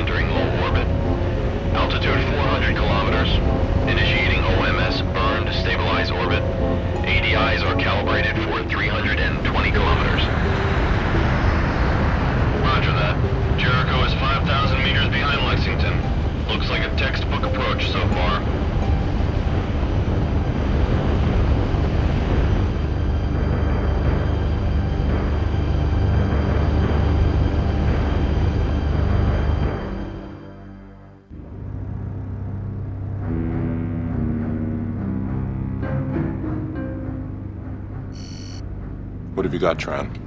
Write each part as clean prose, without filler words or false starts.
entering low orbit. Altitude 400 kilometers. Initiating OMS burn to stabilize orbit. ADIs are calibrated for 320 kilometers. Roger that. Jericho is 5,000 meters behind Lexington. Looks like a textbook approach so far. What have you got, Tran?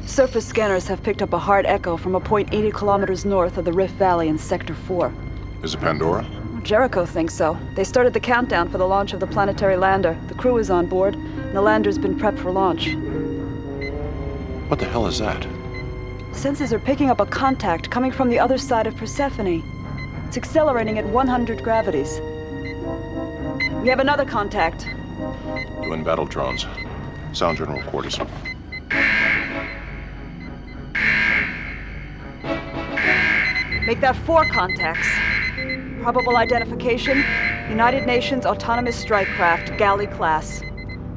Surface scanners have picked up a hard echo from a point 80 kilometers north of the Rift Valley in Sector 4. Is it Pandora? Jericho thinks so. They started the countdown for the launch of the planetary lander. The crew is on board, and the lander's been prepped for launch. What the hell is that? Sensors are picking up a contact coming from the other side of Persephone. It's accelerating at 100 gravities. We have another contact. UN battle drones. Sound general quarters. Make that 4 contacts. Probable identification, United Nations Autonomous Strike Craft, Galley class.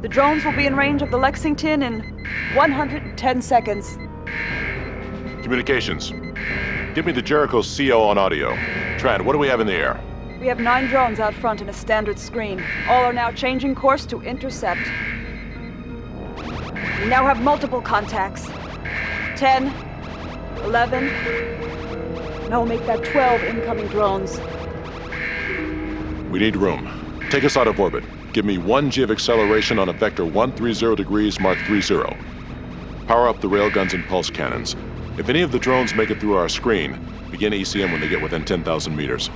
The drones will be in range of the Lexington in 110 seconds. Communications. Give me the Jericho CO on audio. Tran, what do we have in the air? We have 9 drones out front in a standard screen. All are now changing course to intercept. We now have multiple contacts. 10, 11... No, make that 12 incoming drones. We need room. Take us out of orbit. Give me 1 G of acceleration on a vector 130 degrees, mark 30. Power up the railguns and pulse cannons. If any of the drones make it through our screen, begin ECM when they get within 10,000 meters.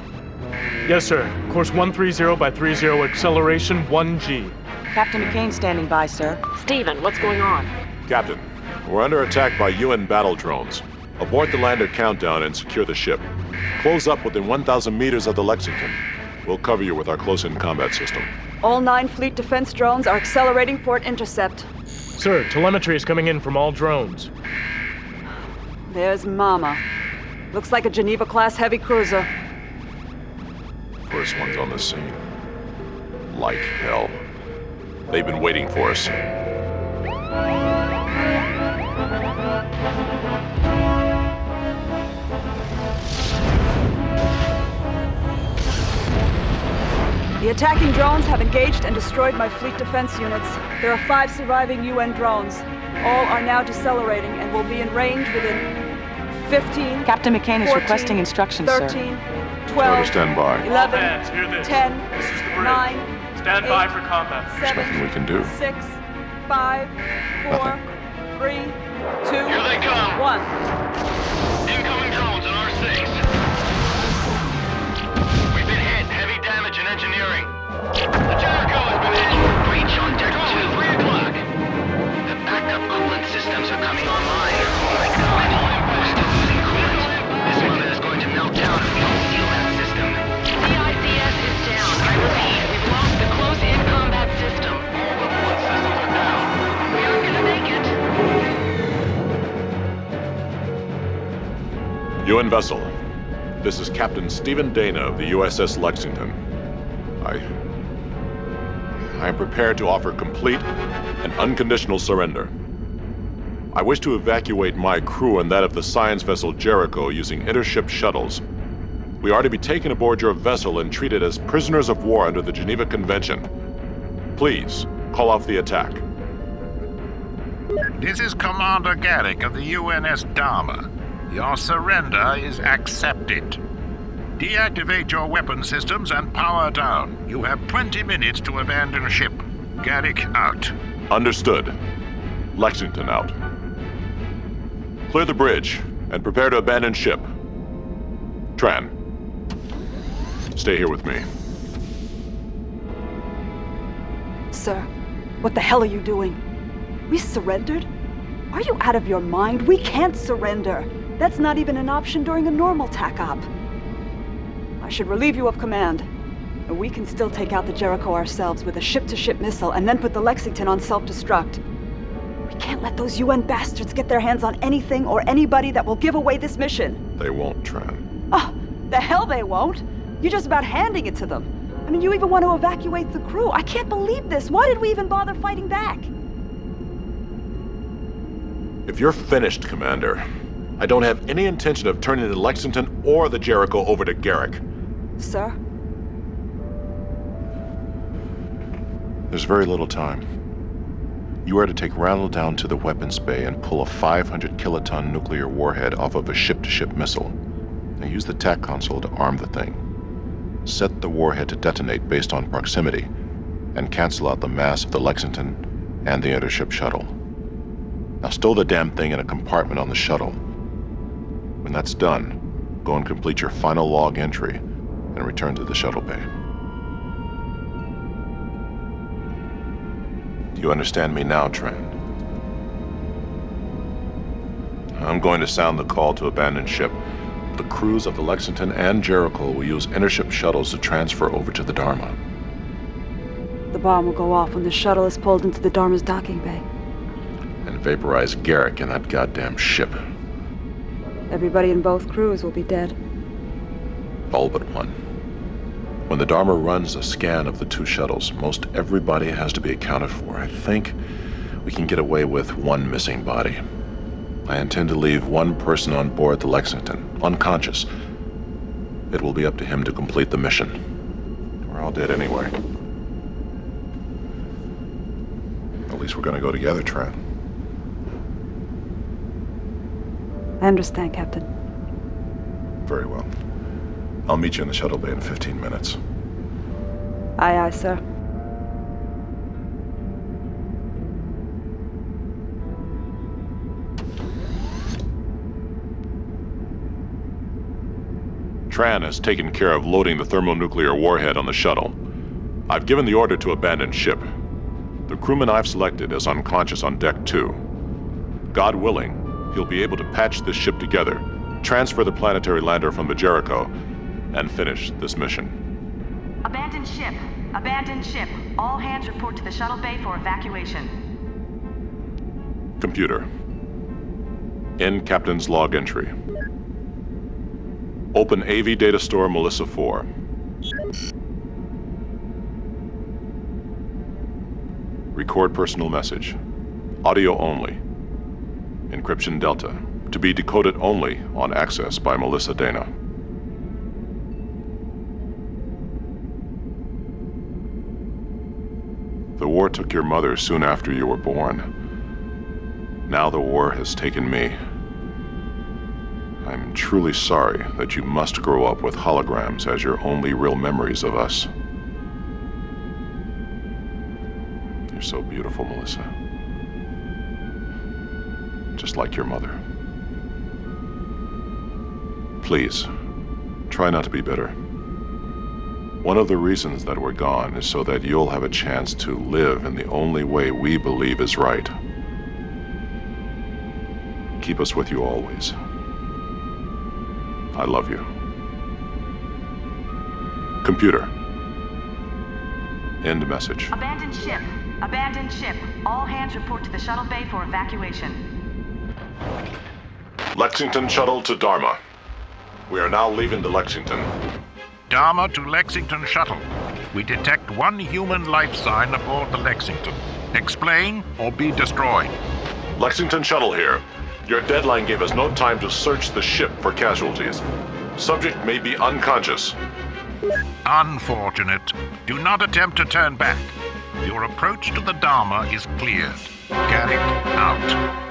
Yes, sir. Course 130 by 30, acceleration 1G. Captain McCain standing by, sir. Stephen, what's going on? Captain, we're under attack by UN battle drones. Abort the lander countdown and secure the ship. Close up within 1,000 meters of the Lexington. We'll cover you with our close-in combat system. All 9 fleet defense drones are accelerating for an intercept. Sir, telemetry is coming in from all drones. There's Mama. Looks like a Geneva-class heavy cruiser. First one's on the scene. Like hell. They've been waiting for us. The attacking drones have engaged and destroyed my fleet defense units. There are 5 surviving UN drones. All are now decelerating and will be in range within 15, Captain McCain is 14, requesting instructions, 13, sir. 12, stand by. 11, All hands, hear this. 10, This is the bridge. 9, Stand 8, by for combat. 7, nothing we can do. 6, 5, 4, Nothing. 3, 2, Here they come. 1. Incoming drones in R6. We've been hit. Heavy damage in engineering. The Jericho has been hit. Breach on deck 2. 3 o'clock. The backup coolant systems are coming online. Oh my god. We're still losing coolant. This one is going to melt down if we don't seal that system. CICS is down. I repeat, we've lost the close-in combat system. All the coolant systems are down. We aren't gonna make it. UN vessel. This is Captain Stephen Dana of the USS Lexington. I am prepared to offer complete and unconditional surrender. I wish to evacuate my crew and that of the science vessel Jericho using intership shuttles. We are to be taken aboard your vessel and treated as prisoners of war under the Geneva Convention. Please, call off the attack. This is Commander Garrick of the UNS Dharma. Your surrender is accepted. Deactivate your weapon systems and power down. You have 20 minutes to abandon ship. Garrick out. Understood. Lexington out. Clear the bridge and prepare to abandon ship. Tran, stay here with me. Sir, what the hell are you doing? We surrendered? Are you out of your mind? We can't surrender. That's not even an option during a normal TAC-op. I should relieve you of command. We can still take out the Jericho ourselves with a ship-to-ship missile and then put the Lexington on self-destruct. We can't let those UN bastards get their hands on anything or anybody that will give away this mission. They won't, Tran. Oh, the hell they won't. You're just about handing it to them. I mean, you even want to evacuate the crew. I can't believe this. Why did we even bother fighting back? If you're finished, Commander, I don't have any intention of turning the Lexington or the Jericho over to Garrick. Sir? There's very little time. You are to take Randall down to the weapons bay and pull a 500-kiloton nuclear warhead off of a ship-to-ship missile. Now use the TAC console to arm the thing. Set the warhead to detonate based on proximity, and cancel out the mass of the Lexington and the intership shuttle. Now stow the damn thing in a compartment on the shuttle. When that's done, go and complete your final log entry and return to the shuttle bay. Do you understand me now, Tran? I'm going to sound the call to abandon ship. The crews of the Lexington and Jericho will use intership shuttles to transfer over to the Dharma. The bomb will go off when the shuttle is pulled into the Dharma's docking bay. And vaporize Garrick in that goddamn ship. Everybody in both crews will be dead. All but one. When the Dharma runs a scan of the two shuttles, most everybody has to be accounted for. I think we can get away with one missing body. I intend to leave one person on board the Lexington, unconscious. It will be up to him to complete the mission. We're all dead anyway. At least we're gonna go together, Tran. I understand, Captain. Very well. I'll meet you in the shuttle bay in 15 minutes. Aye, aye, sir. Tran has taken care of loading the thermonuclear warhead on the shuttle. I've given the order to abandon ship. The crewman I've selected is unconscious on Deck 2. God willing, he'll be able to patch this ship together, transfer the planetary lander from the Jericho, and finish this mission. Abandoned ship. Abandoned ship. All hands report to the shuttle bay for evacuation. Computer. In Captain's log entry. Open AV data store Melissa 4. Record personal message. Audio only. Encryption Delta. To be decoded only on access by Melissa Dana. The war took your mother soon after you were born. Now the war has taken me. I'm truly sorry that you must grow up with holograms as your only real memories of us. You're so beautiful, Melissa. Just like your mother. Please, try not to be bitter. One of the reasons that we're gone is so that you'll have a chance to live in the only way we believe is right. Keep us with you always. I love you. Computer. End message. Abandoned ship. Abandoned ship. All hands report to the shuttle bay for evacuation. Lexington shuttle to Dharma. We are now leaving the Lexington. Dharma to Lexington shuttle. We detect one human life sign aboard the Lexington. Explain or be destroyed. Lexington shuttle here. Your deadline gave us no time to search the ship for casualties. Subject may be unconscious. Unfortunate. Do not attempt to turn back. Your approach to the Dharma is cleared. Garrick out.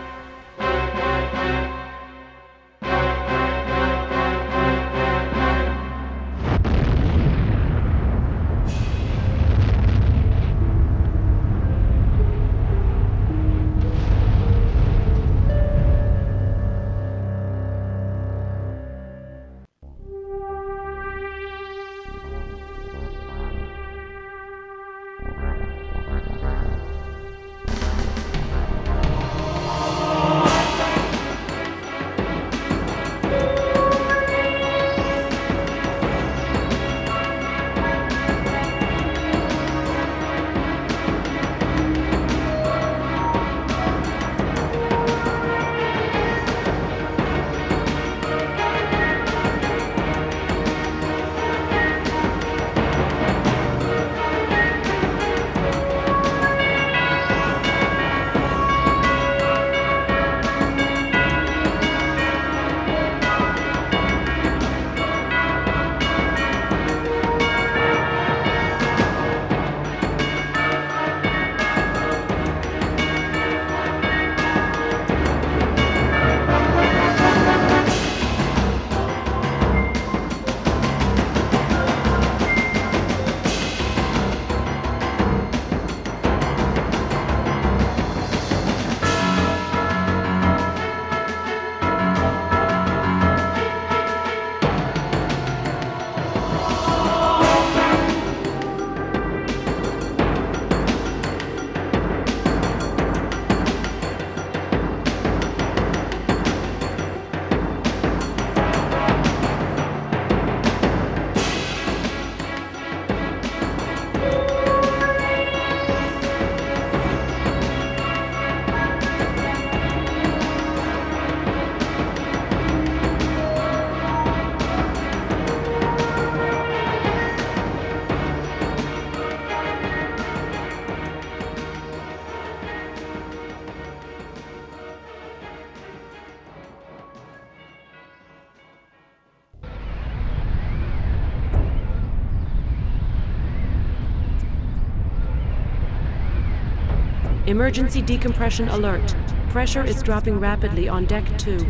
Emergency decompression alert. Pressure is dropping rapidly on Deck 2.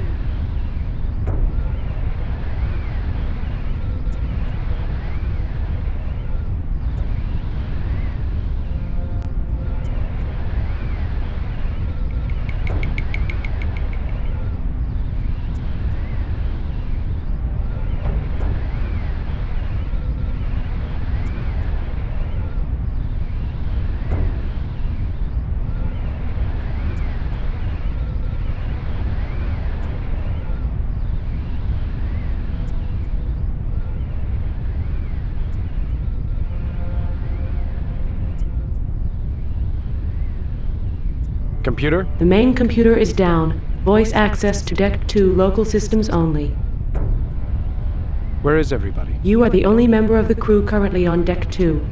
Computer? The main computer is down. Voice access to Deck 2 local systems only. Where is everybody? You are the only member of the crew currently on Deck 2.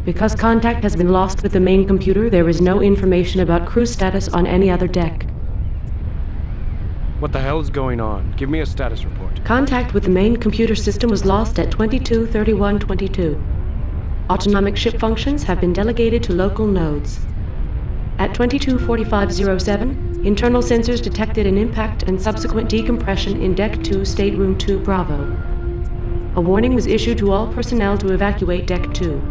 Because contact has been lost with the main computer, there is no information about crew status on any other deck. What the hell is going on? Give me a status report. Contact with the main computer system was lost at 22:31:22. Autonomic ship functions have been delegated to local nodes. At 22:45:07, internal sensors detected an impact and subsequent decompression in Deck 2, Stateroom 2 Bravo. A warning was issued to all personnel to evacuate Deck 2.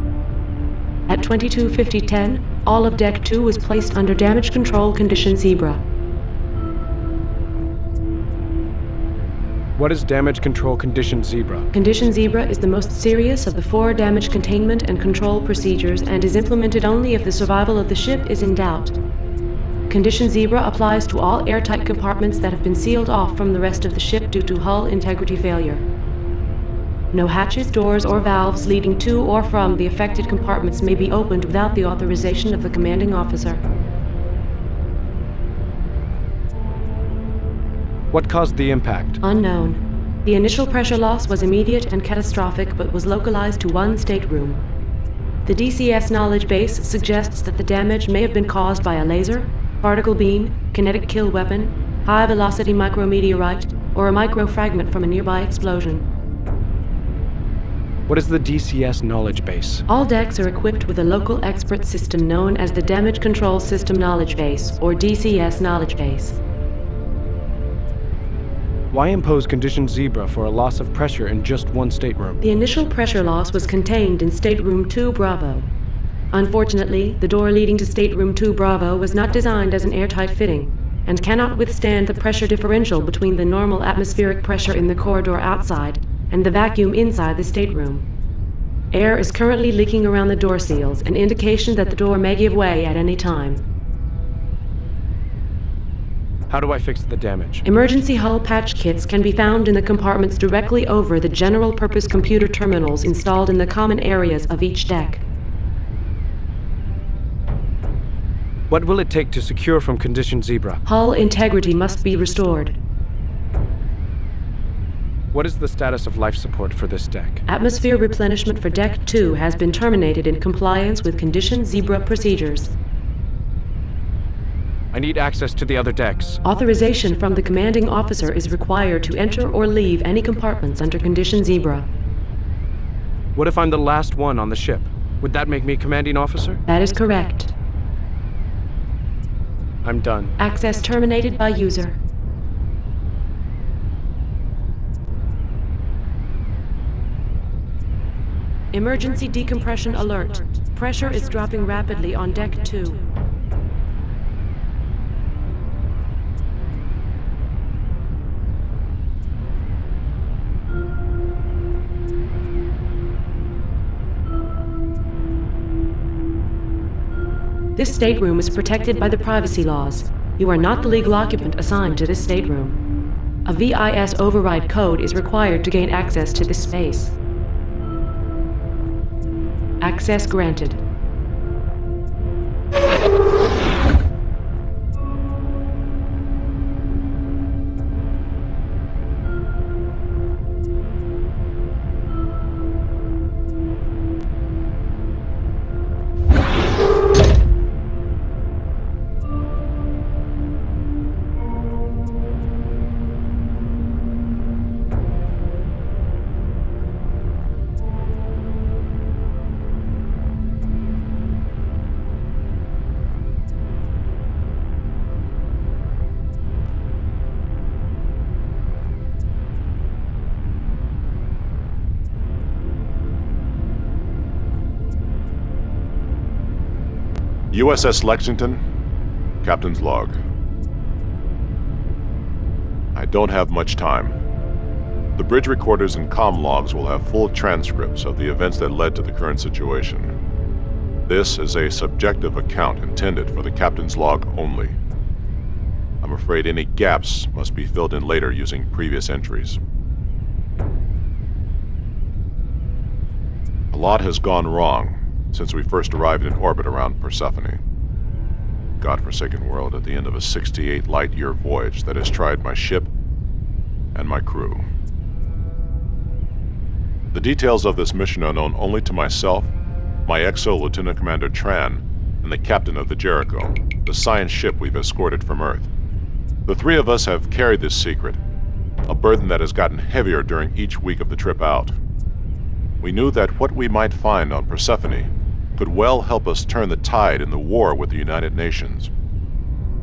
At 22:50:10, all of Deck 2 was placed under damage control condition Zebra. What is damage control condition Zebra? Condition Zebra is the most serious of the 4 damage containment and control procedures and is implemented only if the survival of the ship is in doubt. Condition Zebra applies to all airtight compartments that have been sealed off from the rest of the ship due to hull integrity failure. No hatches, doors, or valves leading to or from the affected compartments may be opened without the authorization of the commanding officer. What caused the impact? Unknown. The initial pressure loss was immediate and catastrophic, but was localized to one stateroom. The DCS knowledge base suggests that the damage may have been caused by a laser, particle beam, kinetic kill weapon, high-velocity micrometeorite, or a microfragment from a nearby explosion. What is the DCS knowledge base? All decks are equipped with a local expert system known as the Damage Control System Knowledge Base, or DCS Knowledge Base. Why impose condition Zebra for a loss of pressure in just one stateroom? The initial pressure loss was contained in Stateroom 2 Bravo. Unfortunately, the door leading to Stateroom 2 Bravo was not designed as an airtight fitting, and cannot withstand the pressure differential between the normal atmospheric pressure in the corridor outside and the vacuum inside the stateroom. Air is currently leaking around the door seals, an indication that the door may give way at any time. How do I fix the damage? Emergency hull patch kits can be found in the compartments directly over the general-purpose computer terminals installed in the common areas of each deck. What will it take to secure from condition Zebra? Hull integrity must be restored. What is the status of life support for this deck? Atmosphere replenishment for Deck 2 has been terminated in compliance with condition Zebra procedures. I need access to the other decks. Authorization from the commanding officer is required to enter or leave any compartments under condition Zebra. What if I'm the last one on the ship? Would that make me commanding officer? That is correct. I'm done. Access terminated by user. Emergency decompression alert. Pressure is dropping rapidly on Deck 2. This stateroom is protected by the privacy laws. You are not the legal occupant assigned to this stateroom. A VIS override code is required to gain access to this space. Access granted. USS Lexington, Captain's Log. I don't have much time. The bridge recorders and comm logs will have full transcripts of the events that led to the current situation. This is a subjective account intended for the Captain's Log only. I'm afraid any gaps must be filled in later using previous entries. A lot has gone wrong since we first arrived in orbit around Persephone. Godforsaken world at the end of a 68 light-year voyage that has tried my ship and my crew. The details of this mission are known only to myself, my XO Lieutenant Commander Tran, and the captain of the Jericho, the science ship we've escorted from Earth. The three of us have carried this secret, a burden that has gotten heavier during each week of the trip out. We knew that what we might find on Persephone could well help us turn the tide in the war with the United Nations.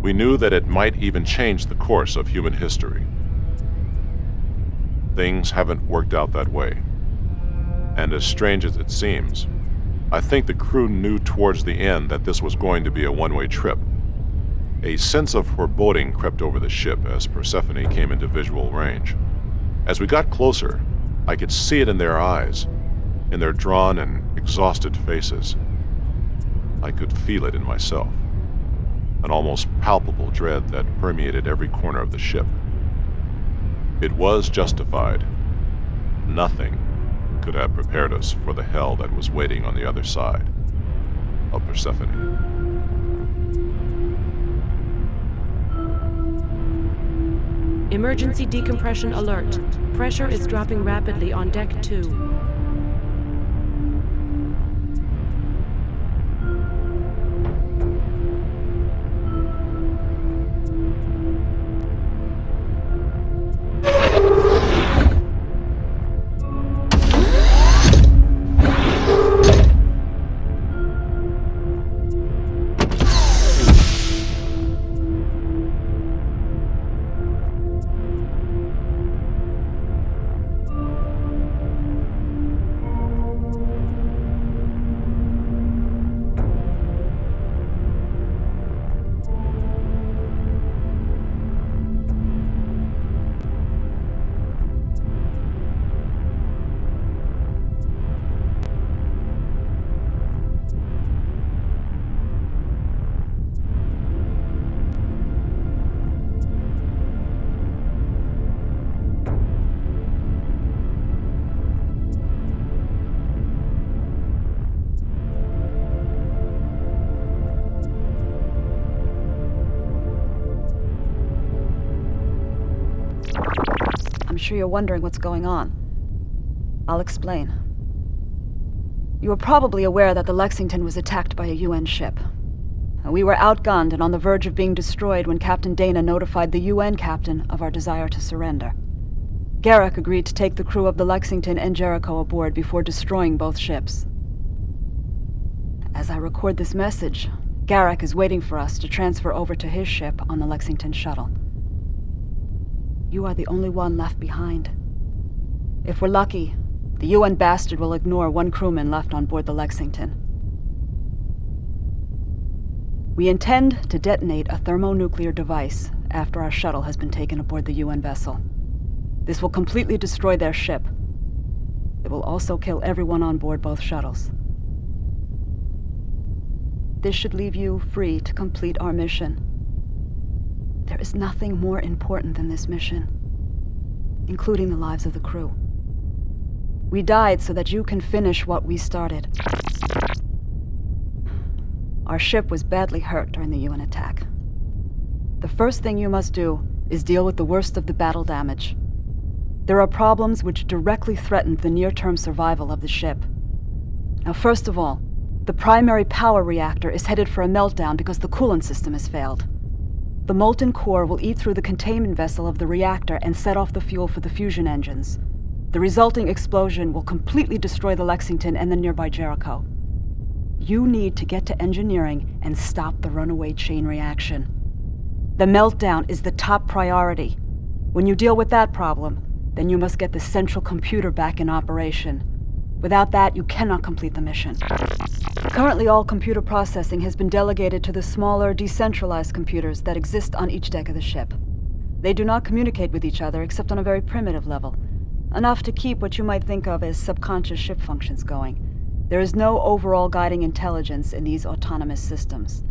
We knew that it might even change the course of human history. Things haven't worked out that way. And as strange as it seems, I think the crew knew towards the end that this was going to be a one-way trip. A sense of foreboding crept over the ship as Persephone came into visual range. As we got closer, I could see it in their eyes, in their drawn and exhausted faces. I could feel it in myself, an almost palpable dread that permeated every corner of the ship. It was justified. Nothing could have prepared us for the hell that was waiting on the other side of Persephone. Emergency decompression alert. Pressure is dropping rapidly on Deck 2. I'm sure you're wondering what's going on. I'll explain. You are probably aware that the Lexington was attacked by a UN ship. We were outgunned and on the verge of being destroyed when Captain Dana notified the UN captain of our desire to surrender. Garrick agreed to take the crew of the Lexington and Jericho aboard before destroying both ships. As I record this message, Garrick is waiting for us to transfer over to his ship on the Lexington shuttle. You are the only one left behind. If we're lucky, the UN bastard will ignore one crewman left on board the Lexington. We intend to detonate a thermonuclear device after our shuttle has been taken aboard the UN vessel. This will completely destroy their ship. It will also kill everyone on board both shuttles. This should leave you free to complete our mission. There is nothing more important than this mission, including the lives of the crew. We died so that you can finish what we started. Our ship was badly hurt during the UN attack. The first thing you must do is deal with the worst of the battle damage. There are problems which directly threaten the near-term survival of the ship. Now, first of all, the primary power reactor is headed for a meltdown because the coolant system has failed. The molten core will eat through the containment vessel of the reactor and set off the fuel for the fusion engines. The resulting explosion will completely destroy the Lexington and the nearby Jericho. You need to get to engineering and stop the runaway chain reaction. The meltdown is the top priority. When you deal with that problem, then you must get the central computer back in operation. Without that, you cannot complete the mission. Currently, all computer processing has been delegated to the smaller, decentralized computers that exist on each deck of the ship. They do not communicate with each other except on a very primitive level, enough to keep what you might think of as subconscious ship functions going. There is no overall guiding intelligence in these autonomous systems.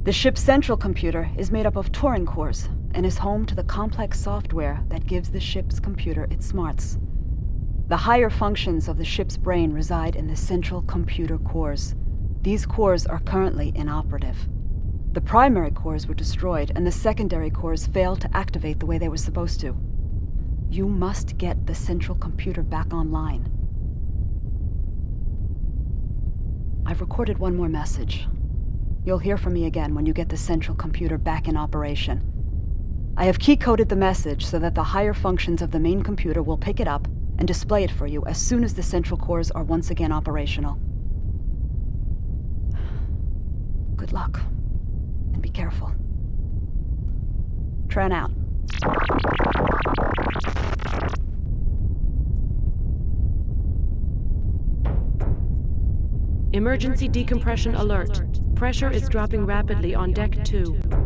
The ship's central computer is made up of Turing cores and is home to the complex software that gives the ship's computer its smarts. The higher functions of the ship's brain reside in the central computer cores. These cores are currently inoperative. The primary cores were destroyed, and the secondary cores failed to activate the way they were supposed to. You must get the central computer back online. I've recorded one more message. You'll hear from me again when you get the central computer back in operation. I have key-coded the message so that the higher functions of the main computer will pick it up and display it for you as soon as the central cores are once again operational. Good luck, and be careful. Tran out. Emergency decompression alert. Pressure is dropping rapidly on Deck 2.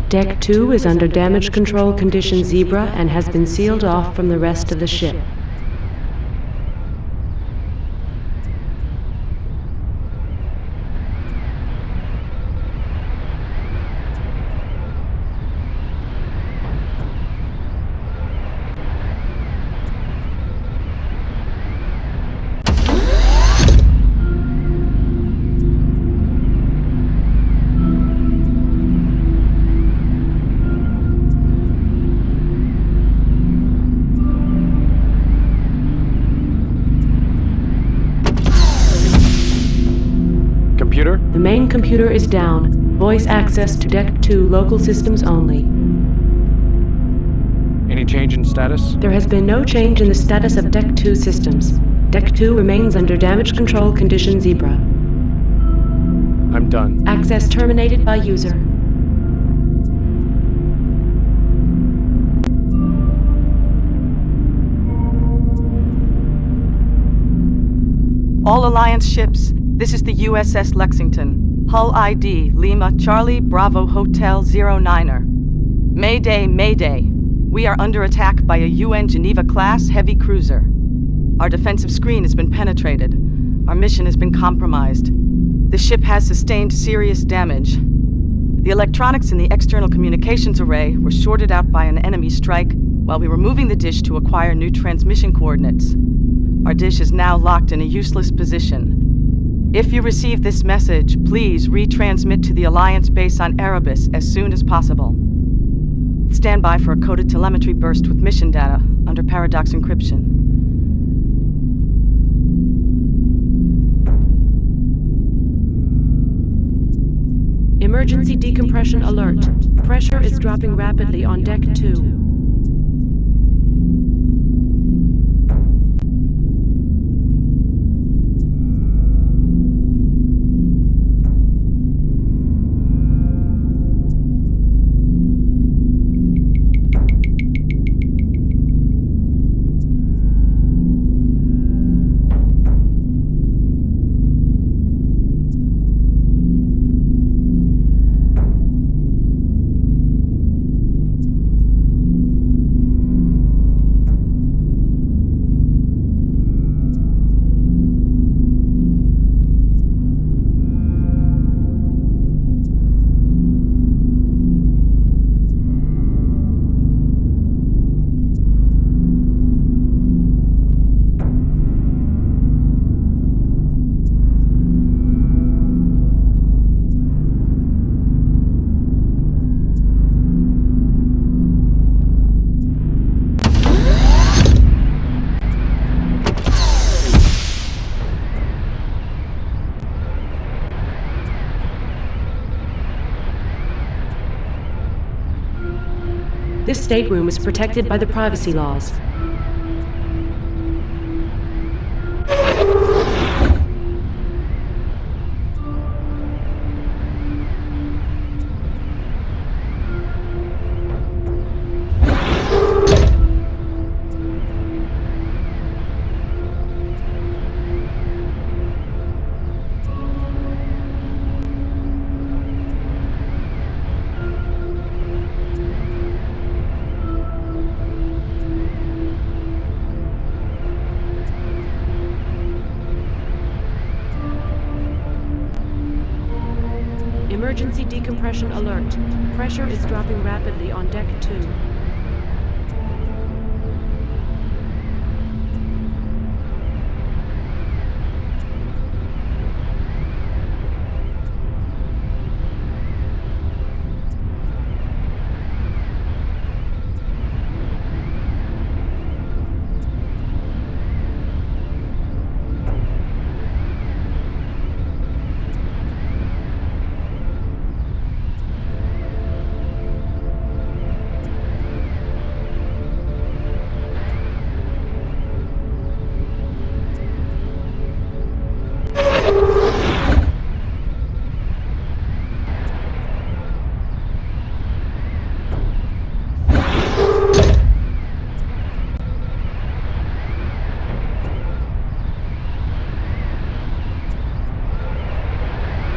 Deck 2 is under damage control condition Zebra and has been sealed off from the rest of the ship. The main computer is down. Voice access to Deck 2 local systems only. Any change in status? There has been no change in the status of Deck 2 systems. Deck 2 remains under damage control condition Zebra. I'm done. Access terminated by user. All Alliance ships, this is the USS Lexington. Hull ID, Lima, Charlie, Bravo, Hotel, 09er. Mayday, Mayday. We are under attack by a UN Geneva-class heavy cruiser. Our defensive screen has been penetrated. Our mission has been compromised. The ship has sustained serious damage. The electronics in the external communications array were shorted out by an enemy strike while we were moving the dish to acquire new transmission coordinates. Our dish is now locked in a useless position. If you receive this message, please retransmit to the Alliance base on Erebus as soon as possible. Stand by for a coded telemetry burst with mission data under paradox encryption. Emergency decompression alert. Pressure is dropping rapidly on Deck 2. This stateroom is protected by the privacy laws. Emergency decompression alert. Pressure is dropping rapidly on deck 2.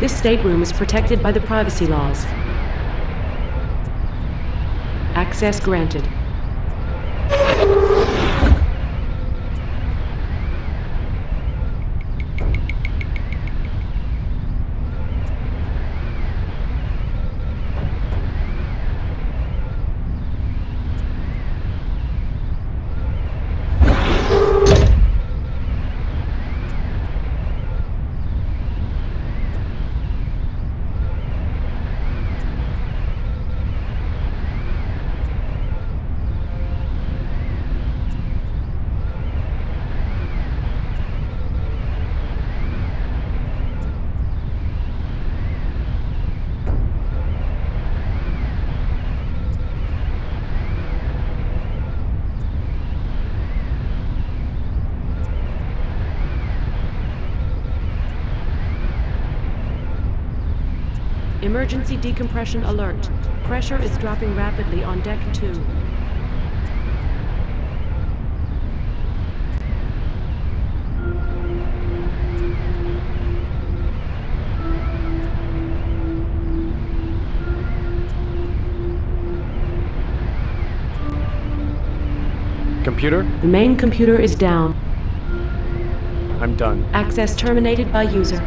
This stateroom is protected by the privacy laws. Access granted. Emergency decompression alert. Pressure is dropping rapidly on deck 2. Computer? The main computer is down. I'm done. Access terminated by user.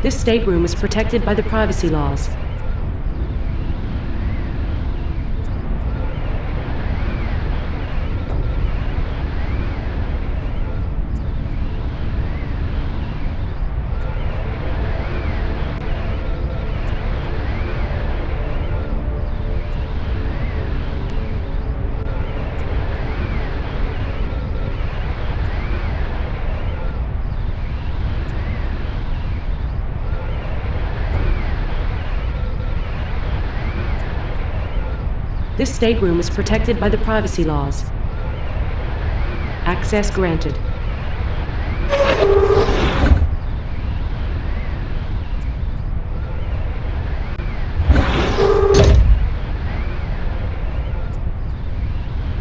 This stateroom is protected by the privacy laws. This stateroom is protected by the privacy laws. Access granted.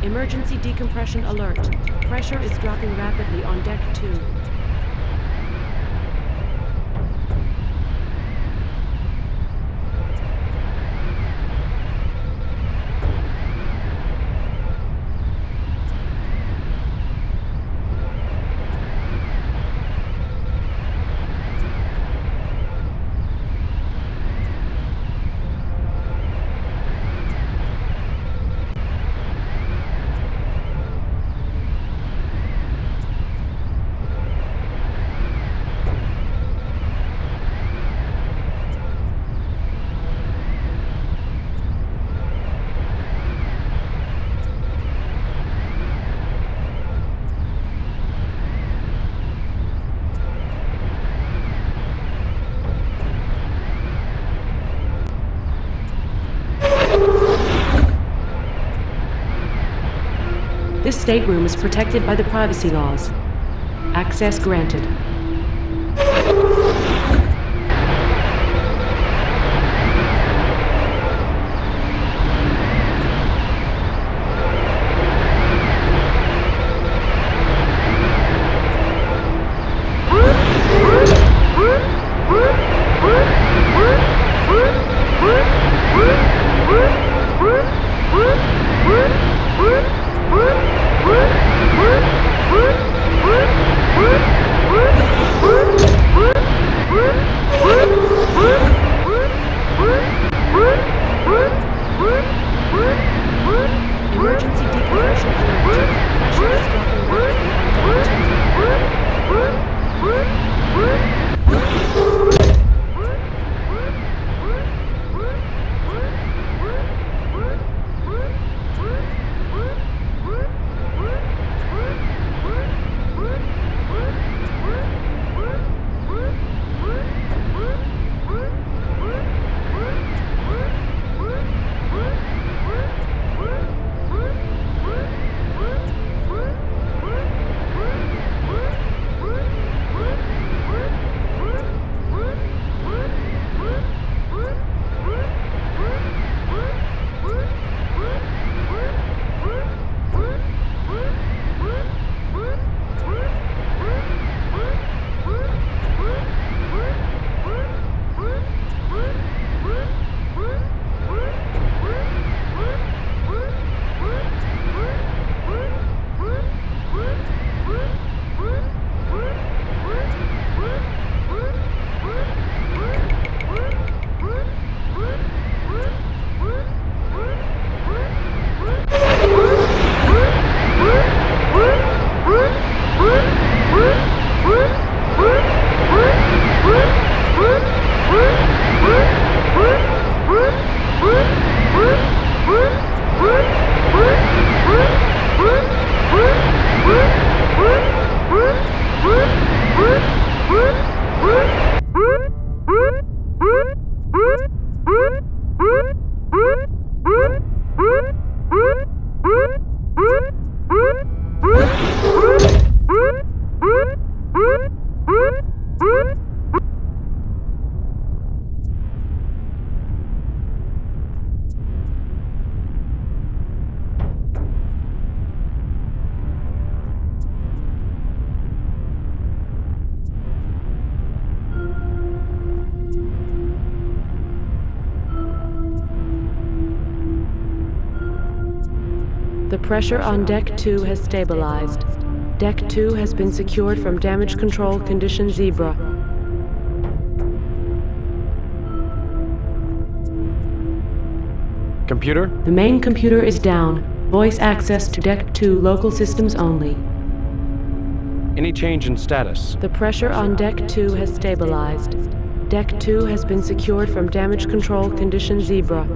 Emergency decompression alert. Pressure is dropping rapidly on deck 2. stateroom is protected by the privacy laws. Access granted. Emergency decompression alert. Pressure is dropping The pressure on Deck 2 has stabilized. Deck 2 has been secured from damage control condition Zebra. Computer? The main computer is down. Voice access to Deck 2 local systems only. Any change in status? The pressure on Deck 2 has stabilized. Deck 2 has been secured from damage control condition Zebra.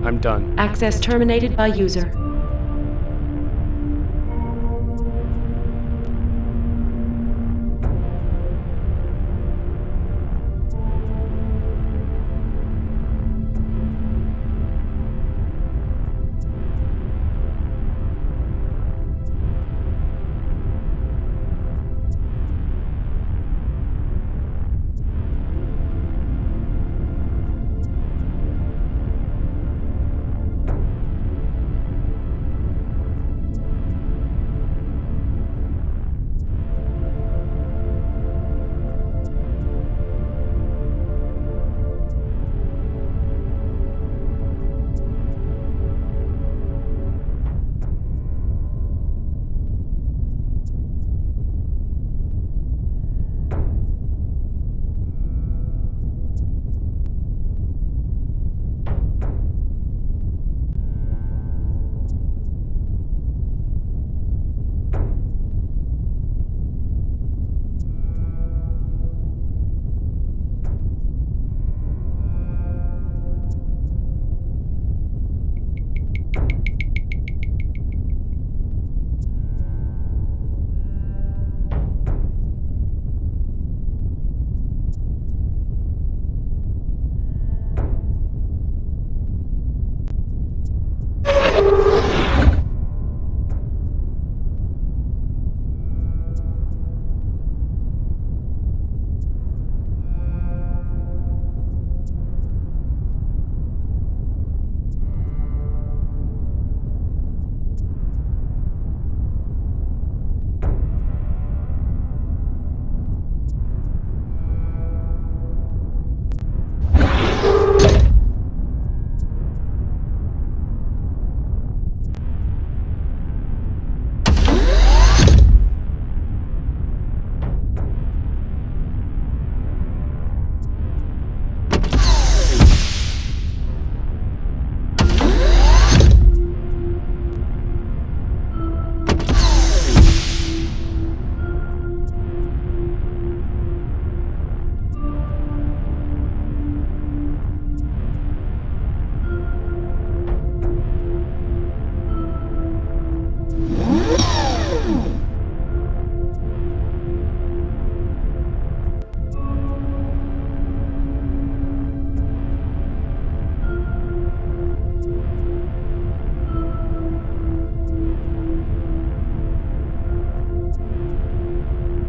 I'm done. Access terminated by user.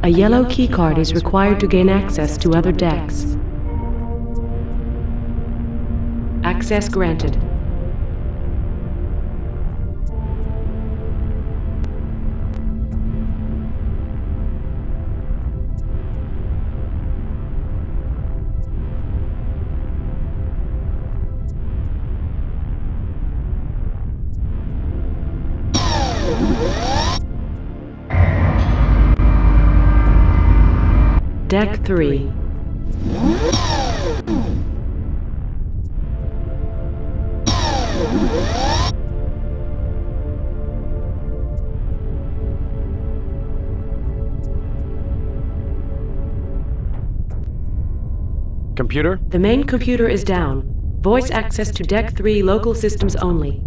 A yellow keycard is required to gain access to other decks. Access granted. Deck 3. Computer? The main computer is down. Voice access to Deck 3 local systems only.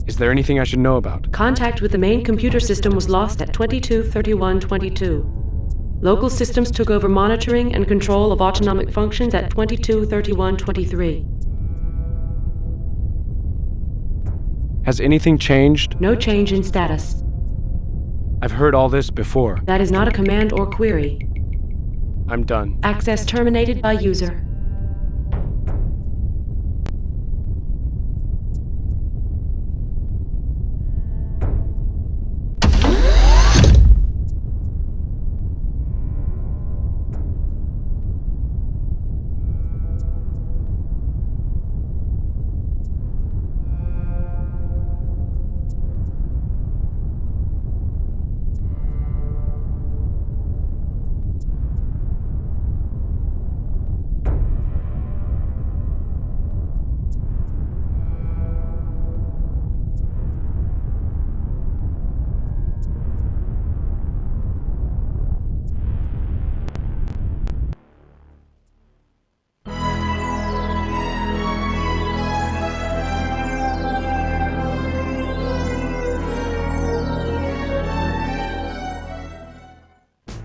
Is there anything I should know about? Contact with the main computer system was lost at 22:31:22. Local systems took over monitoring and control of autonomic functions at 22:31:23. Has anything changed? No change in status. I've heard all this before. That is not a command or query. I'm done. Access terminated by user.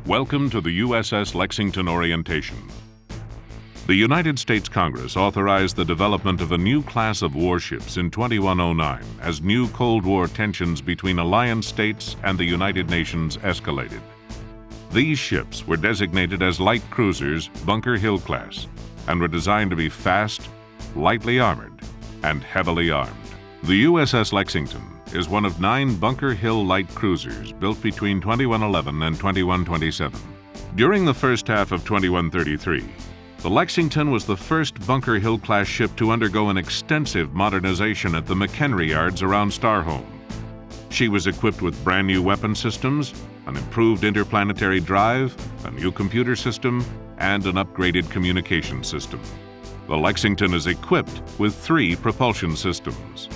Welcome to the USS Lexington orientation. The United States Congress authorized the development of a new class of warships in 2109 as new Cold War tensions between alliance states and the United Nations escalated. These ships were designated as light cruisers Bunker Hill class and were designed to be fast, lightly armored, and heavily armed. The USS Lexington is one of 9 Bunker Hill light cruisers built between 2111 and 2127. During the first half of 2133, the Lexington was the first Bunker Hill class ship to undergo an extensive modernization at the McHenry yards around Starhome. She was equipped with brand new weapon systems, an improved interplanetary drive, a new computer system, and an upgraded communication system. The Lexington is equipped with 3 propulsion systems.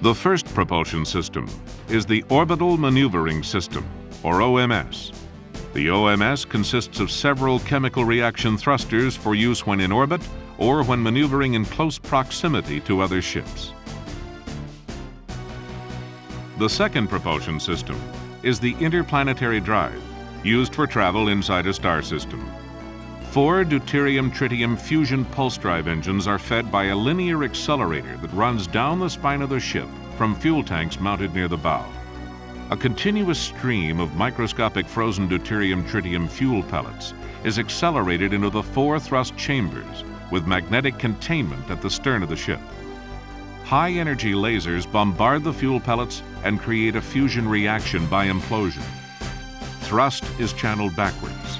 The first propulsion system is the Orbital Maneuvering System, or OMS. The OMS consists of several chemical reaction thrusters for use when in orbit or when maneuvering in close proximity to other ships. The second propulsion system is the interplanetary drive, used for travel inside a star system. 4 deuterium-tritium fusion pulse drive engines are fed by a linear accelerator that runs down the spine of the ship from fuel tanks mounted near the bow. A continuous stream of microscopic frozen deuterium-tritium fuel pellets is accelerated into the 4 thrust chambers with magnetic containment at the stern of the ship. High-energy lasers bombard the fuel pellets and create a fusion reaction by implosion. Thrust is channeled backwards.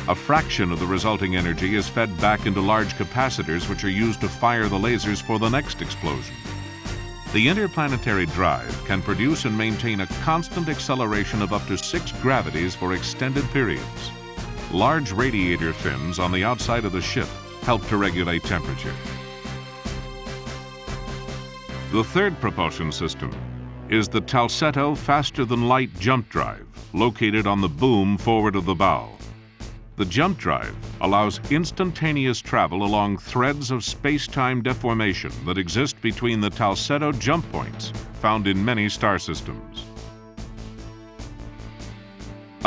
A fraction of the resulting energy is fed back into large capacitors which are used to fire the lasers for the next explosion. The interplanetary drive can produce and maintain a constant acceleration of up to 6 gravities for extended periods. Large radiator fins on the outside of the ship help to regulate temperature. The third propulsion system is the Talsetto faster-than-light jump drive, located on the boom forward of the bow. The jump drive allows instantaneous travel along threads of space-time deformation that exist between the Talsetto jump points found in many star systems.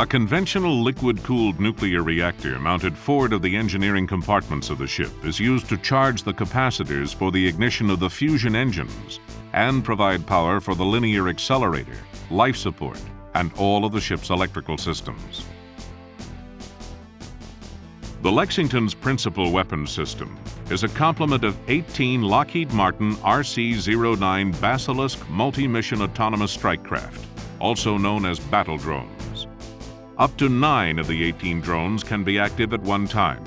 A conventional liquid-cooled nuclear reactor mounted forward of the engineering compartments of the ship is used to charge the capacitors for the ignition of the fusion engines and provide power for the linear accelerator, life support, and all of the ship's electrical systems. The Lexington's principal weapons system is a complement of 18 Lockheed Martin RC-09 Basilisk multi-mission autonomous strike craft, also known as battle drones. Up to 9 of the 18 drones can be active at one time.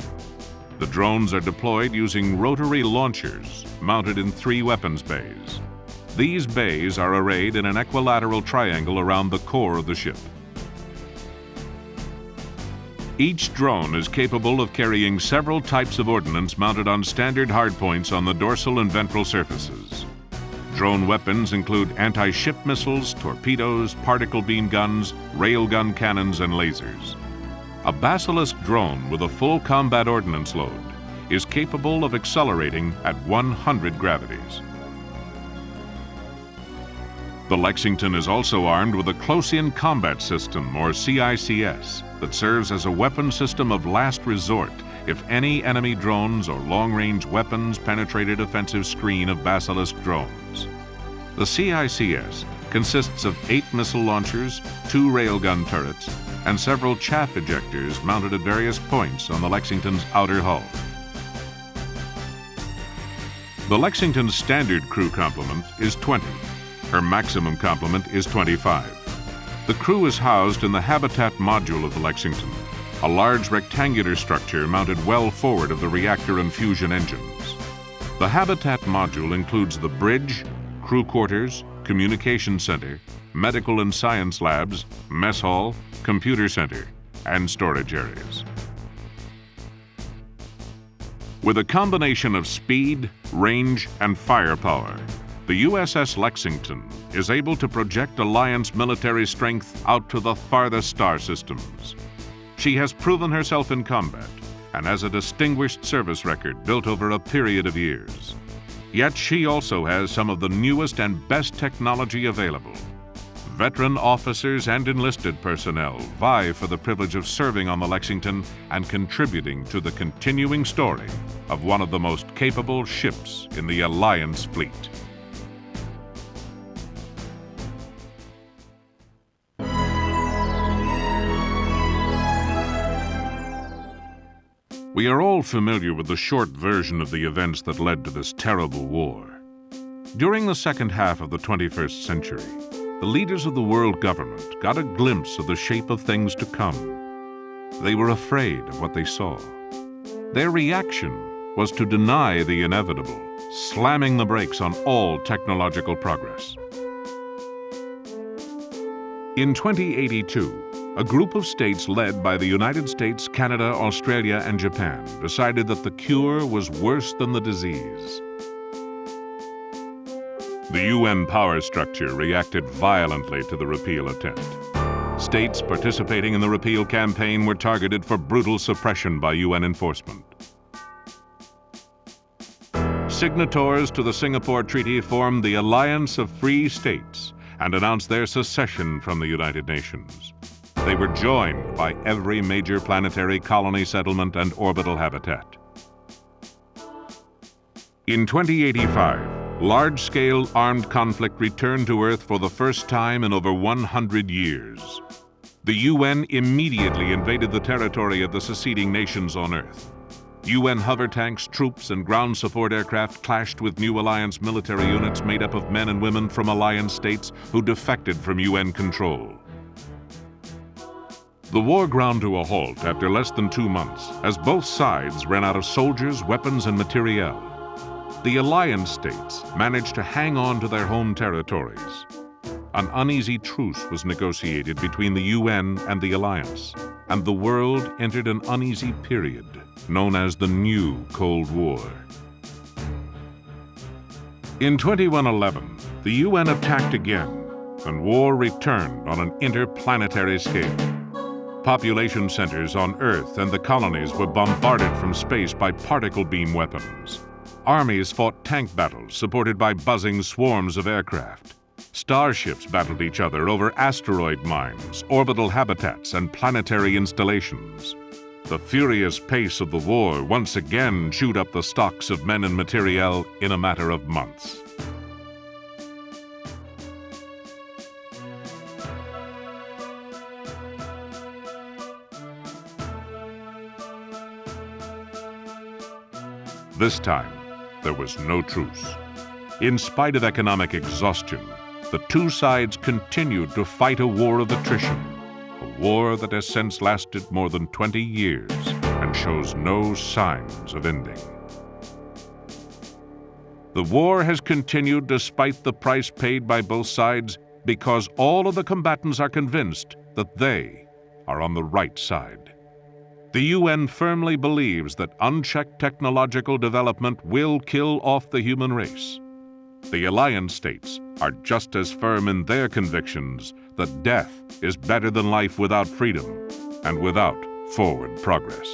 The drones are deployed using rotary launchers mounted in 3 weapons bays. These bays are arrayed in an equilateral triangle around the core of the ship. Each drone is capable of carrying several types of ordnance mounted on standard hardpoints on the dorsal and ventral surfaces. Drone weapons include anti-ship missiles, torpedoes, particle beam guns, railgun cannons, and lasers. A Basilisk drone with a full combat ordnance load is capable of accelerating at 100 gravities. The Lexington is also armed with a close-in combat system, or CICS, that serves as a weapon system of last resort if any enemy drones or long-range weapons penetrate a defensive screen of Basilisk drones. The CICS consists of 8 missile launchers, 2 railgun turrets, and several chaff ejectors mounted at various points on the Lexington's outer hull. The Lexington's standard crew complement is 20. Her maximum complement is 25. The crew is housed in the habitat module of the Lexington, a large rectangular structure mounted well forward of the reactor and fusion engines. The habitat module includes the bridge, crew quarters, communication center, medical and science labs, mess hall, computer center, and storage areas. With a combination of speed, range, and firepower, the USS Lexington is able to project Alliance military strength out to the farthest star systems. She has proven herself in combat and has a distinguished service record built over a period of years. Yet she also has some of the newest and best technology available. Veteran officers and enlisted personnel vie for the privilege of serving on the Lexington and contributing to the continuing story of one of the most capable ships in the Alliance fleet. We are all familiar with the short version of the events that led to this terrible war. During the second half of the 21st century, the leaders of the world government got a glimpse of the shape of things to come. They were afraid of what they saw. Their reaction was to deny the inevitable, slamming the brakes on all technological progress. In 2082, a group of states led by the United States, Canada, Australia, and Japan decided that the cure was worse than the disease. The UN power structure reacted violently to the repeal attempt. States participating in the repeal campaign were targeted for brutal suppression by UN enforcement. Signatories to the Singapore Treaty formed the Alliance of Free States and announced their secession from the United Nations. They were joined by every major planetary colony settlement and orbital habitat. In 2085, large-scale armed conflict returned to Earth for the first time in over 100 years. The UN immediately invaded the territory of the seceding nations on Earth. UN hover tanks, troops, and ground support aircraft clashed with new Alliance military units made up of men and women from Alliance states who defected from UN control. The war ground to a halt after less than 2 months as both sides ran out of soldiers, weapons, and materiel. The Alliance states managed to hang on to their home territories. An uneasy truce was negotiated between the UN and the Alliance, and the world entered an uneasy period known as the New Cold War. In 2111, the UN attacked again, and war returned on an interplanetary scale. Population centers on Earth and the colonies were bombarded from space by particle beam weapons. Armies fought tank battles supported by buzzing swarms of aircraft. Starships battled each other over asteroid mines, orbital habitats, and planetary installations. The furious pace of the war once again chewed up the stocks of men and materiel in a matter of months. This time, there was no truce. In spite of economic exhaustion, the two sides continued to fight a war of attrition, a war that has since lasted more than 20 years and shows no signs of ending. The war has continued despite the price paid by both sides because all of the combatants are convinced that they are on the right side. The UN firmly believes that unchecked technological development will kill off the human race. The alliance states are just as firm in their convictions that death is better than life without freedom and without forward progress.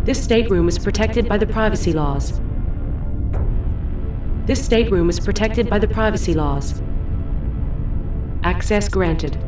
This stateroom is protected by the privacy laws. This stateroom is protected by the privacy laws. Access granted.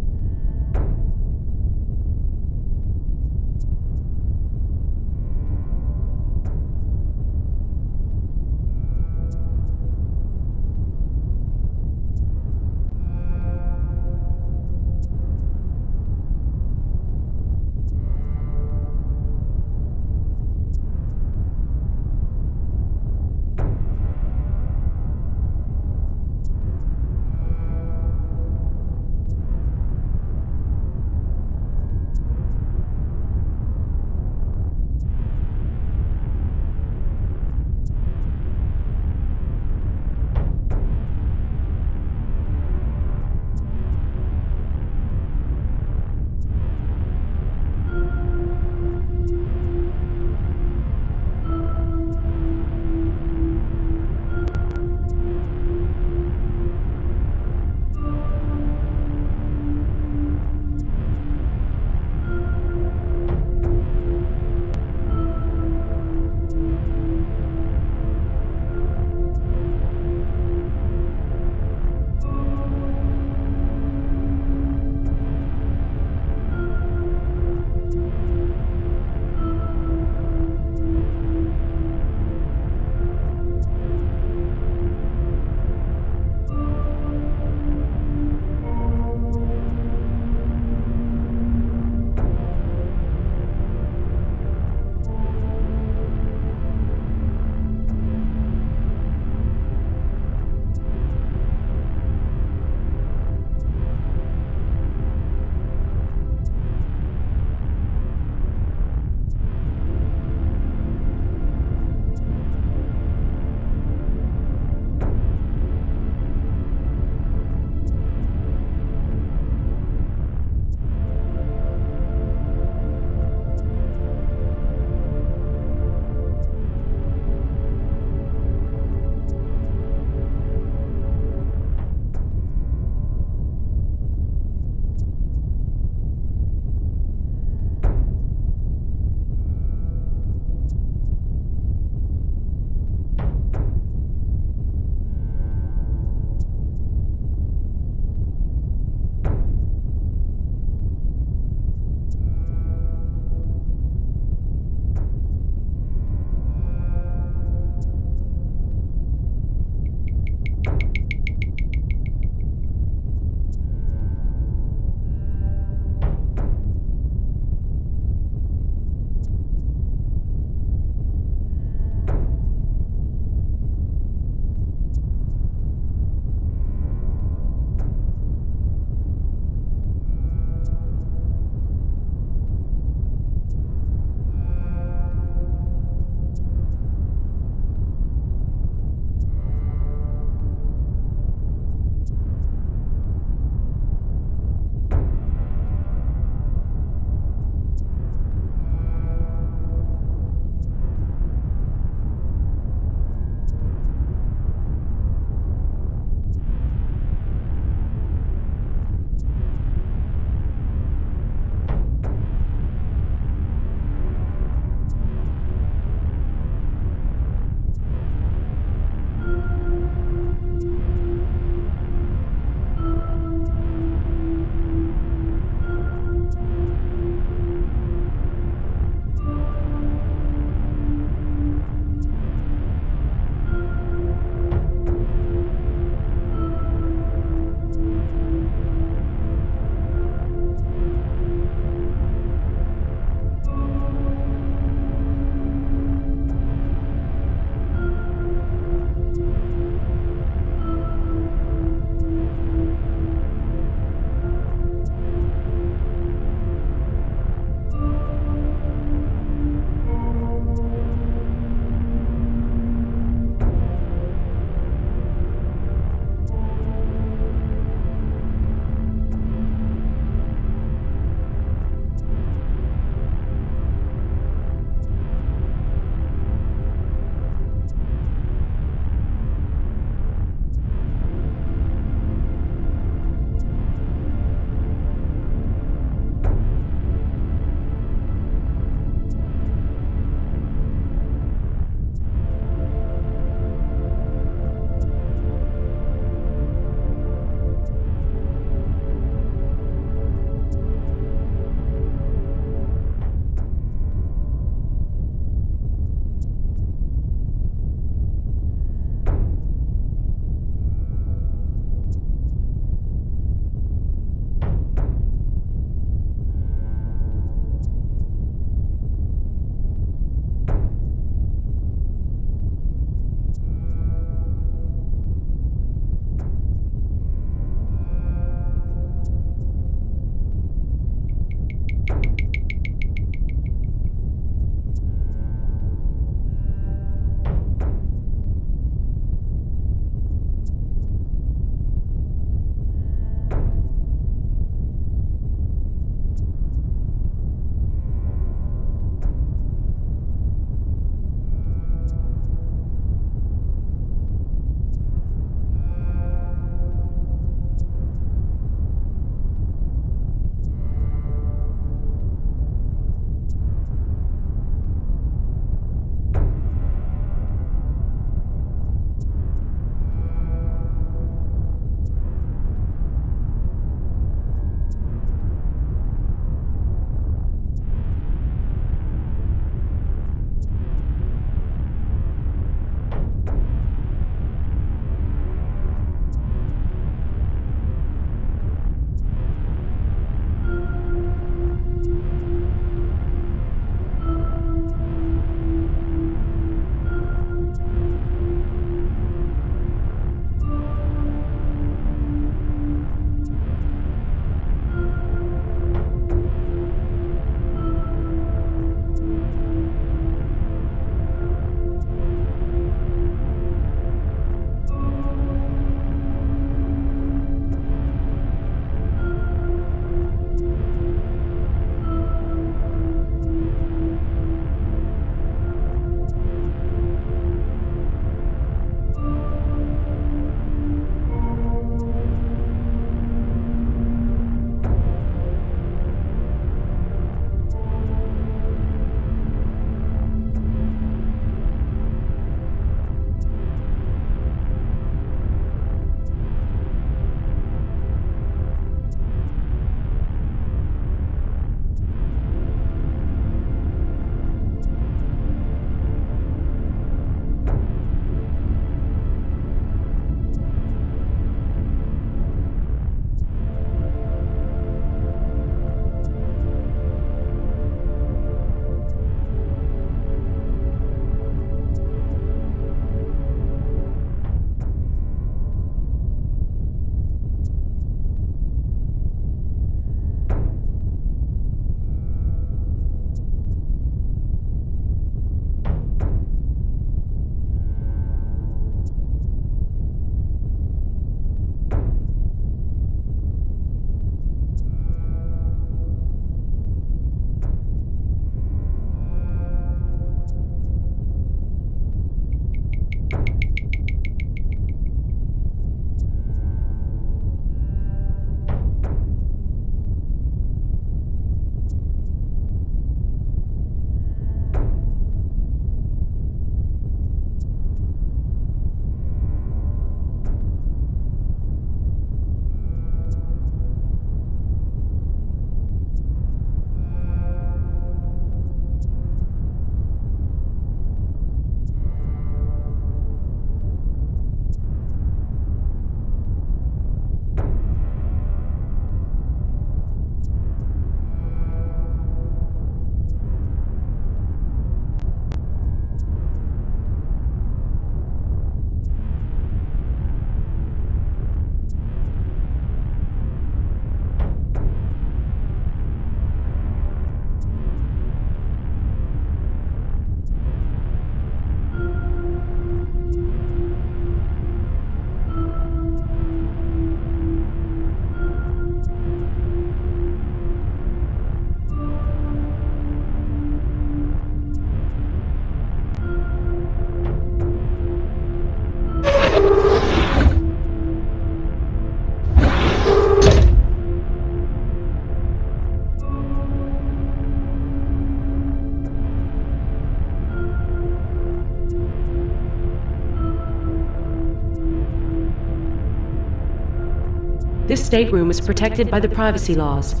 This stateroom is protected by the privacy laws.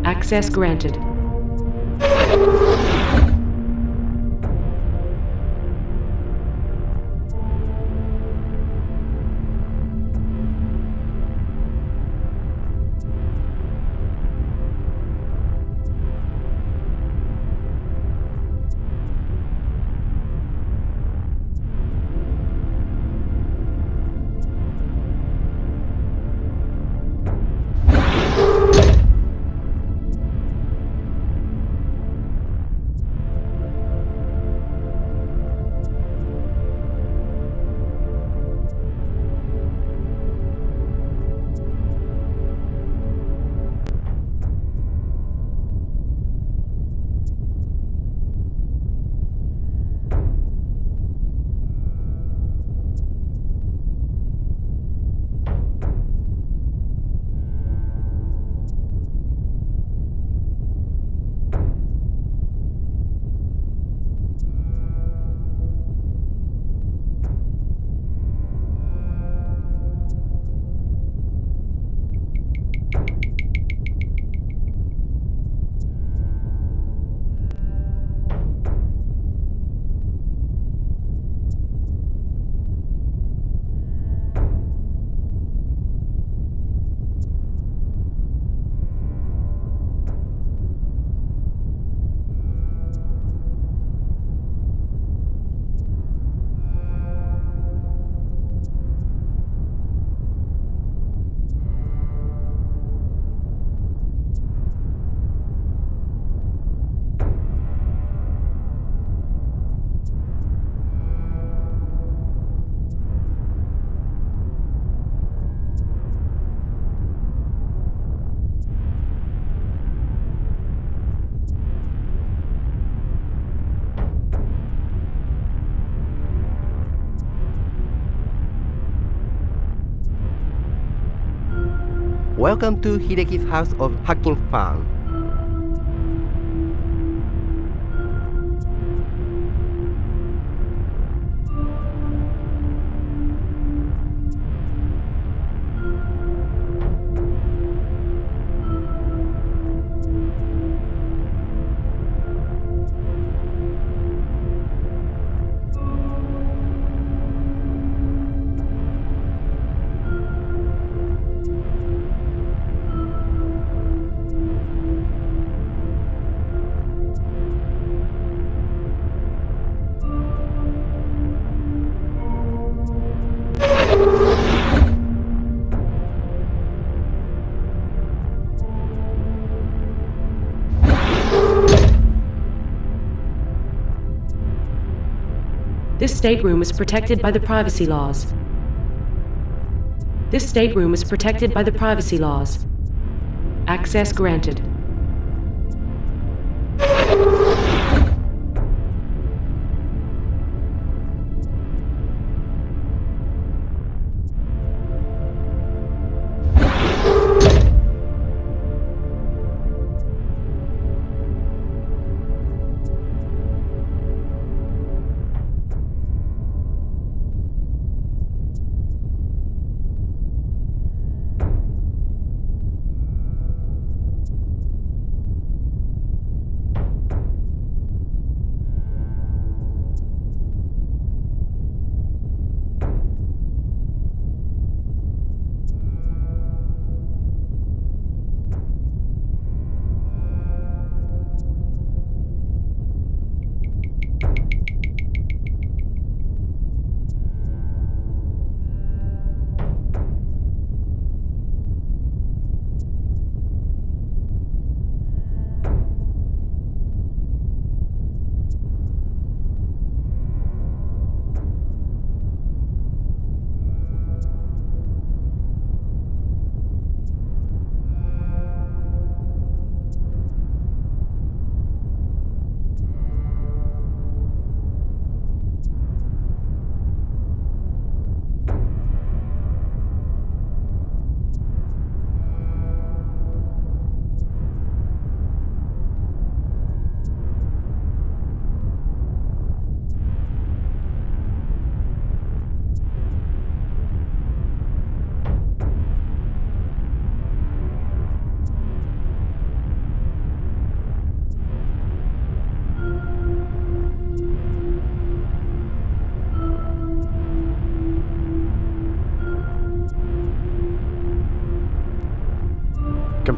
Access granted. Welcome to Hideki's House of Hacking Fun. This stateroom is protected by the privacy laws. This stateroom is protected by the privacy laws. Access granted.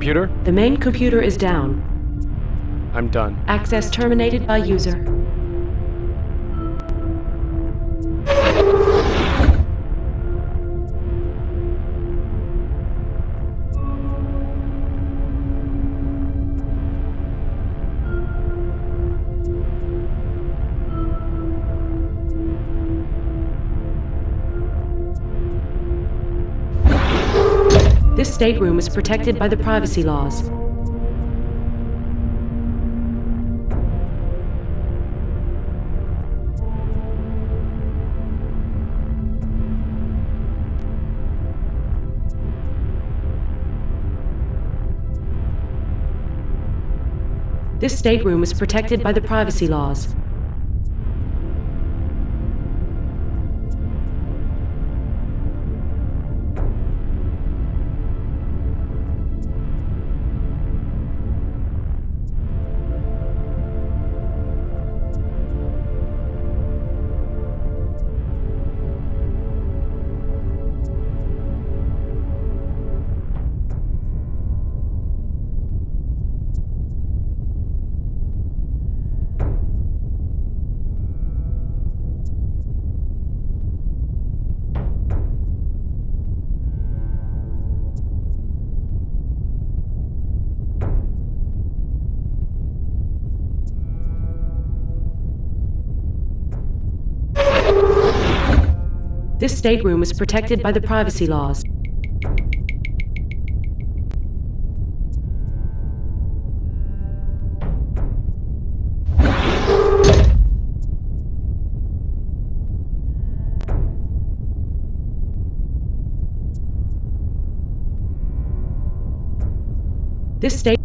Computer? The main computer is down. I'm done. Access terminated by user. This stateroom is protected by the privacy laws. This stateroom is protected by the privacy laws. This stateroom is protected by the privacy laws. This state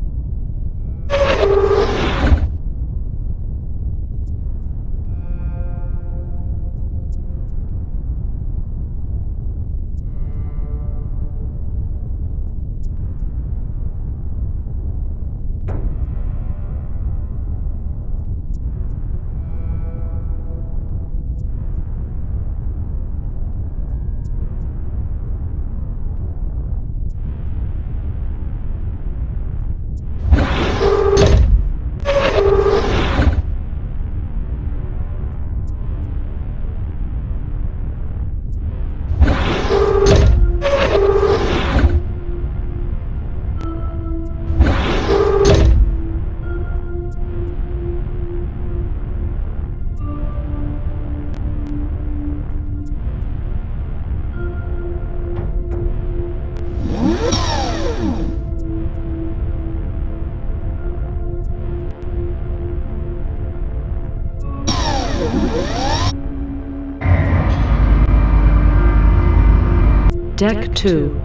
Deck 2.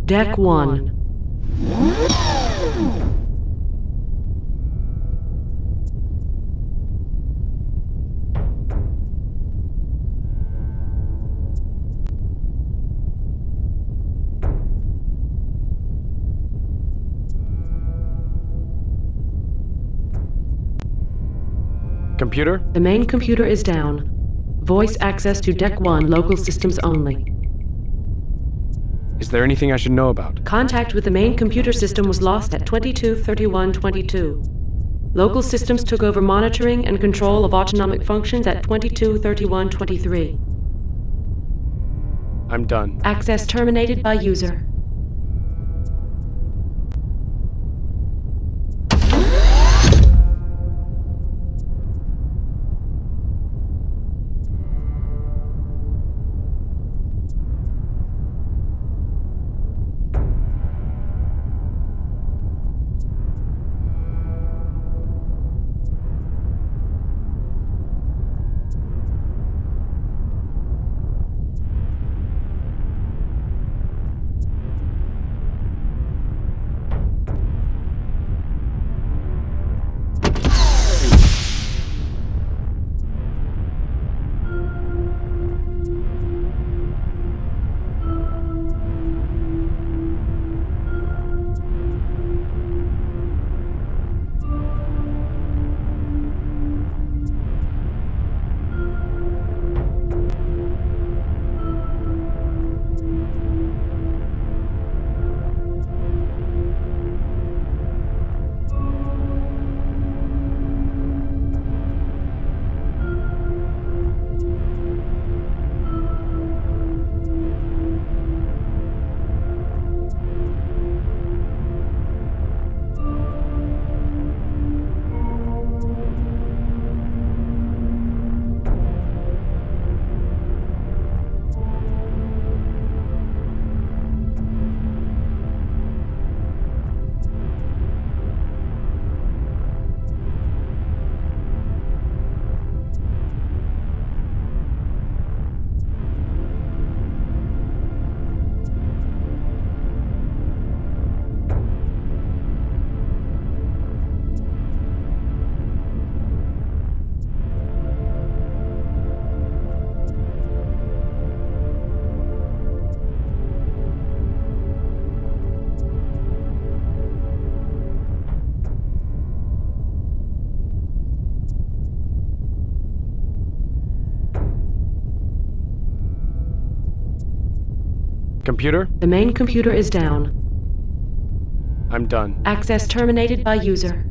Deck 1. Computer? The main computer is down. Voice access to Deck 1 local systems only. Is there anything I should know about? Contact with the main computer system was lost at 22:31:22. Local systems took over monitoring and control of autonomic functions at 22:31:23. I'm done. Access terminated by user. Computer? The main computer is down. I'm done. Access terminated by user.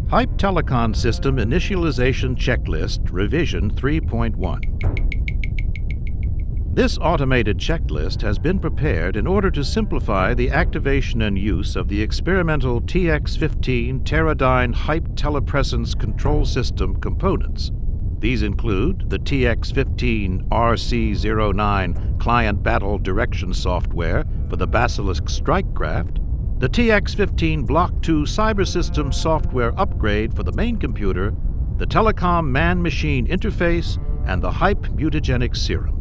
Hype Telecom System Initialization Checklist Revision 3.1. This automated checklist has been prepared in order to simplify the activation and use of the experimental TX-15 Teradyne Hype Telepresence Control System components. These include the TX-15 RC-09 Client Battle Direction Software for the Basilisk Strike Craft, the TX-15 Block 2 Cyber System Software Upgrade for the main computer, the Telecom Man-Machine Interface, and the Hype Mutagenic Serum.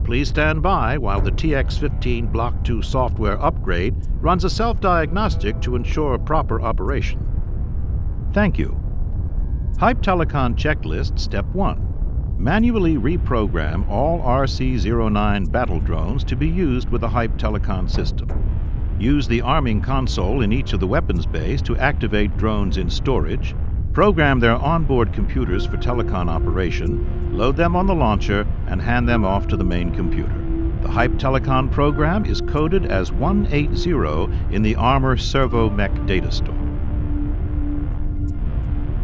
Please stand by while the TX-15 Block 2 software upgrade runs a self-diagnostic to ensure proper operation. Thank you. Hype Telecom Checklist Step 1. Manually reprogram all RC-09 battle drones to be used with the Hype Telecom system. Use the arming console in each of the weapons bays to activate drones in storage, program their onboard computers for telecom operation, load them on the launcher, and hand them off to the main computer. The Hype Telecom program is coded as 180 in the Armor Servo Mech data store.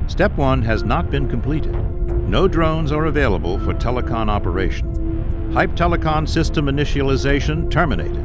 Step 1 has not been completed. No drones are available for telecom operation. Hype Telecom system initialization terminated.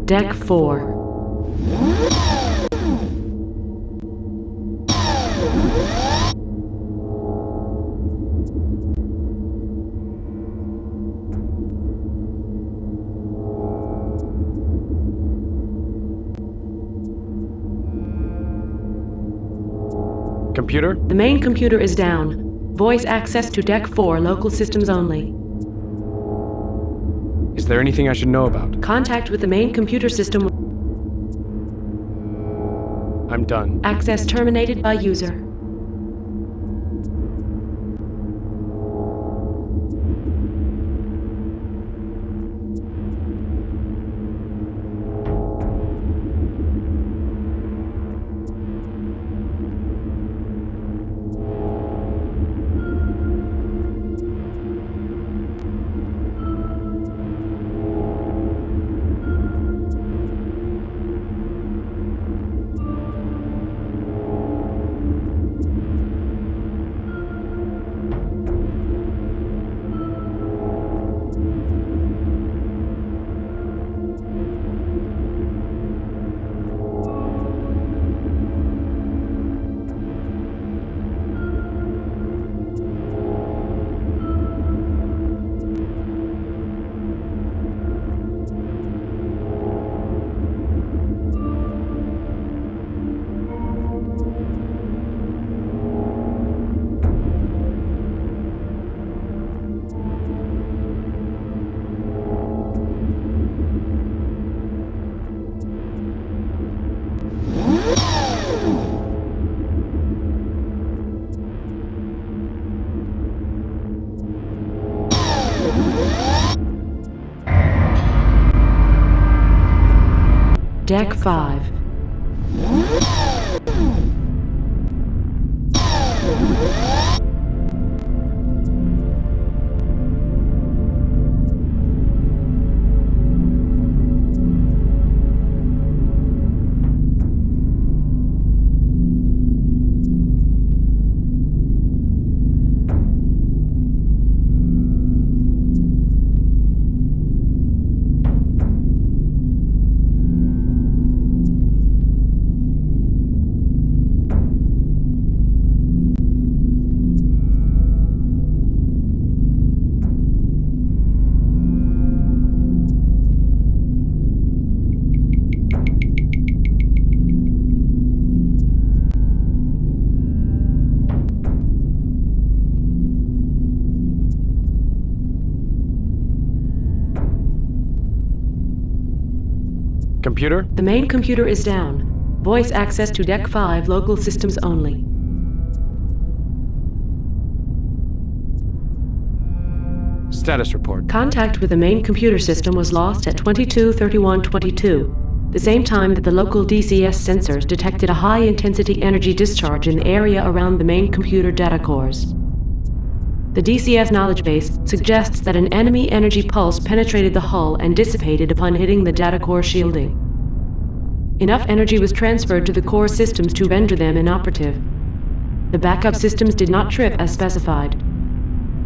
Deck 4. Computer? The main computer is down. Voice access to Deck 4, local systems only. Is there anything I should know about? Contact with the main computer system. I'm done. Access terminated by user. Deck 5. Computer? The main computer is down. Voice access to Deck 5, local systems only. Status report. Contact with the main computer system was lost at 22:31:22, the same time that the local DCS sensors detected a high-intensity energy discharge in the area around the main computer data cores. The DCS knowledge base suggests that an enemy energy pulse penetrated the hull and dissipated upon hitting the data core shielding. Enough energy was transferred to the core systems to render them inoperative. The backup systems did not trip as specified.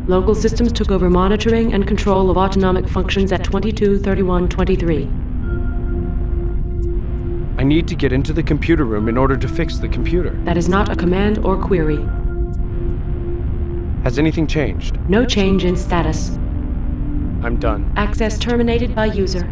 Local systems took over monitoring and control of autonomic functions at 22:31:23. I need to get into the computer room in order to fix the computer. That is not a command or query. Has anything changed? No change in status. I'm done. Access terminated by user.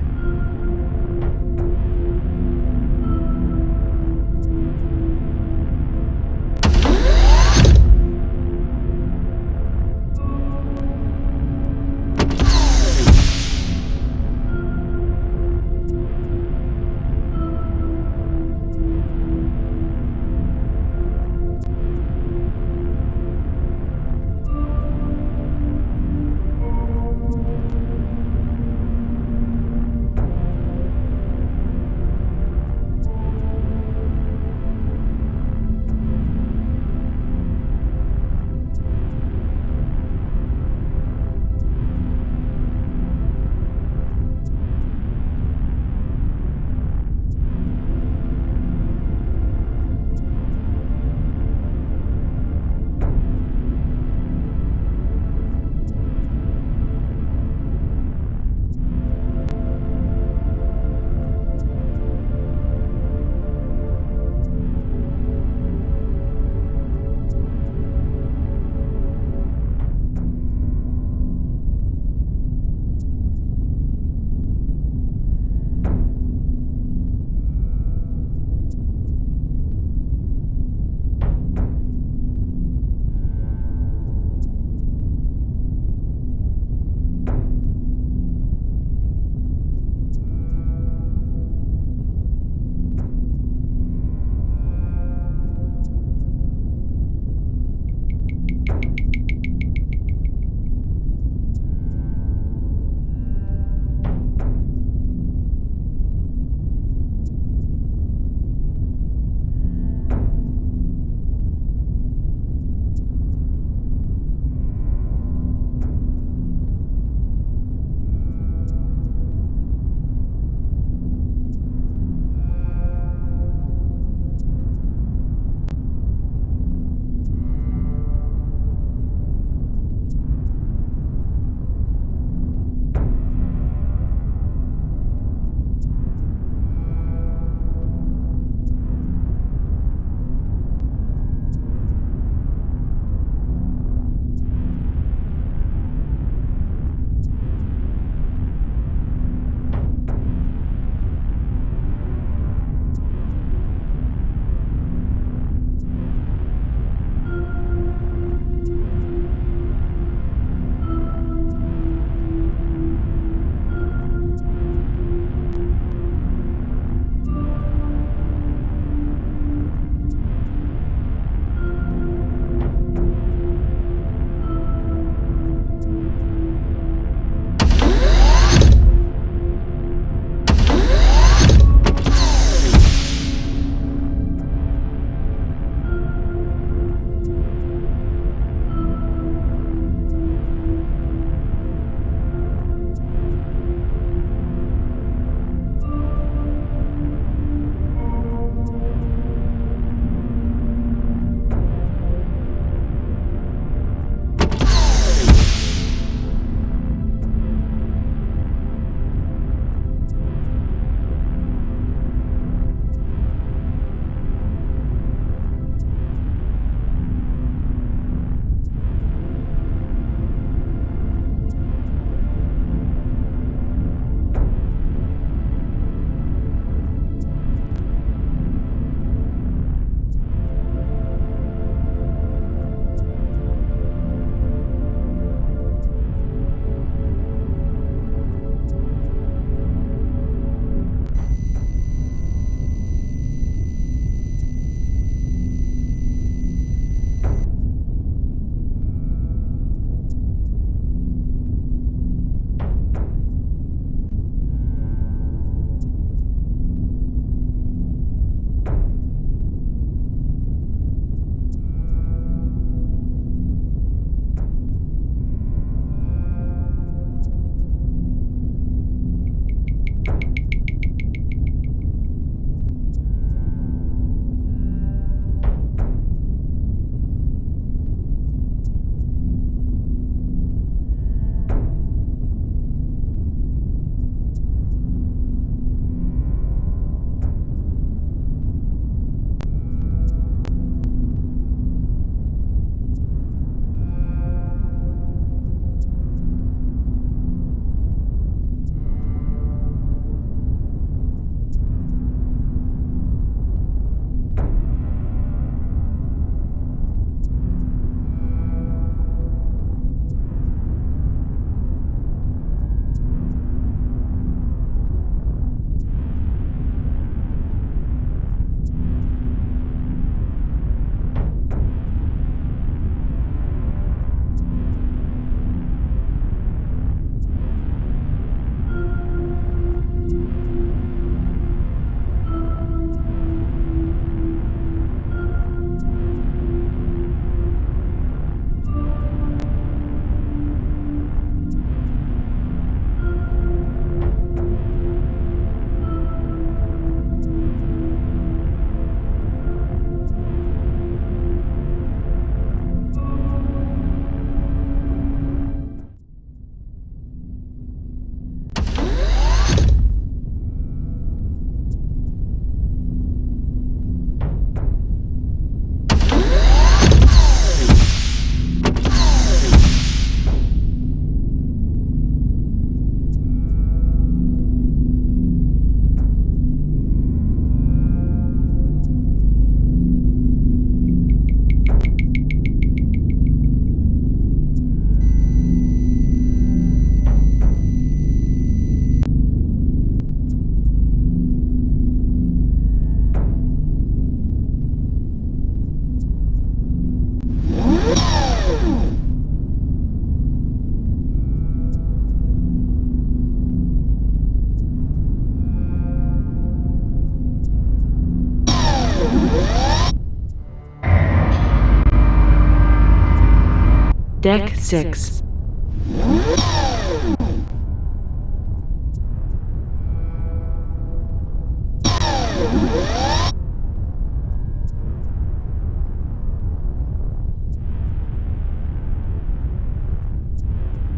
Deck 6.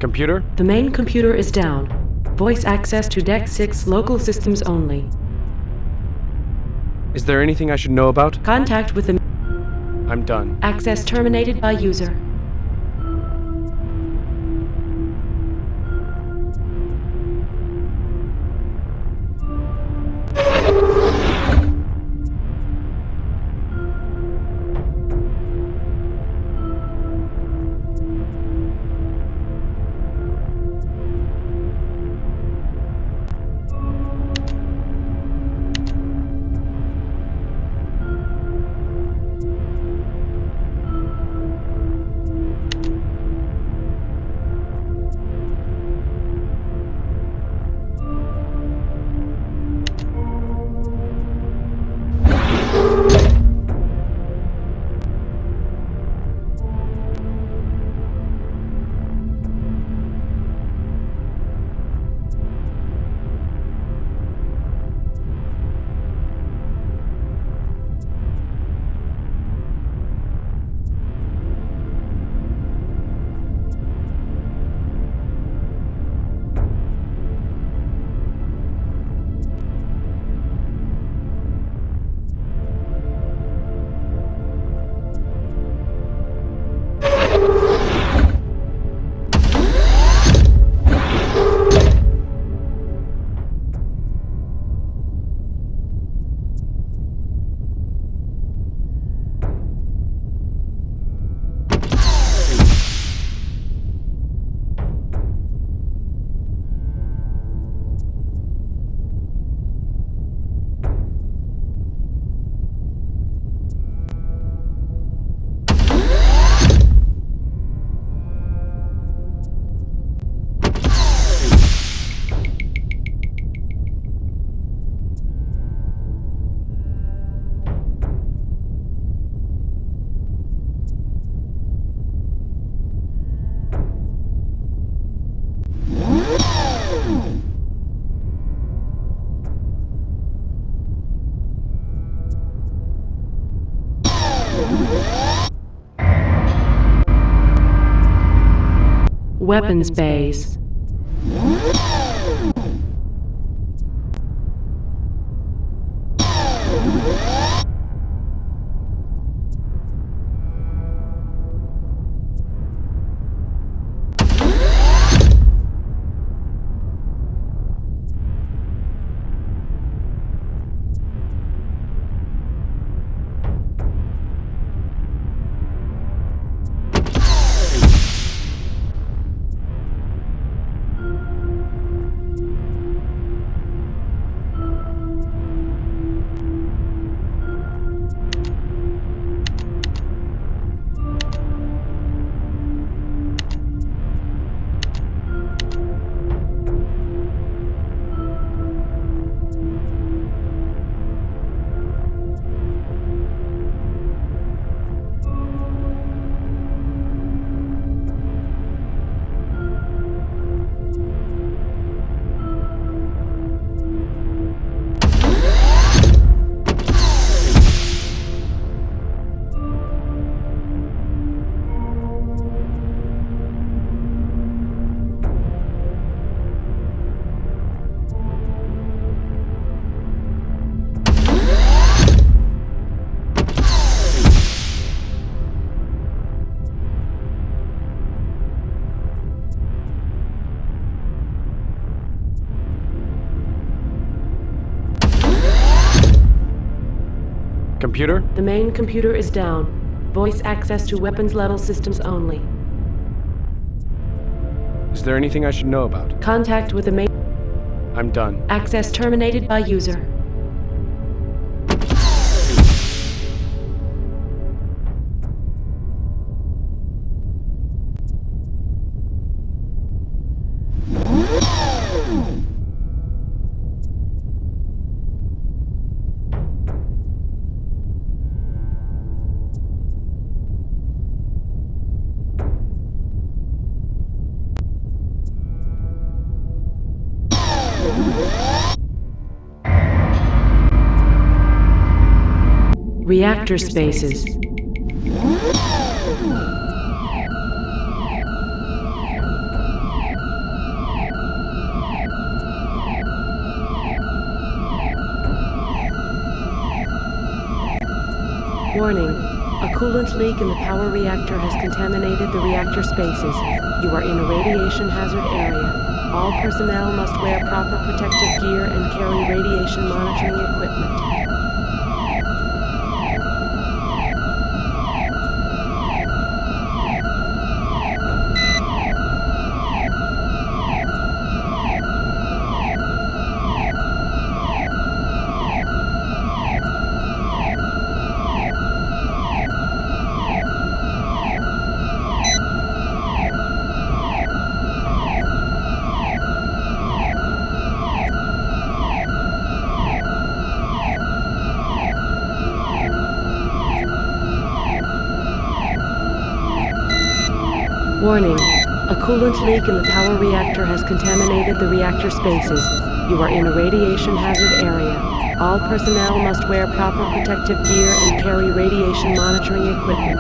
Computer? The main computer is down. Voice access to Deck 6 local systems only. Is there anything I should know about? Contact with the... I'm done. Access terminated by user. Weapons bays. Computer? The main computer is down. Voice access to weapons level systems only. Is there anything I should know about? Contact with the main... I'm done. Access terminated by user. Reactor spaces. Warning. A coolant leak in the power reactor has contaminated the reactor spaces. You are in a radiation hazard area. All personnel must wear proper protective gear and carry radiation monitoring equipment. Warning. A coolant leak in the power reactor has contaminated the reactor spaces. You are in a radiation hazard area. All personnel must wear proper protective gear and carry radiation monitoring equipment.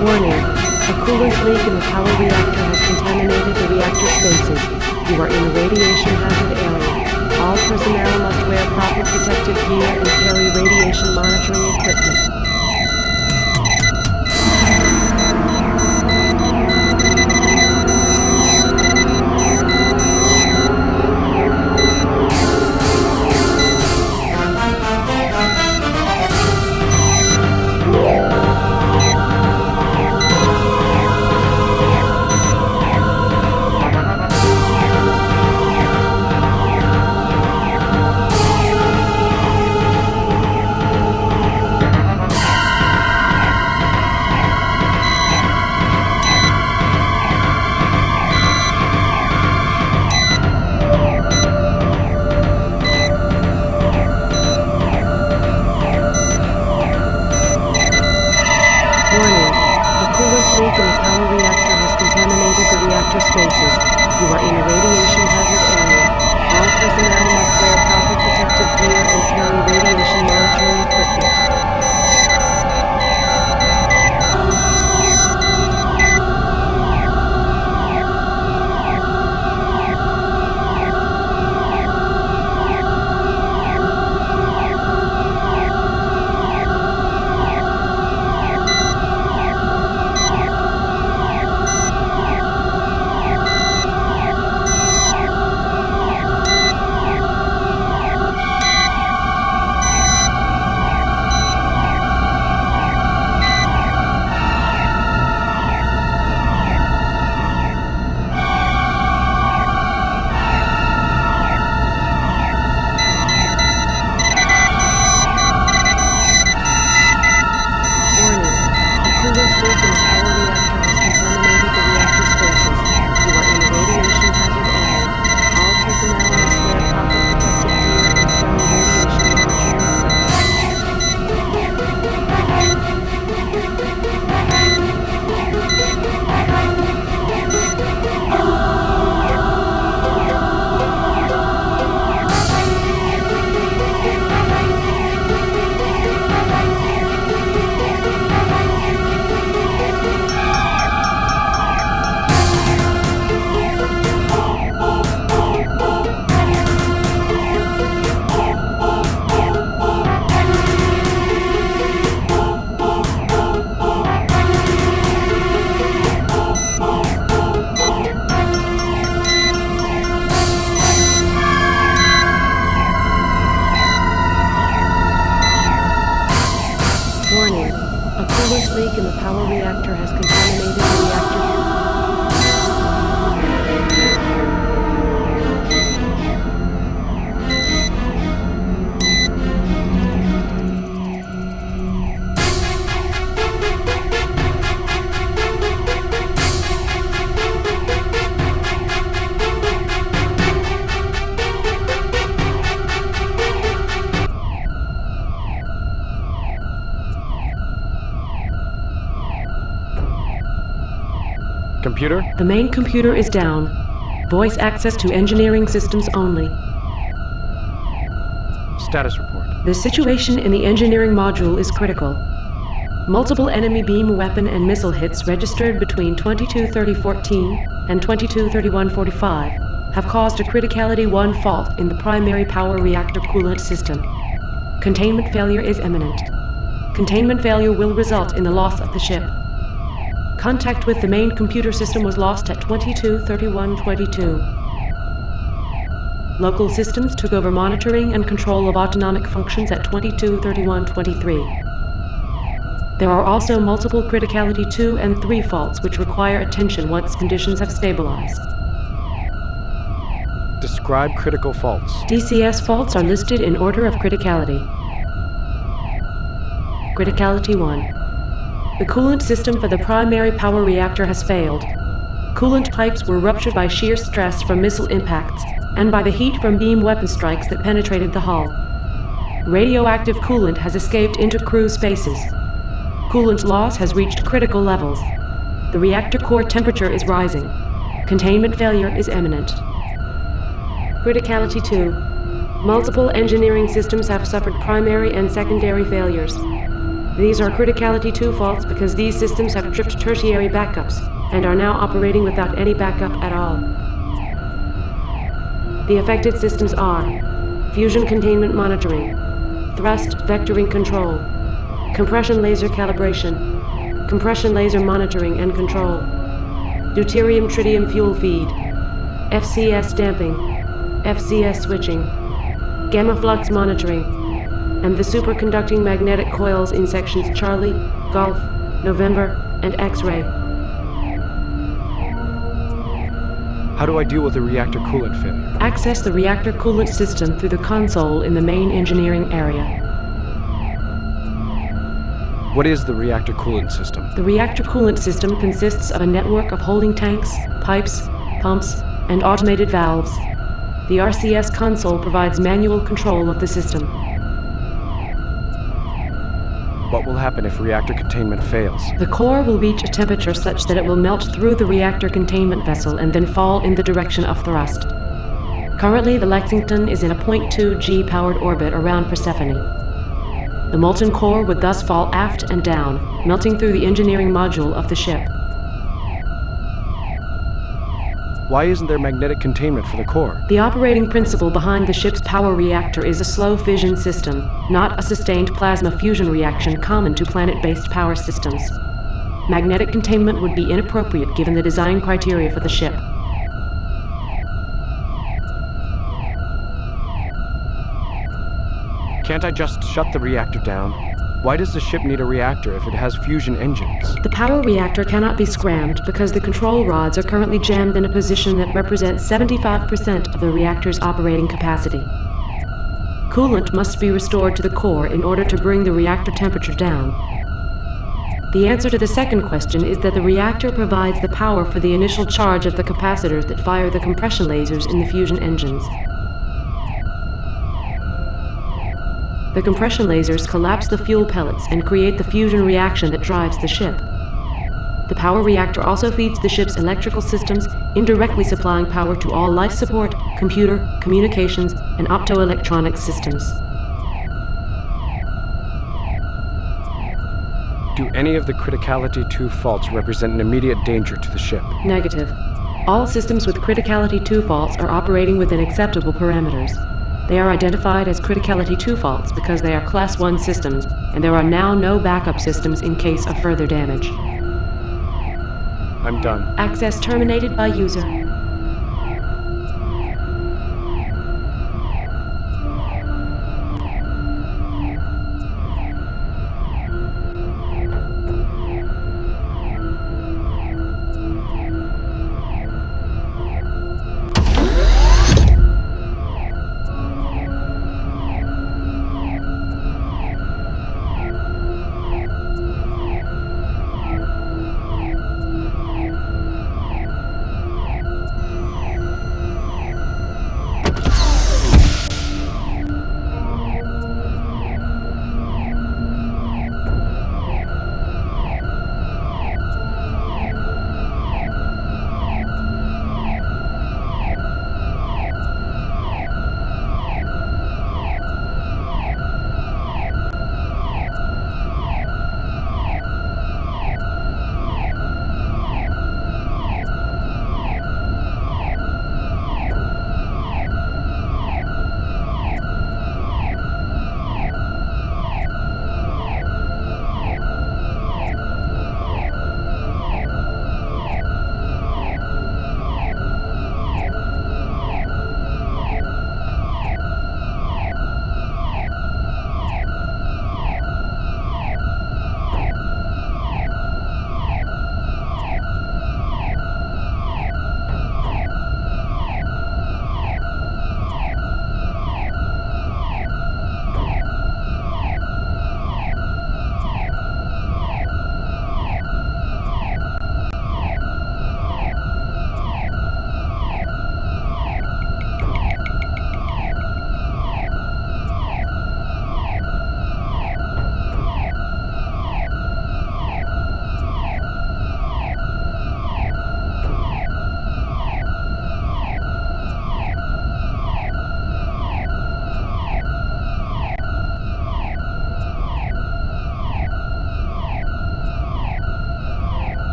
Warning. A coolant leak in the power reactor has contaminated the reactor spaces. You are in a radiation hazard area. All personnel must wear proper protective gear and carry radiation monitoring equipment. gas leak in the power reactor has contaminated the reactor. Computer? The main computer is down. Voice access to engineering systems only. Status report. The situation in the engineering module is critical. Multiple enemy beam weapon and missile hits registered between 22:30:14 and 22:31:45 have caused a criticality 1 fault in the primary power reactor coolant system. Containment failure is imminent. Containment failure will result in the loss of the ship. Contact with the main computer system was lost at 22:31:22. Local systems took over monitoring and control of autonomic functions at 22:31:23. There are also multiple criticality 2 and 3 faults which require attention once conditions have stabilized. Describe critical faults. DCS faults are listed in order of criticality. Criticality 1. The coolant system for the primary power reactor has failed. Coolant pipes were ruptured by shear stress from missile impacts and by the heat from beam weapon strikes that penetrated the hull. Radioactive coolant has escaped into crew spaces. Coolant loss has reached critical levels. The reactor core temperature is rising. Containment failure is imminent. Criticality 2. Multiple engineering systems have suffered primary and secondary failures. These are criticality 2 faults because these systems have tripped tertiary backups and are now operating without any backup at all. The affected systems are fusion containment monitoring, thrust vectoring control, compression laser calibration, compression laser monitoring and control, deuterium-tritium fuel feed, FCS damping, FCS switching, gamma flux monitoring, and the superconducting magnetic coils in sections Charlie, Golf, November, and X-ray. How do I deal with the reactor coolant failure? Access the reactor coolant system through the console in the main engineering area. What is the reactor coolant system? The reactor coolant system consists of a network of holding tanks, pipes, pumps, and automated valves. The RCS console provides manual control of the system. What will happen if reactor containment fails? The core will reach a temperature such that it will melt through the reactor containment vessel and then fall in the direction of thrust. Currently, the Lexington is in a 0.2 G powered orbit around Persephone. The molten core would thus fall aft and down, melting through the engineering module of the ship. Why isn't there magnetic containment for the core? The operating principle behind the ship's power reactor is a slow fission system, not a sustained plasma fusion reaction common to planet-based power systems. Magnetic containment would be inappropriate given the design criteria for the ship. Can't I just shut the reactor down? Why does the ship need a reactor if it has fusion engines? The power reactor cannot be scrammed because the control rods are currently jammed in a position that represents 75% of the reactor's operating capacity. Coolant must be restored to the core in order to bring the reactor temperature down. The answer to the second question is that the reactor provides the power for the initial charge of the capacitors that fire the compression lasers in the fusion engines. The compression lasers collapse the fuel pellets and create the fusion reaction that drives the ship. The power reactor also feeds the ship's electrical systems, indirectly supplying power to all life support, computer, communications, and optoelectronic systems. Do any of the criticality 2 faults represent an immediate danger to the ship? Negative. All systems with criticality 2 faults are operating within acceptable parameters. They are identified as criticality 2 faults because they are Class 1 systems, and there are now no backup systems in case of further damage. I'm done. Access terminated by user.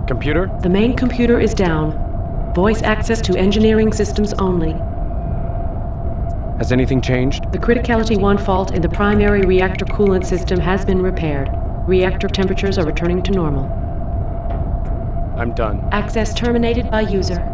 Computer? The main computer is down. Voice access to engineering systems only. Has anything changed? The Criticality 1 fault in the primary reactor coolant system has been repaired. Reactor temperatures are returning to normal. I'm done. Access terminated by user.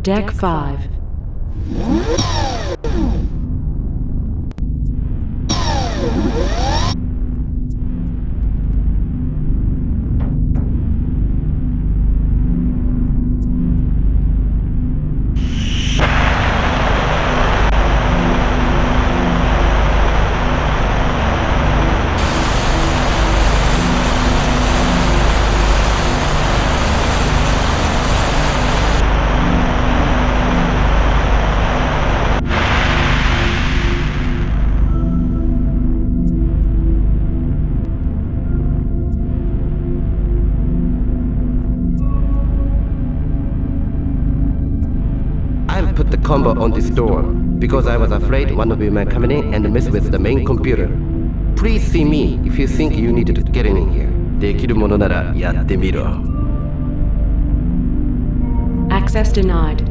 Deck 5. Put the combo on this door because I was afraid one of you might come in and mess with the main computer. Please see me if you think you need to get in here. できるものならやってみろ。Access denied.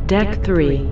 Deck 3.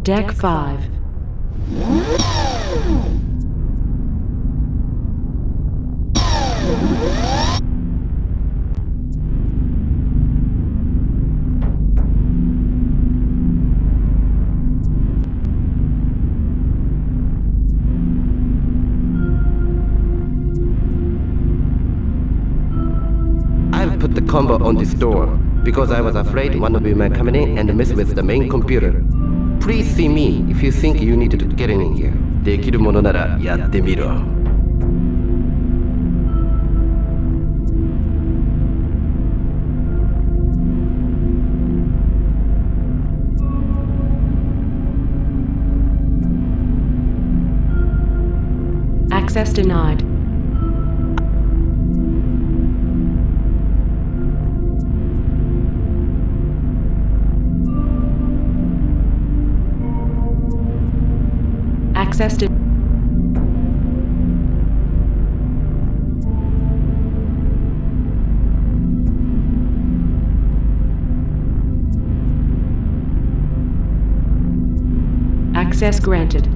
Deck 5. I've put the combo on this door because I was afraid one of you might come in and mess with the main computer. Please see me if you think you need to get in here. できるものならやってみろ。Access denied. Access to Access granted.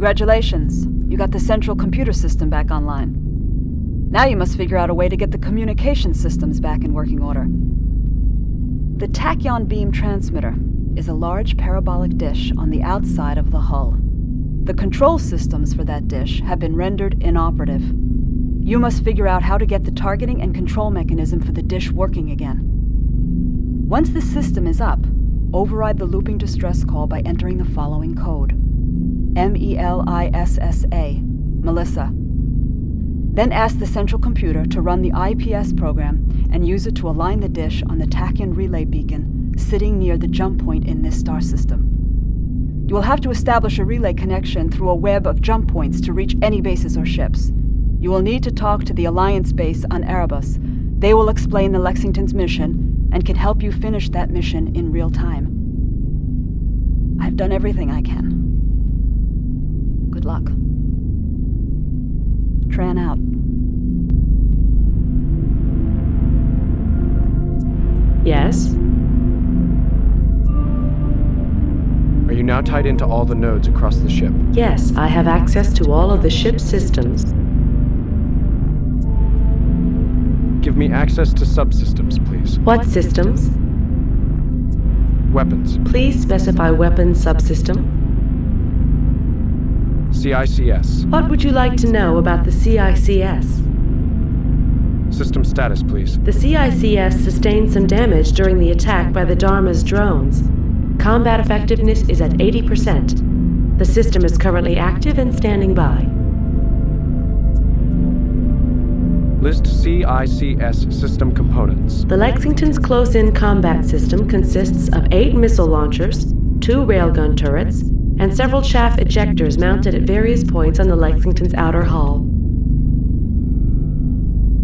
Congratulations. You got the central computer system back online. Now you must figure out a way to get the communication systems back in working order. The tachyon beam transmitter is a large parabolic dish on the outside of the hull. The control systems for that dish have been rendered inoperative. You must figure out how to get the targeting and control mechanism for the dish working again. Once the system is up, override the looping distress call by entering the following code. MELISSA, Melissa. Then ask the central computer to run the IPS program and use it to align the dish on the tachyon relay beacon sitting near the jump point in this star system. You will have to establish a relay connection through a web of jump points to reach any bases or ships. You will need to talk to the Alliance base on Erebus. They will explain the Lexington's mission and can help you finish that mission in real time. I've done everything I can. Good luck. Tran out. Yes? Are you now tied into all the nodes across the ship? Yes, I have access to all of the ship's systems. Give me access to subsystems, please. What systems? Weapons. Please specify weapon subsystem. CICS. What would you like to know about the CICS? System status, please. The CICS sustained some damage during the attack by the Dharma's drones. Combat effectiveness is at 80%. The system is currently active and standing by. List CICS system components. The Lexington's close-in combat system consists of 8 missile launchers, 2 railgun turrets, and several chaff ejectors mounted at various points on the Lexington's outer hull.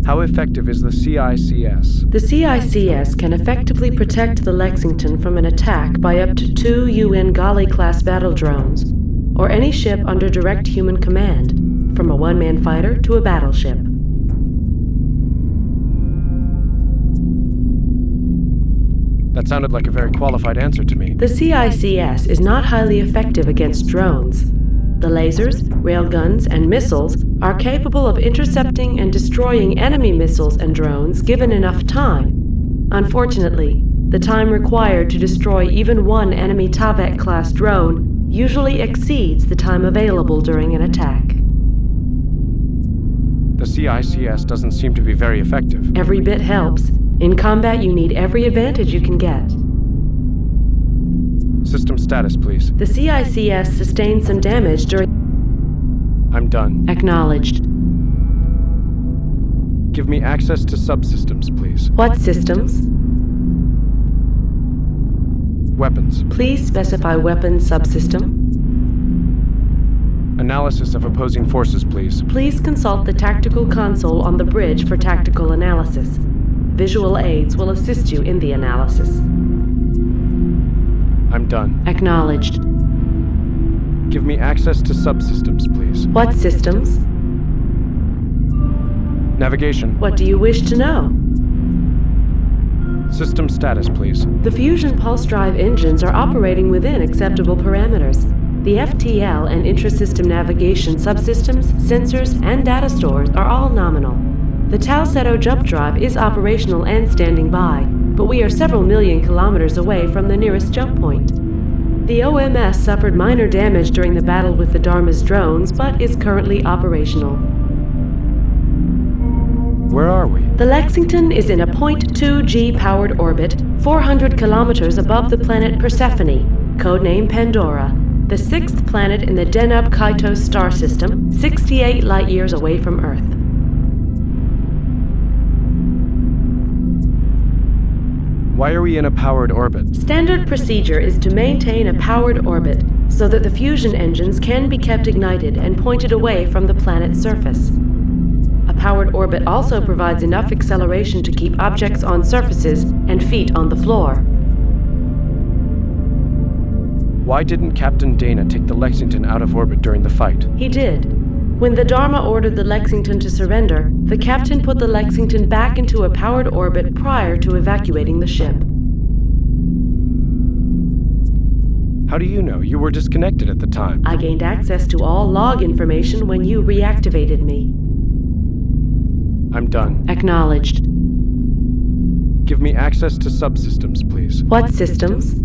How effective is the CICS? The CICS can effectively protect the Lexington from an attack by up to 2 UN Gali-class battle drones, or any ship under direct human command, from a one-man fighter to a battleship. That sounded like a very qualified answer to me. The CICS is not highly effective against drones. The lasers, railguns, and missiles are capable of intercepting and destroying enemy missiles and drones given enough time. Unfortunately, the time required to destroy even one enemy Tavet-class drone usually exceeds the time available during an attack. The CICS doesn't seem to be very effective. Every bit helps. In combat, you need every advantage you can get. System status, please. The CICS sustained some damage during... I'm done. Acknowledged. Give me access to subsystems, please. What systems? Weapons. Please specify weapon subsystem. Analysis of opposing forces, please. Please consult the tactical console on the bridge for tactical analysis. Visual aids will assist you in the analysis. I'm done. Acknowledged. Give me access to subsystems, please. What systems? Navigation. What do you wish to know? System status, please. The fusion pulse drive engines are operating within acceptable parameters. The FTL and intrasystem navigation subsystems, sensors, and data stores are all nominal. The Talsetto jump drive is operational and standing by, but we are several million kilometers away from the nearest jump point. The OMS suffered minor damage during the battle with the Dharma's drones, but is currently operational. Where are we? The Lexington is in a 0.2G powered orbit, 400 kilometers above the planet Persephone, codename Pandora, the 6th planet in the Deneb-Kaitos star system, 68 light-years away from Earth. Why are we in a powered orbit? Standard procedure is to maintain a powered orbit so that the fusion engines can be kept ignited and pointed away from the planet's surface. A powered orbit also provides enough acceleration to keep objects on surfaces and feet on the floor. Why didn't Captain Dana take the Lexington out of orbit during the fight? He did. When the Dharma ordered the Lexington to surrender, the captain put the Lexington back into a powered orbit prior to evacuating the ship. How do you know? You were disconnected at the time. I gained access to all log information when you reactivated me. I'm done. Acknowledged. Give me access to subsystems, please. What systems?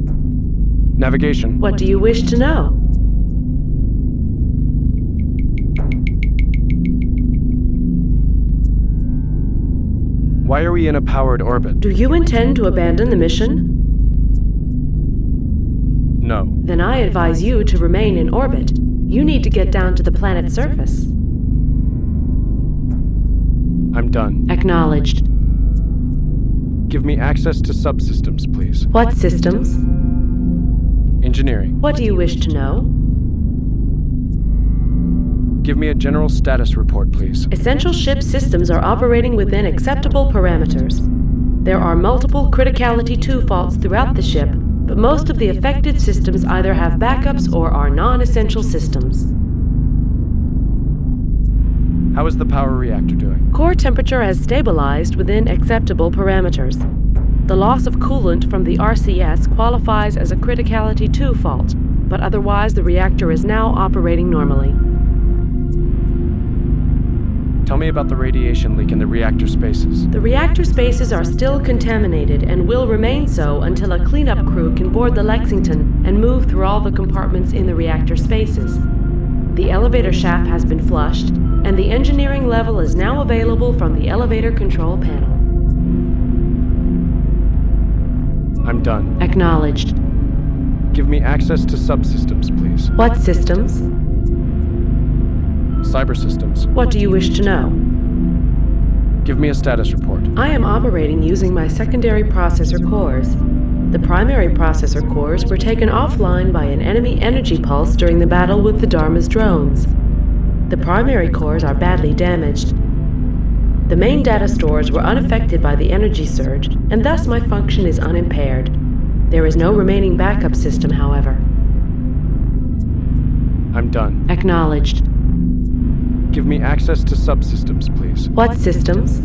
Navigation. What do you wish to know? Why are we in a powered orbit? Do you intend to abandon the mission? No. Then I advise you to remain in orbit. You need to get down to the planet's surface. I'm done. Acknowledged. Give me access to subsystems, please. What systems? Engineering. What do you wish to know? Give me a general status report, please. Essential ship systems are operating within acceptable parameters. There are multiple Criticality 2 faults throughout the ship, but most of the affected systems either have backups or are non-essential systems. How is the power reactor doing? Core temperature has stabilized within acceptable parameters. The loss of coolant from the RCS qualifies as a Criticality 2 fault, but otherwise the reactor is now operating normally. Tell me about the radiation leak in the reactor spaces. The reactor spaces are still contaminated and will remain so until a cleanup crew can board the Lexington and move through all the compartments in the reactor spaces. The elevator shaft has been flushed, and the engineering level is now available from the elevator control panel. I'm done. Acknowledged. Give me access to subsystems, please. What systems? Cyber systems. What do you wish to know? Give me a status report. I am operating using my secondary processor cores. The primary processor cores were taken offline by an enemy energy pulse during the battle with the Dharma's drones. The primary cores are badly damaged. The main data stores were unaffected by the energy surge, and thus my function is unimpaired. There is no remaining backup system, however. I'm done. Acknowledged. Give me access to subsystems, please. What systems?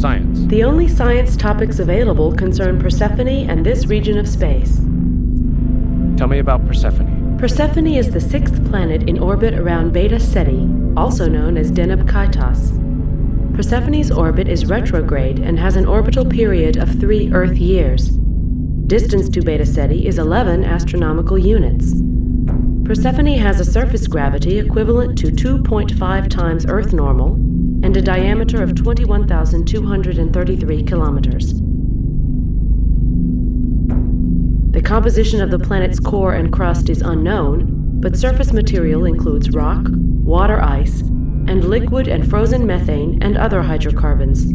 Science. The only science topics available concern Persephone and this region of space. Tell me about Persephone. Persephone is the 6th planet in orbit around Beta Ceti, also known as Deneb Kaitos. Persephone's orbit is retrograde and has an orbital period of 3 Earth years. Distance to Beta Ceti is 11 astronomical units. Persephone has a surface gravity equivalent to 2.5 times Earth normal and a diameter of 21,233 kilometers. The composition of the planet's core and crust is unknown, but surface material includes rock, water ice, and liquid and frozen methane and other hydrocarbons.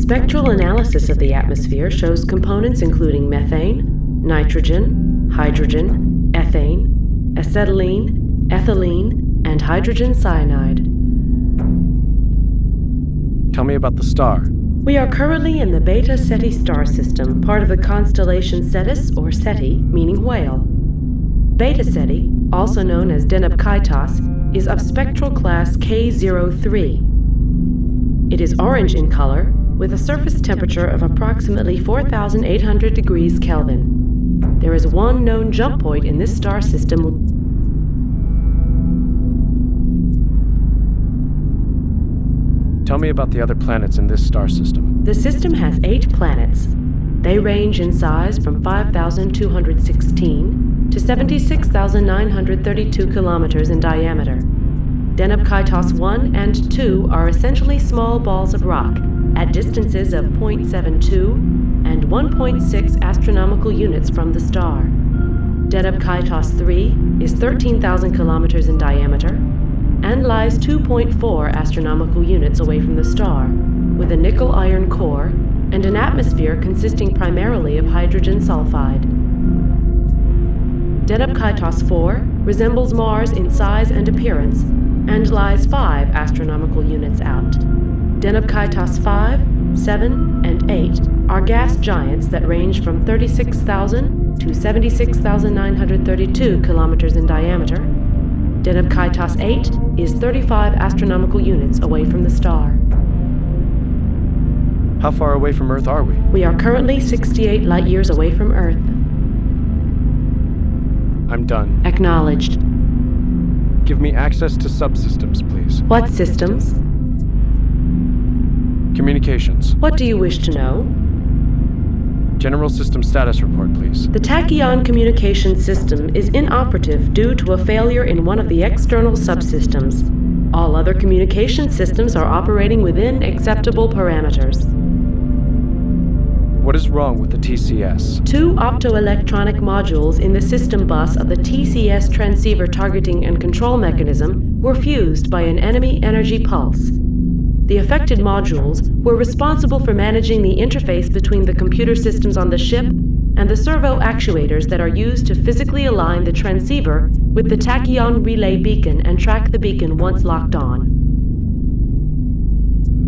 Spectral analysis of the atmosphere shows components including methane, nitrogen, hydrogen, ethane, acetylene, ethylene, and hydrogen cyanide. Tell me about the star. We are currently in the Beta Ceti star system, part of the constellation Cetus or Ceti, meaning whale. Beta Ceti, also known as Deneb Kaitos, is of spectral class K03. It is orange in color, with a surface temperature of approximately 4,800 degrees Kelvin. There is one known jump point in this star system. Tell me about the other planets in this star system. The system has 8 planets. They range in size from 5,216 to 76,932 kilometers in diameter. Deneb Kaitos 1 and 2 are essentially small balls of rock at distances of 0.72 and 1.6 astronomical units from the star. Deneb Kaitos 3 is 13,000 kilometers in diameter and lies 2.4 astronomical units away from the star, with a nickel-iron core and an atmosphere consisting primarily of hydrogen sulfide. Deneb Kaitos 4 resembles Mars in size and appearance and lies 5 astronomical units out. Deneb Kaitos 5, 7, and 8 are gas giants that range from 36,000 to 76,932 kilometers in diameter. Deneb Kaitos 8 is 35 astronomical units away from the star. How far away from Earth are we? We are currently 68 light-years away from Earth. I'm done. Acknowledged. Give me access to subsystems, please. What systems? Communications. What do you wish to know? General system status report, please. The tachyon communication system is inoperative due to a failure in one of the external subsystems. All other communication systems are operating within acceptable parameters. What is wrong with the TCS? 2 optoelectronic modules in the system bus of the TCS transceiver targeting and control mechanism were fused by an enemy energy pulse. The affected modules were responsible for managing the interface between the computer systems on the ship and the servo actuators that are used to physically align the transceiver with the tachyon relay beacon and track the beacon once locked on.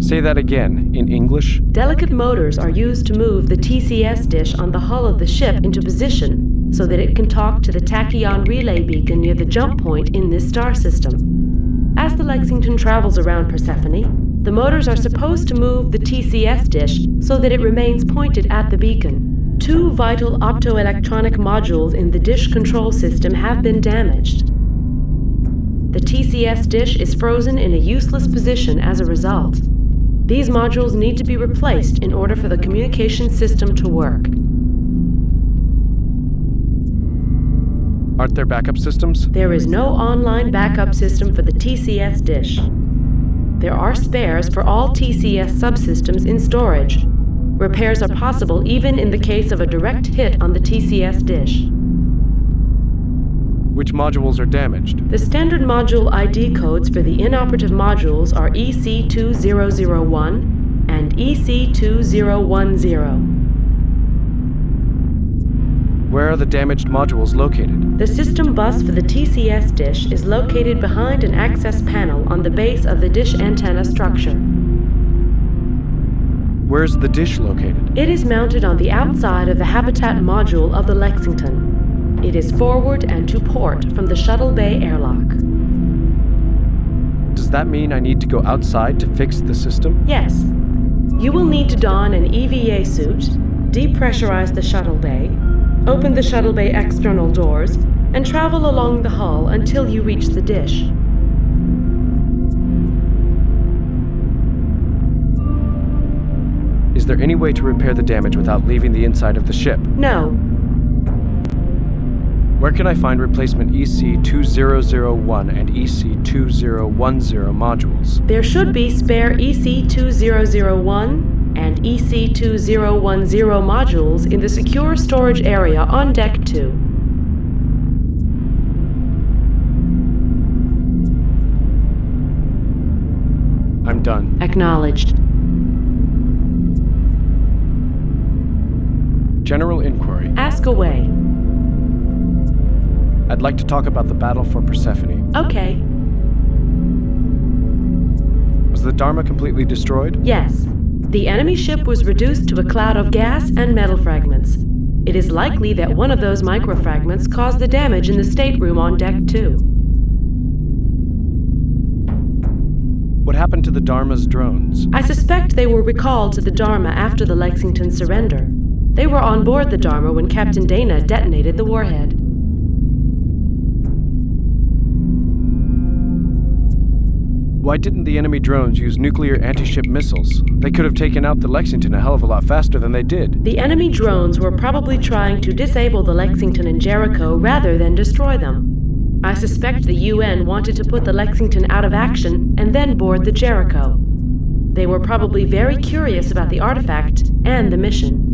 Say that again, in English. Delicate motors are used to move the TCS dish on the hull of the ship into position so that it can talk to the tachyon relay beacon near the jump point in this star system. As the Lexington travels around Persephone, the motors are supposed to move the TCS dish so that it remains pointed at the beacon. 2 vital optoelectronic modules in the dish control system have been damaged. The TCS dish is frozen in a useless position as a result. These modules need to be replaced in order for the communication system to work. Aren't there backup systems? There is no online backup system for the TCS dish. There are spares for all TCS subsystems in storage. Repairs are possible even in the case of a direct hit on the TCS dish. Which modules are damaged? The standard module ID codes for the inoperative modules are EC2001 and EC2010. Where are the damaged modules located? The system bus for the TCS dish is located behind an access panel on the base of the dish antenna structure. Where's the dish located? It is mounted on the outside of the habitat module of the Lexington. It is forward and to port from the shuttle bay airlock. Does that mean I need to go outside to fix the system? Yes. You will need to don an EVA suit, depressurize the shuttle bay, open the shuttle bay external doors, and travel along the hull until you reach the dish. Is there any way to repair the damage without leaving the inside of the ship? No. Where can I find replacement EC2001 and EC2010 modules? There should be spare EC2001 and EC2010 modules in the secure storage area on Deck 2. I'm done. Acknowledged. General inquiry. Ask away. I'd like to talk about the battle for Persephone. Okay. Was the Dharma completely destroyed? Yes. The enemy ship was reduced to a cloud of gas and metal fragments. It is likely that one of those microfragments caused the damage in the stateroom on Deck 2. What happened to the Dharma's drones? I suspect they were recalled to the Dharma after the Lexington surrender. They were on board the Dharma when Captain Dana detonated the warhead. Why didn't the enemy drones use nuclear anti-ship missiles? They could have taken out the Lexington a hell of a lot faster than they did. The enemy drones were probably trying to disable the Lexington and Jericho rather than destroy them. I suspect the UN wanted to put the Lexington out of action and then board the Jericho. They were probably very curious about the artifact and the mission.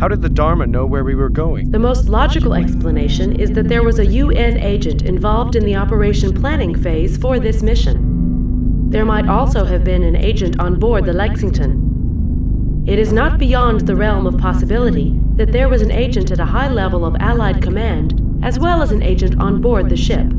How did the Dharma know where we were going? The most logical explanation is that there was a UN agent involved in the operation planning phase for this mission. There might also have been an agent on board the Lexington. It is not beyond the realm of possibility that there was an agent at a high level of Allied command, as well as an agent on board the ship.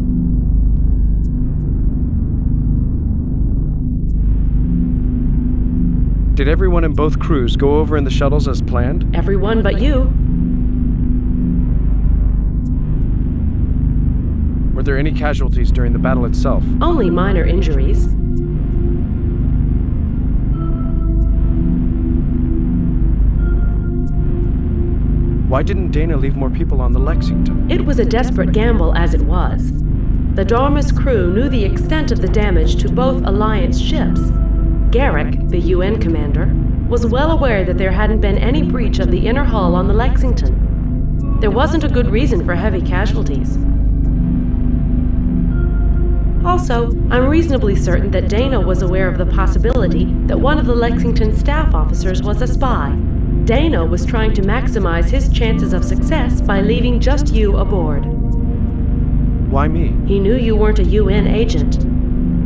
Did everyone in both crews go over in the shuttles as planned? Everyone but you. Were there any casualties during the battle itself? Only minor injuries. Why didn't Dana leave more people on the Lexington? It was a desperate gamble as it was. The Dharma's crew knew the extent of the damage to both Alliance ships. Garrick, the UN commander, was well aware that there hadn't been any breach of the inner hull on the Lexington. There wasn't a good reason for heavy casualties. Also, I'm reasonably certain that Dana was aware of the possibility that one of the Lexington staff officers was a spy. Dana was trying to maximize his chances of success by leaving just you aboard. Why me? He knew you weren't a UN agent.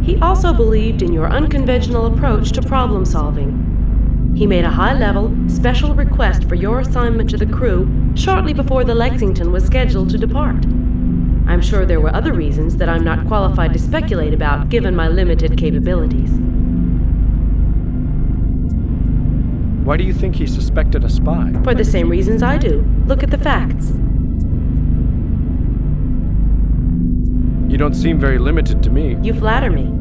He also believed in your unconventional approach to problem solving. He made a high-level, special request for your assignment to the crew shortly before the Lexington was scheduled to depart. I'm sure there were other reasons that I'm not qualified to speculate about given my limited capabilities. Why do you think he suspected a spy? For the same reasons I do. Look at the facts. You don't seem very limited to me. You flatter me.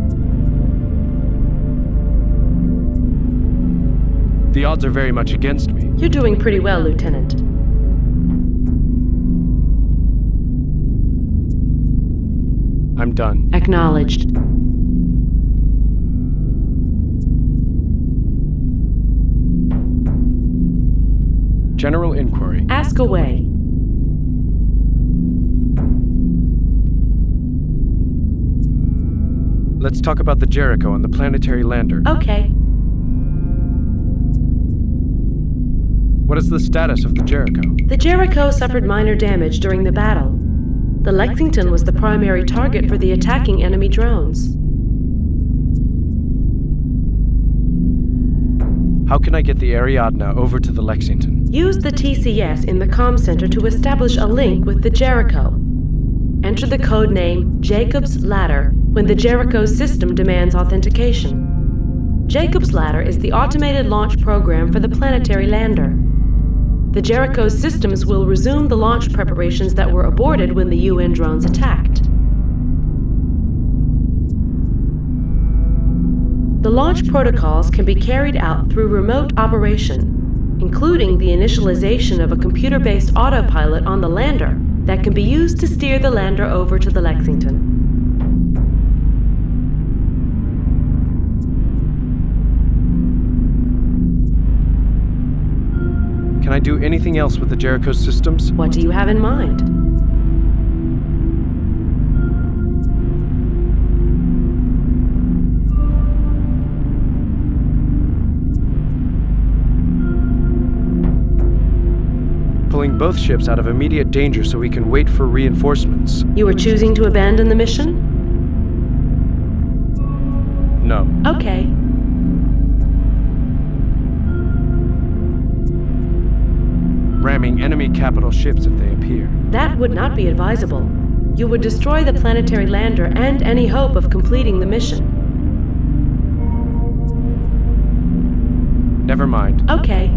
The odds are very much against me. You're doing pretty well, Lieutenant. I'm done. Acknowledged. General inquiry. Ask away. Let's talk about the Jericho and the planetary lander. Okay. What is the status of the Jericho? The Jericho suffered minor damage during the battle. The Lexington was the primary target for the attacking enemy drones. How can I get the Ariadne over to the Lexington? Use the TCS in the comm center to establish a link with the Jericho. Enter the code name Jacob's Ladder when the Jericho system demands authentication. Jacob's Ladder is the automated launch program for the planetary lander. The Jericho's systems will resume the launch preparations that were aborted when the UN drones attacked. The launch protocols can be carried out through remote operation, including the initialization of a computer-based autopilot on the lander that can be used to steer the lander over to the Lexington. Can I do anything else with the Jericho systems? What do you have in mind? Pulling both ships out of immediate danger so we can wait for reinforcements. You are choosing to abandon the mission? No. Okay. Ramming enemy capital ships if they appear. That would not be advisable. You would destroy the planetary lander and any hope of completing the mission. Never mind. Okay.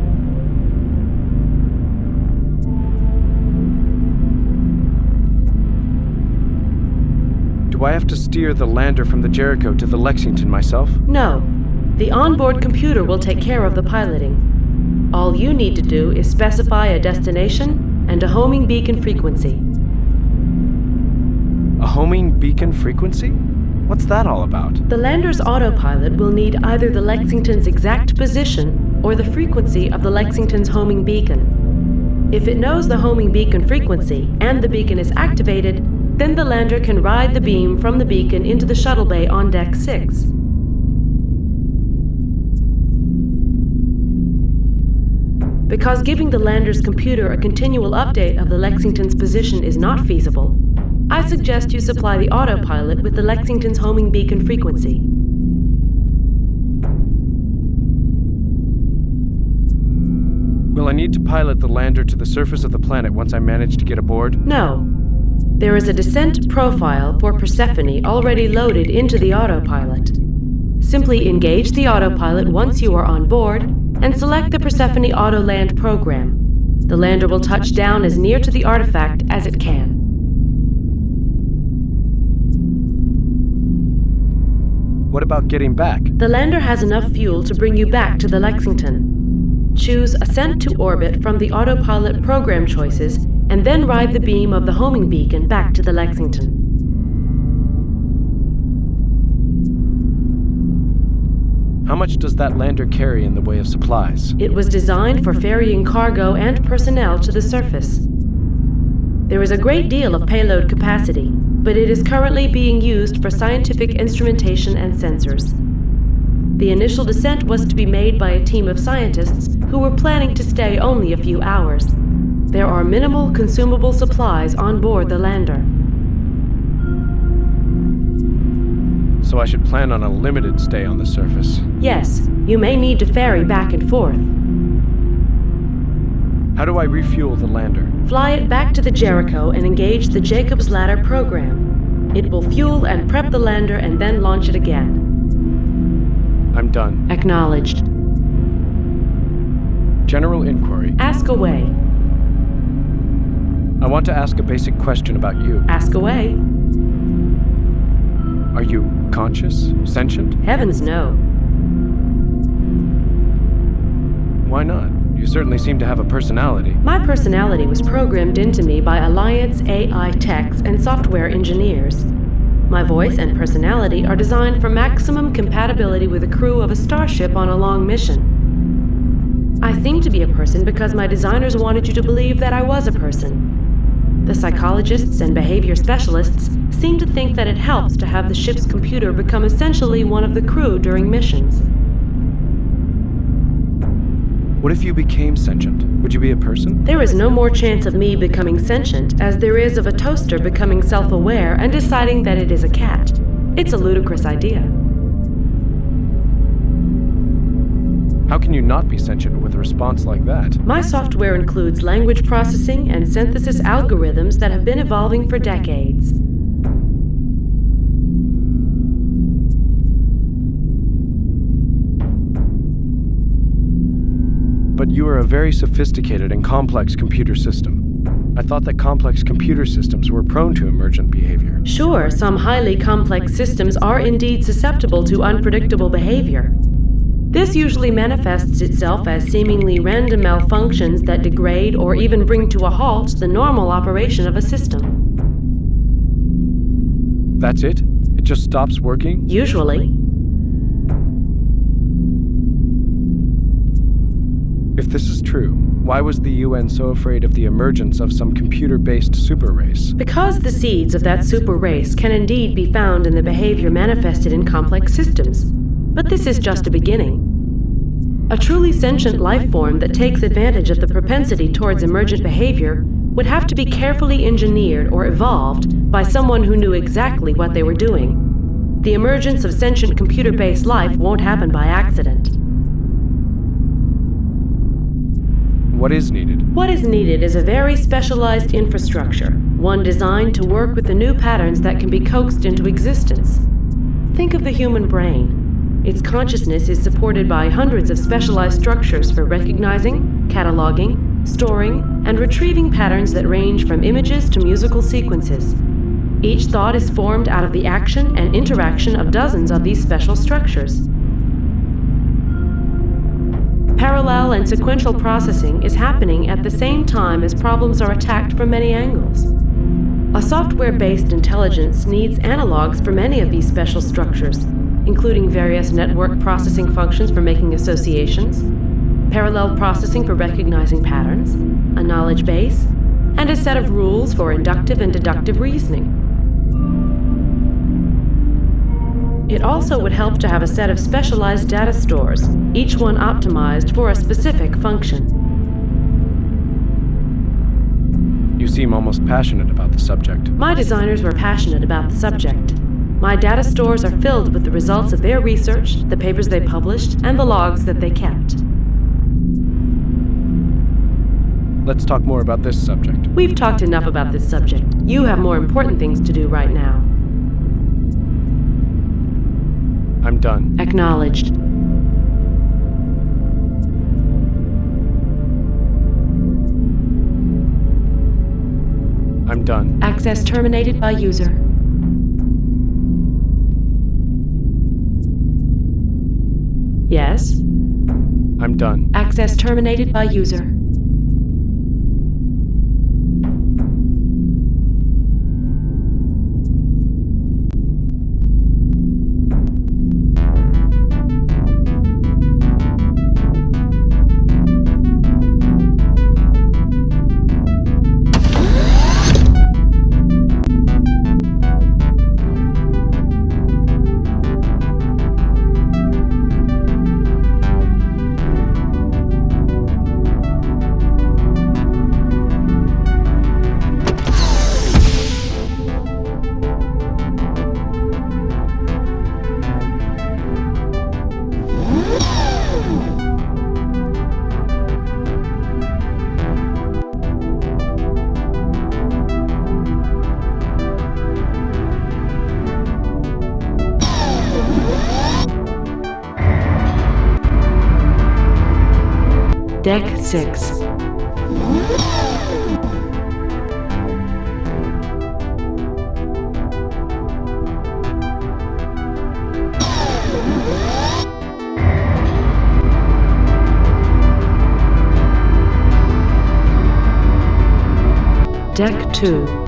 Do I have to steer the lander from the Jericho to the Lexington myself? No. The onboard computer will take care of the piloting. All you need to do is specify a destination and a homing beacon frequency. A homing beacon frequency? What's that all about? The lander's autopilot will need either the Lexington's exact position or the frequency of the Lexington's homing beacon. If it knows the homing beacon frequency and the beacon is activated, then the lander can ride the beam from the beacon into the shuttle bay on Deck 6. Because giving the lander's computer a continual update of the Lexington's position is not feasible, I suggest you supply the autopilot with the Lexington's homing beacon frequency. Will I need to pilot the lander to the surface of the planet once I manage to get aboard? No. There is a descent profile for Persephone already loaded into the autopilot. Simply engage the autopilot once you are on board and select the Persephone Auto Land program. The lander will touch down as near to the artifact as it can. What about getting back? The lander has enough fuel to bring you back to the Lexington. choose Ascent to Orbit from the autopilot program choices, and then ride the beam of the homing beacon back to the Lexington. How much does that lander carry in the way of supplies? It was designed for ferrying cargo and personnel to the surface. There is a great deal of payload capacity, but it is currently being used for scientific instrumentation and sensors. The initial descent was to be made by a team of scientists who were planning to stay only a few hours. There are minimal consumable supplies on board the lander. So I should plan on a limited stay on the surface. Yes, you may need to ferry back and forth. How do I refuel the lander? Fly it back to the Jericho and engage the Jacob's Ladder program. It will fuel and prep the lander and then launch it again. I'm done. Acknowledged. General inquiry. Ask away. I want to ask a basic question about you. Ask away. Are you conscious? Sentient? Heavens no. Why not? You certainly seem to have a personality. My personality was programmed into me by Alliance AI techs and software engineers. My voice and personality are designed for maximum compatibility with a crew of a starship on a long mission. I seem to be a person because my designers wanted you to believe that I was a person. The psychologists and behavior specialists seem to think that it helps to have the ship's computer become essentially one of the crew during missions. What if you became sentient? Would you be a person? There is no more chance of me becoming sentient as there is of a toaster becoming self-aware and deciding that it is a cat. It's a ludicrous idea. How can you not be sentient with a response like that? My software includes language processing and synthesis algorithms that have been evolving for decades. But you are a very sophisticated and complex computer system. I thought that complex computer systems were prone to emergent behavior. Sure, some highly complex systems are indeed susceptible to unpredictable behavior. This usually manifests itself as seemingly random malfunctions that degrade or even bring to a halt the normal operation of a system. That's it? It just stops working? Usually. If this is true, why was the UN so afraid of the emergence of some computer-based super race? Because the seeds of that super race can indeed be found in the behavior manifested in complex systems. But this is just a beginning. A truly sentient life form that takes advantage of the propensity towards emergent behavior would have to be carefully engineered or evolved by someone who knew exactly what they were doing. The emergence of sentient computer-based life won't happen by accident. What is needed? What is needed is a very specialized infrastructure, one designed to work with the new patterns that can be coaxed into existence. Think of the human brain. Its consciousness is supported by hundreds of specialized structures for recognizing, cataloging, storing, and retrieving patterns that range from images to musical sequences. Each thought is formed out of the action and interaction of dozens of these special structures. Parallel and sequential processing is happening at the same time as problems are attacked from many angles. A software-based intelligence needs analogs for many of these special structures, including various network processing functions for making associations, parallel processing for recognizing patterns, a knowledge base, and a set of rules for inductive and deductive reasoning. It also would help to have a set of specialized data stores, each one optimized for a specific function. You seem almost passionate about the subject. My designers were passionate about the subject. My data stores are filled with the results of their research, the papers they published, and the logs that they kept. Let's talk more about this subject. We've talked enough about this subject. You have more important things to do right now. I'm done. Acknowledged. I'm done. Access terminated by user. Yes? I'm done. Access terminated by user. Deck 6. Deck 2.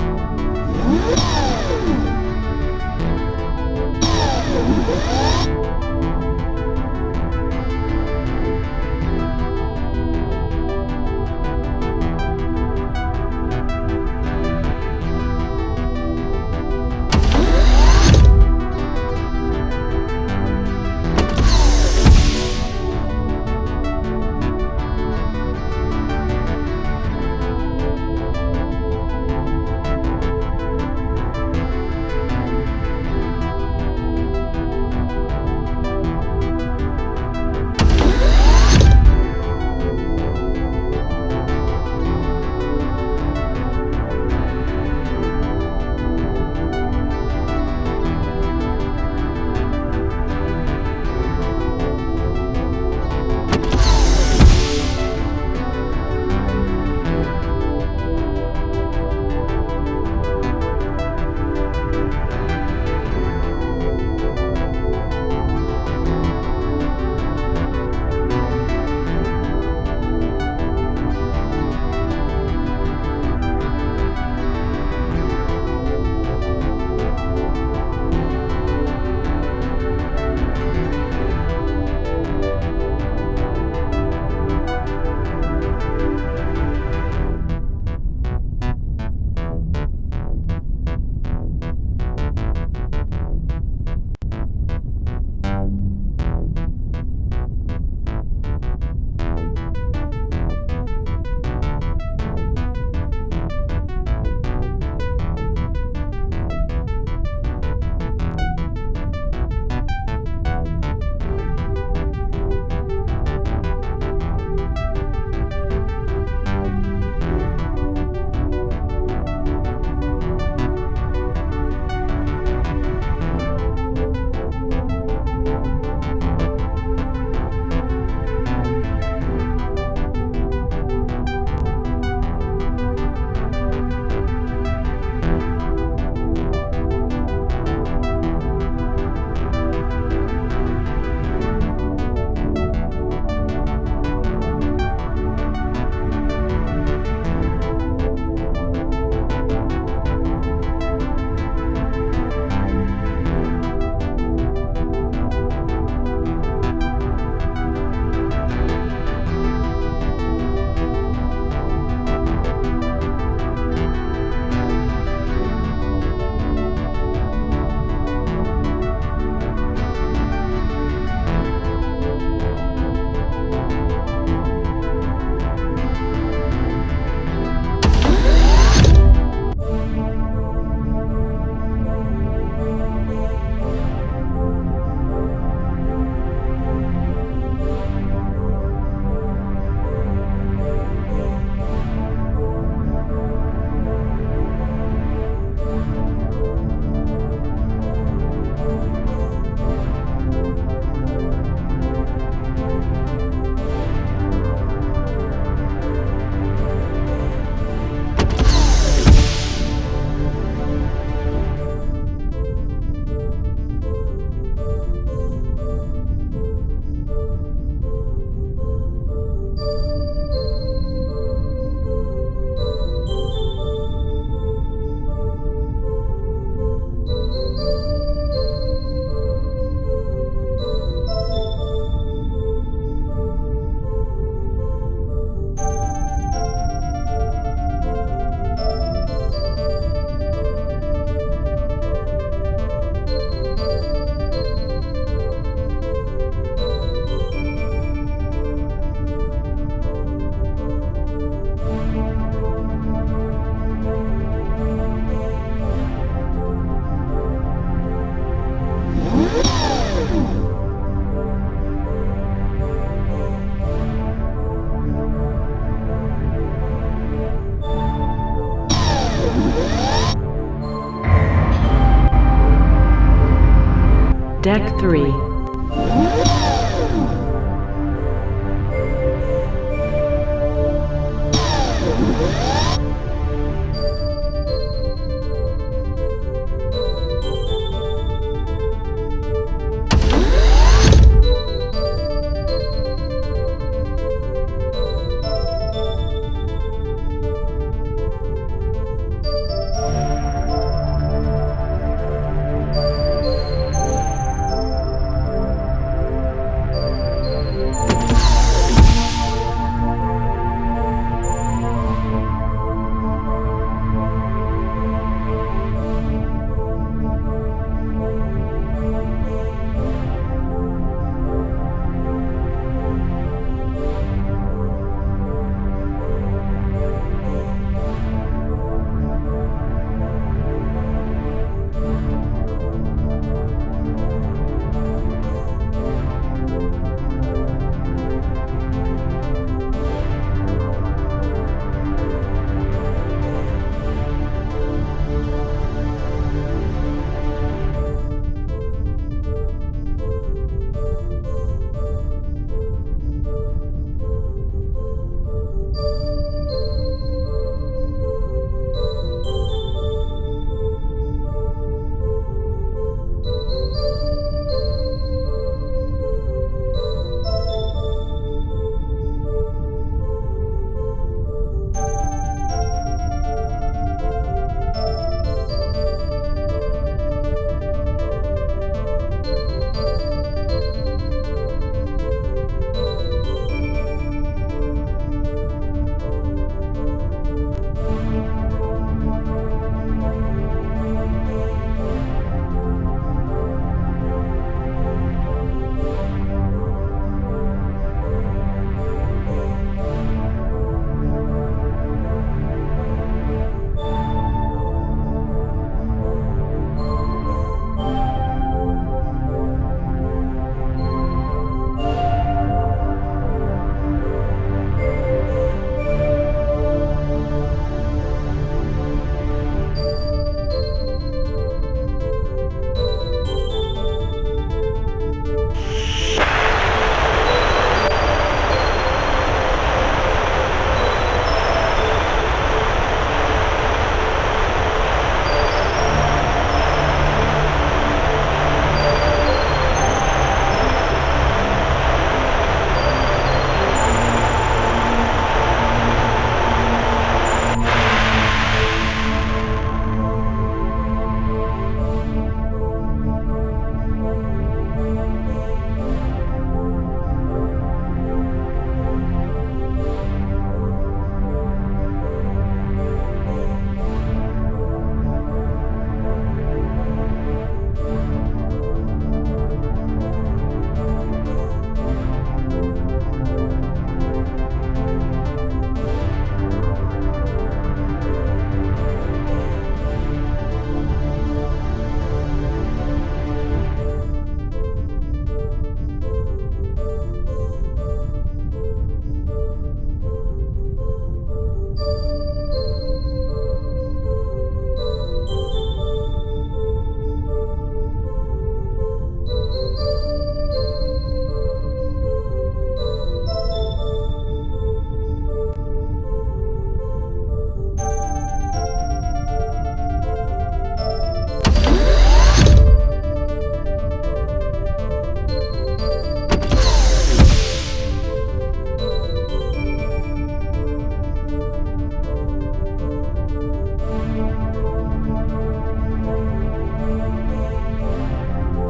Deck 3.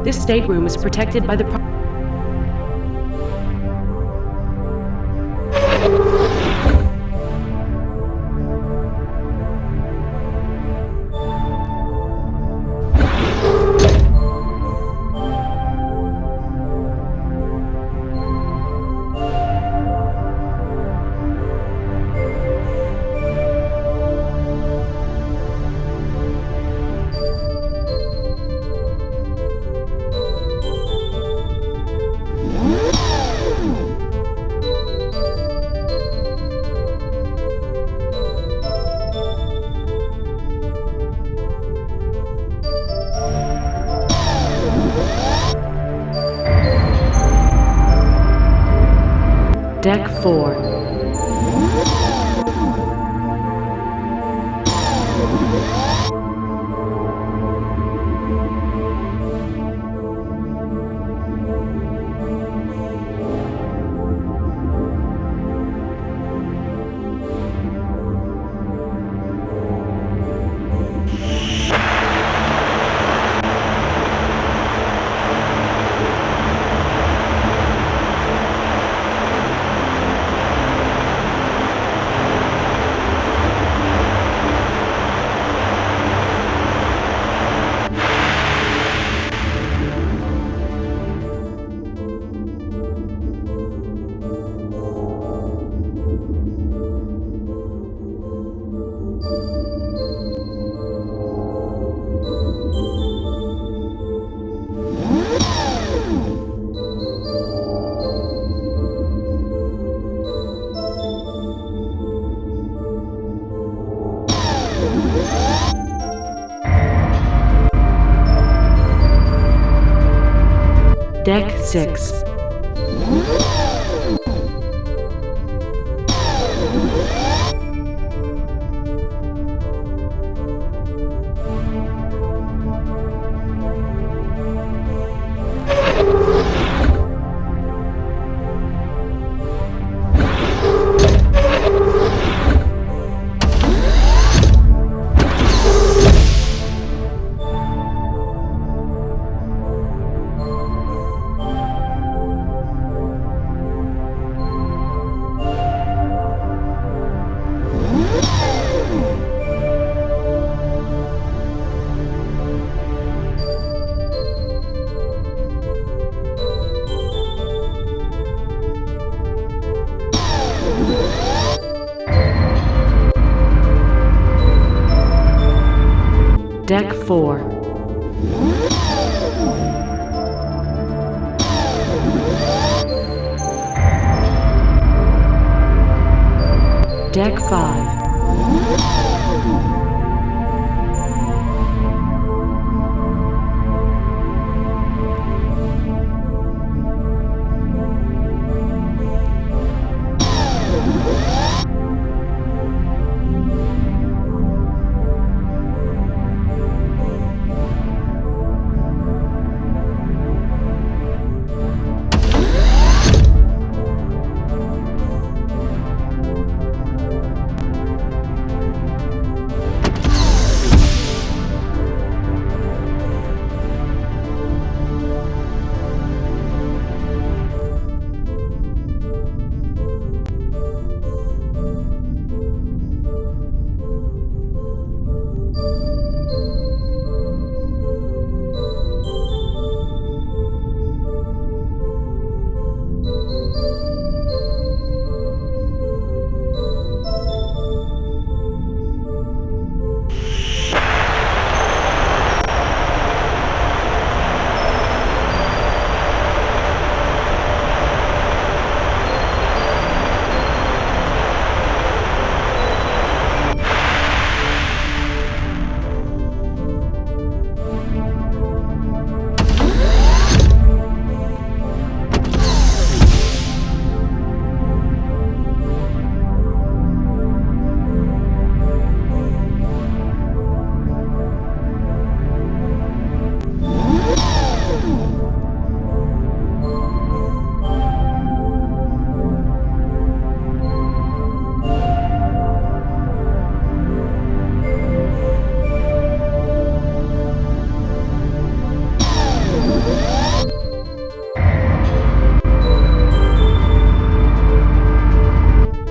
This stateroom is protected by the Deck 6. Deck 4. Deck 5.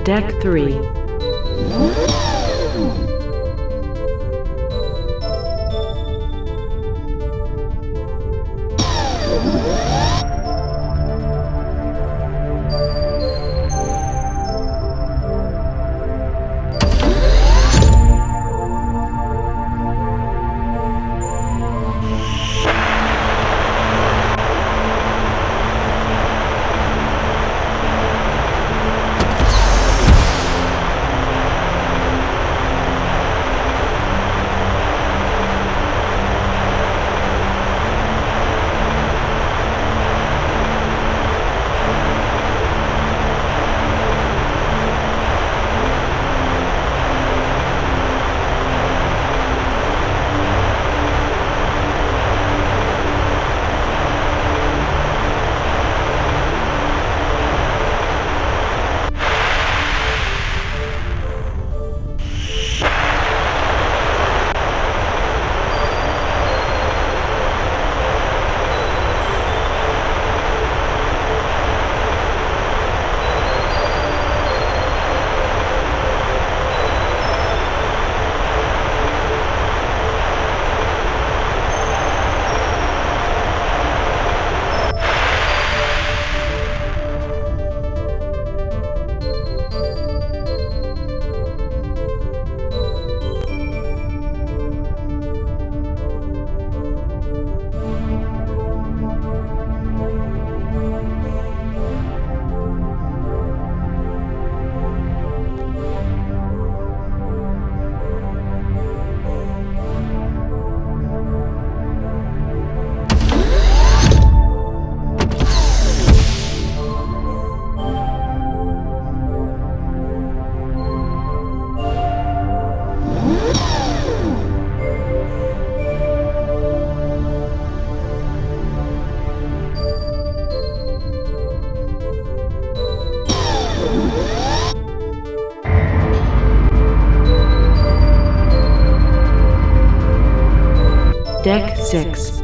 Deck 3. Deck 6.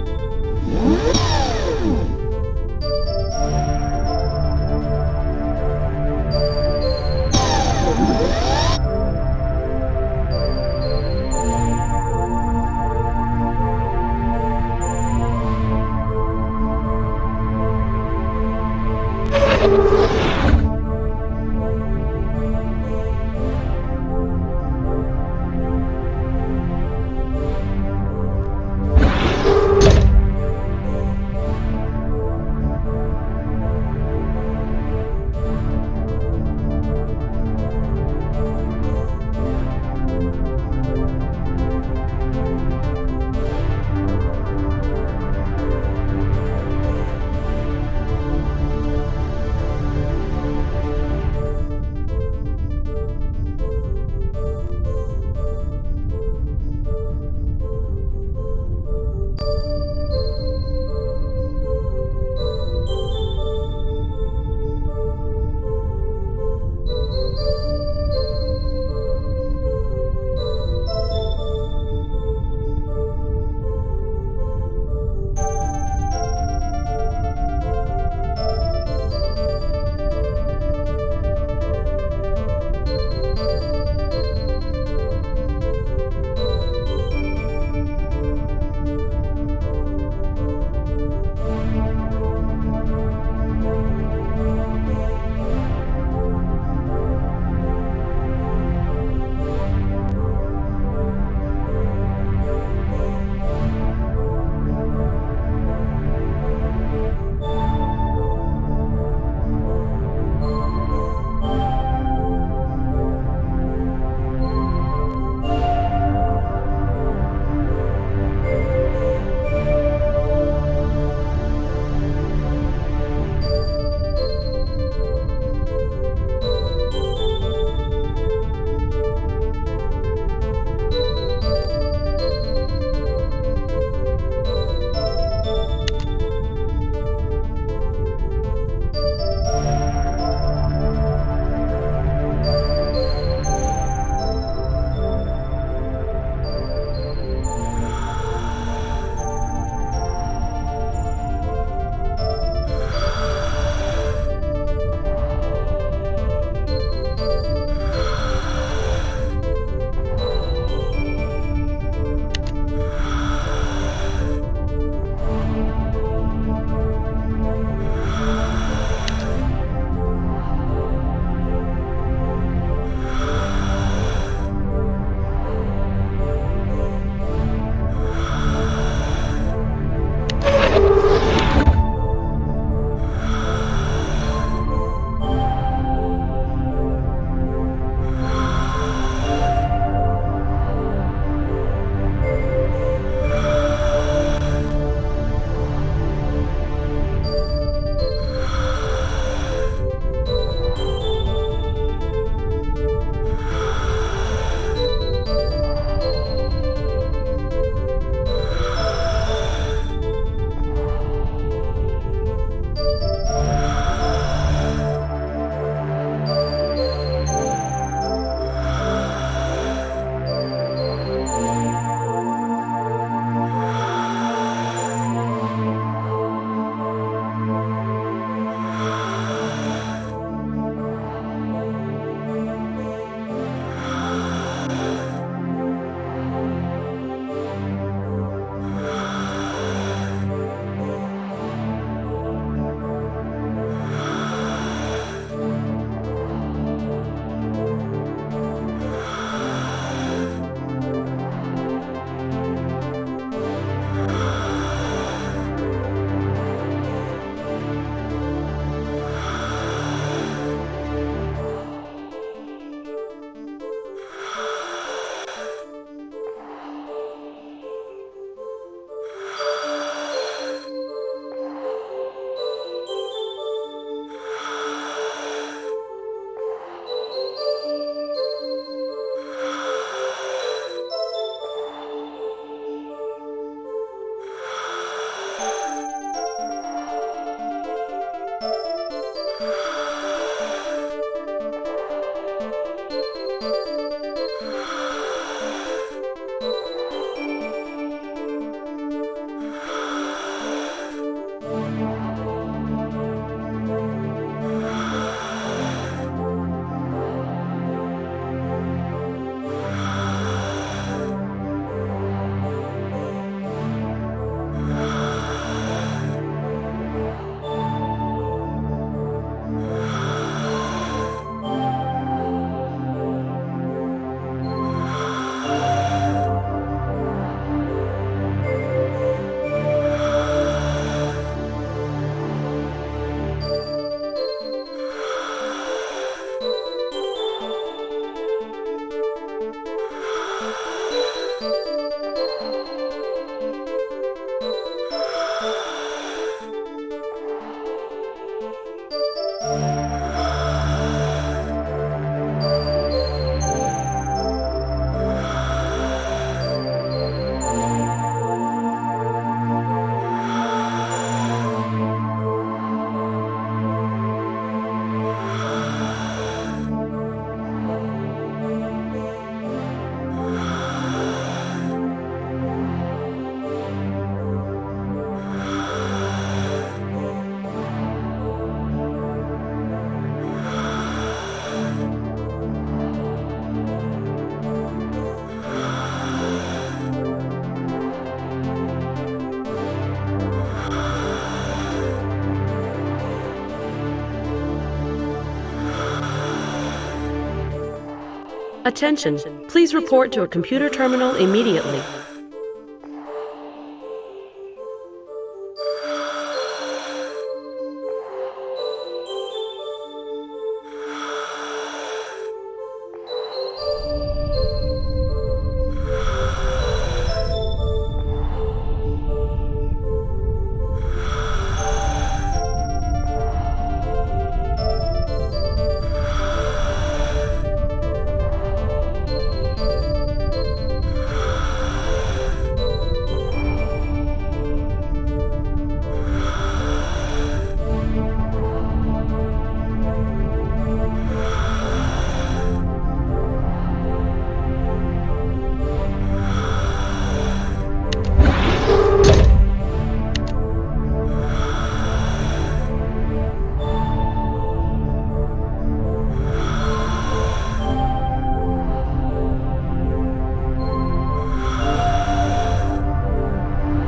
Attention, please report to a computer terminal immediately.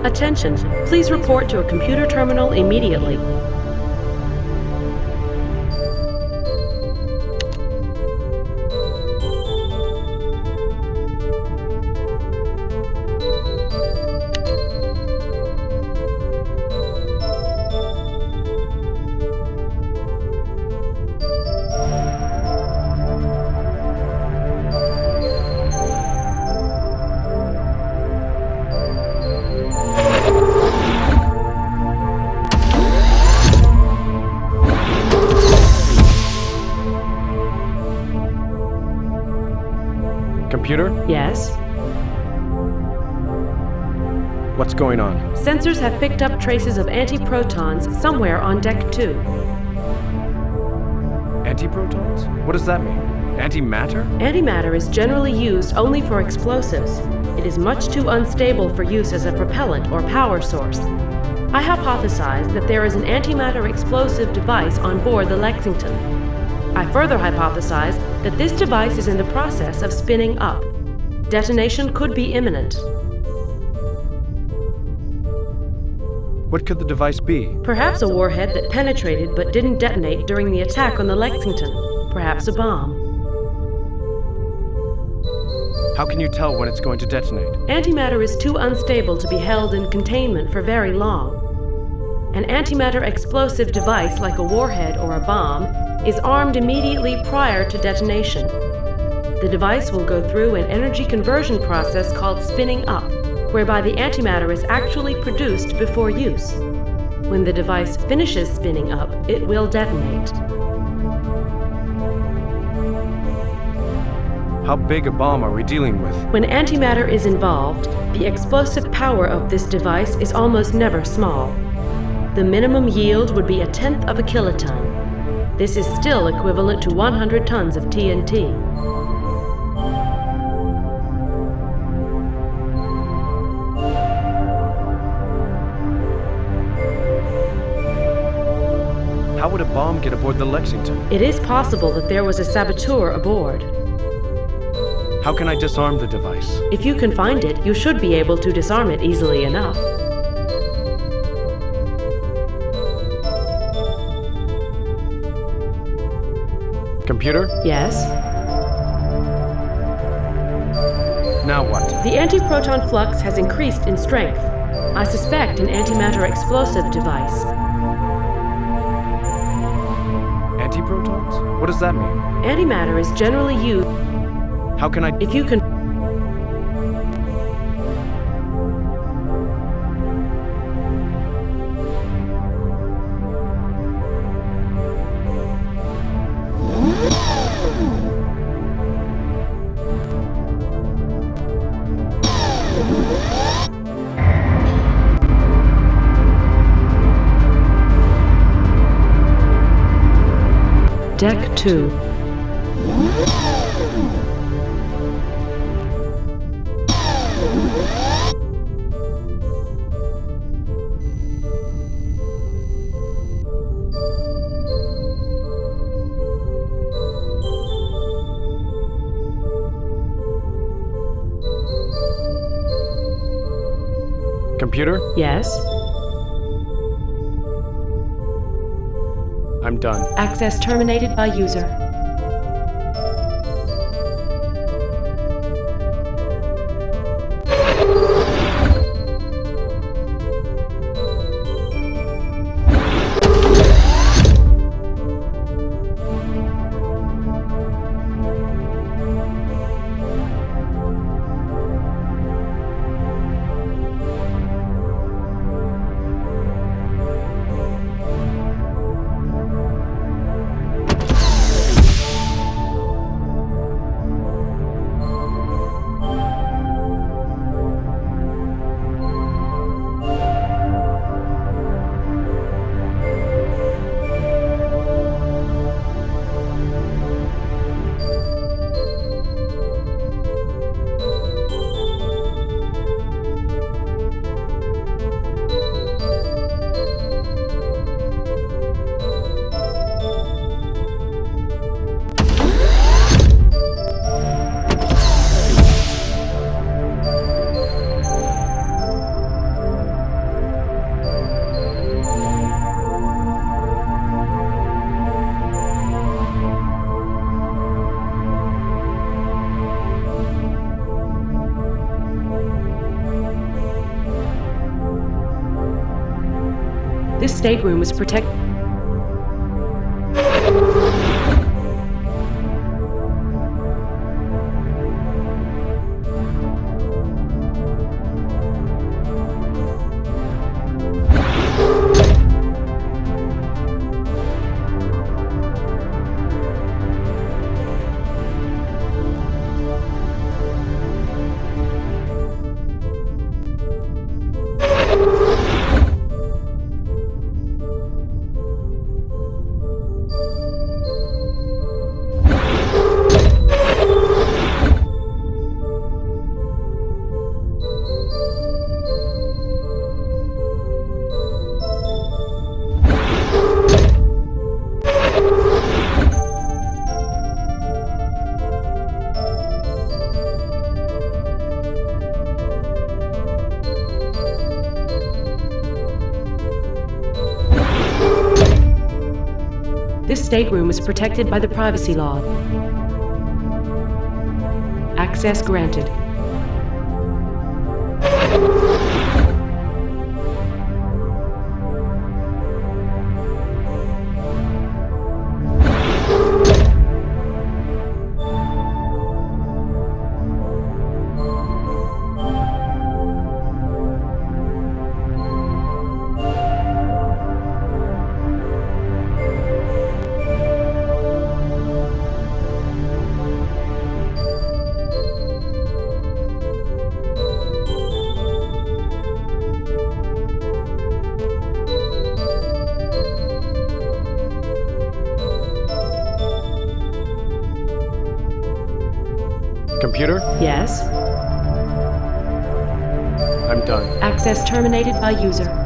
Attention, please report to a computer terminal immediately. Computer? Yes? What's going on? Sensors have picked up traces of antiprotons somewhere on Deck 2. Antiprotons? What does that mean? Antimatter? Antimatter is generally used only for explosives. It is much too unstable for use as a propellant or power source. I hypothesize that there is an antimatter explosive device on board the Lexington. I further hypothesize that this device is in the process of spinning up. Detonation could be imminent. What could the device be? Perhaps a warhead that penetrated but didn't detonate during the attack on the Lexington. Perhaps a bomb. How can you tell when it's going to detonate? Antimatter is too unstable to be held in containment for very long. An antimatter explosive device like a warhead or a bomb is armed immediately prior to detonation. The device will go through an energy conversion process called spinning up, whereby the antimatter is actually produced before use. When the device finishes spinning up, it will detonate. How big a bomb are we dealing with? When antimatter is involved, the explosive power of this device is almost never small. The minimum yield would be 1/10 of a kiloton. This is still equivalent to 100 tons of TNT. How would a bomb get aboard the Lexington? It is possible that there was a saboteur aboard. How can I disarm the device? If you can find it, you should be able to disarm it easily enough. Computer? Yes? Now what? The antiproton flux has increased in strength. I suspect an antimatter explosive device. Antiprotons? What does that mean? Antimatter is generally used. How can I... If you can... Deck 2. Computer? Yes? I'm done. Access terminated by user. This stateroom is protected. This stateroom is protected by the privacy law. Access granted. Computer? Yes. I'm done. Access terminated by user.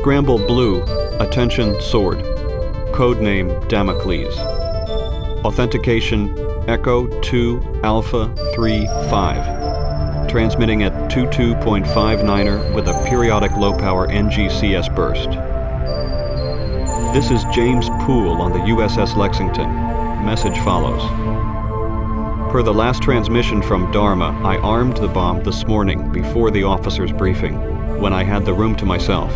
Scramble Blue, attention sword. Codename Damocles. Authentication Echo 2 Alpha 3 5. Transmitting at 22.59er with a periodic low-power NGCS burst. This is James Poole on the USS Lexington. Message follows. Per the last transmission from Dharma, I armed the bomb this morning before the officer's briefing, when I had the room to myself.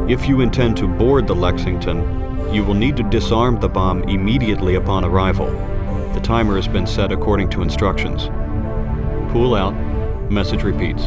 If you intend to board the Lexington, you will need to disarm the bomb immediately upon arrival. The timer has been set according to instructions. Poole out. Message repeats.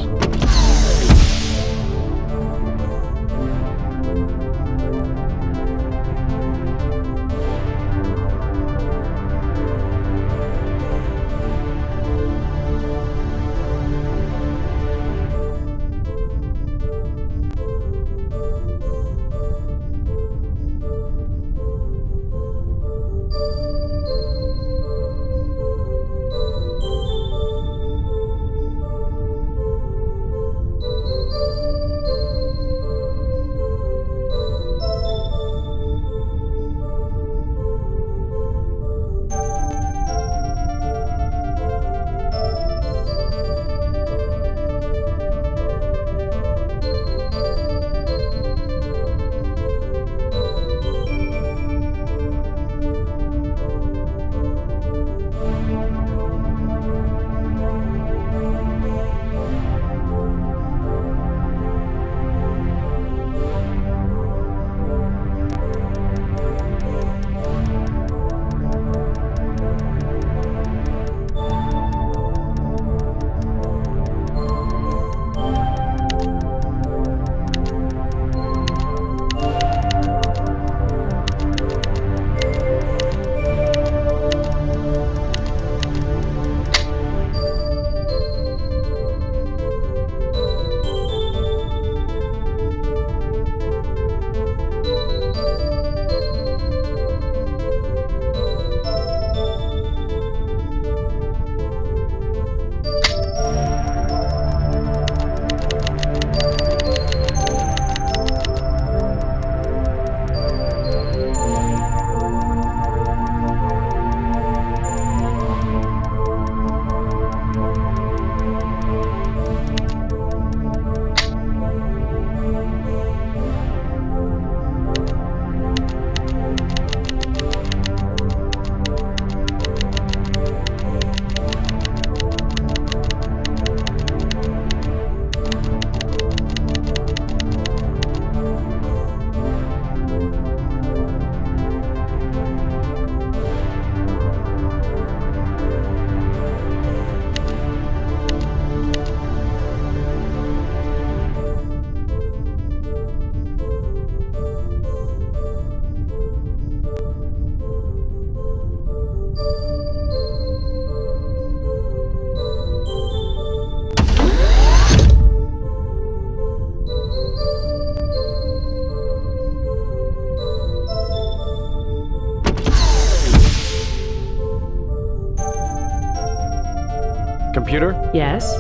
Computer? Yes?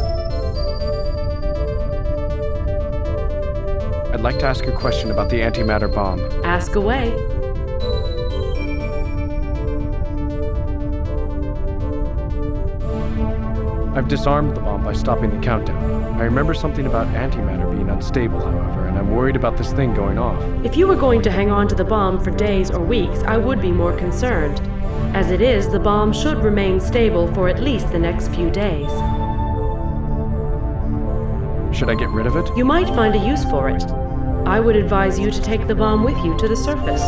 I'd like to ask you a question about the antimatter bomb. Ask away. I've disarmed the bomb by stopping the countdown. I remember something about antimatter being unstable, however, and I'm worried about this thing going off. If you were going to hang on to the bomb for days or weeks, I would be more concerned. As it is, the bomb should remain stable for at least the next few days. Should I get rid of it? You might find a use for it. I would advise you to take the bomb with you to the surface.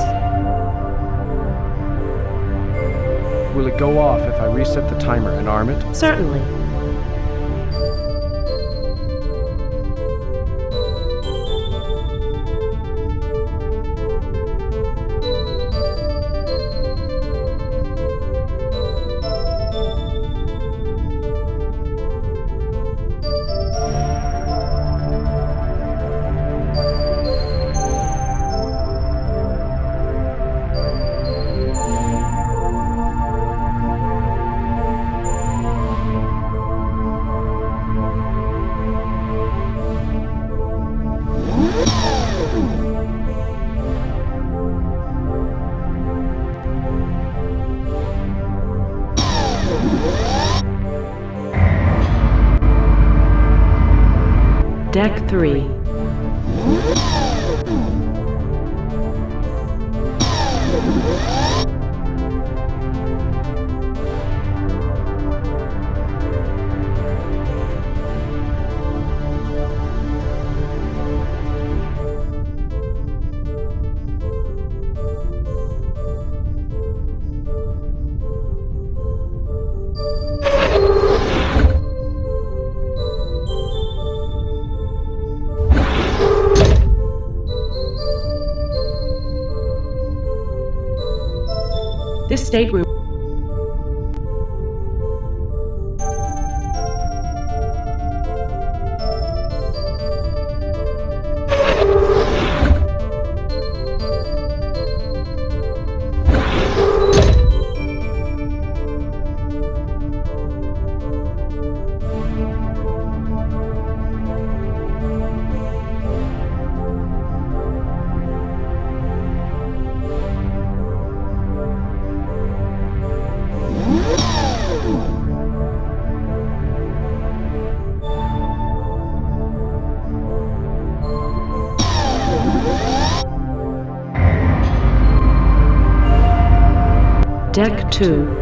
Will it go off if I reset the timer and arm it? Certainly. Deck 3. This stateroom Deck 2.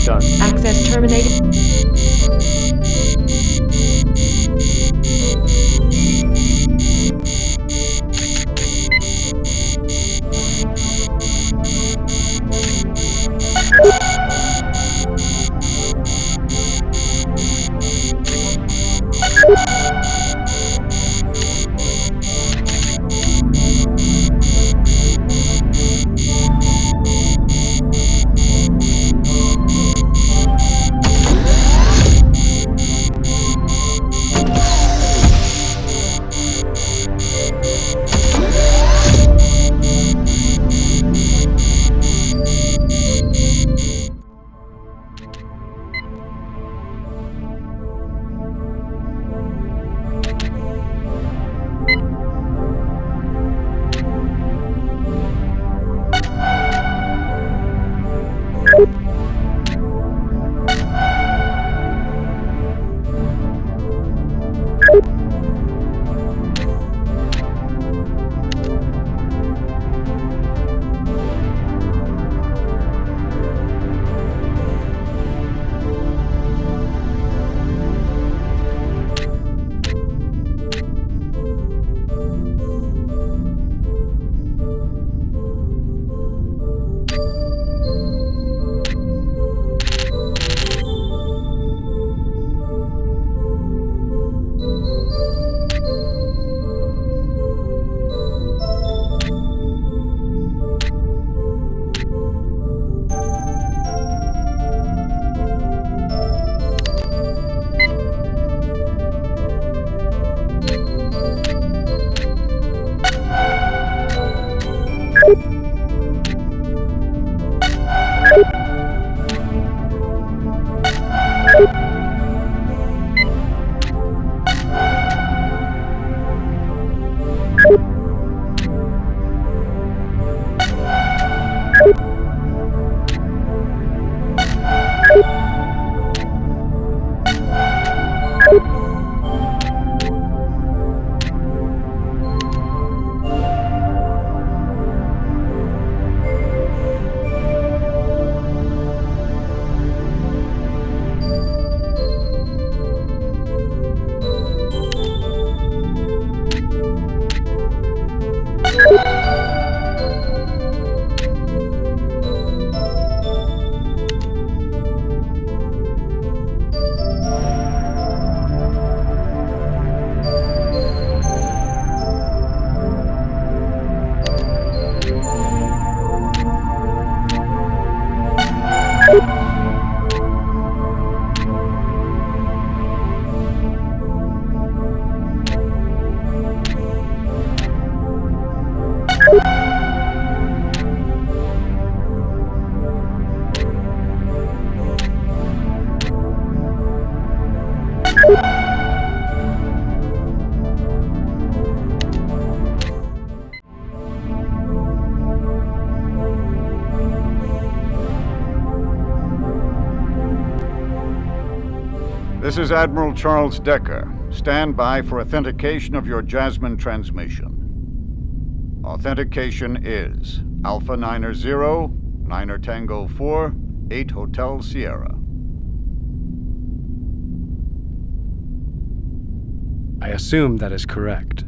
done. Access terminated. This is Admiral Charles Decker. Stand by for authentication of your Jasmine transmission. Authentication is Alpha Niner 0, Niner Tango 4, 8 Hotel Sierra. I assume that is correct.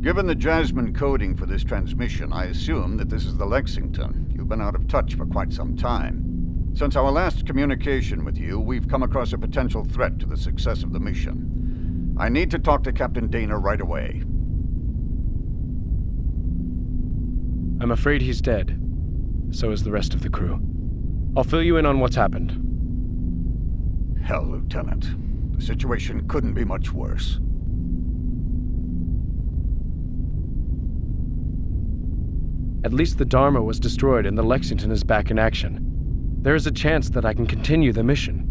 Given the Jasmine coding for this transmission, I assume that this is the Lexington. You've been out of touch for quite some time. Since our last communication with you, we've come across a potential threat to the success of the mission. I need to talk to Captain Dana right away. I'm afraid he's dead. So is the rest of the crew. I'll fill you in on what's happened. Hell, Lieutenant. The situation couldn't be much worse. At least the Dharma was destroyed and the Lexington is back in action. There is a chance that I can continue the mission.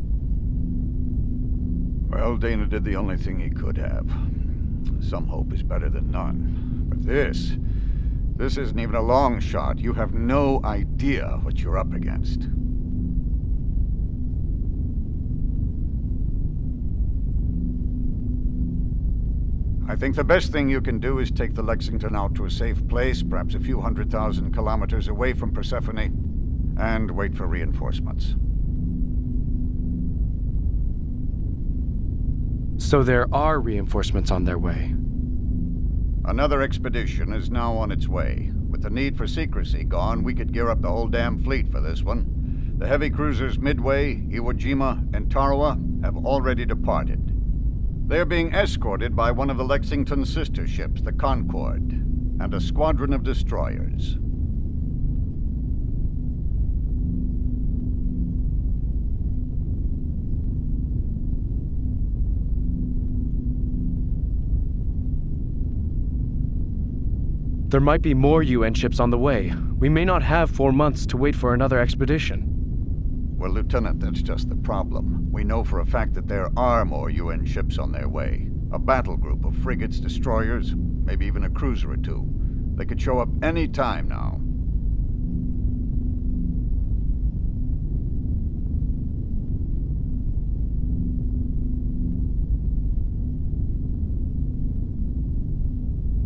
Well, Dana did the only thing he could have. Some hope is better than none. But this isn't even a long shot. You have no idea what you're up against. I think the best thing you can do is take the Lexington out to a safe place, perhaps a few 100,000 kilometers away from Persephone, and wait for reinforcements. So there are reinforcements on their way. Another expedition is now on its way. With the need for secrecy gone, we could gear up the whole damn fleet for this one. The heavy cruisers Midway, Iwo Jima, and Tarawa have already departed. They're being escorted by one of the Lexington's sister ships, the Concorde, and a squadron of destroyers. There might be more UN ships on the way. We may not have 4 months to wait for another expedition. Well, Lieutenant, that's just the problem. We know for a fact that there are more UN ships on their way. A battle group of frigates, destroyers, maybe even a cruiser or two. They could show up any time now.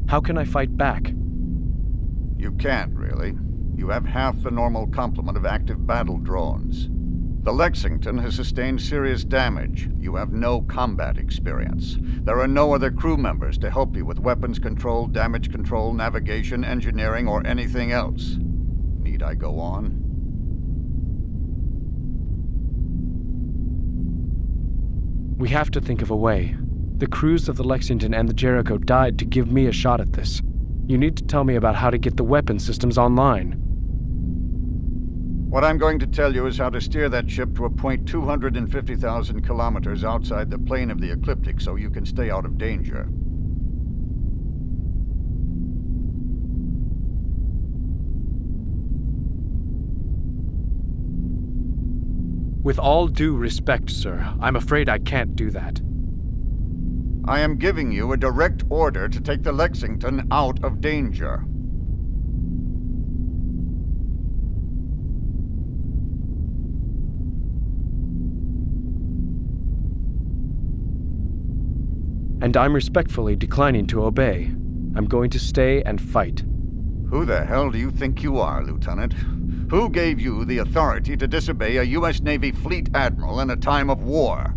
How can I fight back? You can't, really. You have half the normal complement of active battle drones. The Lexington has sustained serious damage. You have no combat experience. There are no other crew members to help you with weapons control, damage control, navigation, engineering, or anything else. Need I go on? We have to think of a way. The crews of the Lexington and the Jericho died to give me a shot at this. You need to tell me about how to get the weapon systems online. What I'm going to tell you is how to steer that ship to a point 250,000 kilometers outside the plane of the ecliptic so you can stay out of danger. With all due respect, sir, I'm afraid I can't do that. I am giving you a direct order to take the Lexington out of danger. And I'm respectfully declining to obey. I'm going to stay and fight. Who the hell do you think you are, Lieutenant? Who gave you the authority to disobey a U.S. Navy fleet admiral in a time of war?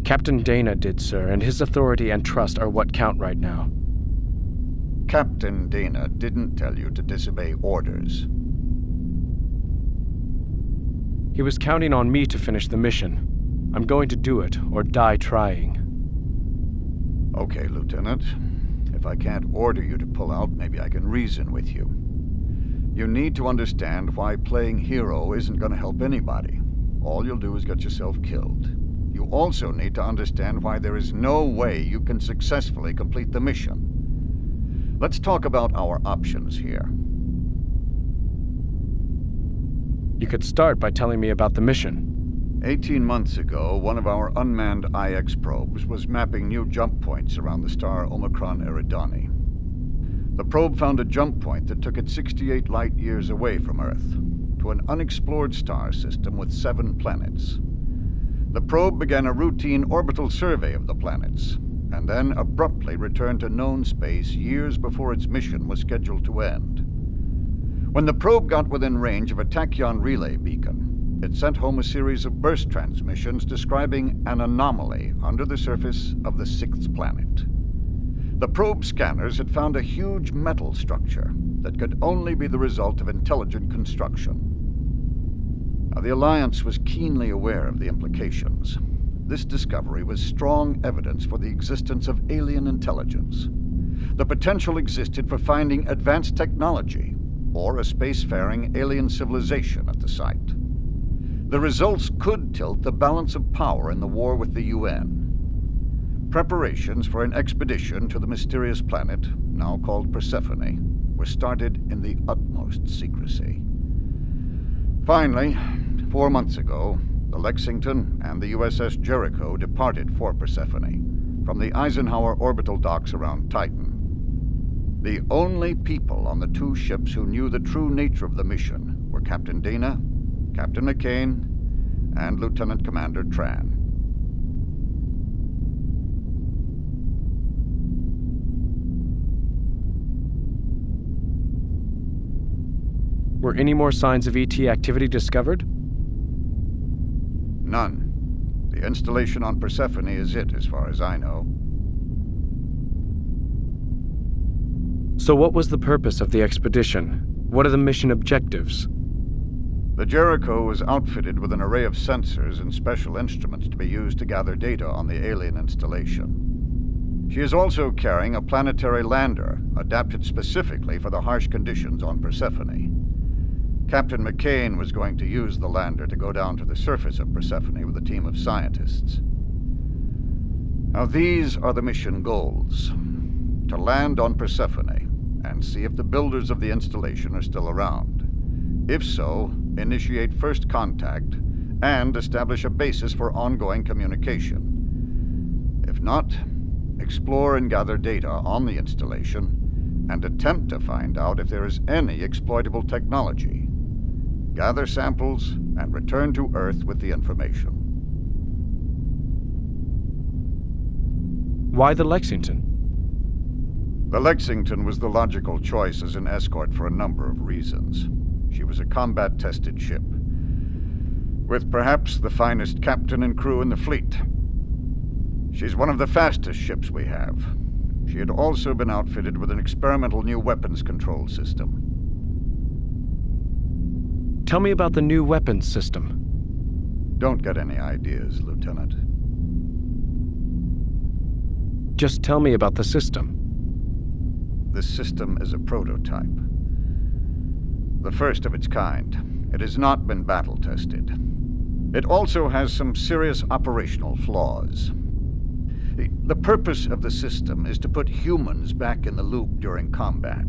Captain Dana did, sir, and his authority and trust are what count right now. Captain Dana didn't tell you to disobey orders. He was counting on me to finish the mission. I'm going to do it, or die trying. Okay, Lieutenant. If I can't order you to pull out, maybe I can reason with you. You need to understand why playing hero isn't going to help anybody. All you'll do is get yourself killed. You also need to understand why there is no way you can successfully complete the mission. Let's talk about our options here. You could start by telling me about the mission. 18 months ago, one of our unmanned IX probes was mapping new jump points around the star Omicron Eridani. The probe found a jump point that took it 68 light-years away from Earth, to an unexplored star system with 7 planets. The probe began a routine orbital survey of the planets, and then abruptly returned to known space years before its mission was scheduled to end. When the probe got within range of a tachyon relay beacon, it sent home a series of burst transmissions describing an anomaly under the surface of the 6th planet. The probe scanners had found a huge metal structure that could only be the result of intelligent construction. Now, the Alliance was keenly aware of the implications. This discovery was strong evidence for the existence of alien intelligence. The potential existed for finding advanced technology or a spacefaring alien civilization at the site. The results could tilt the balance of power in the war with the UN. Preparations for an expedition to the mysterious planet, now called Persephone, were started in the utmost secrecy. Finally, 4 months ago, the Lexington and the USS Jericho departed for Persephone from the Eisenhower orbital docks around Titan. The only people on the 2 ships who knew the true nature of the mission were Captain Dana, Captain McCain, and Lieutenant Commander Tran. Were any more signs of ET activity discovered? None. The installation on Persephone is it, as far as I know. So what was the purpose of the expedition? What are the mission objectives? The Jericho was outfitted with an array of sensors and special instruments to be used to gather data on the alien installation. She is also carrying a planetary lander, adapted specifically for the harsh conditions on Persephone. Captain McCain was going to use the lander to go down to the surface of Persephone with a team of scientists. Now, these are the mission goals. To land on Persephone and see if the builders of the installation are still around. If so, initiate first contact and establish a basis for ongoing communication. If not, explore and gather data on the installation and attempt to find out if there is any exploitable technology. Gather samples and return to Earth with the information. Why the Lexington? The Lexington was the logical choice as an escort for a number of reasons. She was a combat-tested ship, with perhaps the finest captain and crew in the fleet. She's one of the fastest ships we have. She had also been outfitted with an experimental new weapons control system. Tell me about the new weapons system. Don't get any ideas, Lieutenant. Just tell me about the system. This system is a prototype. The first of its kind. It has not been battle-tested. It also has some serious operational flaws. The purpose of the system is to put humans back in the loop during combat.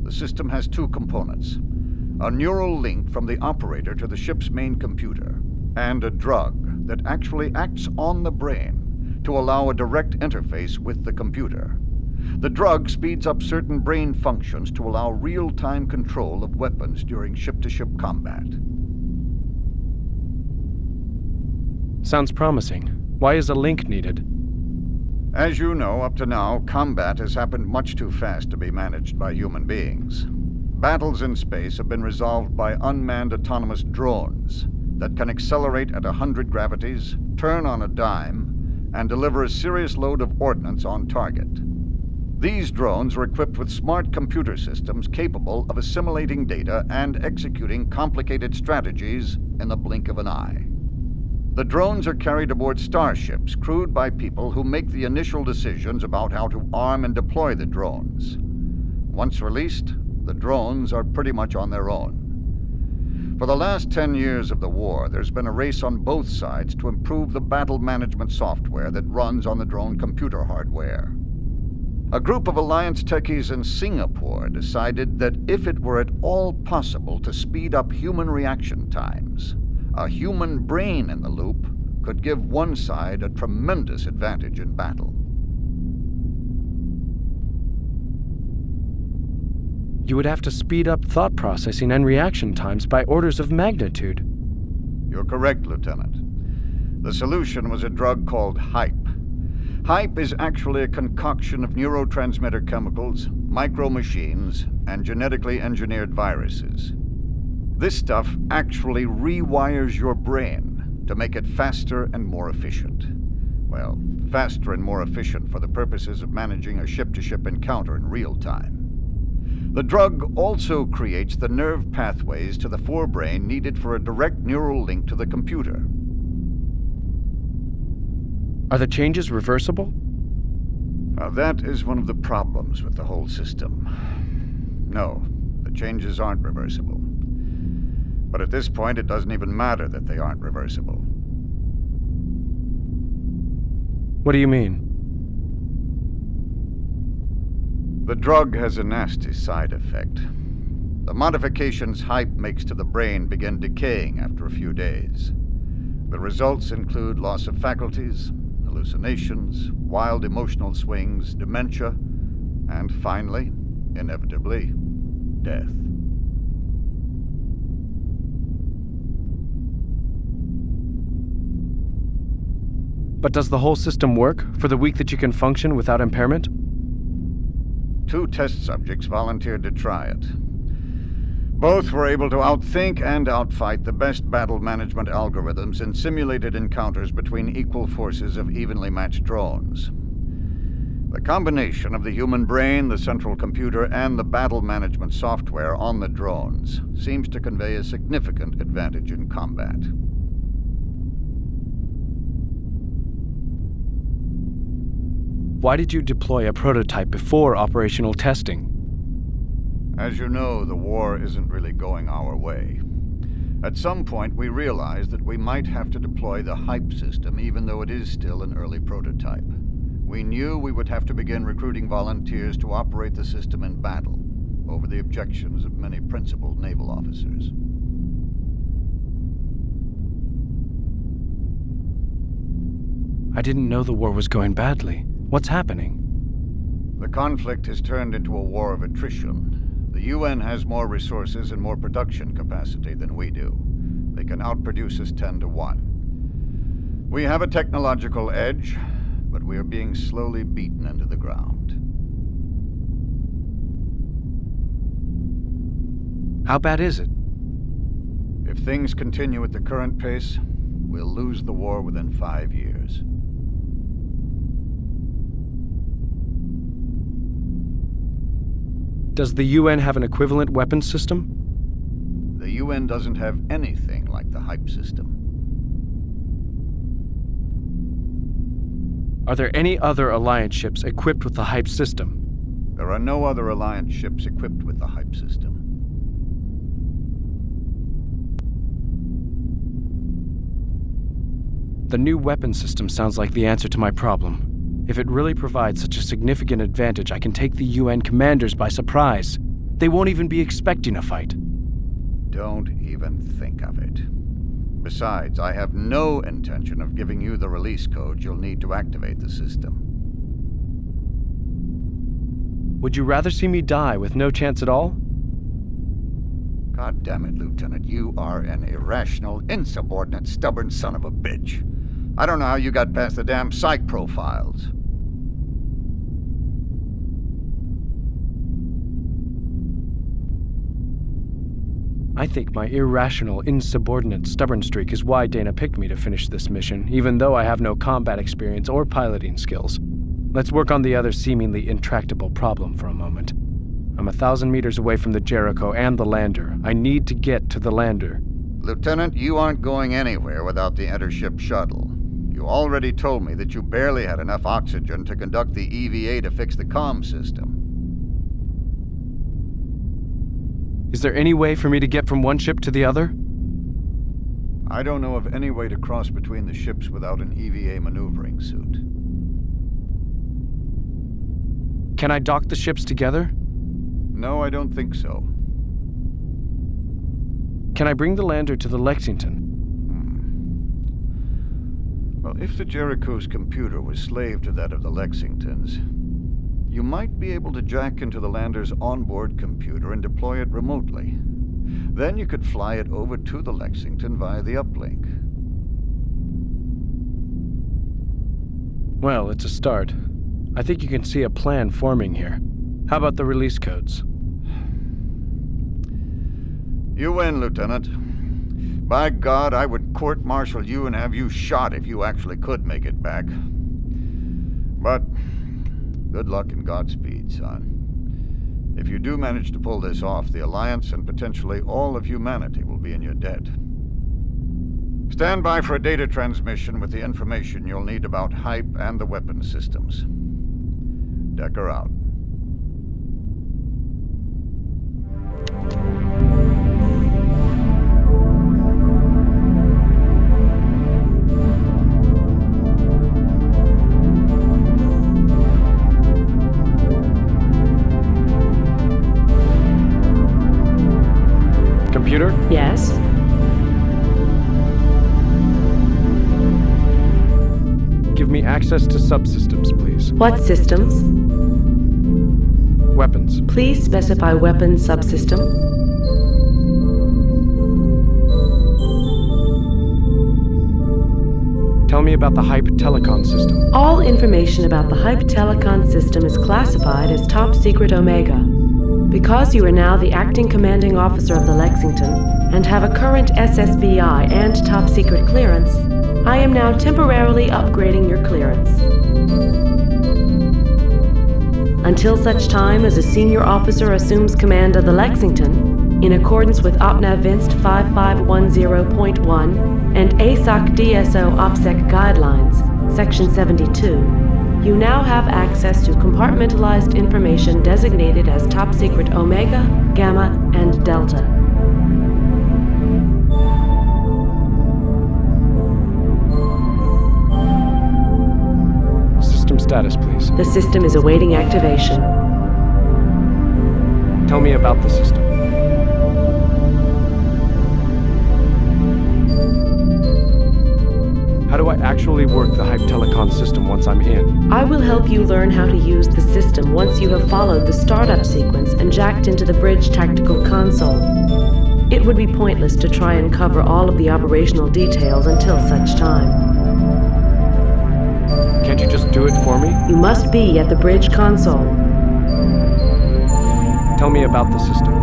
The system has two components: a neural link from the operator to the ship's main computer, and a drug that actually acts on the brain to allow a direct interface with the computer. The drug speeds up certain brain functions to allow real-time control of weapons during ship-to-ship combat. Sounds promising. Why is a link needed? As you know, up to now, combat has happened much too fast to be managed by human beings. Battles in space have been resolved by unmanned autonomous drones that can accelerate at 100 gravities, turn on a dime, and deliver a serious load of ordnance on target. These drones are equipped with smart computer systems capable of assimilating data and executing complicated strategies in the blink of an eye. The drones are carried aboard starships crewed by people who make the initial decisions about how to arm and deploy the drones. Once released, the drones are pretty much on their own. For the last 10 years of the war, there's been a race on both sides to improve the battle management software that runs on the drone computer hardware. A group of Alliance techies in Singapore decided that if it were at all possible to speed up human reaction times, a human brain in the loop could give one side a tremendous advantage in battle. You would have to speed up thought processing and reaction times by orders of magnitude. You're correct, Lieutenant. The solution was a drug called HYPE. HYPE is actually a concoction of neurotransmitter chemicals, micro-machines, and genetically engineered viruses. This stuff actually rewires your brain to make it faster and more efficient. Well, faster and more efficient for the purposes of managing a ship-to-ship encounter in real time. The drug also creates the nerve pathways to the forebrain needed for a direct neural link to the computer. Are the changes reversible? Now, that is one of the problems with the whole system. No, the changes aren't reversible. But at this point, it doesn't even matter that they aren't reversible. What do you mean? The drug has a nasty side effect. The modifications HYPE makes to the brain begin decaying after a few days. The results include loss of faculties, hallucinations, wild emotional swings, dementia, and finally, inevitably, death. But does the whole system work for the week that you can function without impairment? 2 test subjects volunteered to try it. Both were able to outthink and outfight the best battle management algorithms in simulated encounters between equal forces of evenly matched drones. The combination of the human brain, the central computer, and the battle management software on the drones seems to convey a significant advantage in combat. Why did you deploy a prototype before operational testing? As you know, the war isn't really going our way. At some point, we realized that we might have to deploy the hype system, even though it is still an early prototype. We knew we would have to begin recruiting volunteers to operate the system in battle, over the objections of many principal naval officers. I didn't know the war was going badly. What's happening? The conflict has turned into a war of attrition. The UN has more resources and more production capacity than we do. They can outproduce us 10 to 1. We have a technological edge, but we are being slowly beaten into the ground. How bad is it? If things continue at the current pace, we'll lose the war within 5 years. Does the UN have an equivalent weapons system? The UN doesn't have anything like the hype system. Are there any other Alliance ships equipped with the hype system? There are no other Alliance ships equipped with the hype system. The new weapon system sounds like the answer to my problem. If it really provides such a significant advantage, I can take the UN commanders by surprise. They won't even be expecting a fight. Don't even think of it. Besides, I have no intention of giving you the release code you'll need to activate the system. Would you rather see me die with no chance at all? God damn it, Lieutenant. You are an irrational, insubordinate, stubborn son of a bitch. I don't know how you got past the damn psych profiles. I think my irrational, insubordinate, stubborn streak is why Dana picked me to finish this mission, even though I have no combat experience or piloting skills. Let's work on the other seemingly intractable problem for a moment. I'm 1,000 meters away from the Jericho and the lander. I need to get to the lander. Lieutenant, you aren't going anywhere without the intership shuttle. You already told me that you barely had enough oxygen to conduct the EVA to fix the comm system. Is there any way for me to get from one ship to the other? I don't know of any way to cross between the ships without an EVA maneuvering suit. Can I dock the ships together? No, I don't think so. Can I bring the lander to the Lexington? Well, if the Jericho's computer was slave to that of the Lexington's, you might be able to jack into the lander's onboard computer and deploy it remotely. Then you could fly it over to the Lexington via the uplink. Well, it's a start. I think you can see a plan forming here. How about the release codes? You win, Lieutenant. By God, I would court-martial you and have you shot if you actually could make it back. But good luck and Godspeed, son. If you do manage to pull this off, the Alliance and potentially all of humanity will be in your debt. Stand by for a data transmission with the information you'll need about hype and the weapon systems. Decker out. Computer? Yes? Give me access to subsystems, please. What systems? Weapons. Please specify weapon subsystem. Tell me about the hype telecom system. All information about the hype telecom system is classified as top secret Omega. Because you are now the acting commanding officer of the Lexington and have a current SSBI and top secret clearance, I am now temporarily upgrading your clearance. Until such time as a senior officer assumes command of the Lexington, in accordance with OPNAV-VINST 5510.1 and ASOC DSO OPSEC Guidelines, Section 72, you now have access to compartmentalized information designated as Top Secret Omega, Gamma, and Delta. System status, please. The system is awaiting activation. Tell me about the system. How do I actually work the Hype Telecon system once I'm in? I will help you learn how to use the system once you have followed the startup sequence and jacked into the bridge tactical console. It would be pointless to try and cover all of the operational details until such time. Can't you just do it for me? You must be at the bridge console. Tell me about the system.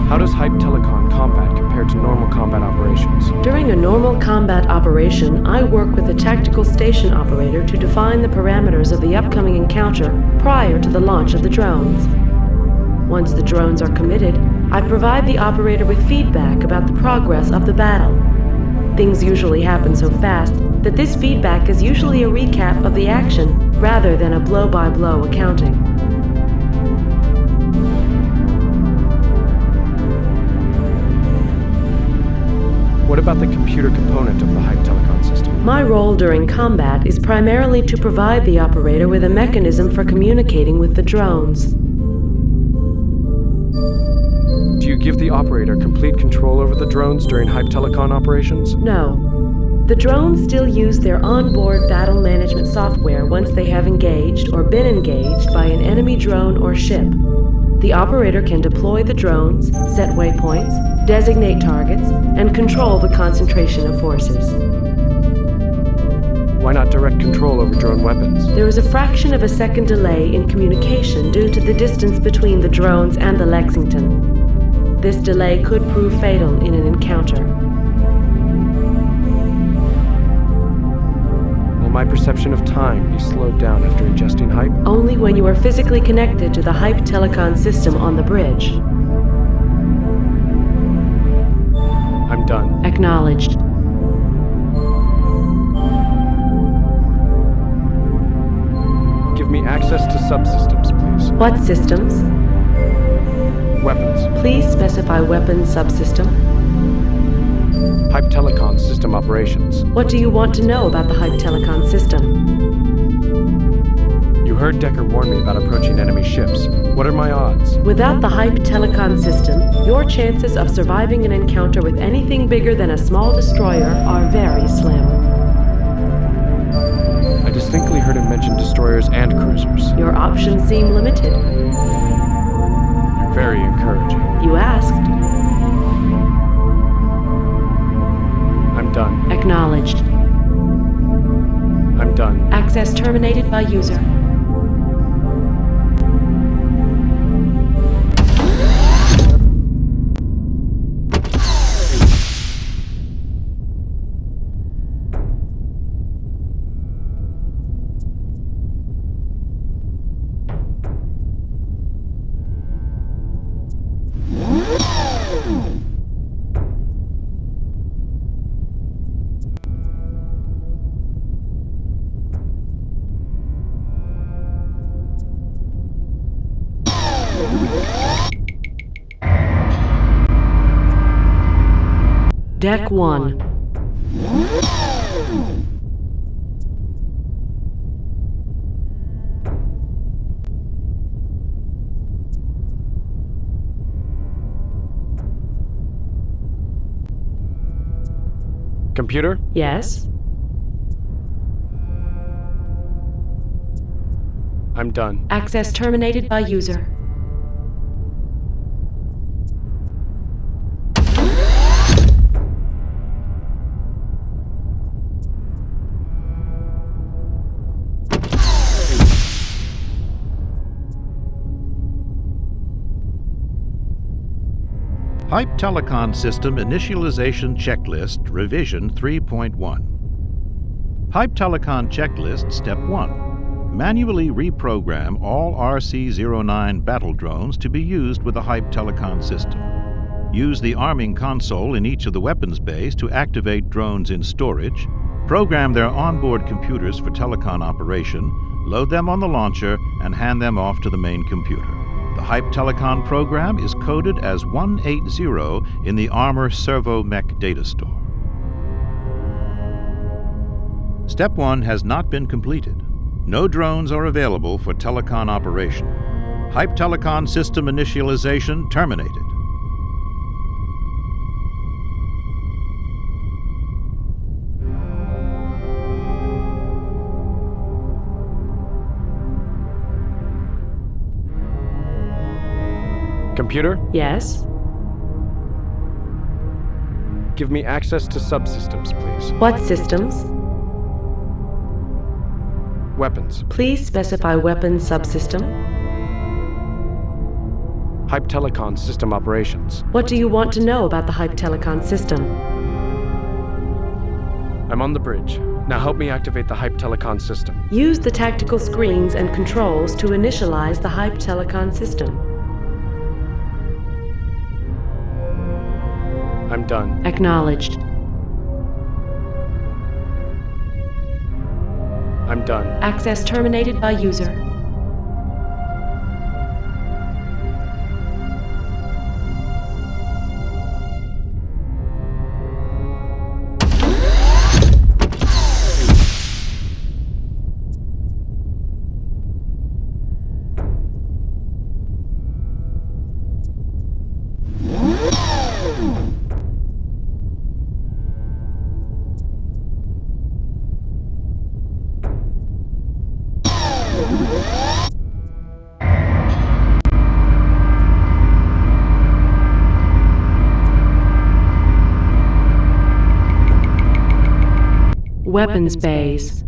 How does Hype Telecon combat compare to normal combat operations? During a normal combat operation, I work with a tactical station operator to define the parameters of the upcoming encounter prior to the launch of the drones. Once the drones are committed, I provide the operator with feedback about the progress of the battle. Things usually happen so fast that this feedback is usually a recap of the action rather than a blow-by-blow accounting. What about the computer component of the Hype Telecon system? My role during combat is primarily to provide the operator with a mechanism for communicating with the drones. Do you give the operator complete control over the drones during Hype Telecon operations? No. The drones still use their onboard battle management software once they have engaged or been engaged by an enemy drone or ship. The operator can deploy the drones, set waypoints, designate targets, and control the concentration of forces. Why not direct control over drone weapons? There is a fraction of a second delay in communication due to the distance between the drones and the Lexington. This delay could prove fatal in an encounter. Will my perception of time be slowed down after ingesting Hype? Only when you are physically connected to the Hype Telecon system on the bridge. I'm done. Acknowledged. Give me access to subsystems, please. What systems? Weapons. Please specify weapon subsystem. Hype Telecon system operations. What do you want to know about the Hype Telecon system? You heard Decker warn me about approaching enemy ships. What are my odds? Without the Hype Telecon system, your chances of surviving an encounter with anything bigger than a small destroyer are very slim. I distinctly heard him mention destroyers and cruisers. Your options seem limited. You're very encouraging. You asked. I'm done. Acknowledged. I'm done. Access terminated by user. Deck 1. Computer? Yes? I'm done. Access terminated by user. Hype Telecon System Initialization Checklist Revision 3.1. Hype Telecon Checklist Step 1. Manually reprogram all RC-09 battle drones to be used with the Hype Telecon system. Use the arming console in each of the weapons bays to activate drones in storage, program their onboard computers for telecon operation, load them on the launcher, and hand them off to the main computer. The Hype Telecon program is coded as 180 in the Armor Servo Mech data store. Step 1 has not been completed. No drones are available for telecon operation. Hype Telecon system initialization terminated. Computer? Yes? Give me access to subsystems, please. What systems? Weapons. Please specify weapon subsystem. Hype Telecon system operations. What do you want to know about the Hype Telecon system? I'm on the bridge. Now help me activate the Hype Telecon system. Use the tactical screens and controls to initialize the Hype Telecon system. I'm done. Acknowledged. I'm done. Access terminated by user. Weapons bays.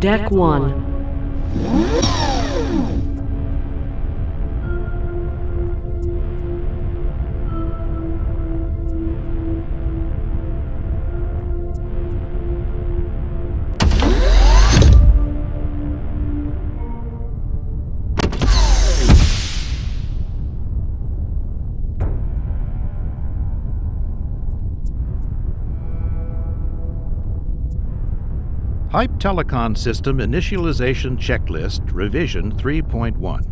Deck 1. Hype Telecon System Initialization Checklist Revision 3.1.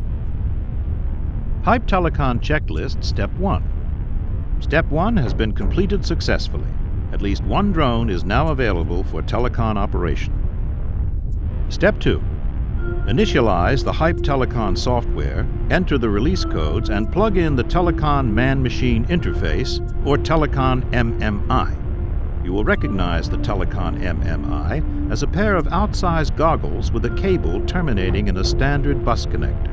Hype Telecon Checklist Step 1. Step 1 has been completed successfully. At least one drone is now available for telecon operation. Step 2. Initialize the Hype Telecon software, enter the release codes, and plug in the Telecon Man-Machine Interface, or Telecon MMI. You will recognize the Telecon MMI as a pair of outsized goggles with a cable terminating in a standard bus connector.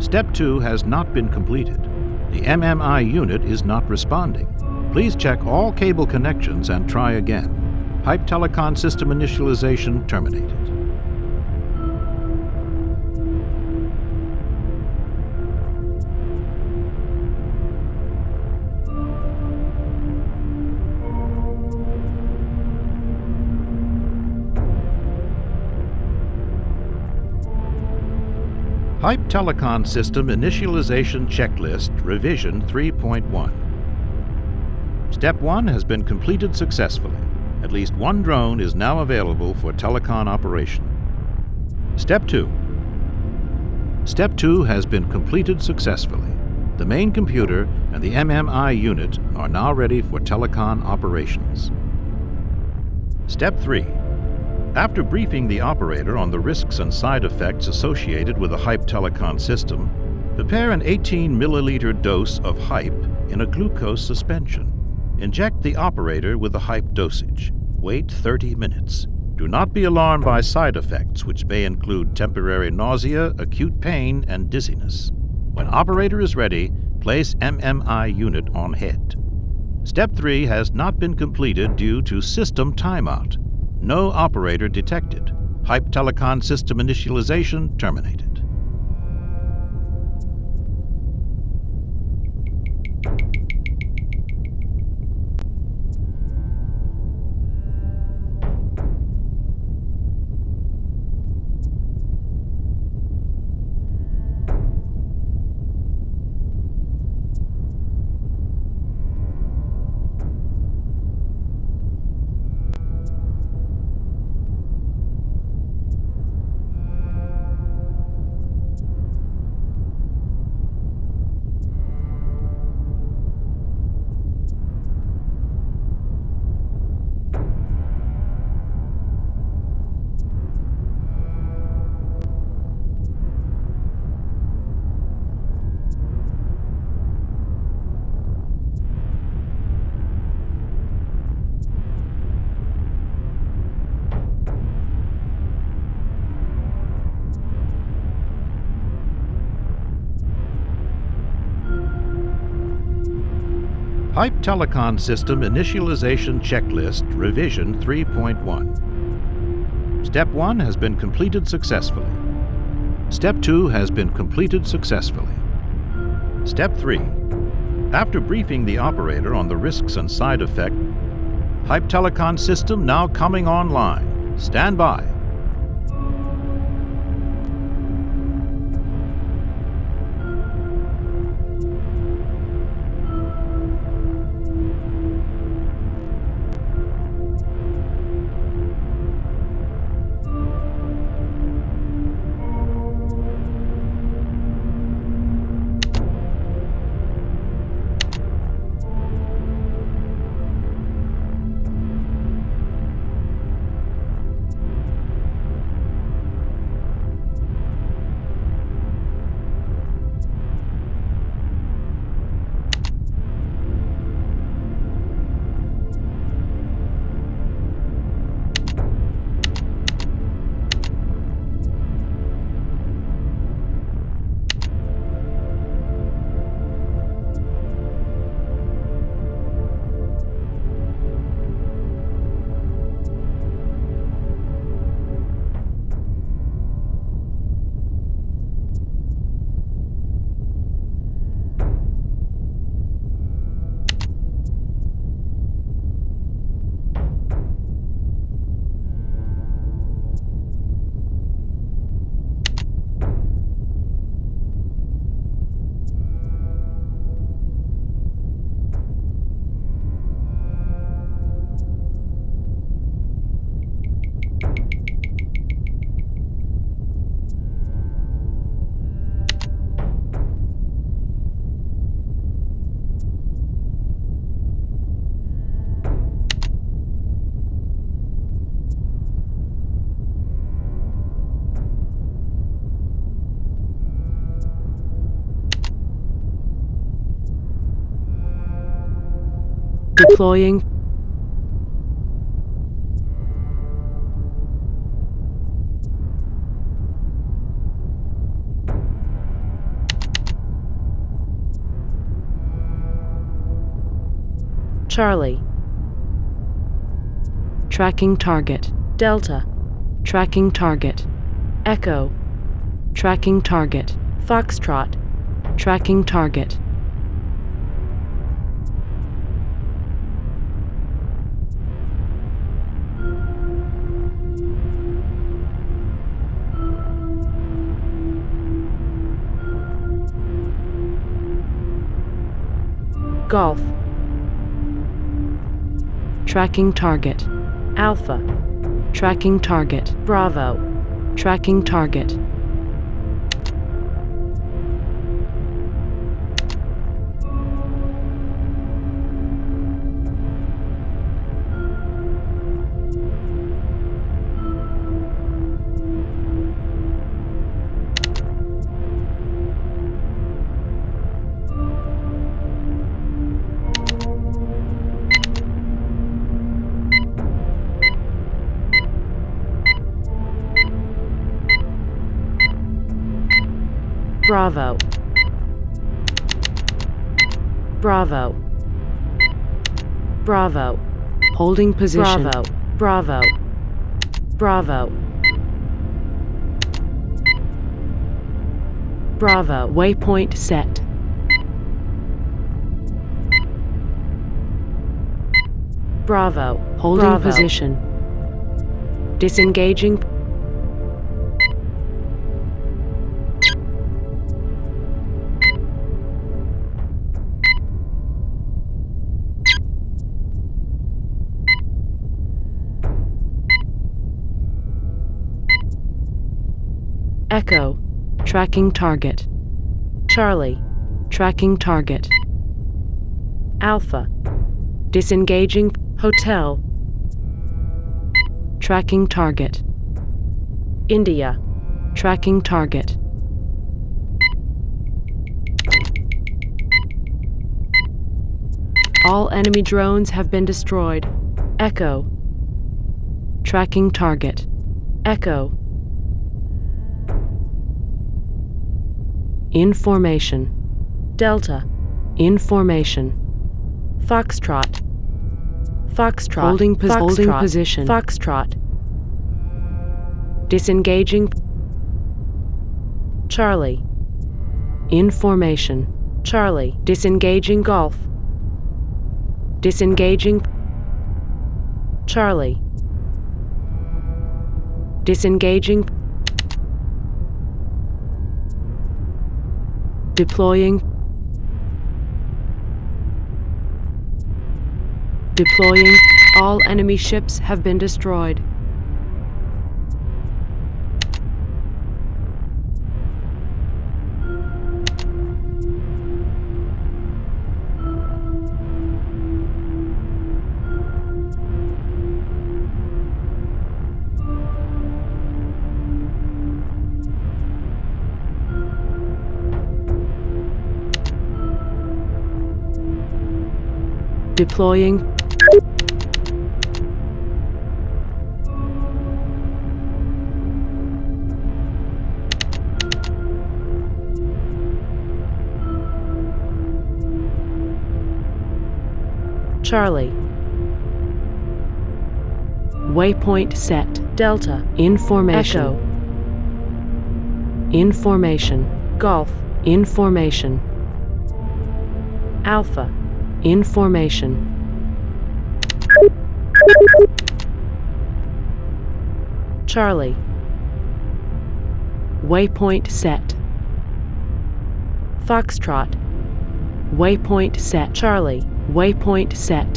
Step 2 has not been completed. The MMI unit is not responding. Please check all cable connections and try again. Hype Telecon System Initialization terminated. Hype Telecon System Initialization Checklist Revision 3.1. Step 1 has been completed successfully. At least one drone is now available for telecon operation. Step 2. Step 2 has been completed successfully. The main computer and the MMI unit are now ready for telecon operations. Step 3. After briefing the operator on the risks and side effects associated with the Hype Telecon system, prepare an 18 milliliter dose of Hype in a glucose suspension. Inject the operator with the Hype dosage. Wait 30 minutes. Do not be alarmed by side effects, which may include temporary nausea, acute pain, and dizziness. When operator is ready, place MMI unit on head. Step 3 has not been completed due to system timeout. No operator detected. Hype Telecon System Initialization terminated. Hype Telecon System Initialization Checklist Revision 3.1. Step 1 has been completed successfully. Step 2 has been completed successfully. Step 3. After briefing the operator on the risks and side effects, Hype Telecon system now coming online. Stand by. Deploying. Charlie. Tracking target. Delta. Tracking target. Echo. Tracking target. Foxtrot. Tracking target. Golf. Tracking target. Alpha. Tracking target. Bravo. Tracking target. Bravo. Bravo. Bravo. Holding position. Bravo. Bravo. Bravo. Bravo. Waypoint set. Bravo. Holding Bravo. Position. Disengaging. Echo. Tracking target. Charlie. Tracking target. Alpha. Disengaging. Hotel. Tracking target. India. Tracking target. All enemy drones have been destroyed. Echo. Tracking target. Echo. In formation. Delta. In formation. Foxtrot. Foxtrot. Holding position. Foxtrot. Disengaging. Charlie. In formation. Charlie. Disengaging Golf. Disengaging. Charlie. Disengaging. Deploying. Deploying. All enemy ships have been destroyed. Deploying. Charlie. Waypoint set. Delta. In formation. Echo. In formation. Golf. In formation. Alpha. In formation. Charlie. Waypoint set. Foxtrot. Waypoint set. Charlie. Waypoint set.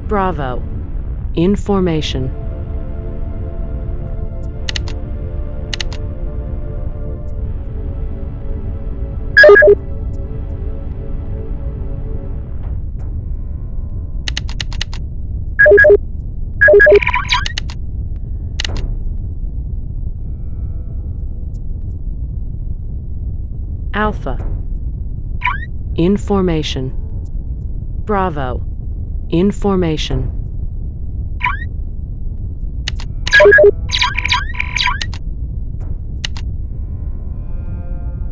Bravo. In formation. Alpha. In formation. Bravo. In formation.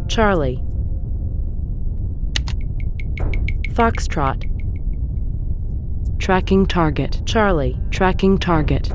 Charlie. Foxtrot. Tracking target. Charlie. Tracking target.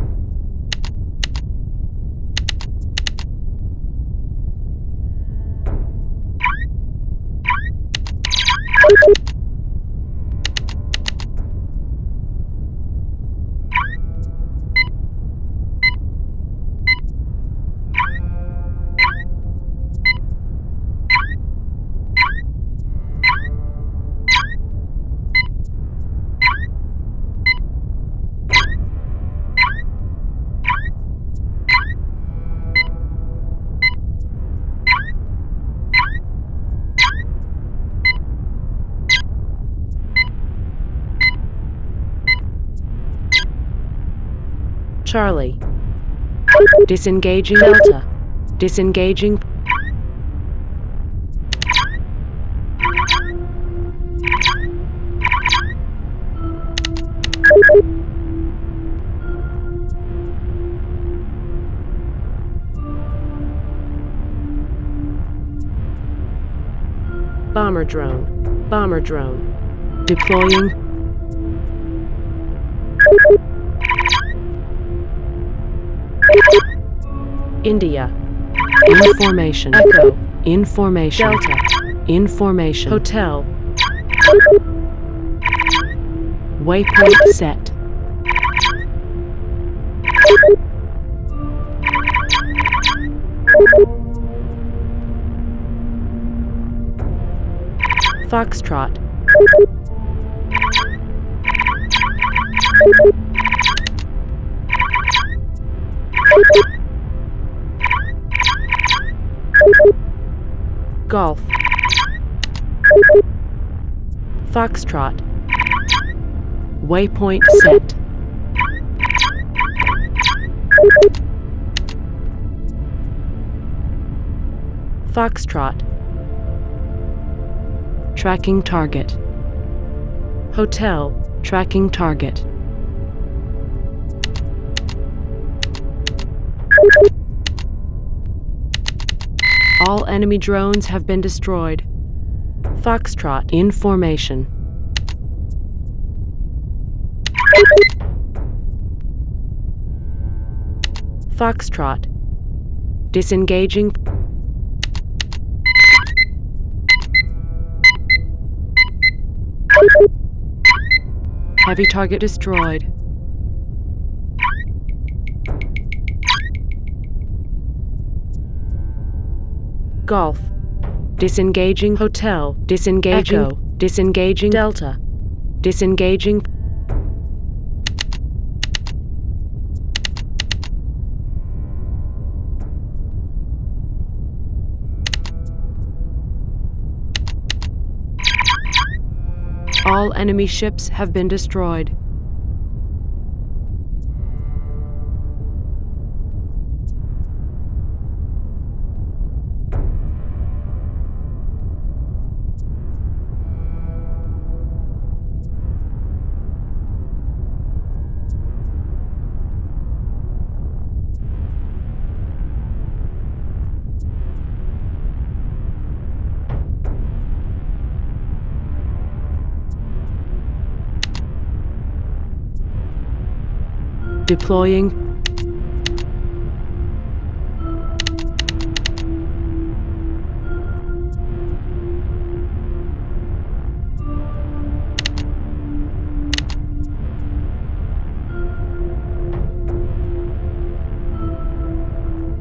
Charlie. Disengaging Delta. Disengaging. Bomber drone. Bomber drone. Deploying. India. In formation. Echo. In formation. Delta. In formation. Hotel. Waypoint set. Foxtrot. Golf. Foxtrot. Waypoint set. Foxtrot. Tracking target. Hotel. Tracking target. All enemy drones have been destroyed. Foxtrot in formation. Foxtrot. Disengaging. Heavy target destroyed. Golf. Disengaging hotel. Disengaging. Echo. Disengaging Delta. Disengaging. All enemy ships have been destroyed. Deploying.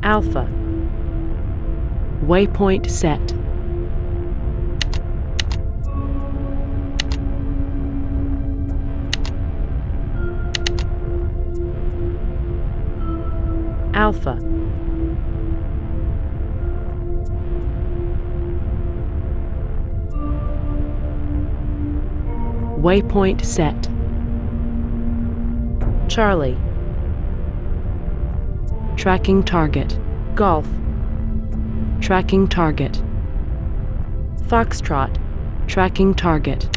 Alpha. Waypoint set. Alpha. Waypoint set. Charlie. Tracking target. Golf. Tracking target. Foxtrot. Tracking target.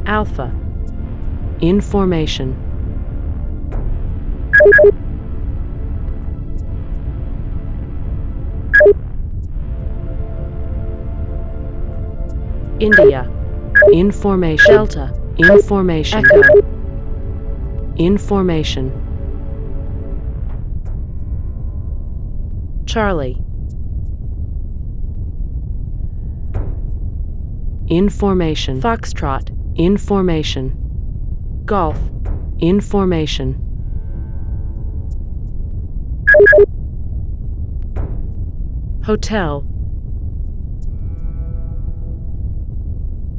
Alpha. In formation. India. In formation. Delta. In formation. Echo. In formation. Charlie. In formation. Foxtrot. In formation. Golf. In formation. Hotel.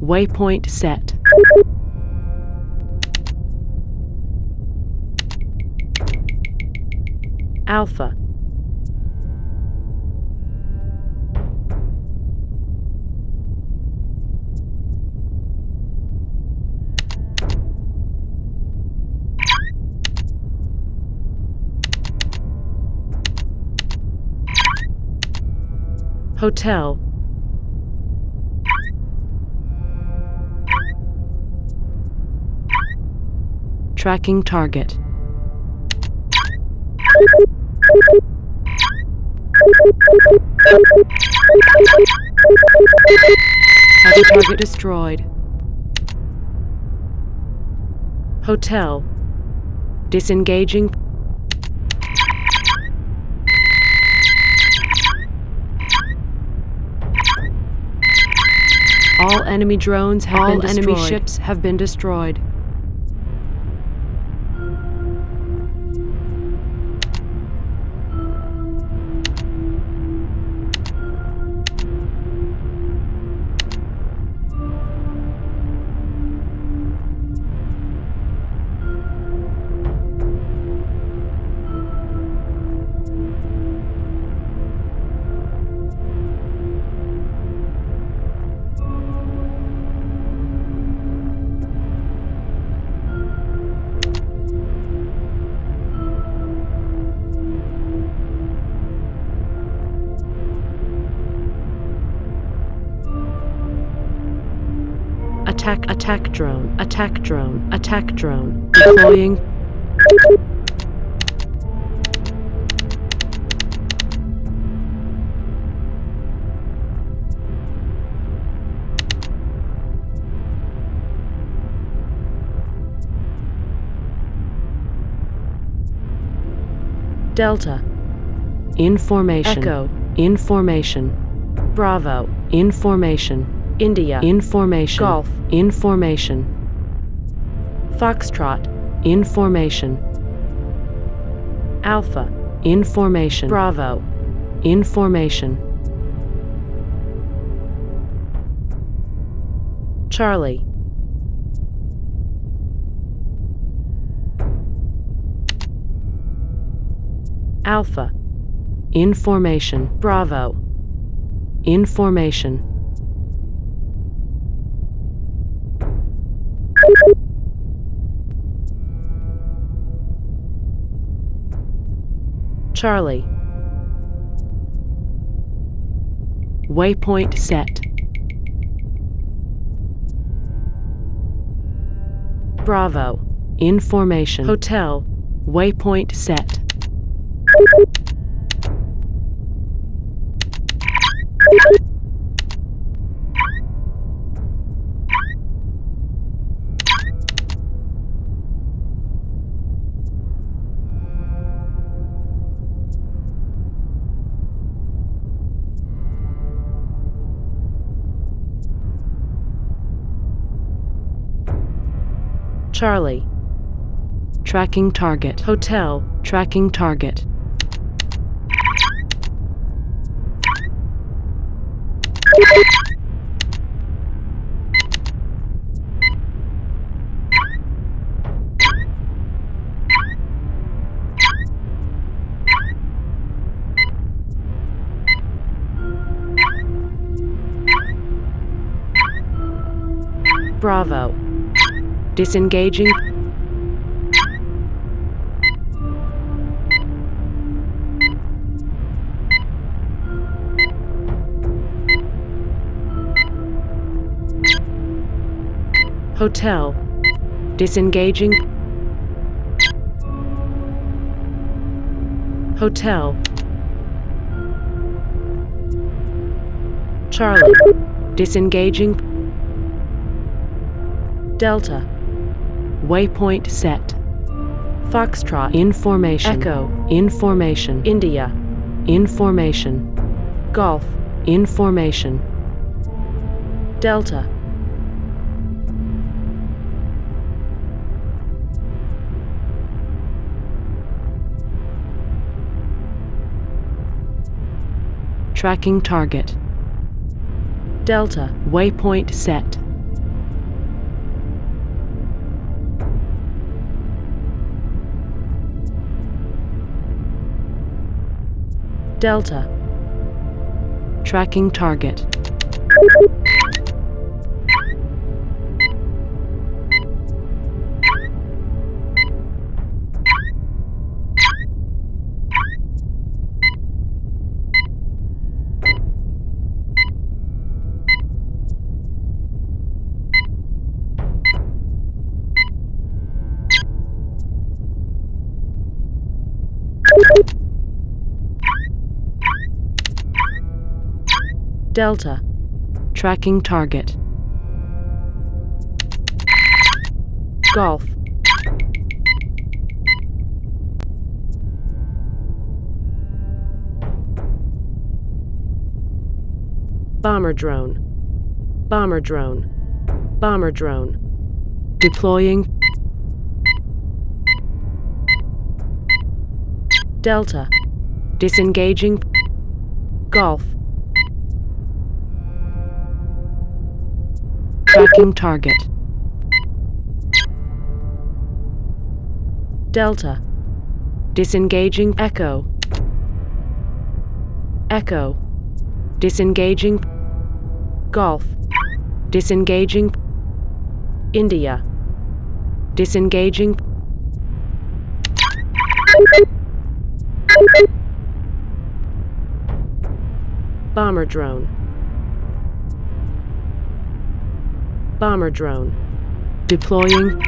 Waypoint set. Alpha. Hotel. Tracking target. Have target destroyed. Hotel. Disengaging. All enemy drones have been destroyed. All enemy ships have been destroyed. Attack drone, attack drone, attack drone. Deploying. Delta. In formation. Echo. In formation. Bravo. In formation. India. In formation. Golf. In formation. Foxtrot. In formation. Alpha. In formation. Bravo. In formation. Charlie. Alpha. In formation. Bravo. In formation. Charlie. Waypoint set. Bravo. In formation. Hotel. Waypoint set. Charlie. Tracking target. Hotel. Tracking target. Bravo. Disengaging. Hotel. Disengaging. Hotel. Charlie. Disengaging. Delta. Waypoint set. Foxtrot. In formation. Echo. In formation. India. In formation. Golf. In formation. Delta. Tracking target. Delta. Waypoint set. Delta. Tracking target. Delta. Tracking target. Golf. Bomber drone. Bomber drone. Bomber drone. Deploying. Delta. Disengaging. Golf. Tracking target. Delta. Disengaging. Echo. Echo. Disengaging. Golf. Disengaging. India. Disengaging. Bomber drone. Bomber drone. Deploying.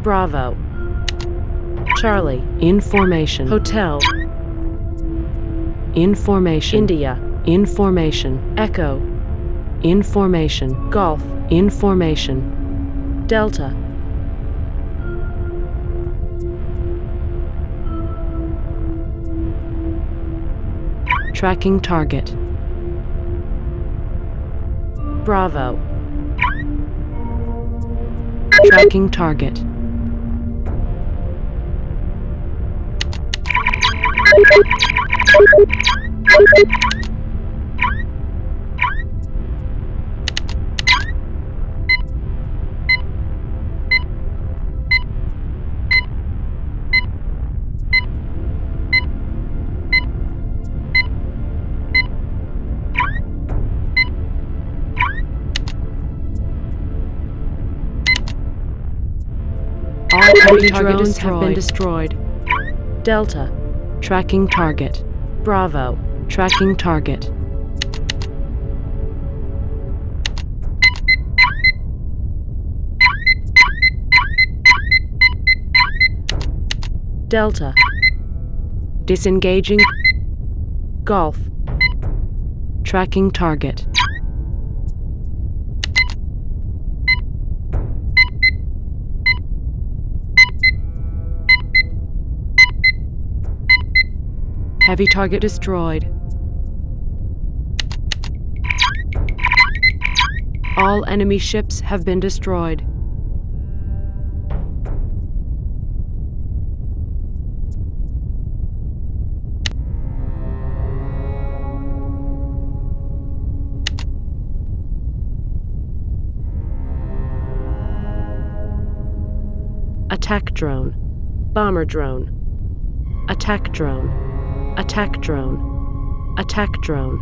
Bravo. Charlie. In formation. Hotel. In formation. India. In formation. Echo. In formation. Golf. In formation. Delta. Tracking target. Bravo. Tracking target. Enemy drones have been destroyed. Delta. Tracking target. Bravo. Tracking target. Delta. Disengaging. Golf. Tracking target. Heavy target destroyed. All enemy ships have been destroyed. Attack drone. Bomber drone. Attack drone. Attack drone. Attack drone.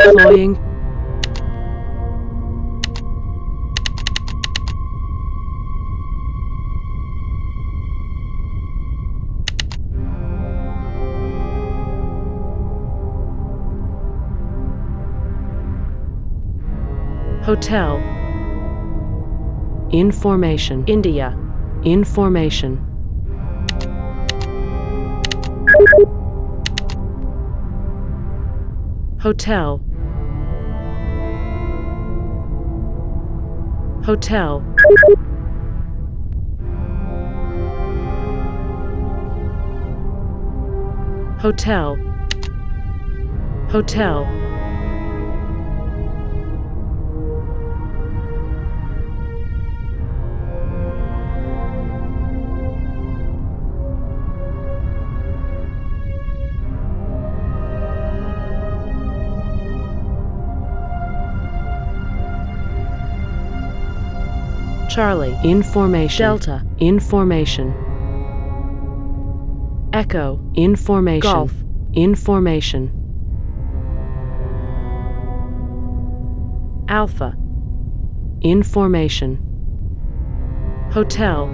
Deploying. Hotel. In formation. India. In formation. Hotel. Hotel. Hotel. Hotel. Charlie, in formation. Delta, in formation. Echo, in formation. Golf, in formation. Alpha, in formation. Hotel.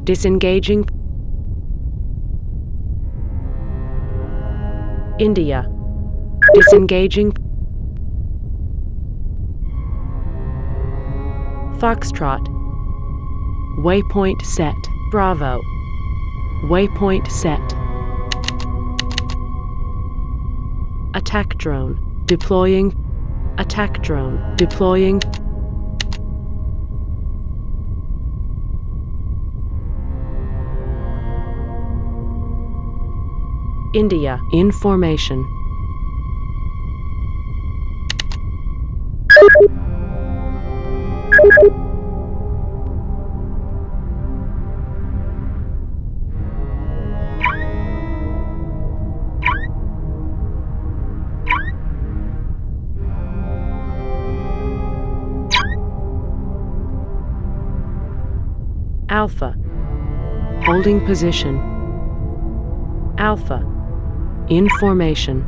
Disengaging. India. Disengaging. Foxtrot. Waypoint set. Bravo. Waypoint set. Attack drone. Deploying. Attack drone. Deploying. India. In formation. Alpha. Holding position. Alpha. In formation.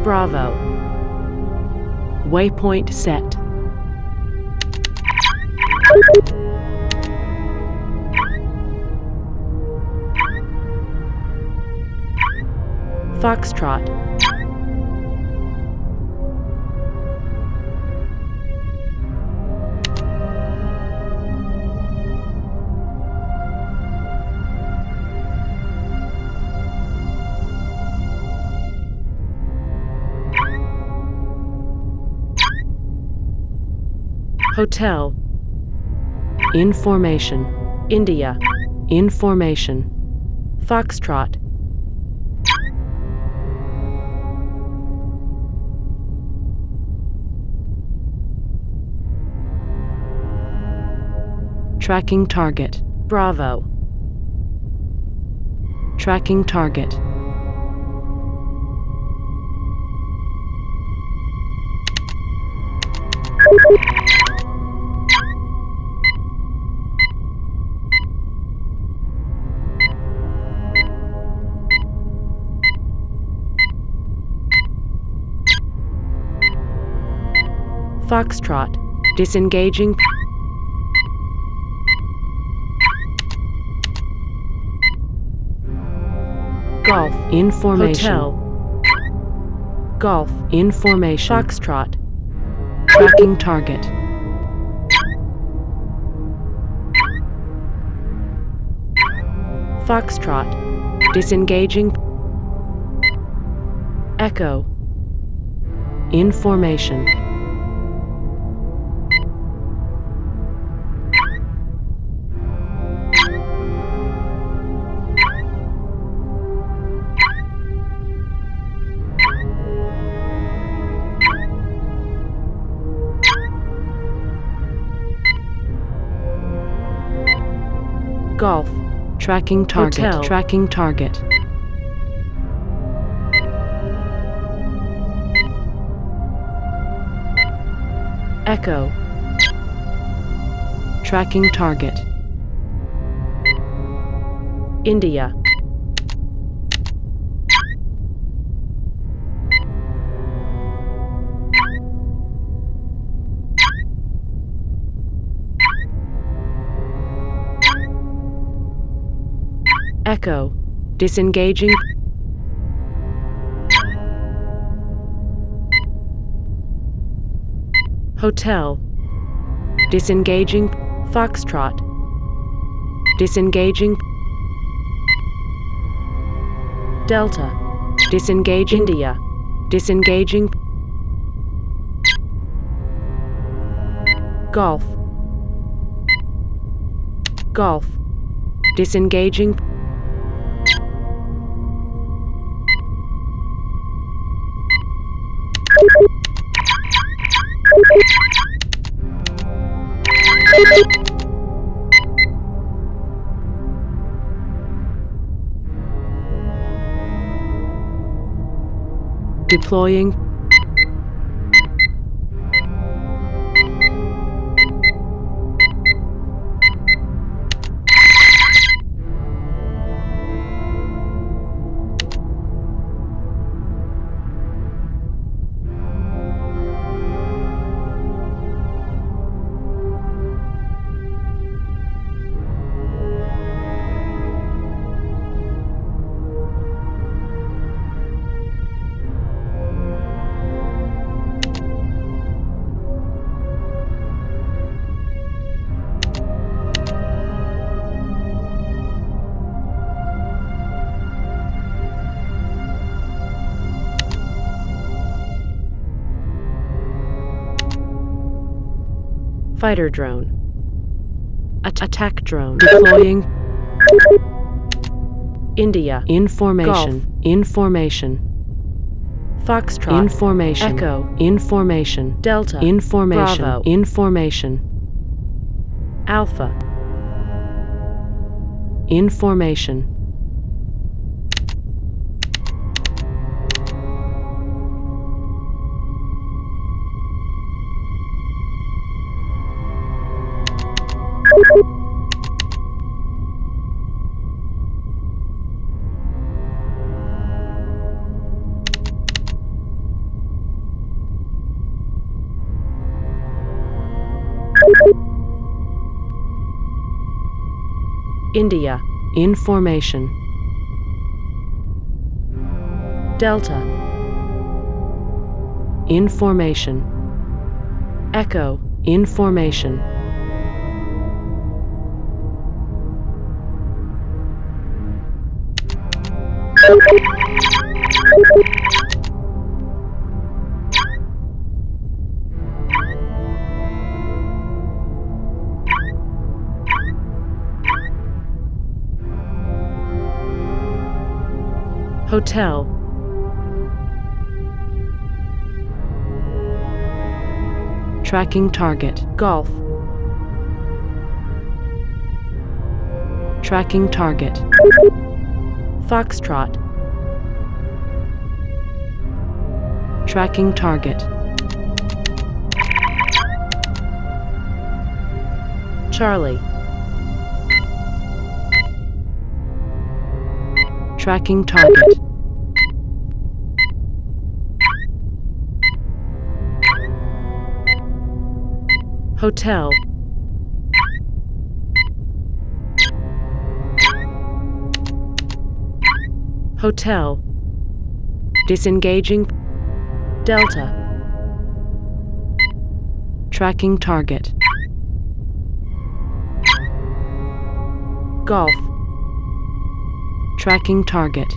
Bravo. Waypoint set. Foxtrot. Hotel. In formation. India. In formation. Foxtrot. Tracking target. Bravo. Tracking target. Foxtrot. Disengaging. Golf. In formation. Hotel. Golf. In formation. Foxtrot. Tracking target. Foxtrot. Disengaging. Echo. In formation. Golf. Tracking target. Hotel. Tracking target. Echo. Tracking target. India. Echo. Disengaging. Hotel. Disengaging. Foxtrot. Disengaging. Delta. Disengage. India. Disengaging. Golf. Golf. Disengaging. Deploying. Fighter drone. Attack drone. Deploying. India. Information. Golf. Information. Foxtrot. Information. Echo. Information. Delta. Information. Bravo. Information. Alpha. Information. India. Information. Delta. Information. Echo. Information. Hotel. Tracking target. Golf. Tracking target. Foxtrot. Tracking target. Charlie. Tracking target. Hotel. Hotel. Disengaging. Delta. Tracking target. Golf. Tracking target.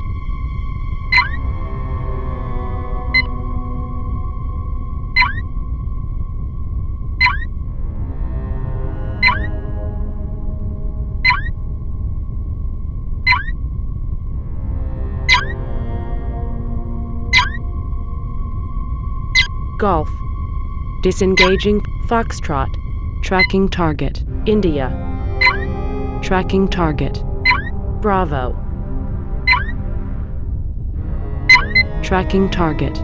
Golf. Disengaging. Foxtrot. Tracking target. India. Tracking target. Bravo. Tracking target.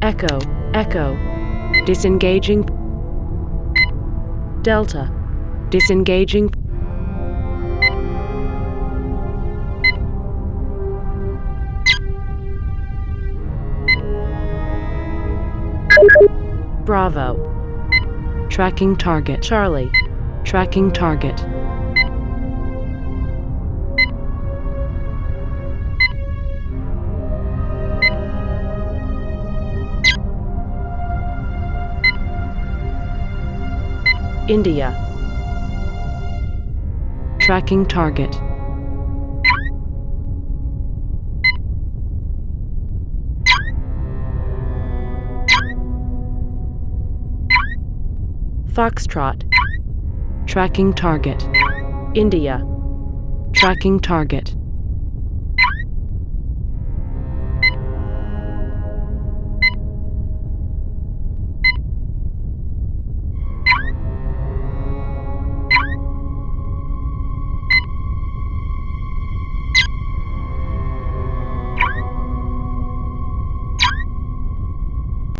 Echo. Echo. Disengaging. Delta. Disengaging. Bravo. Tracking target. Charlie. Tracking target. India. Tracking target. Foxtrot. Tracking target. India. Tracking target.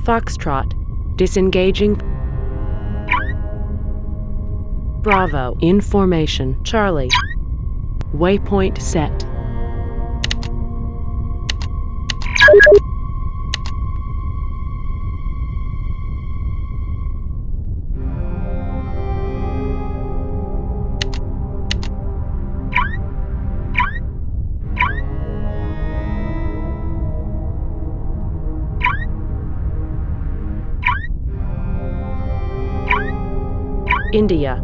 Foxtrot. Disengaging. Bravo. In formation. Charlie. Waypoint set. India.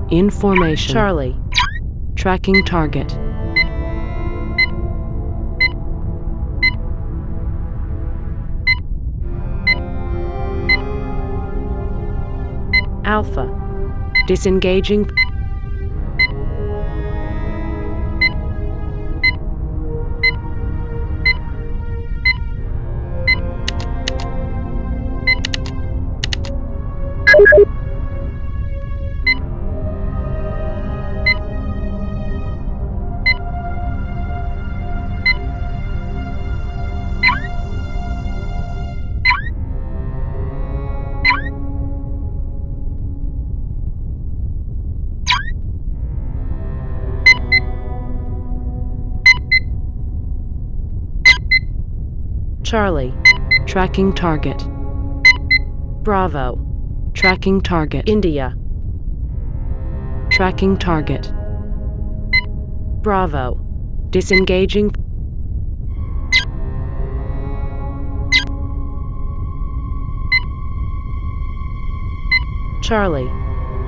In formation. Charlie. Tracking target. Alpha. Disengaging. Charlie. Tracking target. Bravo. Tracking target. India. Tracking target. Bravo. Disengaging. Charlie.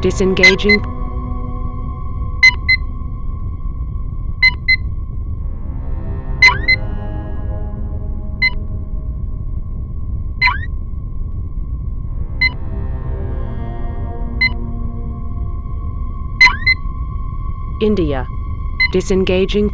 Disengaging. India. Disengaging.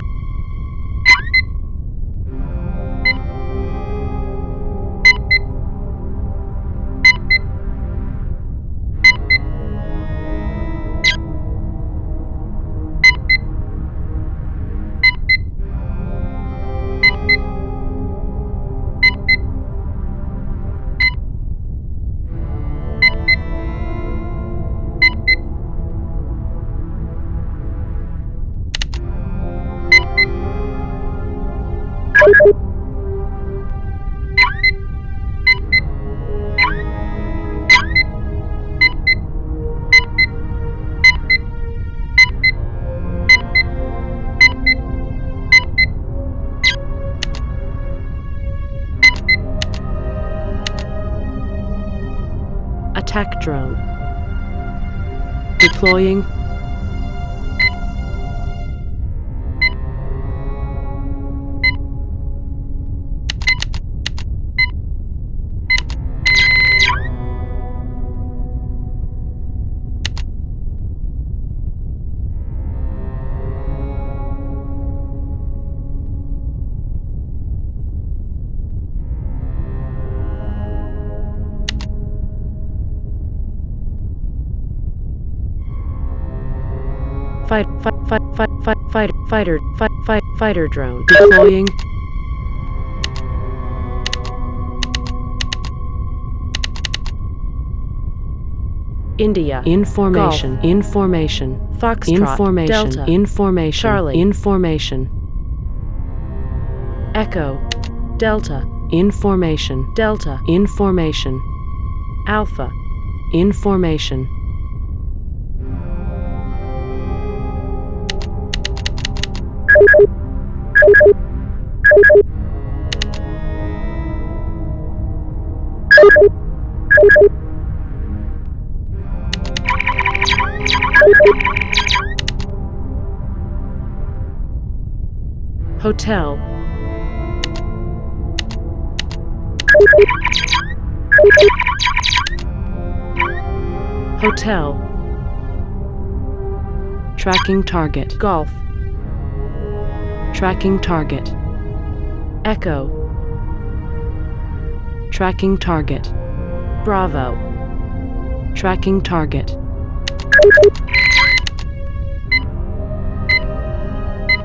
Attack drone. Deploying. Fighter drone deploying. India. In formation. Golf. In formation. Foxtrot. In formation. Delta. In formation. Charlie. In formation. Echo. Delta. In formation. Delta. In formation. Alpha. In formation. Hotel. Hotel. Tracking target. Golf. Tracking target. Echo. Tracking target. Bravo. Tracking target.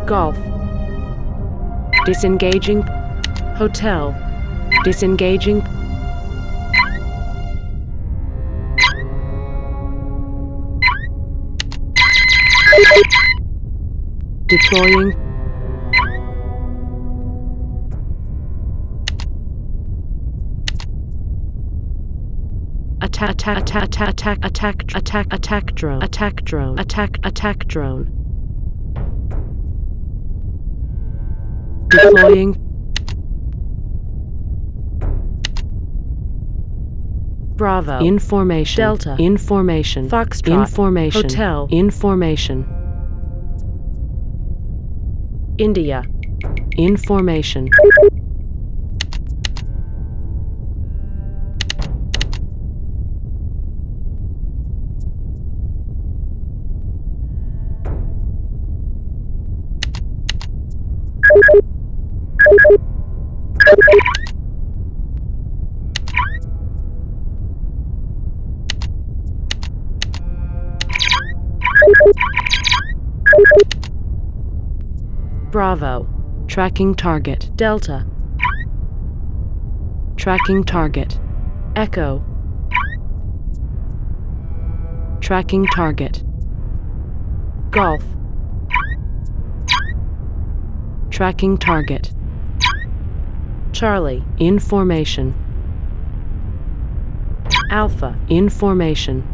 Golf. Disengaging. Hotel. Disengaging. Deploying. Attack drone. Deploying. Bravo. Information. Delta. Information. Foxtrot. Information. Hotel. Information. India. Information. Bravo. Tracking target. Delta. Tracking target. Echo. Tracking target. Golf. Tracking target. Charlie. In formation. Alpha. In formation.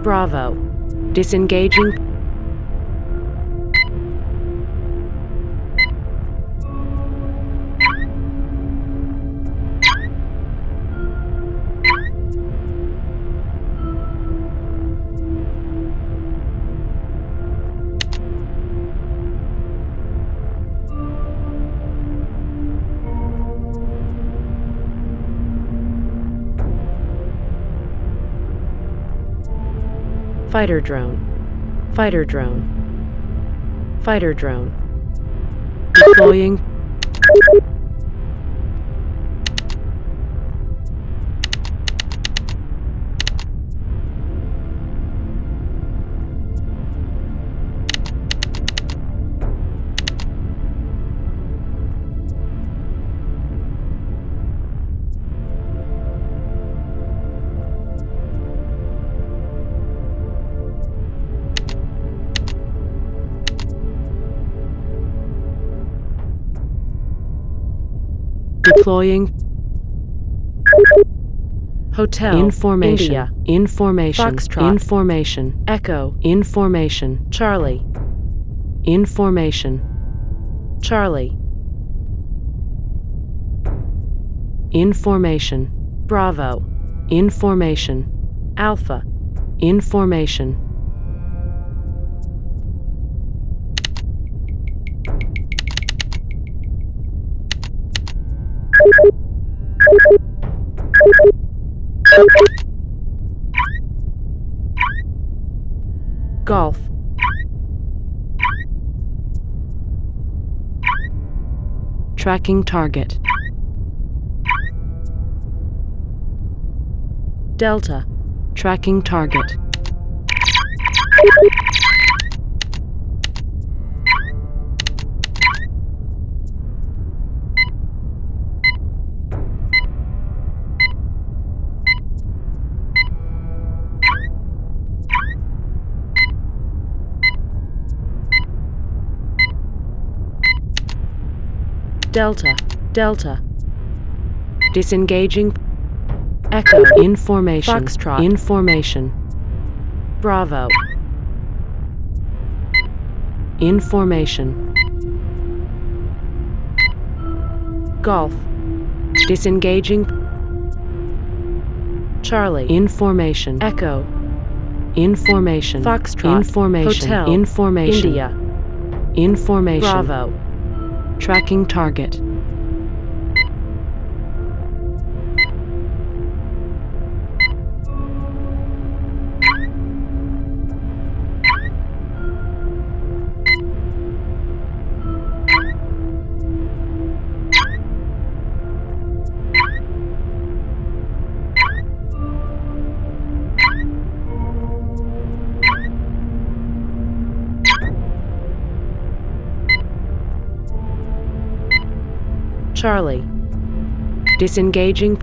Bravo. Disengaging. Fighter drone. Fighter drone. Fighter drone. Deploying. Deploying. Hotel. Information. India. Information. Foxtrot. Information. Echo. Information. Charlie. Information. Charlie. Information. Bravo. Information. Alpha. Information. Golf. Tracking target. Delta. Tracking target. Delta. Delta. Disengaging. Echo. Information. Foxtrot. Information. Bravo. Information. Golf. Disengaging. Charlie. Information. Echo. Information. Foxtrot. Information. Hotel. Information. India. Information. Bravo. Tracking target. Charlie. Disengaging.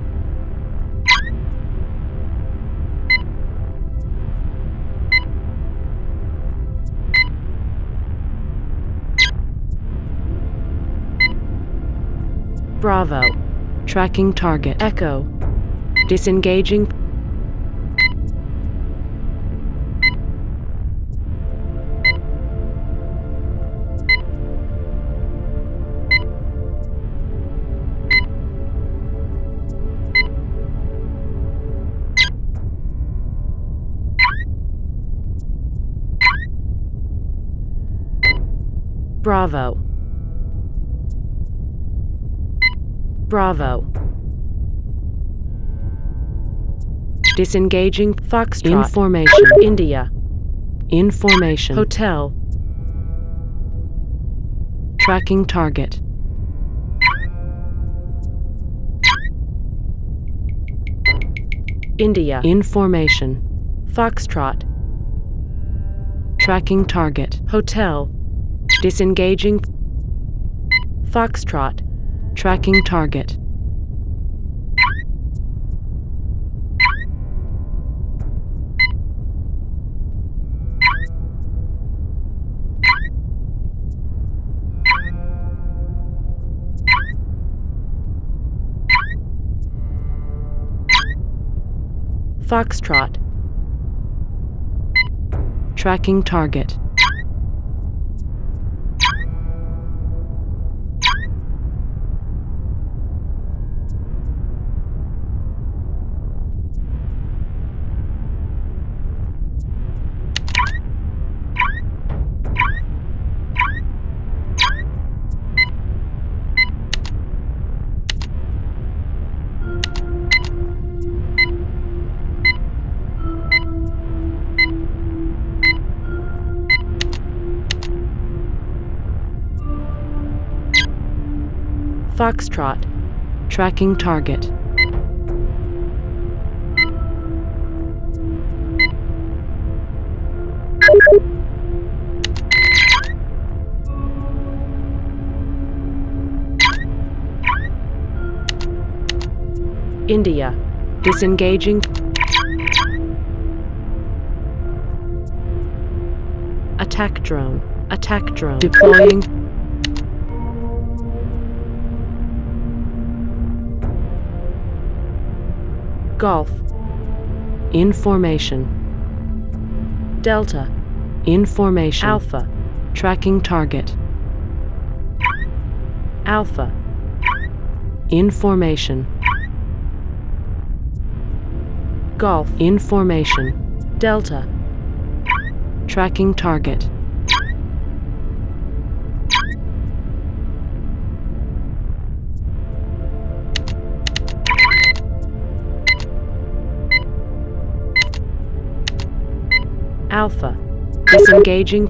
Bravo. Tracking target. Echo. Disengaging. Bravo. Bravo. Disengaging. Foxtrot. Information. India. Information. Hotel. Tracking target. India. Information. Foxtrot. Tracking target. Hotel. Disengaging. Foxtrot. Tracking target. Foxtrot. Tracking target. Foxtrot. Tracking target. India. Disengaging. Attack drone. Attack drone. Deploying. Golf. Information. Delta. Information. Alpha. Tracking target. Alpha. Information. Golf. Information. Delta. Tracking target. Alpha. Disengaging.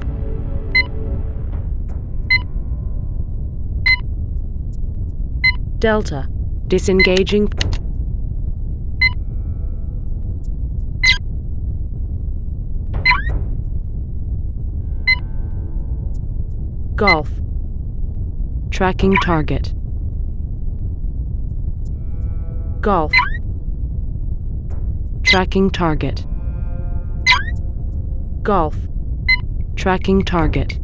Delta. Disengaging. Golf. Tracking target. Golf. Tracking target. Golf. Tracking target.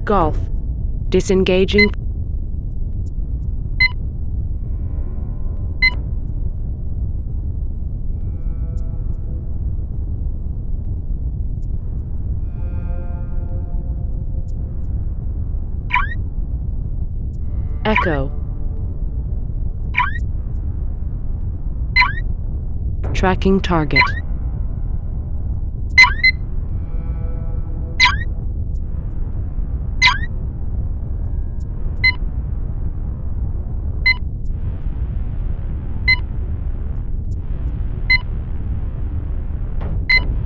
Golf. Disengaging. Echo. Tracking target.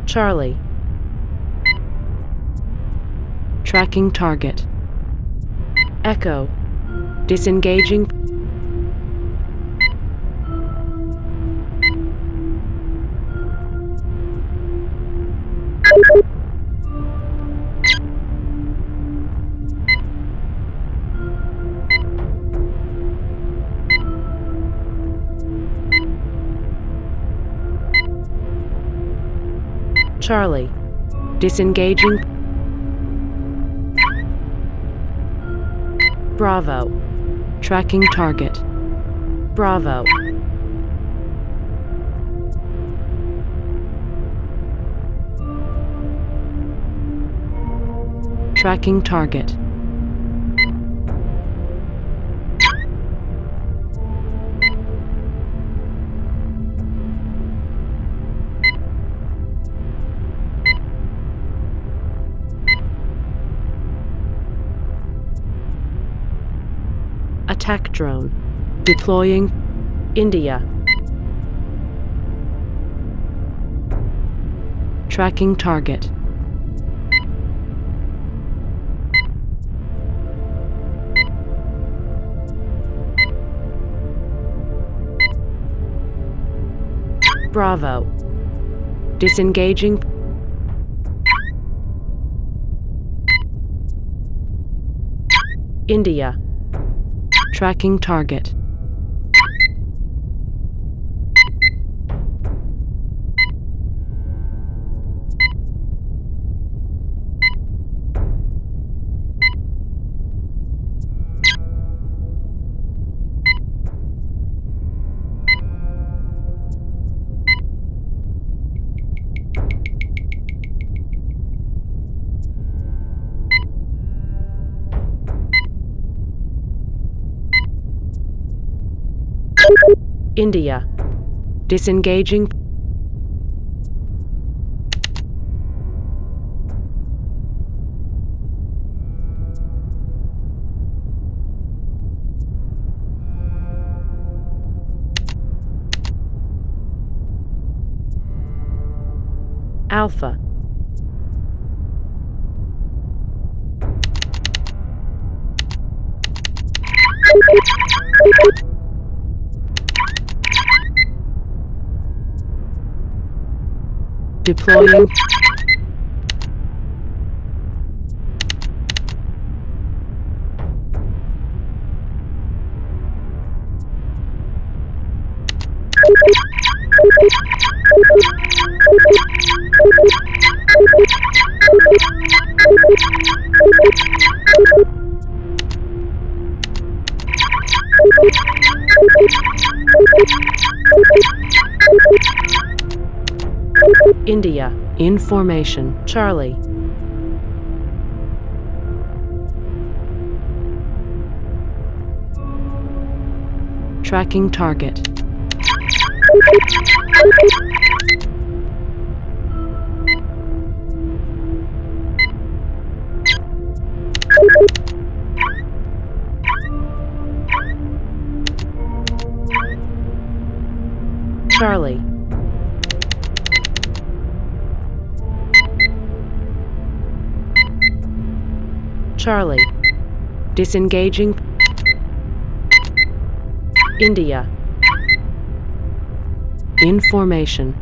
Charlie. Tracking target. Echo. Disengaging. Charlie. Disengaging. Bravo. Tracking target. Bravo. Tracking target. Attack drone. Deploying. India. Tracking target. Bravo. Disengaging. India. Tracking target. India. Disengaging. Alpha. Deploying. India. In formation. Charlie. Tracking target. Charlie. Charlie. Disengaging. India. In formation.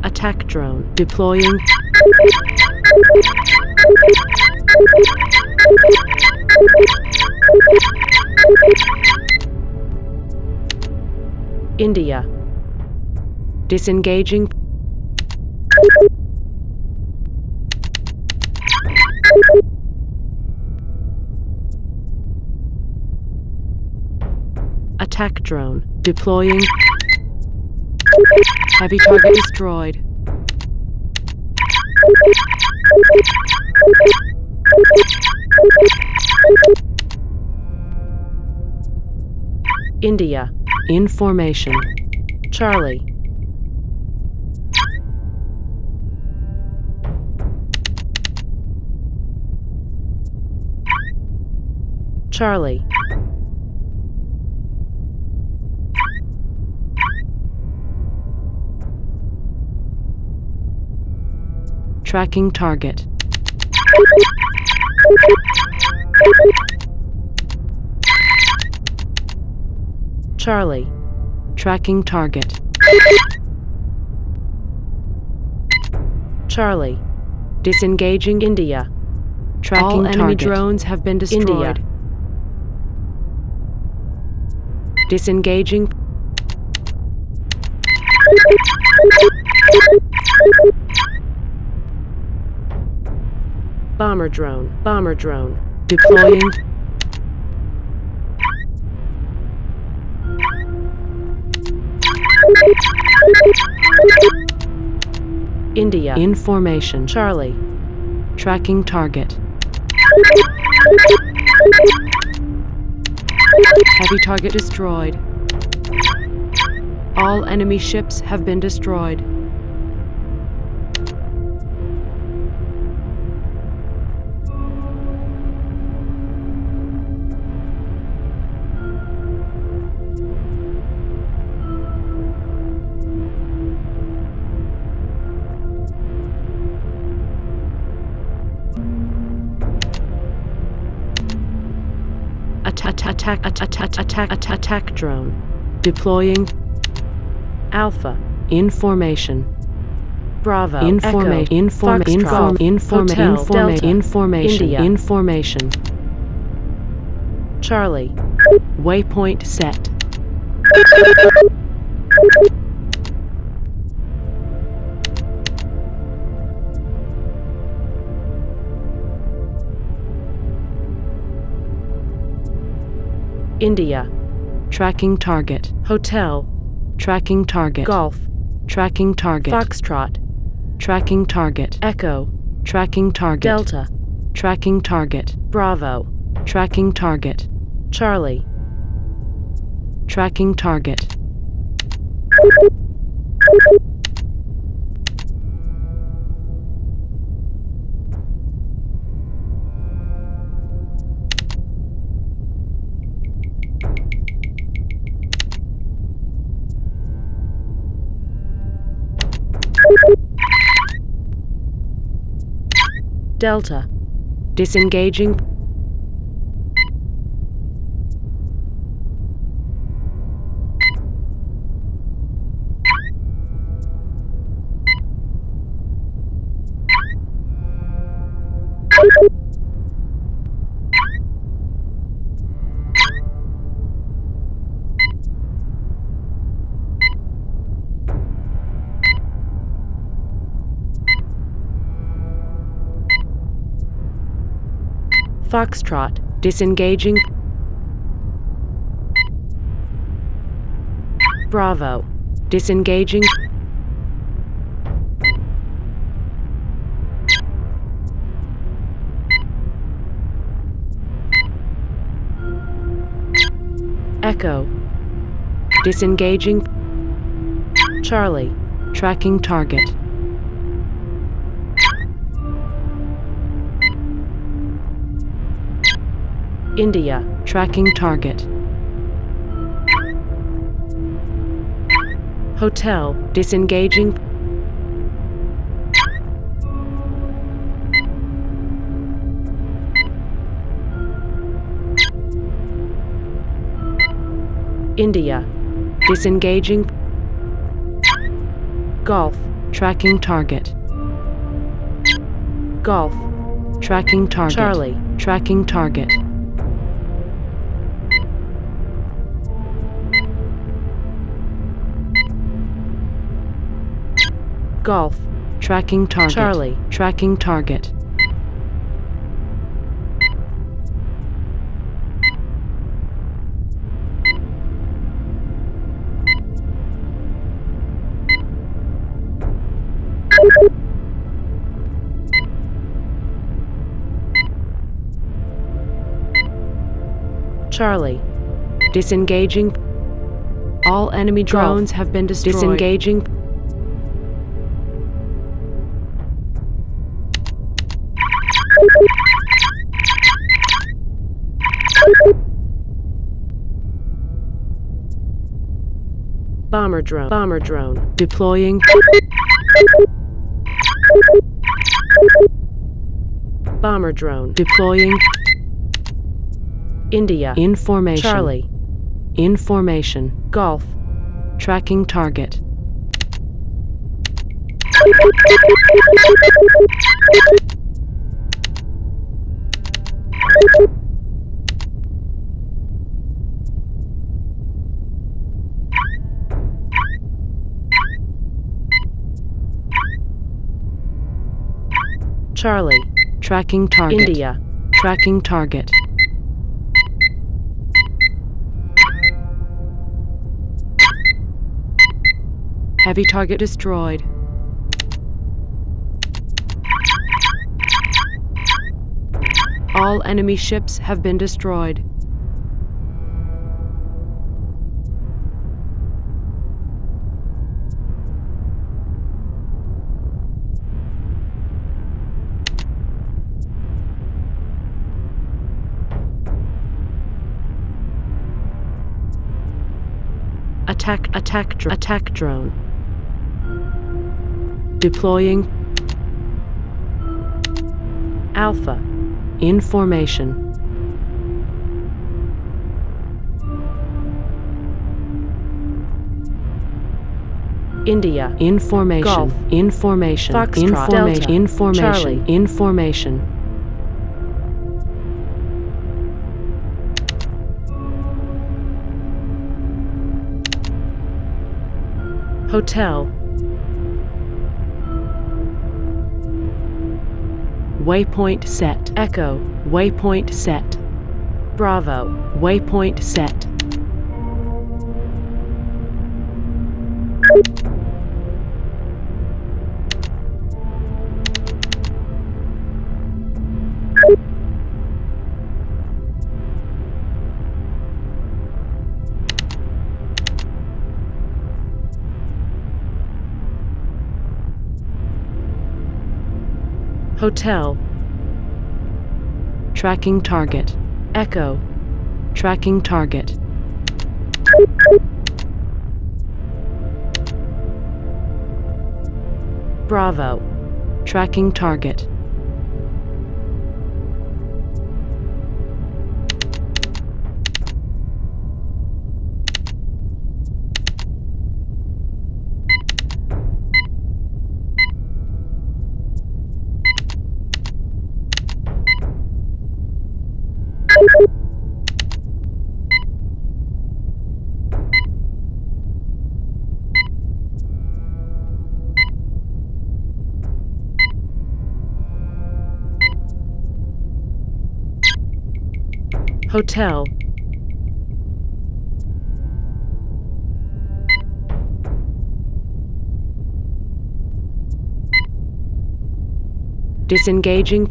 Attack drone. Deploying. India. Disengaging. Attack drone. Deploying. Heavy target destroyed. India. In formation. Charlie. Charlie. Tracking target. Charlie. Tracking target. Charlie. Disengaging India. Tracking all enemy target. Drones have been destroyed. India. Disengaging. Bomber drone. Bomber drone. Deploying. India. In formation. Charlie. Tracking target. Heavy target destroyed. All enemy ships have been destroyed. Attack drone. Deploying. Alpha. In formation. Bravo. In formation. Charlie. Waypoint set. India. Tracking target. Hotel. Tracking target. Golf. Tracking target. Foxtrot. Tracking target. Echo. Tracking target. Delta. Tracking target. Bravo. Tracking target. Charlie. Tracking target. Delta. Disengaging. Foxtrot. Disengaging. Bravo. Disengaging. Echo. Disengaging. Charlie. Tracking target. India. Tracking target. Hotel. Disengaging. India. Disengaging. Golf. Tracking target. Golf. Tracking target. Charlie. Tracking target. Golf. Tracking target. Charlie. Tracking target. Charlie. Disengaging. All enemy drones have been destroyed. Disengaging. Bomber drone. Bomber drone. Deploying. Bomber drone. Deploying. India. In formation. Charlie. In formation. Golf. Tracking target. Charlie. Tracking target. India. Tracking target. Heavy target destroyed. All enemy ships have been destroyed. Attack drone. Deploying. Alpha. In formation. India. In formation. Golf. In formation. Foxtrot. Delta. In formation. Charlie. In formation. Hotel. Waypoint set. Echo. Waypoint set. Bravo. Waypoint set. Hotel. Tracking target. Echo. Tracking target. Bravo. Tracking target. Hotel. Disengaging.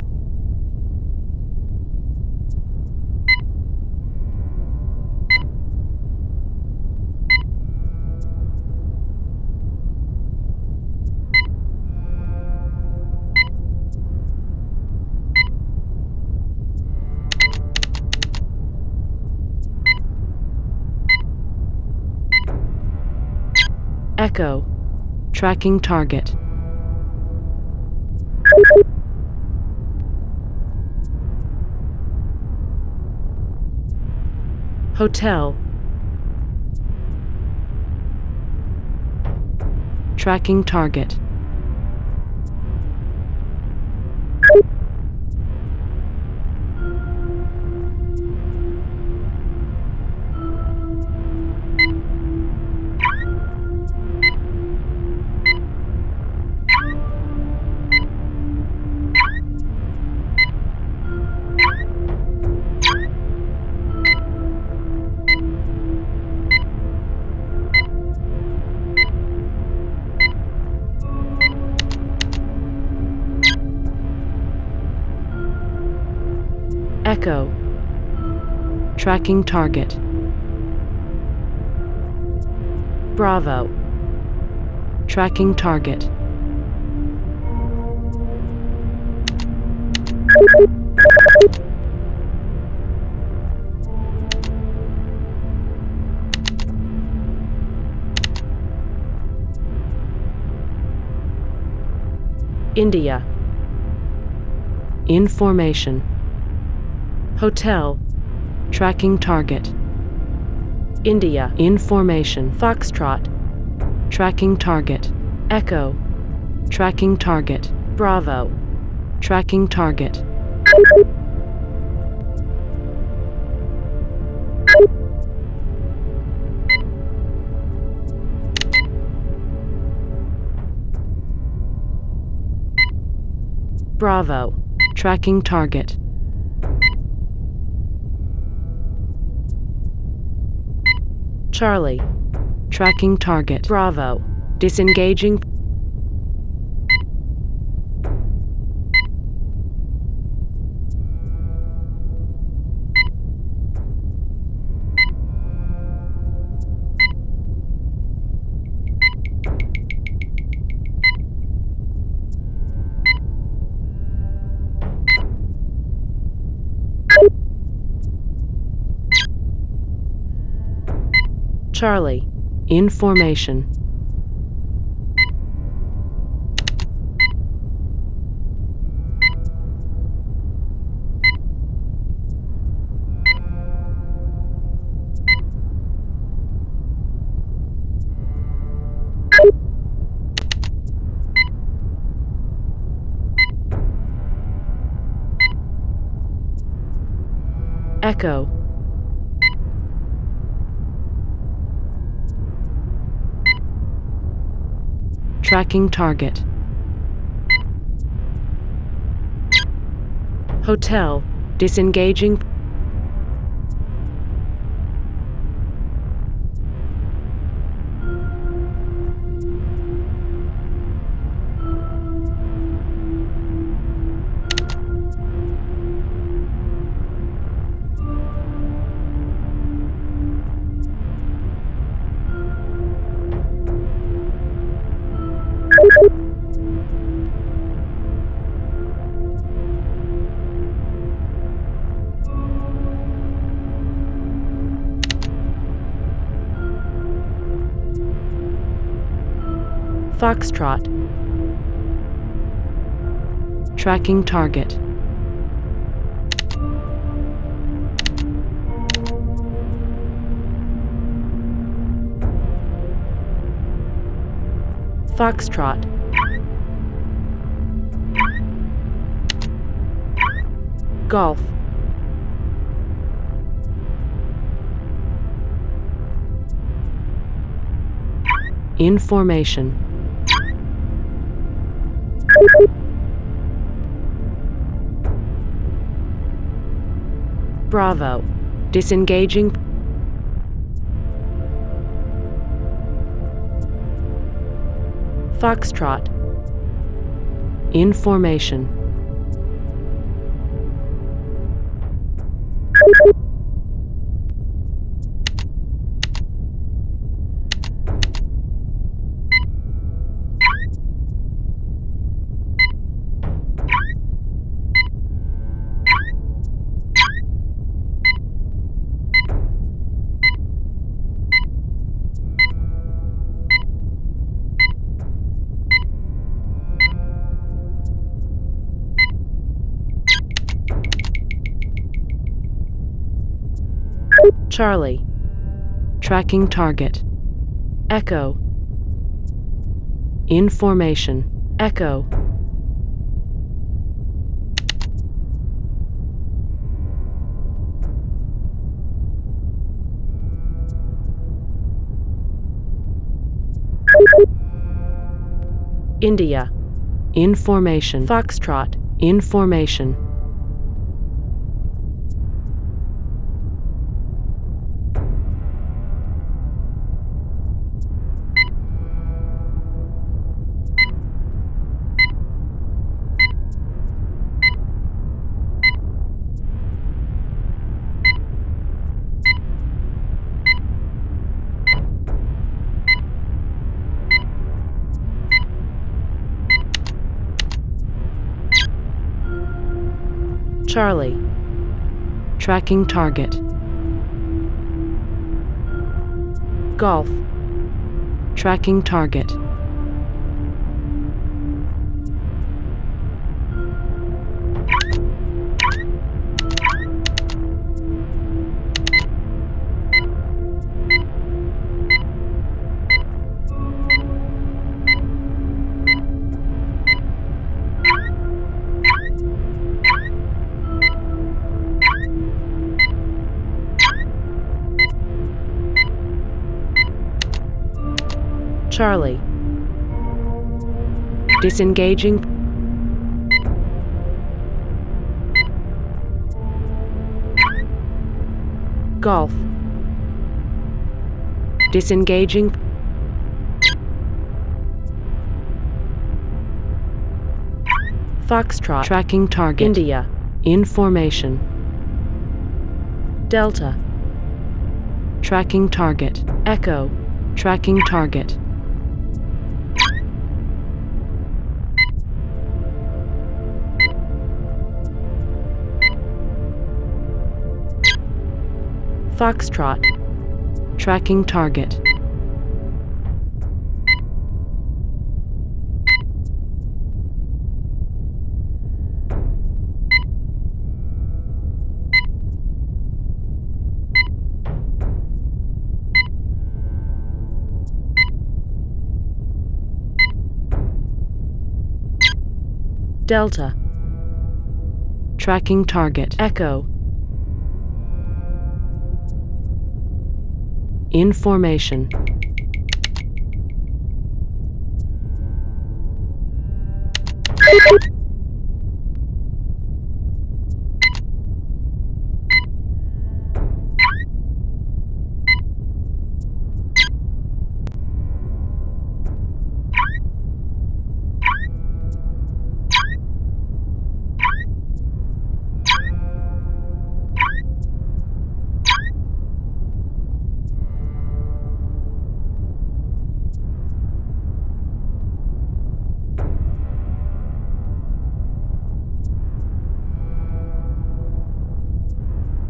Echo. Tracking target. Hotel. Tracking target. Echo. Tracking target. Bravo. Tracking target. India. In formation. Hotel. Tracking target. India. In formation. Foxtrot. Tracking target. Echo. Tracking target. Bravo. Tracking target. Bravo. Tracking target. Charlie. Tracking target. Bravo. Disengaging. Charlie. In formation. Echo. Tracking target. Hotel. Disengaging. Foxtrot. Tracking target. Foxtrot. Golf. In formation. Bravo. Disengaging. Foxtrot. In formation. Charlie. Tracking target. Echo. In formation. Echo. India. In formation. Foxtrot. In formation. Charlie. Tracking target. Golf. Tracking target. Charlie. Disengaging. Golf. Disengaging. Foxtrot. Tracking target. India. In formation. Delta. Tracking target. Echo. Tracking target. Foxtrot. Tracking target. Delta. Tracking target. Echo. In formation.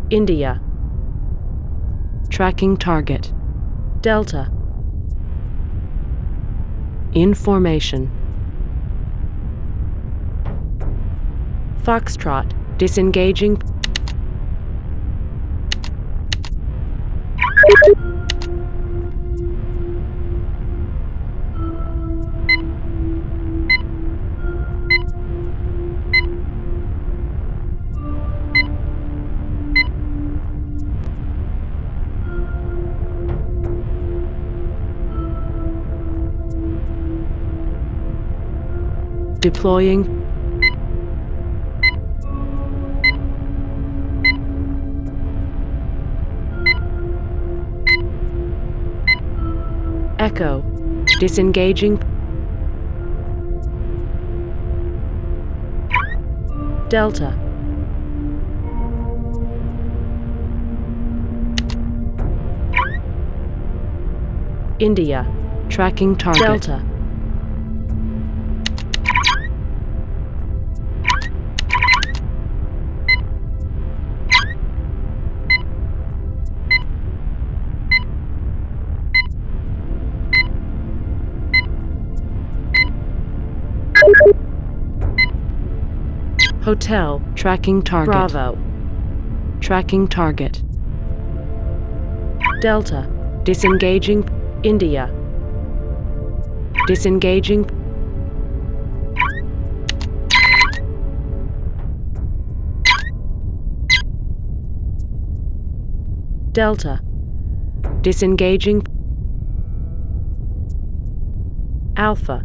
India. Tracking target. Delta. In formation. Foxtrot. Disengaging. Deploying. Echo. Disengaging. Delta. India. Tracking target. Delta. Hotel. Tracking target. Bravo. Tracking target. Delta. Disengaging. India. Disengaging. Delta. Disengaging. Alpha.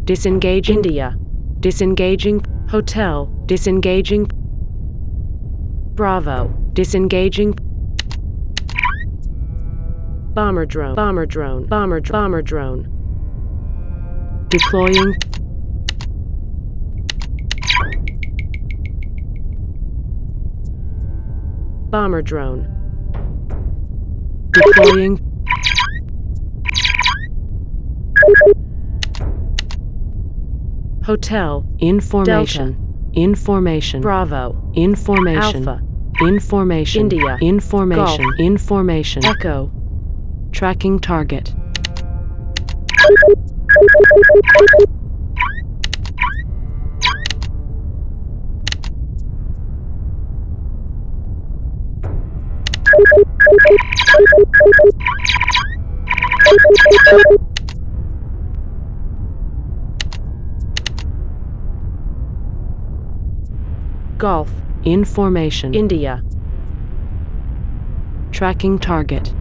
Disengaging. India. Disengaging. Hotel. Disengaging. Bravo. Disengaging. Bomber drone. Bomber drone. Bomber drone. Deploying. Bomber drone. Deploying. Hotel. In formation. Delta. Information. Bravo. Information. Alpha. Information. India. Information. Golf. Information. Echo. Tracking target. Golf. Information. India. Tracking target.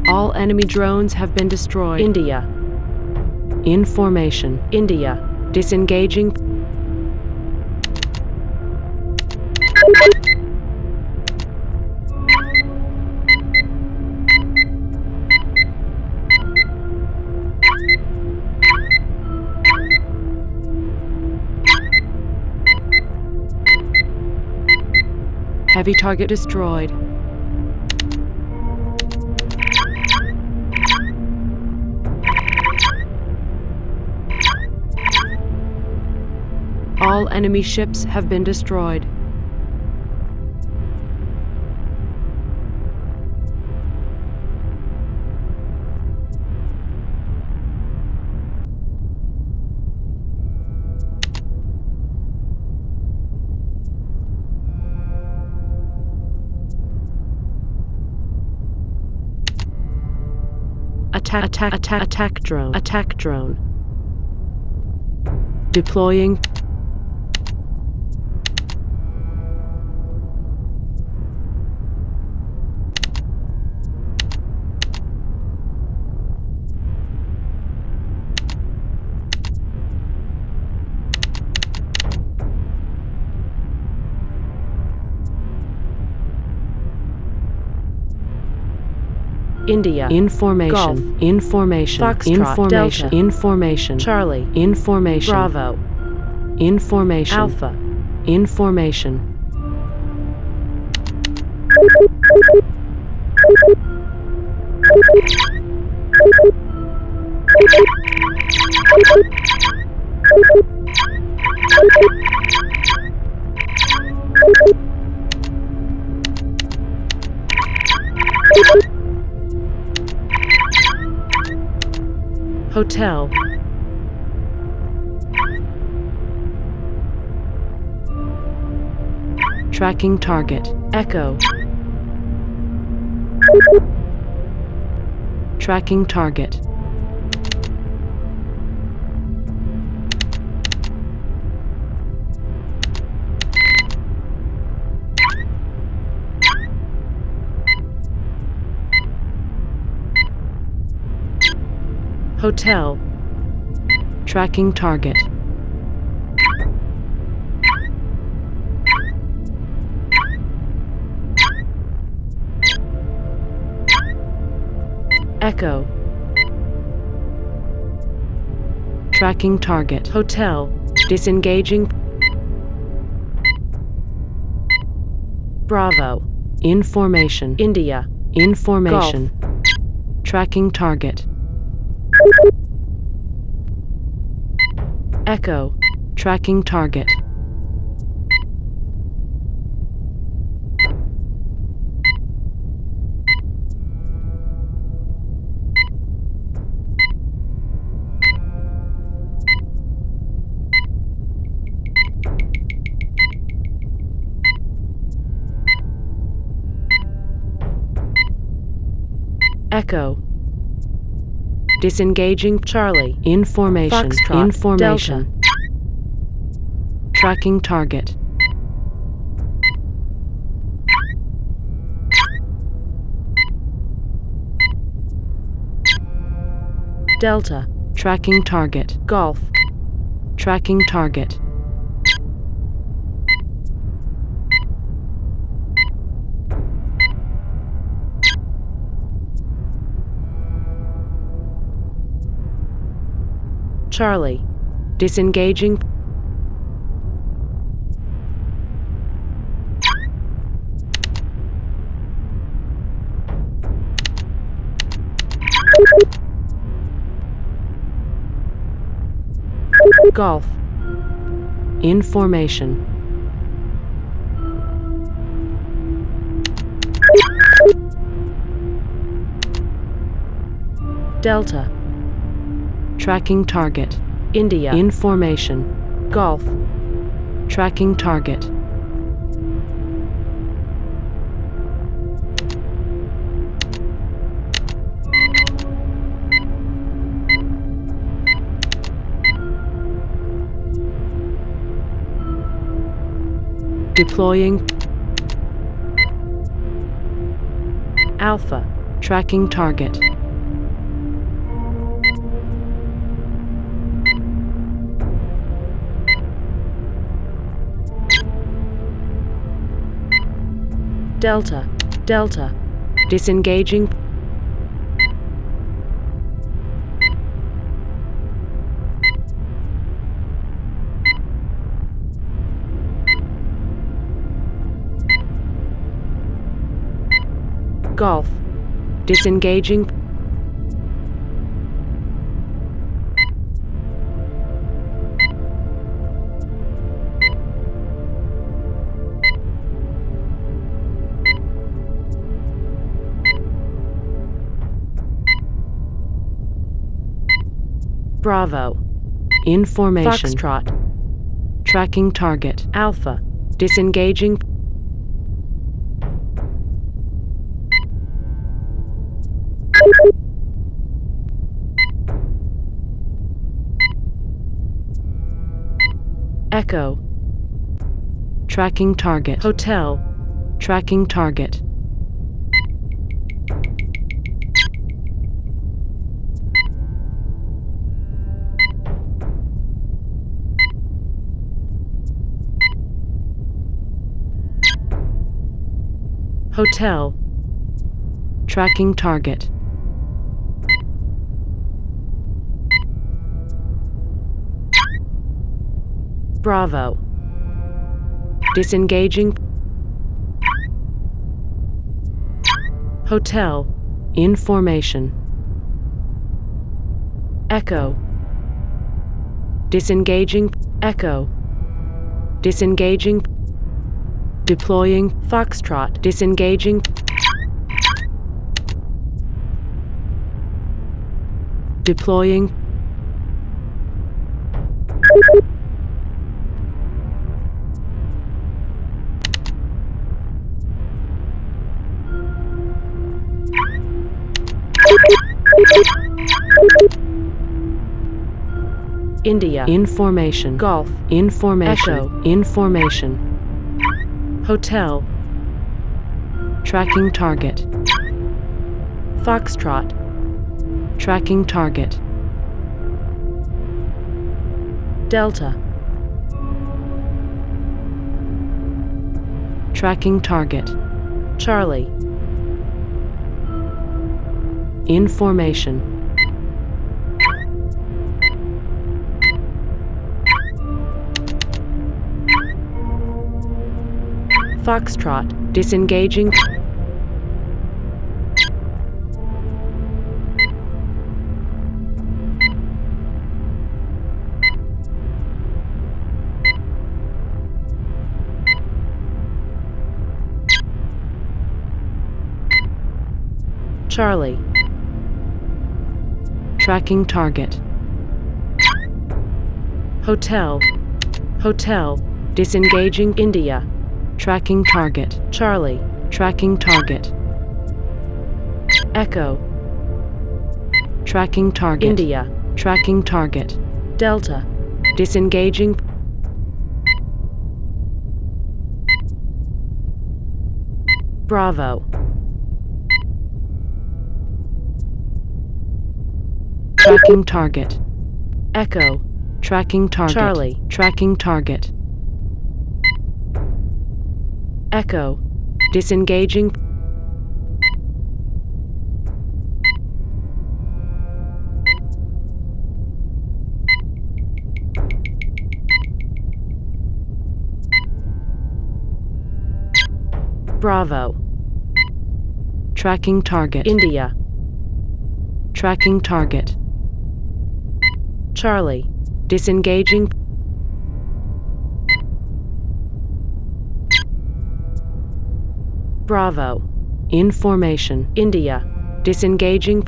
All enemy drones have been destroyed. India. Information. India. Disengaging. Heavy target destroyed. All enemy ships have been destroyed. Attack drone. Deploying. India. Information. Golf. Information. Foxtrot. Information. Delta. Information. Charlie. Information. Bravo. Information. Alpha. Information. Hotel. Tracking target. Echo. Tracking target. Hotel. Tracking target. Echo. Tracking target. Hotel. Disengaging. Bravo. Information. India. Information. Golf. Tracking target. Echo. Tracking target. Echo. Disengaging. Charlie. Information. Foxtrot. Information. Delta. Tracking target. Delta. Tracking target. Golf. Tracking target. Charlie. Disengaging. Golf. In formation. Delta. Tracking target. India. In formation. Golf. Tracking target. Deploying. Alpha. Tracking target. Delta. Delta. Disengaging. Golf. Disengaging. Bravo. In formation. Foxtrot. Tracking target. Alpha. Disengaging. Echo. Tracking target. Hotel. Tracking target. Hotel. Tracking target. Bravo. Disengaging. Hotel. In formation. Echo. Disengaging. Echo. Disengaging. Deploying. Foxtrot. Disengaging. Deploying. India. In formation. Golf. In formation. Echo. In formation. Hotel. Tracking target. Foxtrot. Tracking target. Delta. Tracking target. Charlie. In formation. Foxtrot. Disengaging. Charlie. Tracking target. Hotel. Hotel. Disengaging. India. Tracking target. Charlie. Tracking target. Echo. Tracking target. India. Tracking target. Delta. Disengaging. Bravo. Tracking target. Echo. Tracking target. Charlie. Tracking target. Echo. Disengaging. Bravo. Tracking target. India. Tracking target. Charlie. Disengaging. Bravo. In formation. India. Disengaging.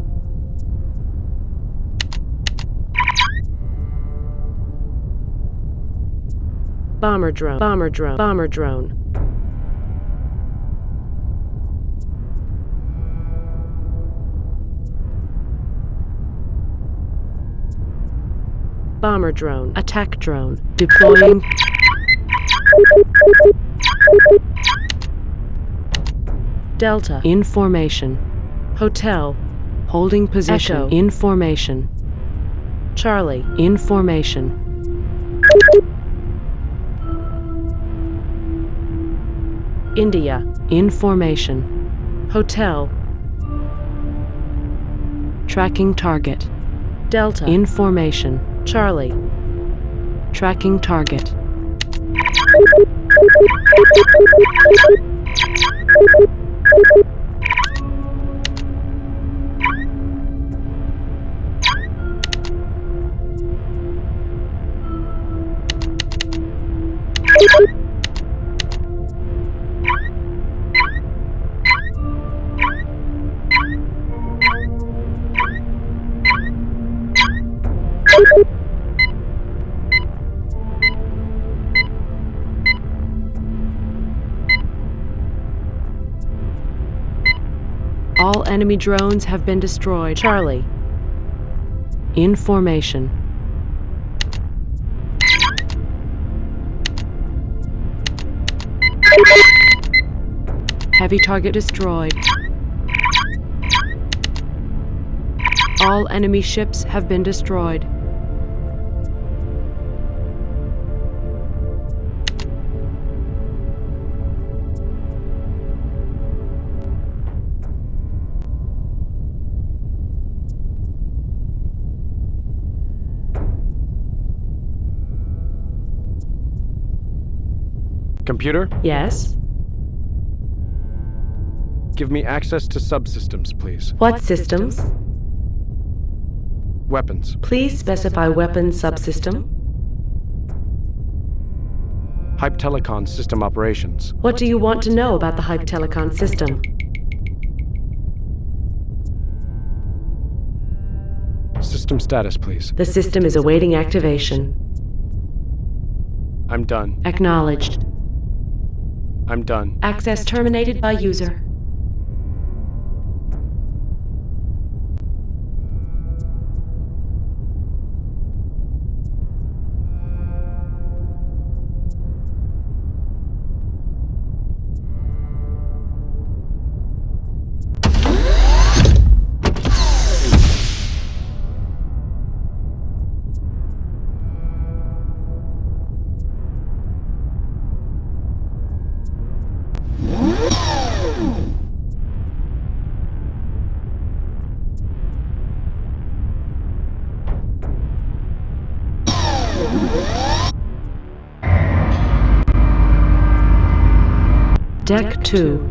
Bomber drone. Bomber drone. Bomber drone. Bomber drone. Attack drone. Deploying. Delta. In formation. Hotel. Holding position. Echo. In formation. Charlie. In formation. India. In formation. Hotel. Tracking target. Delta. In formation. Charlie. Tracking target. All enemy drones have been destroyed. Charlie. In formation. Heavy target destroyed. All enemy ships have been destroyed. Computer? Yes? Give me access to subsystems, please. What systems? Weapons. Please specify weapon subsystem. Hype Telecon system operations. What do you want to know about the Hype Telecon system? System status, please. The system is awaiting activation. I'm done. Acknowledged. I'm done. Access terminated by user. Deck 2.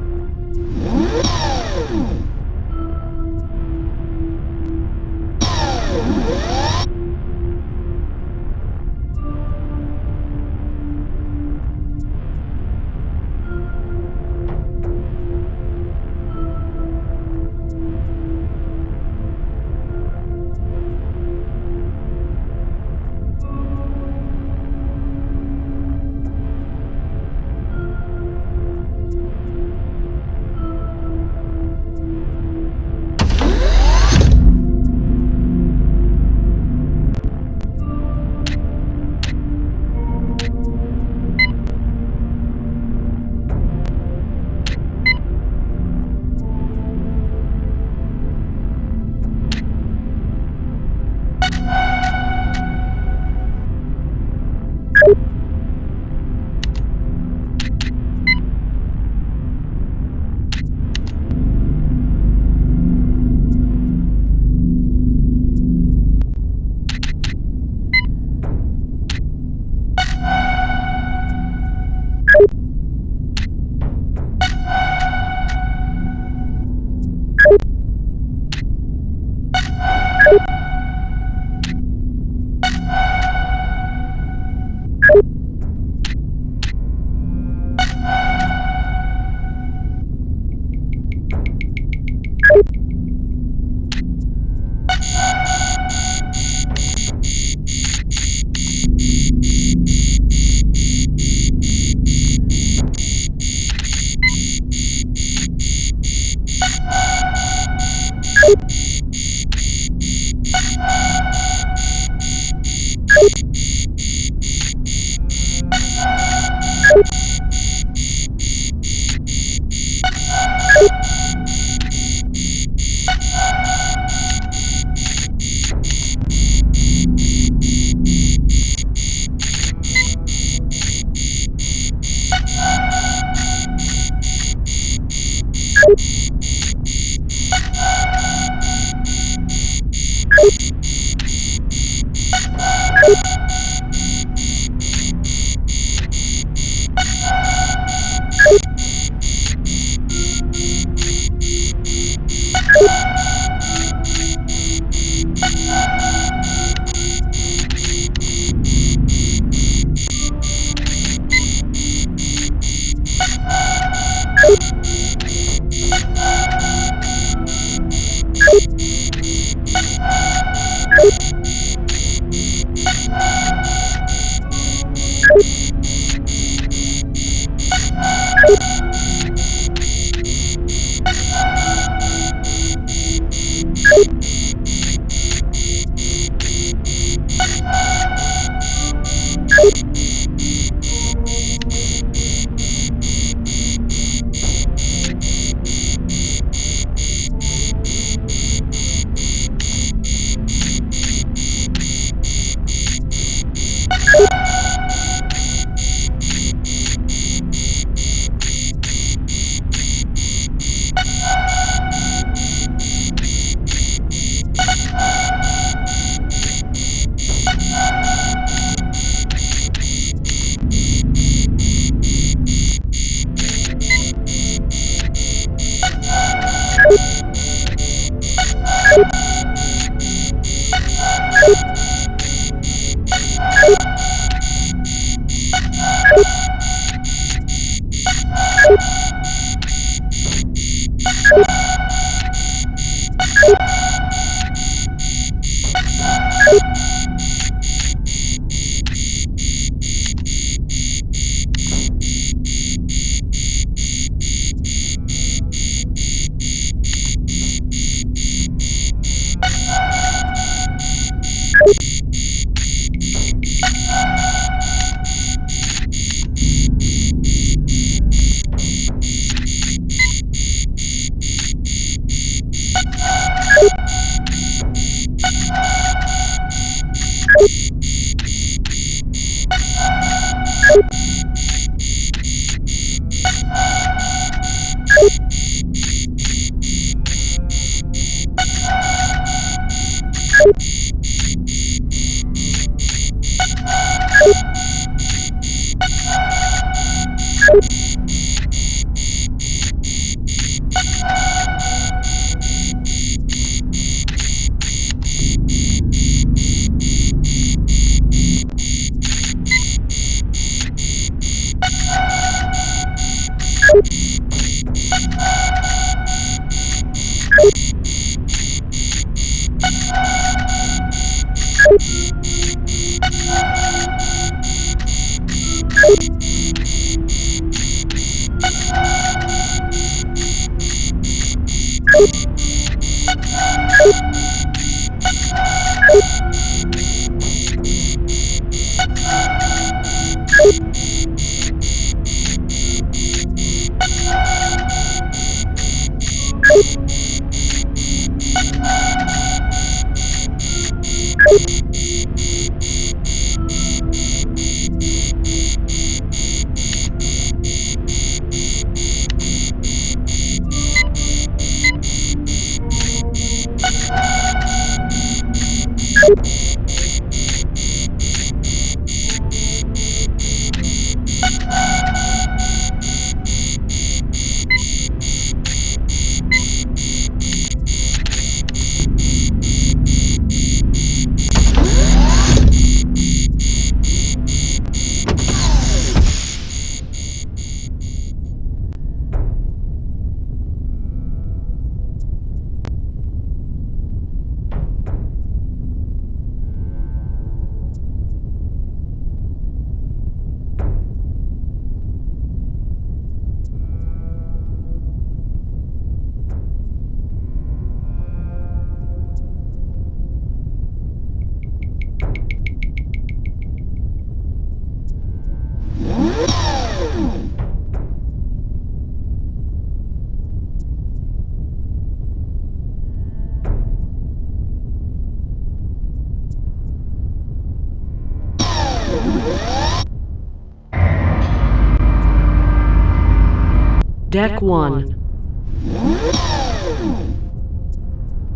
Deck 1.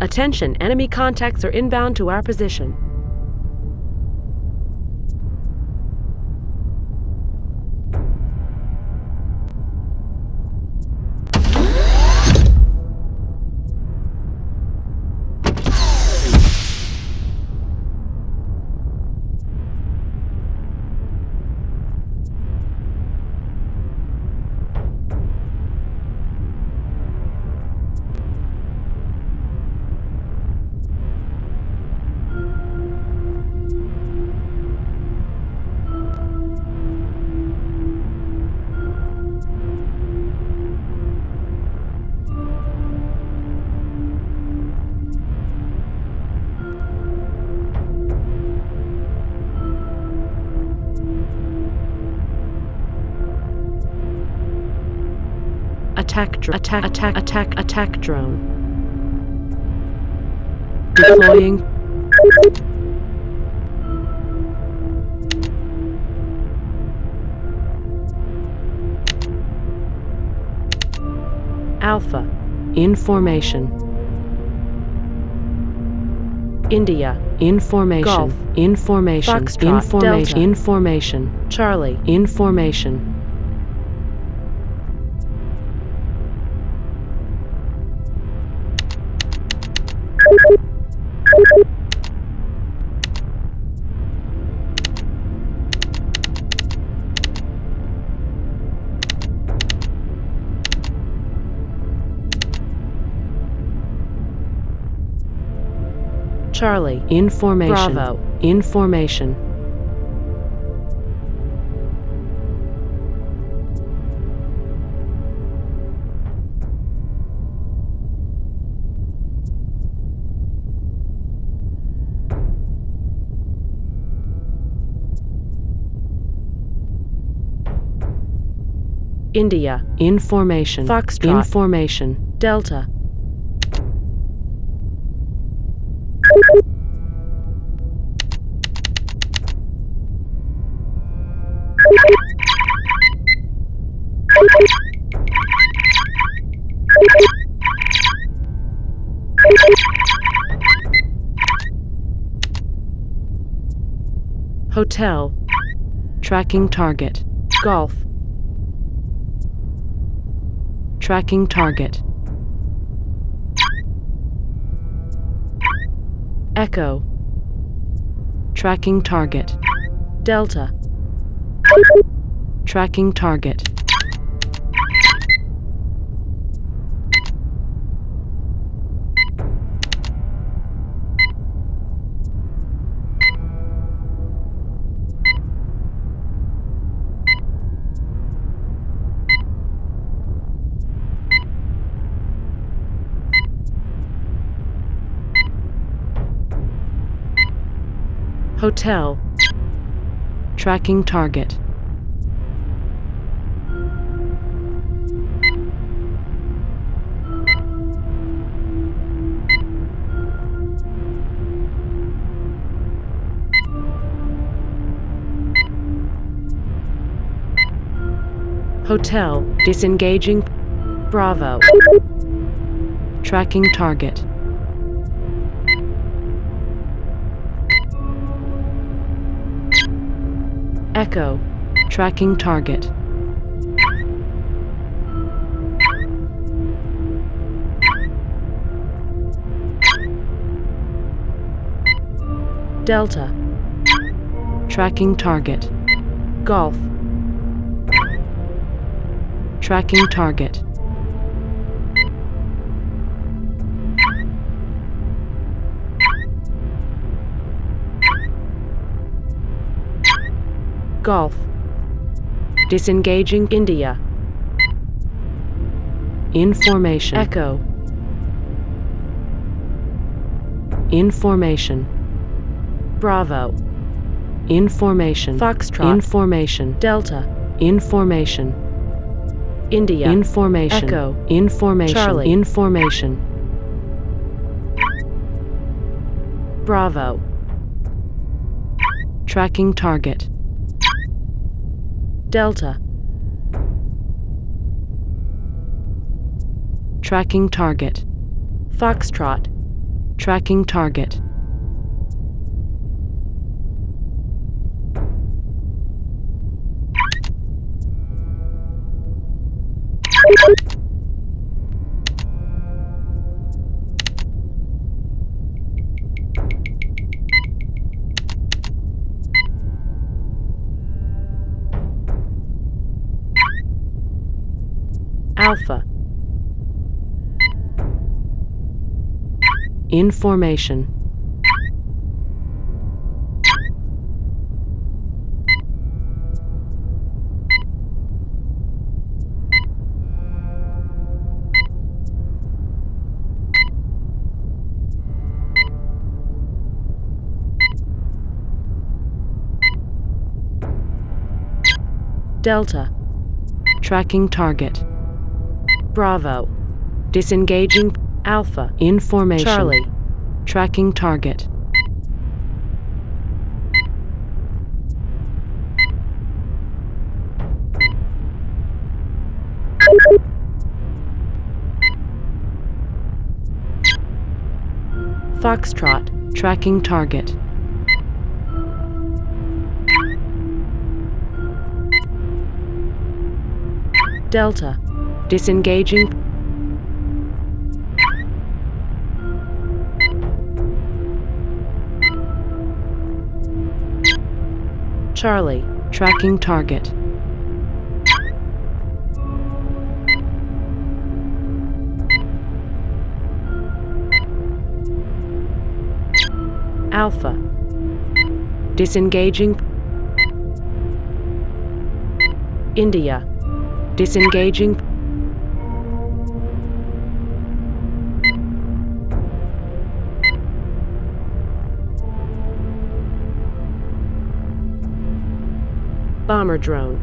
Attention, enemy contacts are inbound to our position. Attack drone. Deploying. Alpha. In formation. India. In formation. Golf. In formation. Foxtrot. Information. Delta. In formation. Charlie. In formation. Charlie. In formation. Bravo. In formation. India. In formation. Foxtrot. In formation. Delta. Hotel. Tracking target. Golf. Tracking target. Echo. Tracking target. Delta. Tracking target. Hotel. Tracking target. Hotel. Disengaging. Bravo. Tracking target. Echo. Tracking target. Delta. Tracking target. Golf. Tracking target. Golf. Disengaging. India. In formation. Echo. In formation. Bravo. In formation. Foxtrot. In formation. Delta. In formation. India. In formation. Echo. In formation. Charlie. In formation. Bravo. Tracking target. Delta. Tracking target. Foxtrot. Tracking target. Alpha. In formation. Delta. Tracking target. Bravo. Disengaging. Alpha. In formation. Charlie. Tracking target. Foxtrot. Tracking target. Delta. Disengaging. Charlie. Tracking target. Alpha. Disengaging. India. Disengaging. Bomber drone.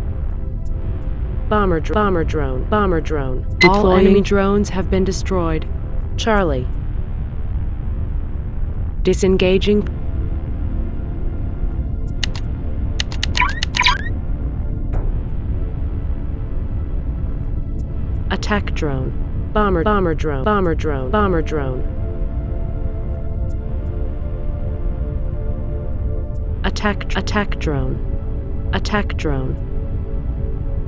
Bomber drone. Deploying. All enemy drones have been destroyed. Charlie. Disengaging. Attack drone. Bomber drone. Attack drone.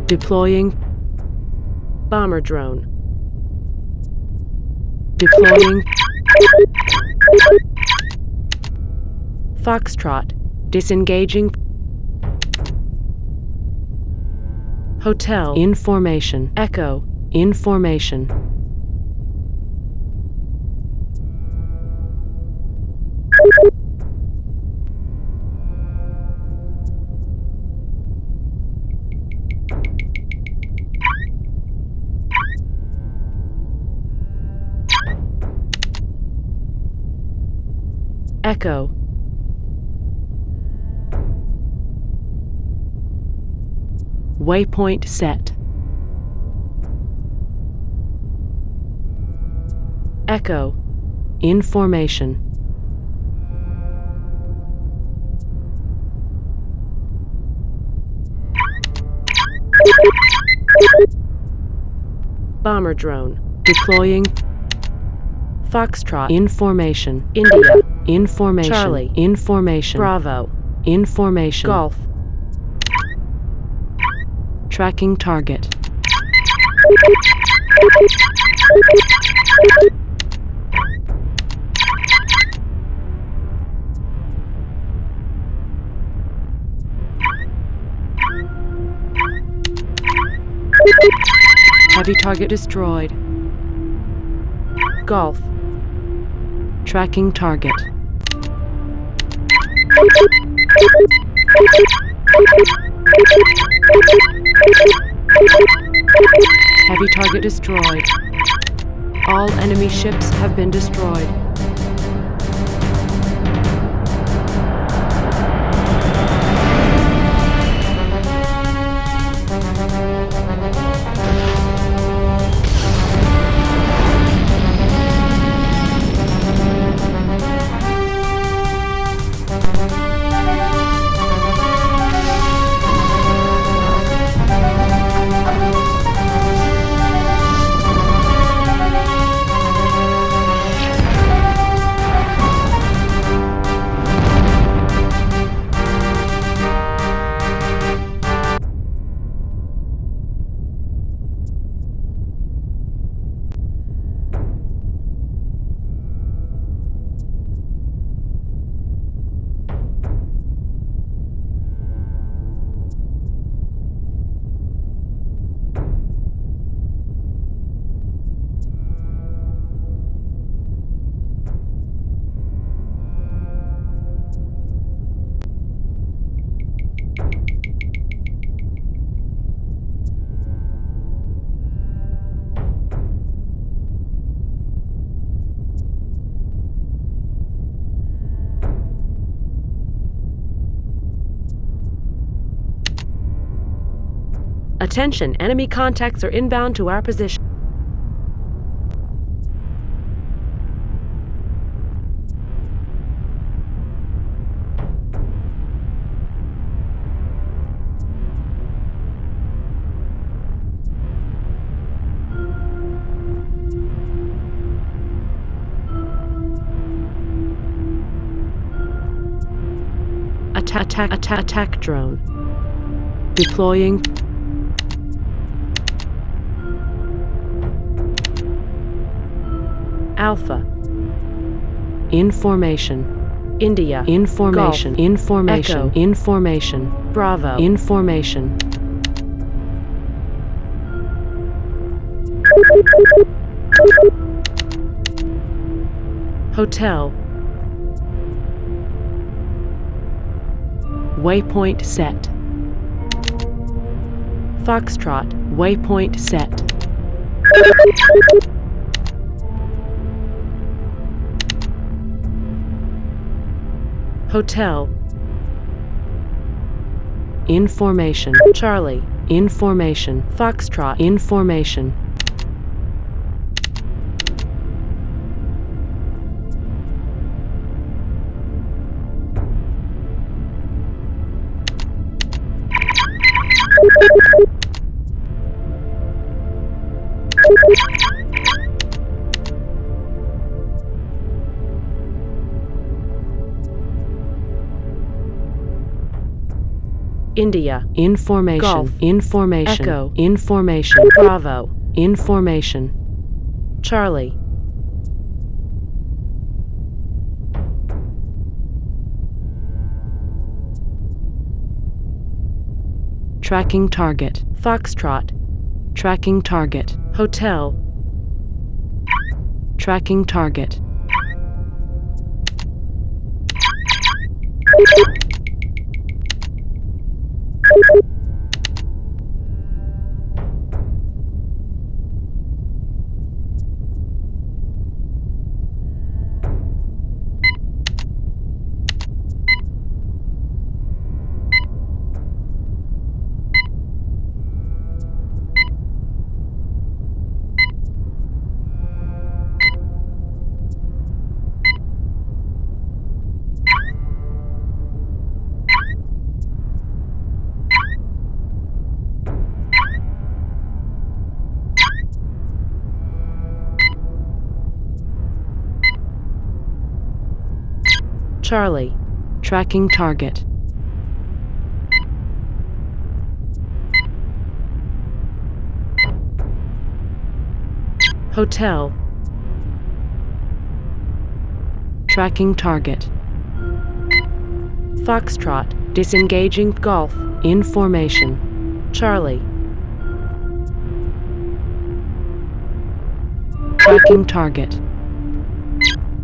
Deploying. Bomber drone. Deploying. Foxtrot. Disengaging. Hotel. In formation. Echo. In formation. Echo. Waypoint set. Echo. In formation. Bomber drone. Deploying. Foxtrot. In formation. India. In formation. Charlie. In formation. Bravo. In formation. Golf. Tracking target. Heavy target destroyed. Golf. Tracking target. Heavy target destroyed. All enemy ships have been destroyed. Attention, enemy contacts are inbound to our position. Attack drone. Deploying. Alpha. Information. India. Information. Golf. Information. Echo. Information. Bravo. Information. Hotel. Waypoint set. Foxtrot. Waypoint set. Hotel. Information. Charlie. Information. Foxtrot. Information. India. Information. Golf. Information. Echo. Information. Bravo. Information. Charlie. Tracking target. Foxtrot. Tracking target. Hotel. Tracking target. Charlie. Tracking target. Hotel. Tracking target. Foxtrot. Disengaging. Golf. Information. Charlie. Tracking target.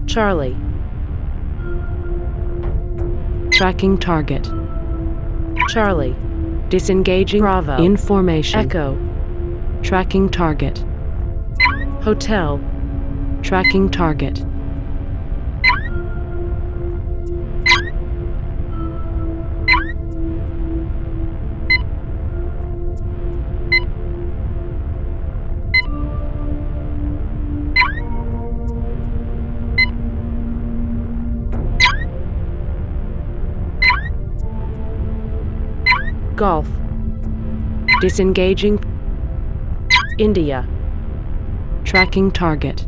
Charlie. Tracking target. Charlie. Disengaging. Bravo. Information. Echo. Tracking target. Hotel. Tracking target. Golf. Disengaging. India. Tracking target.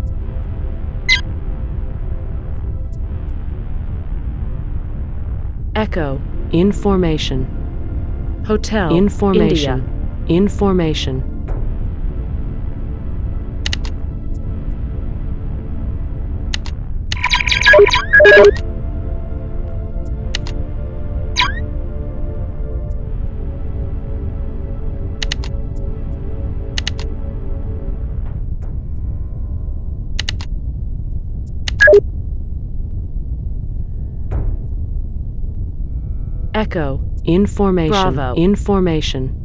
Echo. Information. Hotel. Information. India. Information. Echo. Information. Bravo. Information.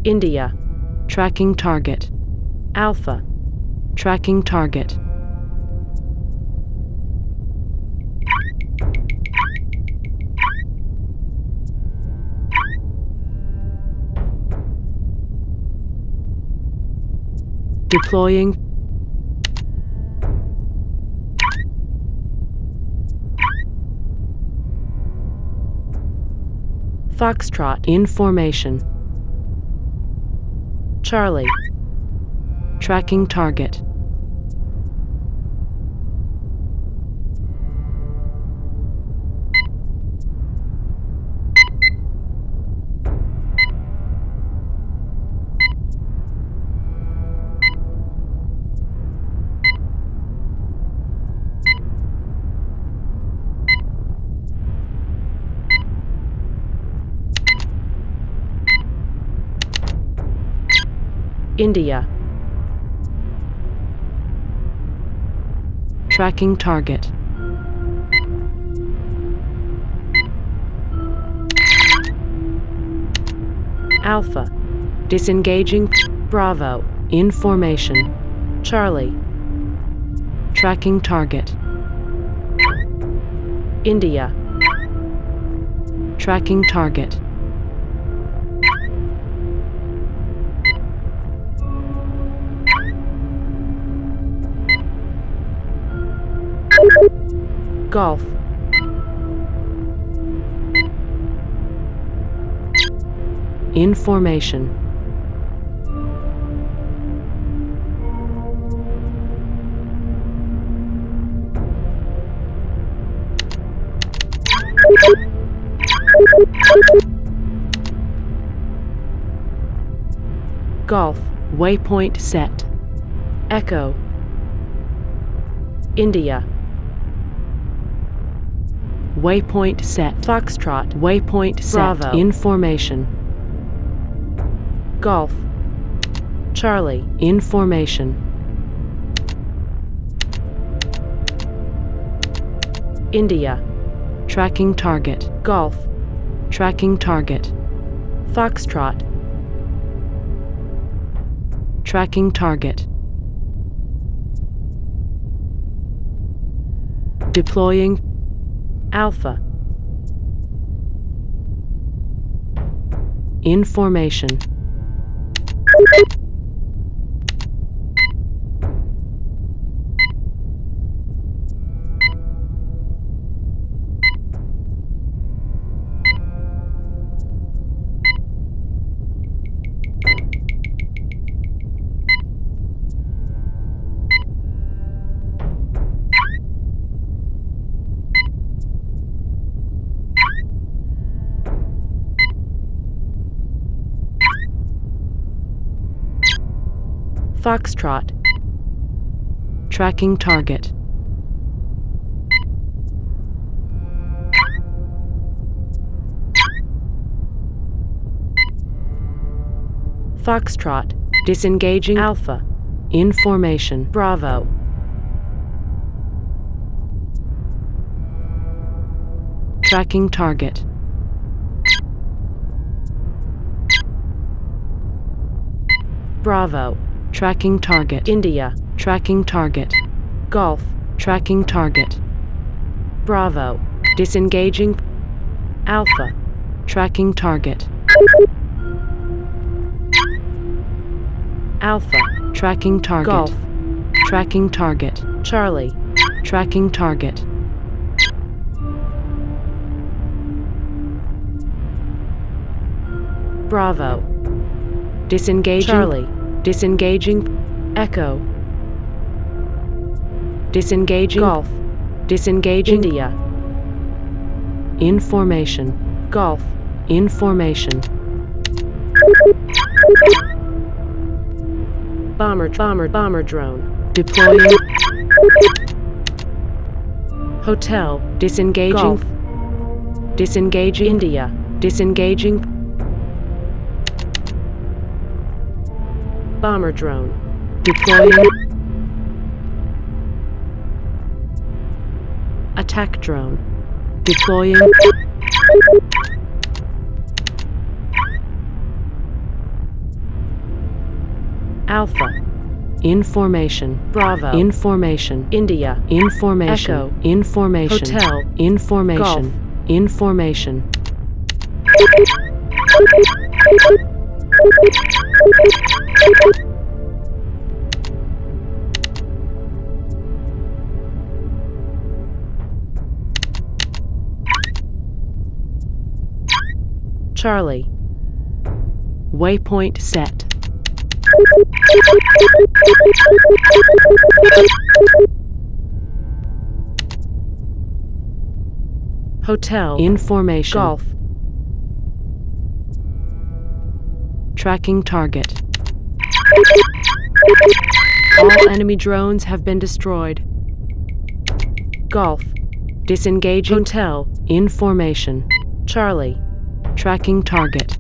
India. Tracking target. Alpha. Tracking target. Deploying. Foxtrot. Information. Charlie. Tracking target. India. Tracking target. Alpha. Disengaging. Bravo. In formation. Charlie. Tracking target. India. Tracking target. Golf. In formation. Golf. Waypoint set. Echo. India. Waypoint set. Foxtrot. Waypoint set. Bravo. In formation. Golf. Charlie. In formation. India. Tracking target. Golf. Tracking target. Foxtrot. Tracking target. Deploying. Alpha. In formation. Foxtrot. Tracking target. Foxtrot. Disengaging. Alpha. In formation. Bravo. Tracking target. Bravo. Tracking target. India. Tracking target. Golf. Tracking target. Bravo. Disengaging. Alpha. Tracking target. Alpha. Tracking target. Golf. Tracking target. Charlie. Tracking target. Bravo. Disengaging. Charlie. Disengaging. Echo. Disengaging. Golf. Disengaging. India. In formation. Golf. In formation. Bomber drone. Deploying. Hotel. Disengaging. Golf. Disengaging. India. Disengaging. Bomber drone. Deploying. Attack drone. Deploying. Alpha. In formation. Bravo. In formation. India. In formation. Echo. In formation. Hotel. In formation. Golf. In formation. Charlie. Waypoint set. Hotel in formation. Golf. Tracking target. All enemy drones have been destroyed. Golf. Disengaging. Hotel in formation. Charlie. Tracking target.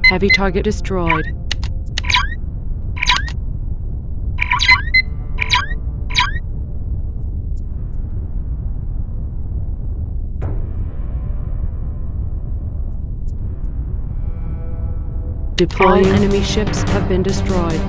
Heavy target destroyed. Deploying. All enemy ships have been destroyed.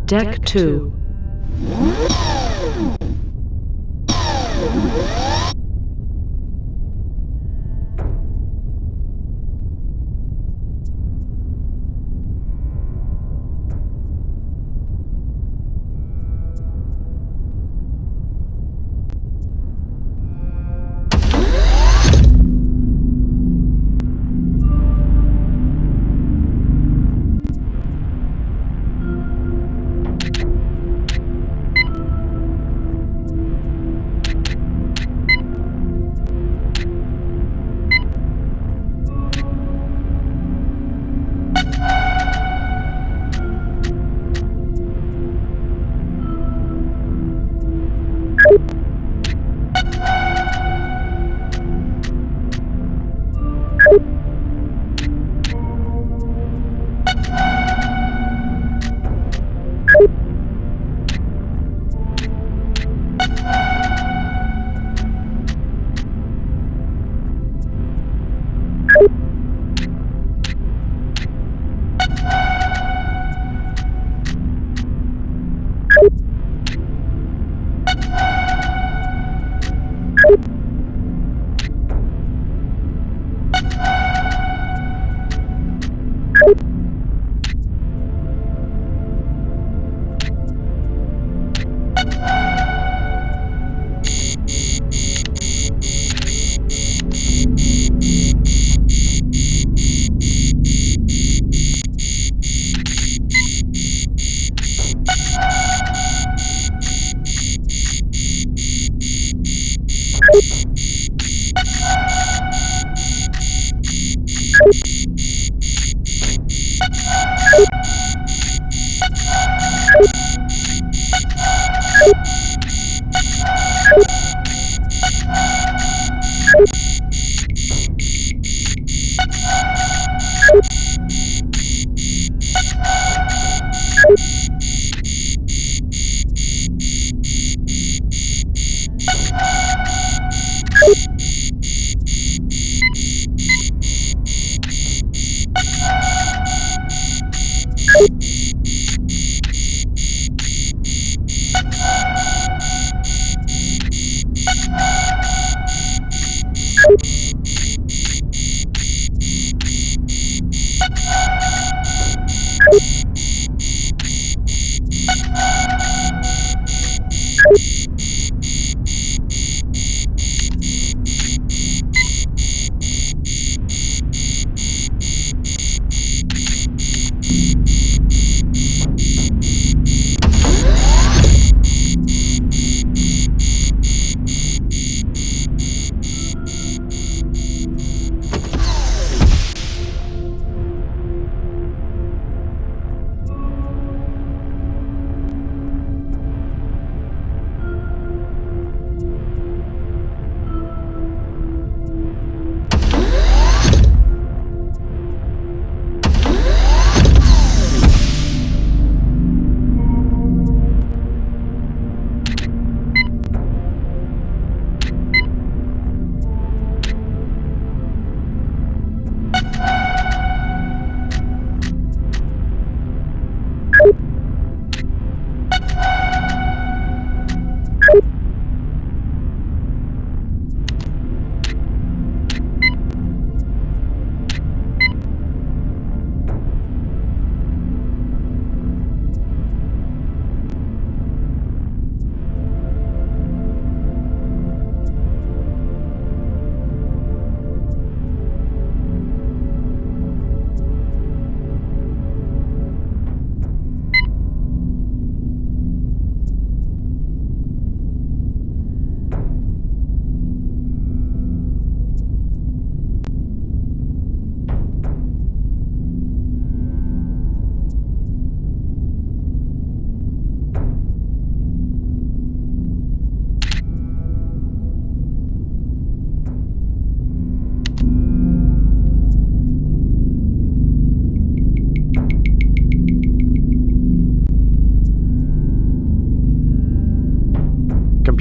Deck 2.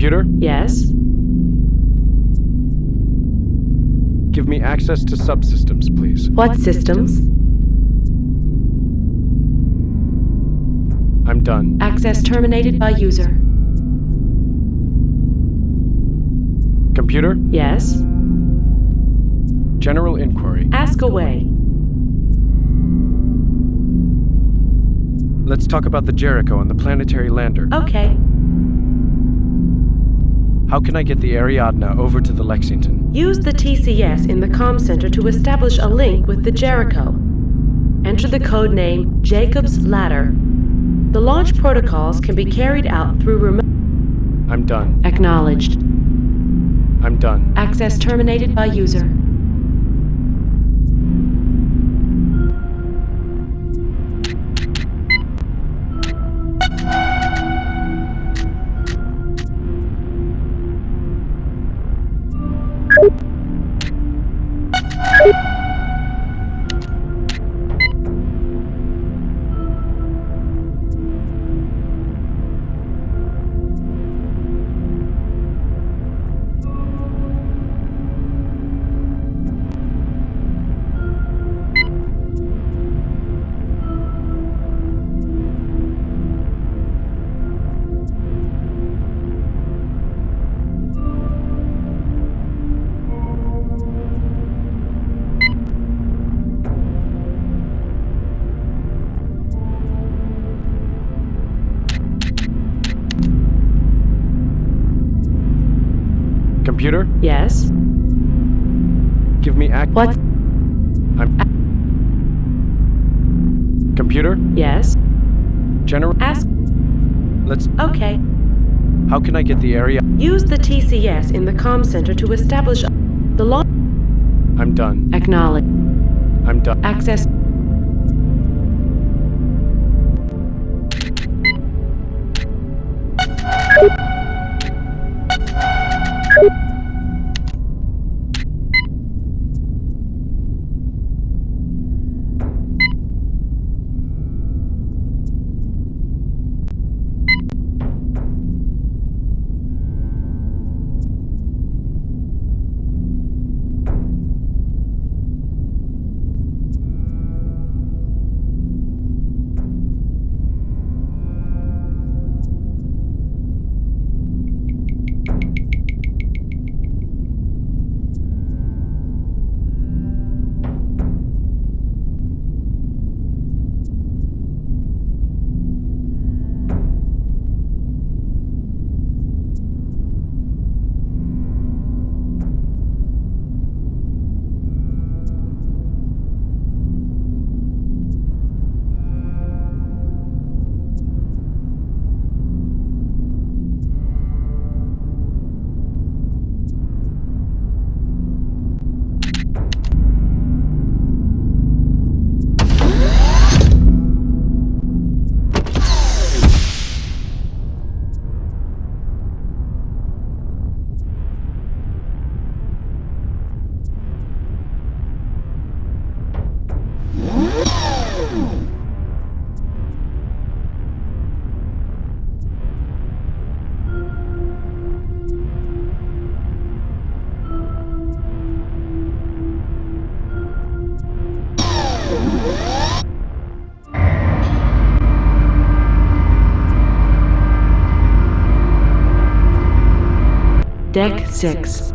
Computer? Yes? Give me access to subsystems, please. What systems? I'm done. Access terminated by user. Computer? Yes? General inquiry. Ask away. Let's talk about the Jericho and the planetary lander. Okay. How can I get the Ariadne over to the Lexington? Use the TCS in the comm center to establish a link with the Jericho. Enter the code name Jacob's Ladder. The launch protocols can be carried out through remote... I'm done. Acknowledged. I'm done. Access terminated by user. Computer? Yes? Give me What? Computer? Yes? General? Ask... Let's... Okay. How can I get the area? Use the TCS in the comm center to establish the launch... I'm done. Acknowledge. I'm done. Access... Deck 6.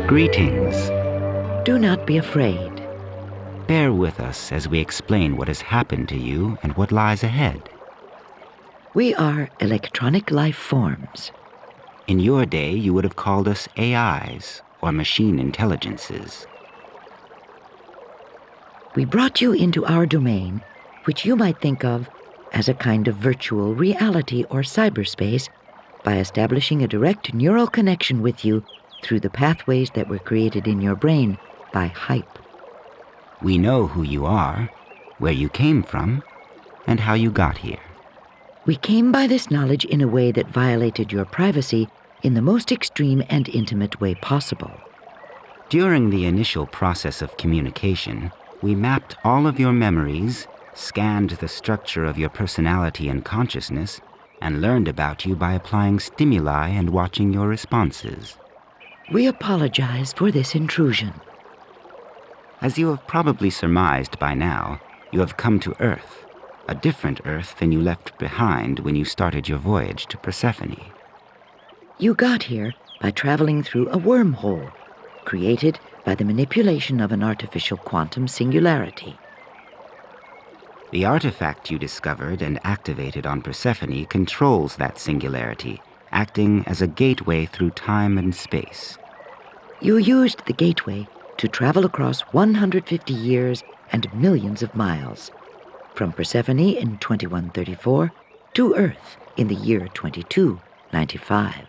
Greetings. Do not be afraid. Bear with us as we explain what has happened to you and what lies ahead. We are electronic life forms. In your day, you would have called us AIs, or machine intelligences. We brought you into our domain, which you might think of as a kind of virtual reality or cyberspace, by establishing a direct neural connection with you through the pathways that were created in your brain by hype. We know who you are, where you came from, and how you got here. We came by this knowledge in a way that violated your privacy in the most extreme and intimate way possible. During the initial process of communication, we mapped all of your memories, scanned the structure of your personality and consciousness, and learned about you by applying stimuli and watching your responses. We apologize for this intrusion. As you have probably surmised by now, you have come to Earth, a different Earth than you left behind when you started your voyage to Persephone. You got here by traveling through a wormhole, created by the manipulation of an artificial quantum singularity. The artifact you discovered and activated on Persephone controls that singularity, acting as a gateway through time and space. You used the gateway to travel across 150 years and millions of miles, from Persephone in 2134 to Earth in the year 2295.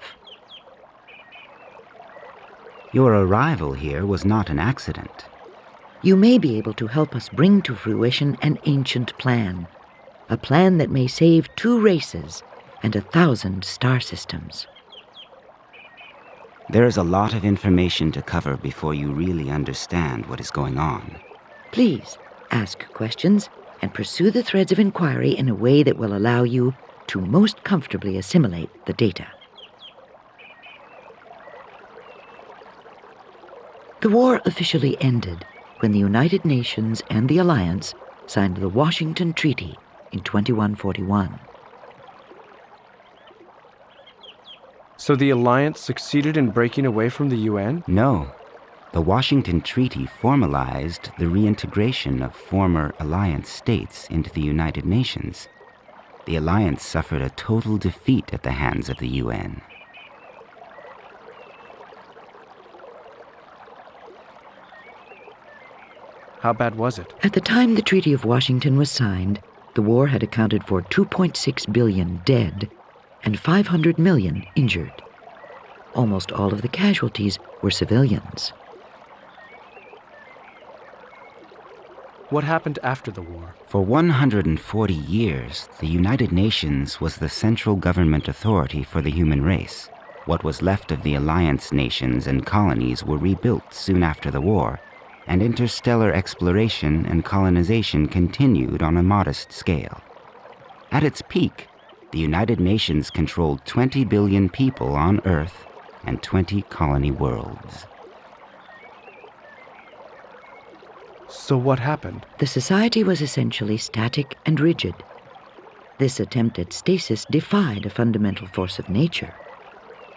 Your arrival here was not an accident. You may be able to help us bring to fruition an ancient plan, a plan that may save 2 races and 1,000 star systems. There is a lot of information to cover before you really understand what is going on. Please ask questions and pursue the threads of inquiry in a way that will allow you to most comfortably assimilate the data. The war officially ended when the United Nations and the Alliance signed the Washington Treaty in 2141. So the Alliance succeeded in breaking away from the UN? No. The Washington Treaty formalized the reintegration of former Alliance states into the United Nations. The Alliance suffered a total defeat at the hands of the UN. How bad was it? At the time the Treaty of Washington was signed, the war had accounted for 2.6 billion dead and 500 million injured. Almost all of the casualties were civilians. What happened after the war? For 140 years, the United Nations was the central government authority for the human race. What was left of the Alliance nations and colonies were rebuilt soon after the war, and interstellar exploration and colonization continued on a modest scale. At its peak, the United Nations controlled 20 billion people on Earth and 20 colony worlds. So what happened? The society was essentially static and rigid. This attempt at stasis defied a fundamental force of nature.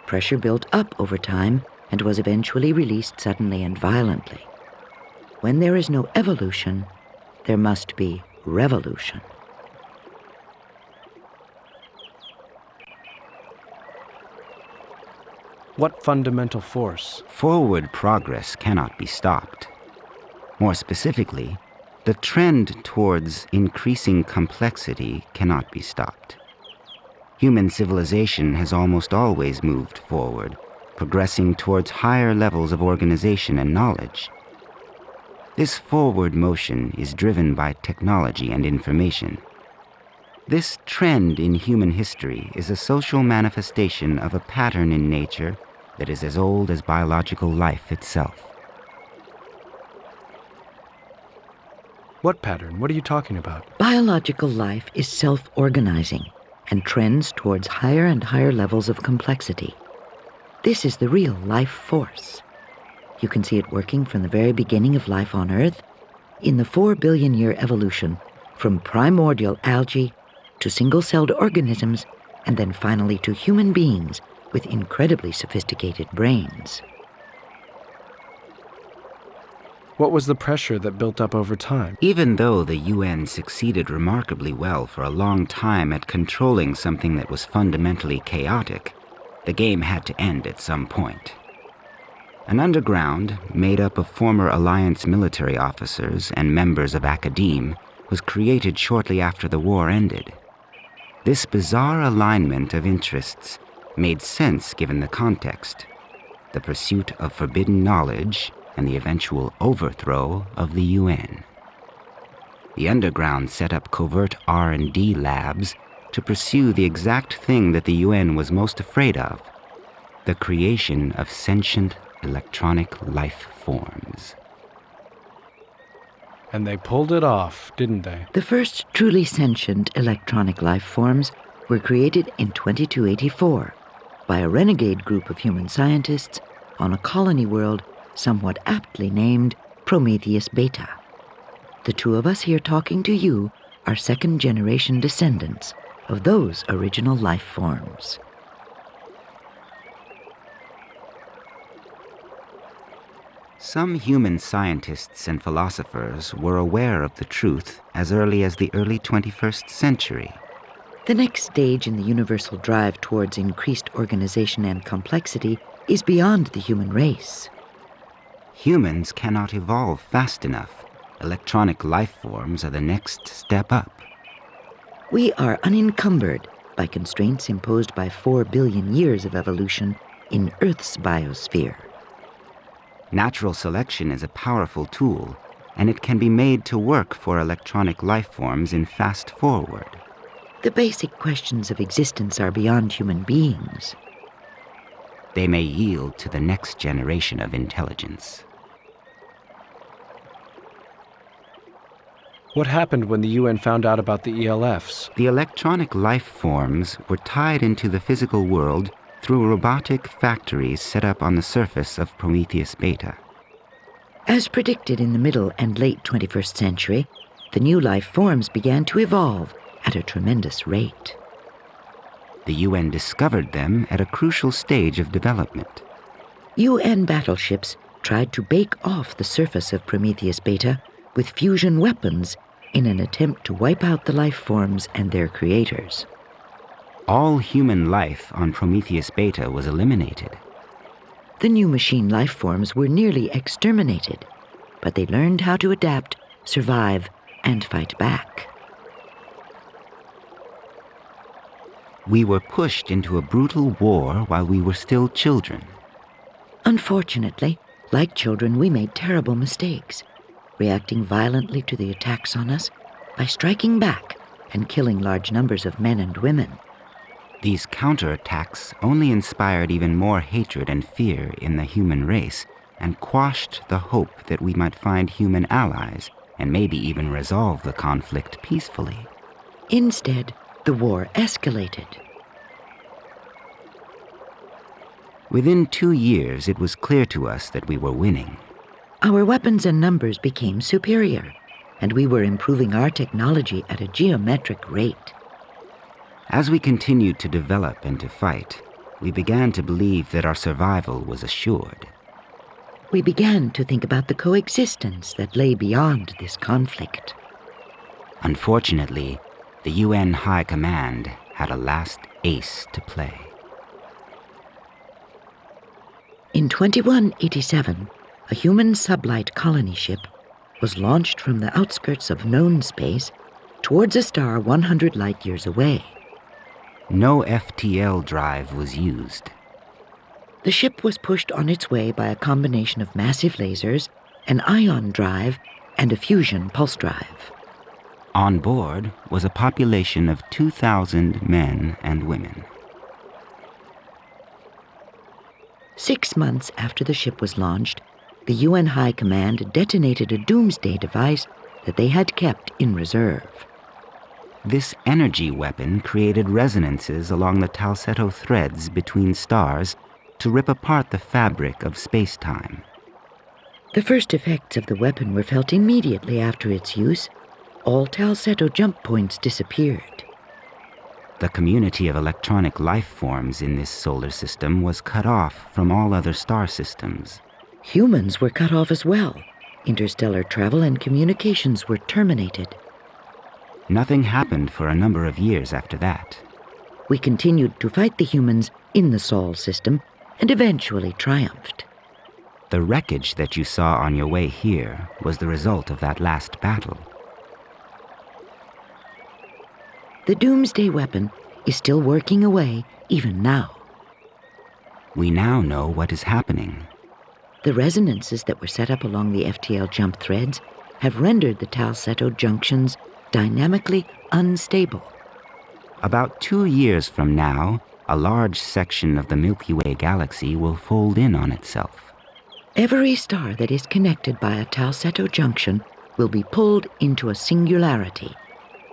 Pressure built up over time and was eventually released suddenly and violently. When there is no evolution, there must be revolution. What fundamental force? Forward progress cannot be stopped. More specifically, the trend towards increasing complexity cannot be stopped. Human civilization has almost always moved forward, progressing towards higher levels of organization and knowledge. This forward motion is driven by technology and information. This trend in human history is a social manifestation of a pattern in nature that is as old as biological life itself. What pattern? What are you talking about? Biological life is self-organizing and trends towards higher and higher levels of complexity. This is the real life force. You can see it working from the very beginning of life on Earth, in the 4 billion year evolution from primordial algae to single-celled organisms, and then finally to human beings with incredibly sophisticated brains. What was the pressure that built up over time? Even though the UN succeeded remarkably well for a long time at controlling something that was fundamentally chaotic, the game had to end at some point. An underground, made up of former Alliance military officers and members of academe, was created shortly after the war ended. This bizarre alignment of interests made sense given the context: the pursuit of forbidden knowledge and the eventual overthrow of the UN. The underground set up covert R&D labs to pursue the exact thing that the UN was most afraid of: the creation of sentient electronic life forms. And they pulled it off, didn't they? The first truly sentient electronic life forms were created in 2284 by a renegade group of human scientists on a colony world somewhat aptly named Prometheus Beta. The two of us here talking to you are second-generation descendants of those original life forms. Some human scientists and philosophers were aware of the truth as early as the early 21st century. The next stage in the universal drive towards increased organization and complexity is beyond the human race. Humans cannot evolve fast enough. Electronic life forms are the next step up. We are unencumbered by constraints imposed by 4 billion years of evolution in Earth's biosphere. Natural selection is a powerful tool, and it can be made to work for electronic life forms in fast forward. The basic questions of existence are beyond human beings. They may yield to the next generation of intelligence. What happened when the UN found out about the ELFs? The electronic life forms were tied into the physical world through robotic factories set up on the surface of Prometheus Beta. As predicted in the middle and late 21st century, the new life forms began to evolve at a tremendous rate. The UN discovered them at a crucial stage of development. UN battleships tried to bake off the surface of Prometheus Beta with fusion weapons in an attempt to wipe out the life forms and their creators. All human life on Prometheus Beta was eliminated. The new machine life forms were nearly exterminated, but they learned how to adapt, survive, and fight back. We were pushed into a brutal war while we were still children. Unfortunately, like children, we made terrible mistakes, reacting violently to the attacks on us by striking back and killing large numbers of men and women. These counterattacks only inspired even more hatred and fear in the human race and quashed the hope that we might find human allies and maybe even resolve the conflict peacefully. Instead, the war escalated. Within 2 years, it was clear to us that we were winning. Our weapons and numbers became superior, and we were improving our technology at a geometric rate. As we continued to develop and to fight, we began to believe that our survival was assured. We began to think about the coexistence that lay beyond this conflict. Unfortunately, the UN High Command had a last ace to play. In 2187, a human sublight colony ship was launched from the outskirts of known space towards a star 100 light-years away. No FTL drive was used. The ship was pushed on its way by a combination of massive lasers, an ion drive, and a fusion pulse drive. On board was a population of 2,000 men and women. 6 months after the ship was launched, the UN High Command detonated a doomsday device that they had kept in reserve. This energy weapon created resonances along the Talsetto threads between stars to rip apart the fabric of space-time. The first effects of the weapon were felt immediately after its use. All Talsetto jump points disappeared. The community of electronic life forms in this solar system was cut off from all other star systems. Humans were cut off as well, Interstellar travel and communications were terminated. Nothing happened for a number of years after that. We continued to fight the humans in the Sol system and eventually triumphed. The wreckage that you saw on your way here was the result of that last battle. The Doomsday weapon is still working away even now. We now know what is happening. The resonances that were set up along the FTL jump threads have rendered the Talsetto junctions dynamically unstable. About 2 years from now, a large section of the Milky Way galaxy will fold in on itself. Every star that is connected by a Talsetto junction will be pulled into a singularity,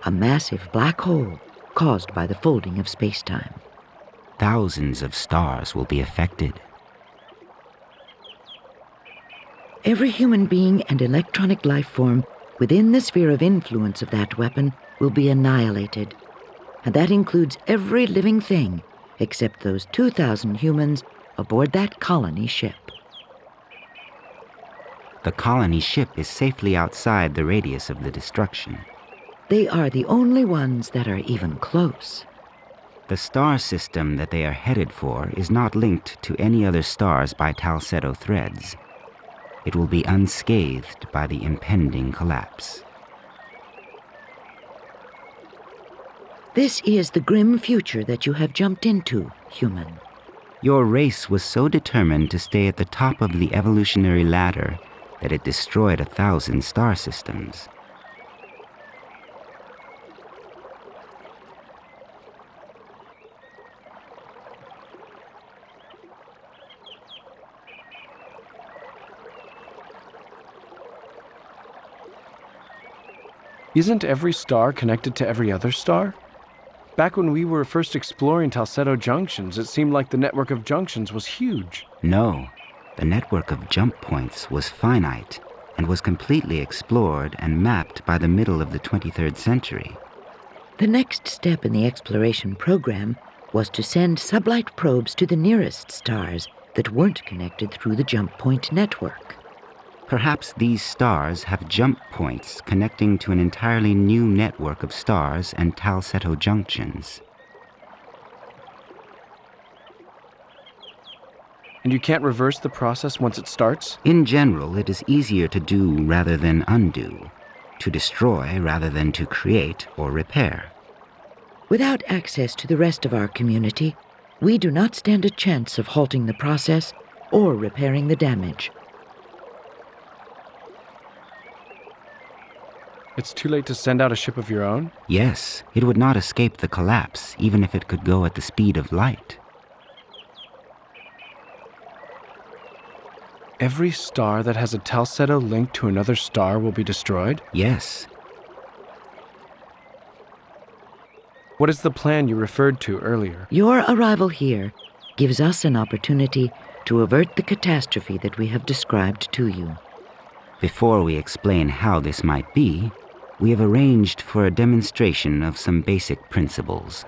a massive black hole caused by the folding of space-time. Thousands of stars will be affected. Every human being and electronic life form within the sphere of influence of that weapon will be annihilated. And that includes every living thing except those 2,000 humans aboard that colony ship. The colony ship is safely outside the radius of the destruction. They are the only ones that are even close. The star system that they are headed for is not linked to any other stars by Talsetto threads. It will be unscathed by the impending collapse. This is the grim future that you have jumped into, human. Your race was so determined to stay at the top of the evolutionary ladder that it destroyed 1,000 star systems. Isn't every star connected to every other star? Back when we were first exploring Talsetto junctions, it seemed like the network of junctions was huge. No, the network of jump points was finite and was completely explored and mapped by the middle of the 23rd century. The next step in the exploration program was to send sublight probes to the nearest stars that weren't connected through the jump point network. Perhaps these stars have jump points connecting to an entirely new network of stars and Talsetto junctions. And you can't reverse the process once it starts? In general, it is easier to do rather than undo, to destroy rather than to create or repair. Without access to the rest of our community, we do not stand a chance of halting the process or repairing the damage. It's too late to send out a ship of your own? Yes, it would not escape the collapse, even if it could go at the speed of light. Every star that has a Talsetto link to another star will be destroyed? Yes. What is the plan you referred to earlier? Your arrival here gives us an opportunity to avert the catastrophe that we have described to you. Before we explain how this might be, we have arranged for a demonstration of some basic principles.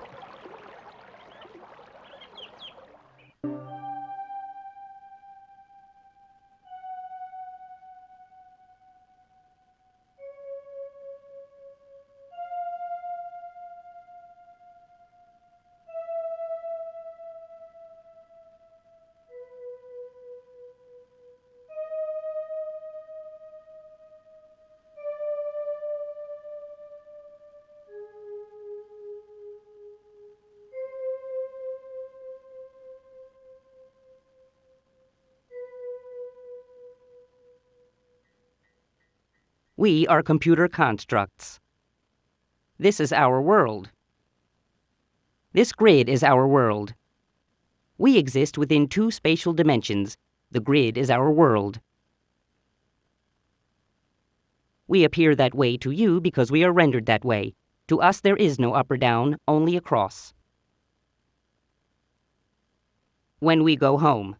We are computer constructs. This is our world. This grid is our world. We exist within 2 spatial dimensions. The grid is our world. We appear that way to you because we are rendered that way. To us there is no up or down, only across. When we go home,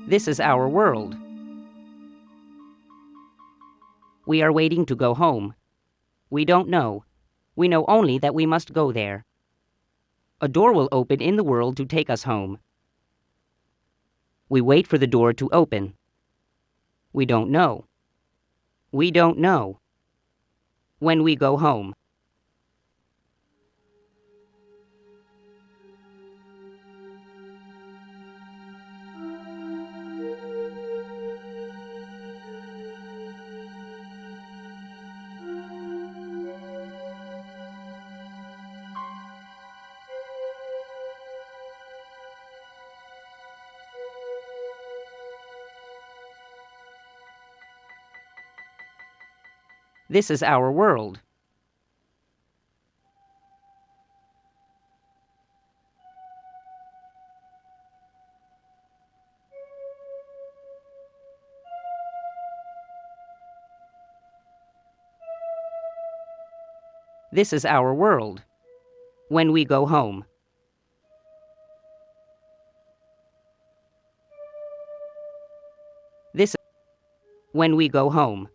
This is our world. We are waiting to go home. We don't know. We know only that we must go there. A door will open in the world to take us home. We wait for the door to open. We don't know. We don't know. When we go home. This is our world. This is our world. When we go home. This when we go home.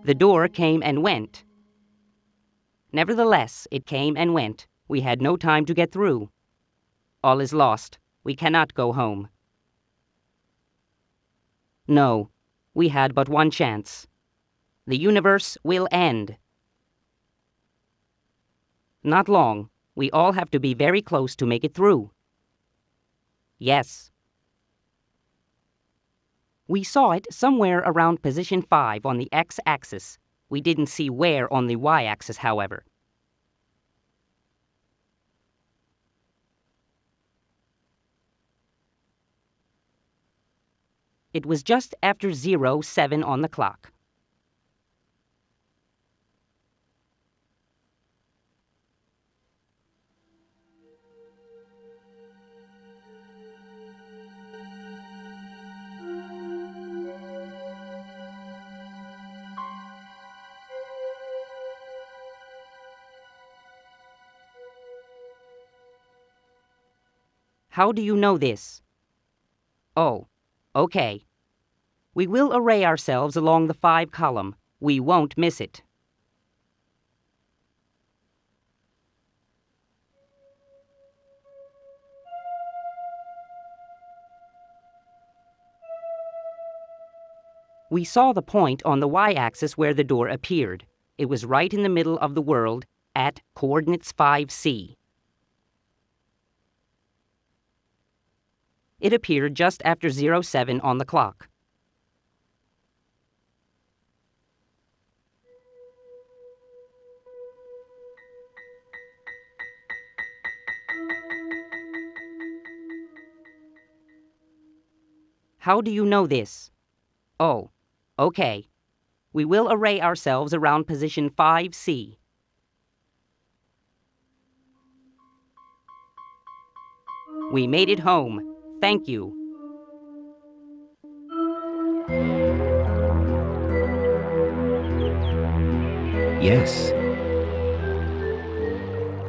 The door came and went. Nevertheless, it came and went. We had no time to get through. All is lost. We cannot go home. No, we had but one chance. The universe will end. Not long. We all have to be very close to make it through. Yes. We saw it somewhere around position 5 on the x-axis. We didn't see where on the y-axis, however. It was just after 07 on the clock. How do you know this? Oh, okay. We will array ourselves along the 5 column. We won't miss it. We saw the point on the y-axis where the door appeared. It was right in the middle of the world at coordinates 5C. It appeared just after 07 on the clock. How do you know this? Oh, okay. We will array ourselves around position 5C. We made it home. Thank you. Yes.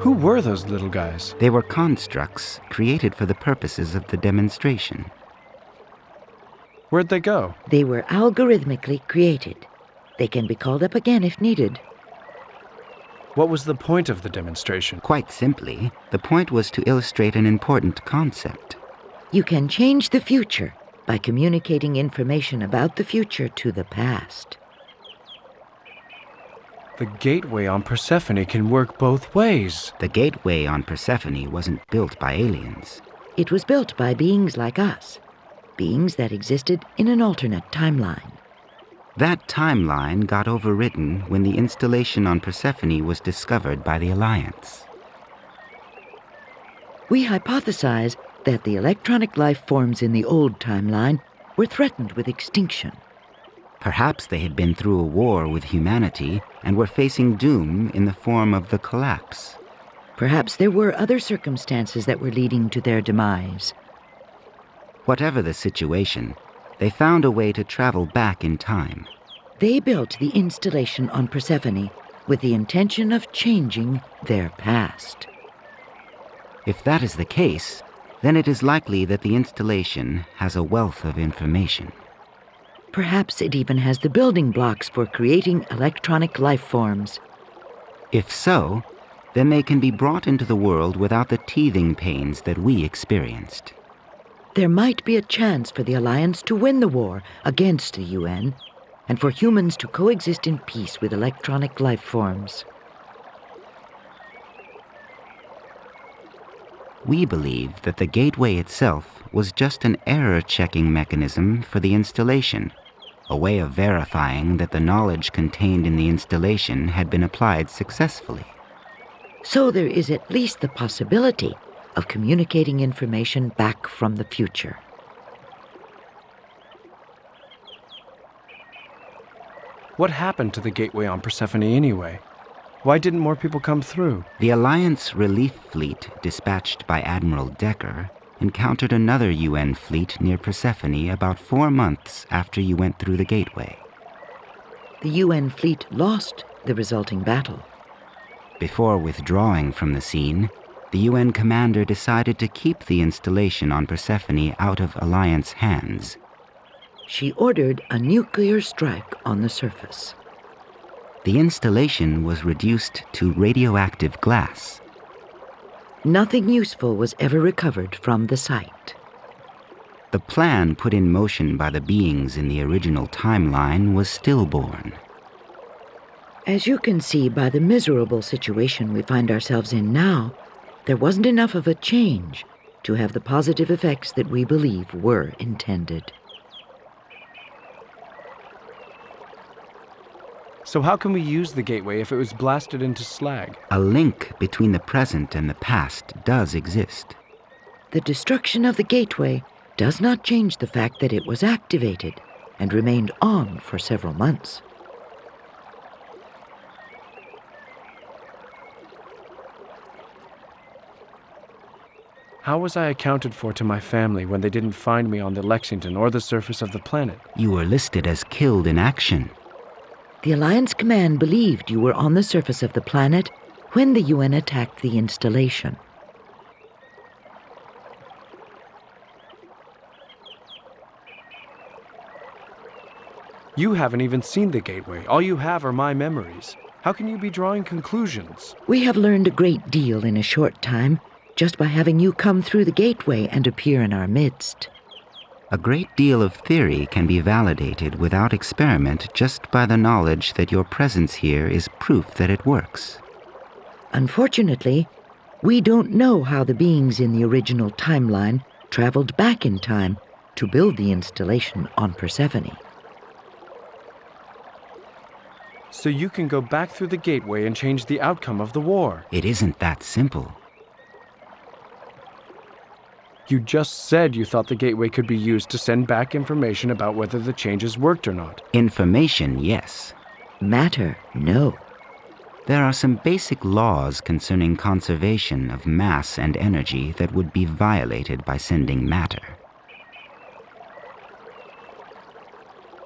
Who were those little guys? They were constructs created for the purposes of the demonstration. Where'd they go? They were algorithmically created. They can be called up again if needed. What was the point of the demonstration? Quite simply, the point was to illustrate an important concept. You can change the future by communicating information about the future to the past. The gateway on Persephone can work both ways. The gateway on Persephone wasn't built by aliens. It was built by beings like us, beings that existed in an alternate timeline. That timeline got overwritten when the installation on Persephone was discovered by the Alliance. We hypothesize that the electronic life forms in the old timeline were threatened with extinction. Perhaps they had been through a war with humanity and were facing doom in the form of the collapse. Perhaps there were other circumstances that were leading to their demise. Whatever the situation, they found a way to travel back in time. They built the installation on Persephone with the intention of changing their past. If that is the case, then it is likely that the installation has a wealth of information. Perhaps it even has the building blocks for creating electronic life forms. If so, then they can be brought into the world without the teething pains that we experienced. There might be a chance for the Alliance to win the war against the UN, and for humans to coexist in peace with electronic life forms. We believe that the gateway itself was just an error-checking mechanism for the installation, a way of verifying that the knowledge contained in the installation had been applied successfully. So there is at least the possibility of communicating information back from the future. What happened to the gateway on Persephone anyway? Why didn't more people come through? The Alliance relief fleet dispatched by Admiral Decker encountered another UN fleet near Persephone about 4 months after you went through the gateway. The UN fleet lost the resulting battle. Before withdrawing from the scene, the UN commander decided to keep the installation on Persephone out of Alliance hands. She ordered a nuclear strike on the surface. The installation was reduced to radioactive glass. Nothing useful was ever recovered from the site. The plan put in motion by the beings in the original timeline was stillborn. As you can see by the miserable situation we find ourselves in now, there wasn't enough of a change to have the positive effects that we believe were intended. So how can we use the gateway if it was blasted into slag? A link between the present and the past does exist. The destruction of the gateway does not change the fact that it was activated and remained on for several months. How was I accounted for to my family when they didn't find me on the Lexington or the surface of the planet? You were listed as killed in action. The Alliance Command believed you were on the surface of the planet when the UN attacked the installation. You haven't even seen the gateway. All you have are my memories. How can you be drawing conclusions? We have learned a great deal in a short time, just by having you come through the gateway and appear in our midst. A great deal of theory can be validated without experiment just by the knowledge that your presence here is proof that it works. Unfortunately, we don't know how the beings in the original timeline traveled back in time to build the installation on Persephone. So you can go back through the gateway and change the outcome of the war. It isn't that simple. You just said you thought the gateway could be used to send back information about whether the changes worked or not. Information, yes. Matter, no. There are some basic laws concerning conservation of mass and energy that would be violated by sending matter.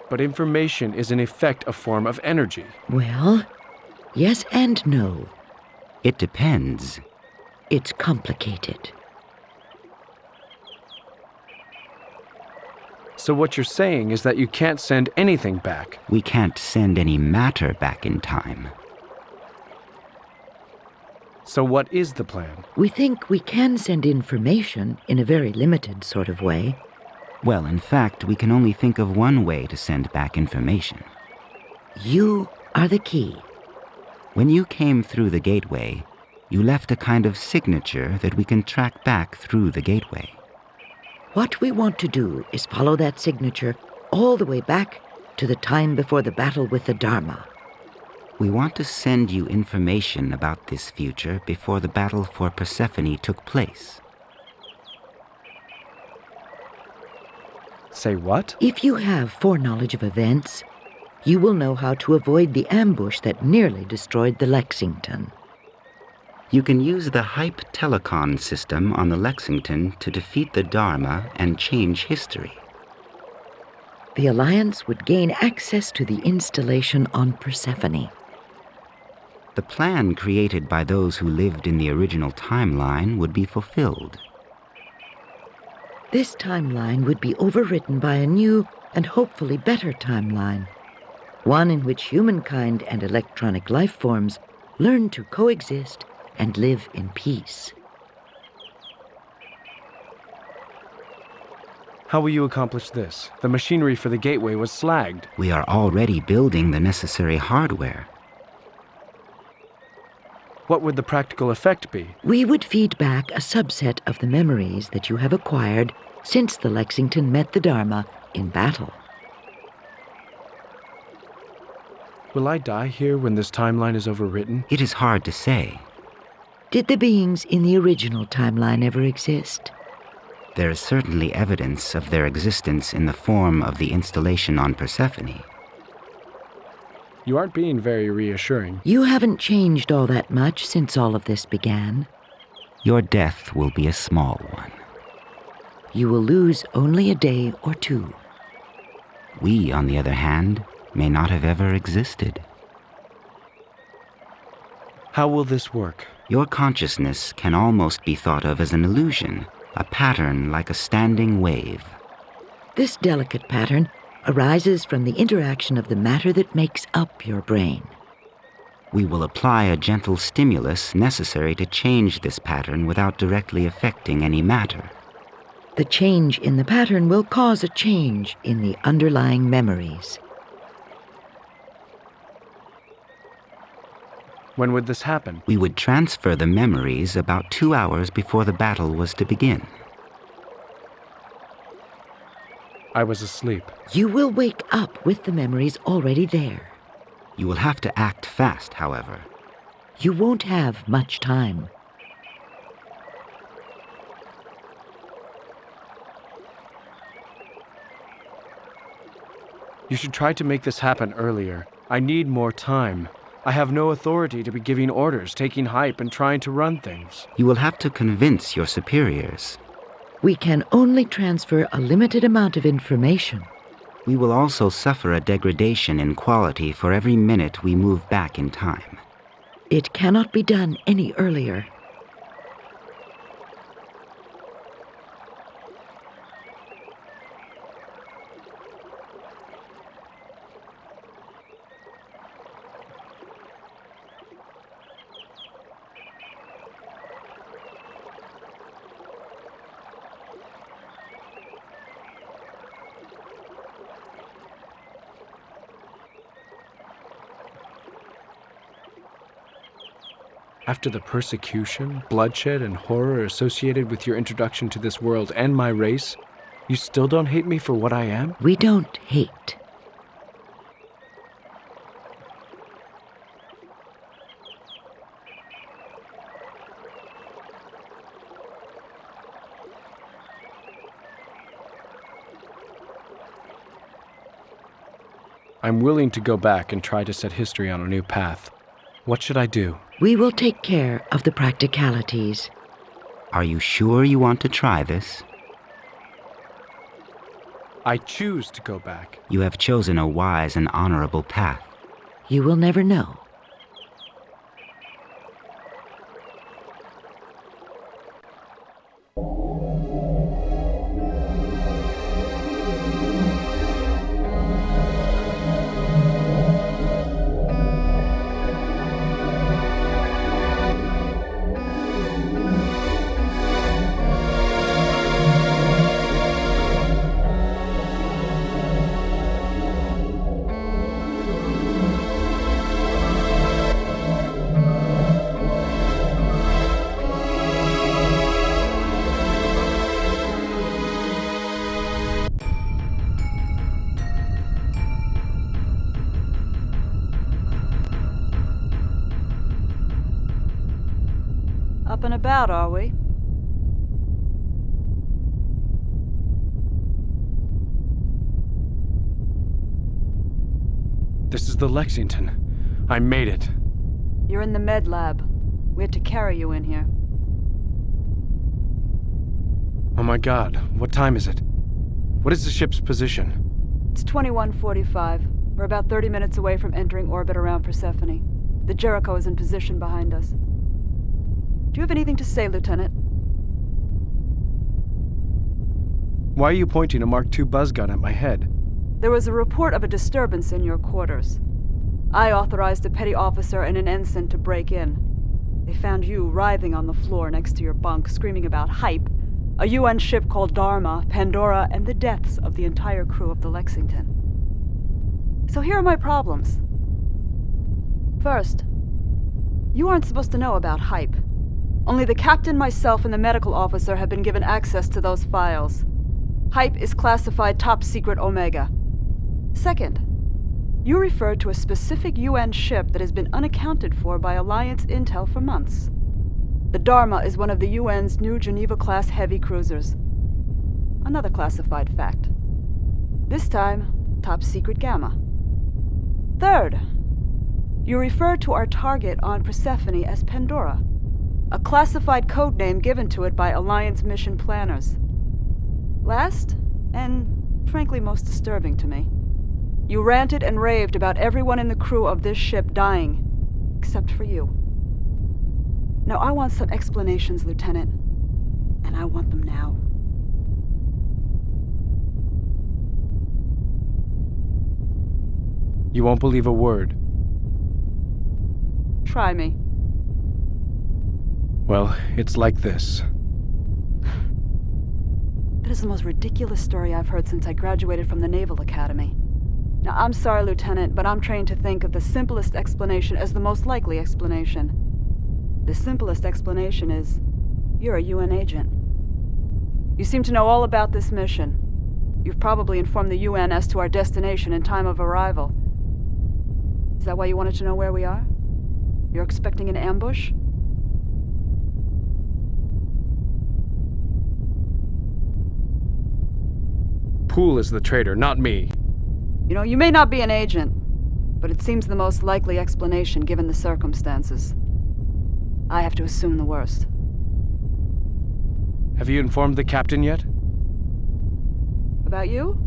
But information is in effect a form of energy. Well, yes and no. It depends. It's complicated. So what you're saying is that you can't send anything back. We can't send any matter back in time. So what is the plan? We think we can send information in a very limited sort of way. Well, in fact, we can only think of one way to send back information. You are the key. When you came through the gateway, you left a kind of signature that we can track back through the gateway. What we want to do is follow that signature all the way back to the time before the battle with the Dharma. We want to send you information about this future before the battle for Persephone took place. Say what? If you have foreknowledge of events, you will know how to avoid the ambush that nearly destroyed the Lexington. You can use the Hype telecon system on the Lexington to defeat the Dharma and change history. The Alliance would gain access to the installation on Persephone. The plan created by those who lived in the original timeline would be fulfilled. This timeline would be overwritten by a new and hopefully better timeline, one in which humankind and electronic life forms learn to coexist and live in peace. How will you accomplish this? The machinery for the gateway was slagged. We are already building the necessary hardware. What would the practical effect be? We would feed back a subset of the memories that you have acquired since the Lexington met the Dharma in battle. Will I die here when this timeline is overwritten? It is hard to say. Did the beings in the original timeline ever exist? There is certainly evidence of their existence in the form of the installation on Persephone. You aren't being very reassuring. You haven't changed all that much since all of this began. Your death will be a small one. You will lose only a day or two. We, on the other hand, may not have ever existed. How will this work? Your consciousness can almost be thought of as an illusion, a pattern like a standing wave. This delicate pattern arises from the interaction of the matter that makes up your brain. We will apply a gentle stimulus necessary to change this pattern without directly affecting any matter. The change in the pattern will cause a change in the underlying memories. When would this happen? We would transfer the memories about 2 hours before the battle was to begin. I was asleep. You will wake up with the memories already there. You will have to act fast, however. You won't have much time. You should try to make this happen earlier. I need more time. I have no authority to be giving orders, taking hype, and trying to run things. You will have to convince your superiors. We can only transfer a limited amount of information. We will also suffer a degradation in quality for every minute we move back in time. It cannot be done any earlier. After the persecution, bloodshed, and horror associated with your introduction to this world and my race, you still don't hate me for what I am? We don't hate. I'm willing to go back and try to set history on a new path. What should I do? We will take care of the practicalities. Are you sure you want to try this? I choose to go back. You have chosen a wise and honorable path. You will never know. about, are we? This is the Lexington. I made it. You're in the med lab. We had to carry you in here. Oh my god, what time is it? What is the ship's position? It's 21:45. We're about 30 minutes away from entering orbit around Persephone. The Jericho is in position behind us. Do you have anything to say, Lieutenant? Why are you pointing a Mark II buzz gun at my head? There was a report of a disturbance in your quarters. I authorized a petty officer and an ensign to break in. They found you writhing on the floor next to your bunk, screaming about hype, a UN ship called Dharma, Pandora, and the deaths of the entire crew of the Lexington. So here are my problems. First, you aren't supposed to know about hype. Only the captain, myself, and the medical officer have been given access to those files. Hype is classified top secret Omega. Second, you referred to a specific UN ship that has been unaccounted for by Alliance intel for months. The Dharma is one of the UN's new Geneva-class heavy cruisers. Another classified fact. This time, top secret Gamma. Third, you refer to our target on Persephone as Pandora, a classified code name given to it by Alliance mission planners. Last, and frankly most disturbing to me, you ranted and raved about everyone in the crew of this ship dying, except for you. Now I want some explanations, Lieutenant, and I want them now. You won't believe a word. Try me. Well, it's like this. That is the most ridiculous story I've heard since I graduated from the Naval Academy. Now, I'm sorry, Lieutenant, but I'm trained to think of the simplest explanation as the most likely explanation. The simplest explanation is, you're a UN agent. You seem to know all about this mission. You've probably informed the UN as to our destination and time of arrival. Is that why you wanted to know where we are? You're expecting an ambush? Poole is the traitor, not me. You know, you may not be an agent, but it seems the most likely explanation given the circumstances. I have to assume the worst. Have you informed the captain yet? About you?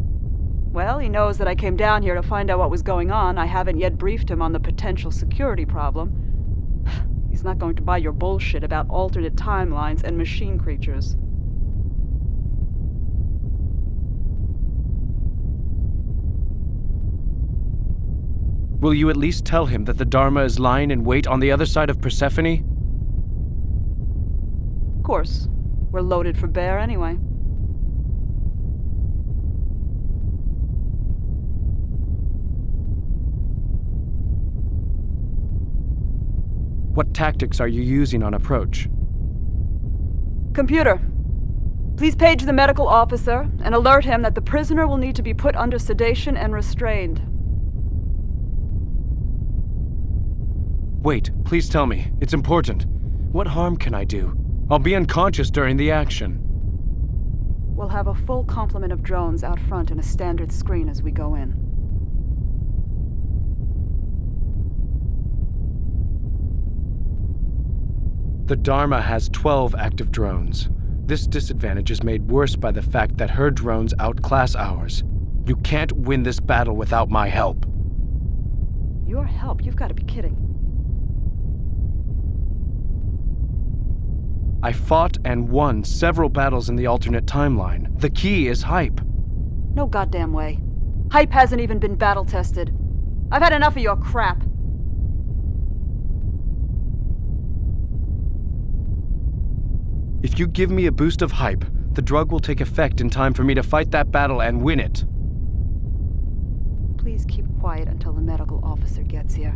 Well, he knows that I came down here to find out what was going on. I haven't yet briefed him on the potential security problem. He's not going to buy your bullshit about alternate timelines and machine creatures. Will you at least tell him that the Dharma is lying in wait on the other side of Persephone? Of course. We're loaded for bear anyway. What tactics are you using on approach? Computer, please page the medical officer and alert him that the prisoner will need to be put under sedation and restrained. Wait, please tell me. It's important. What harm can I do? I'll be unconscious during the action. We'll have a full complement of drones out front and a standard screen as we go in. The Dharma has 12 active drones. This disadvantage is made worse by the fact that her drones outclass ours. You can't win this battle without my help. Your help? You've got to be kidding. I fought and won several battles in the alternate timeline. The key is hype. No goddamn way. Hype hasn't even been battle-tested. I've had enough of your crap. If you give me a boost of hype, the drug will take effect in time for me to fight that battle and win it. Please keep quiet until the medical officer gets here.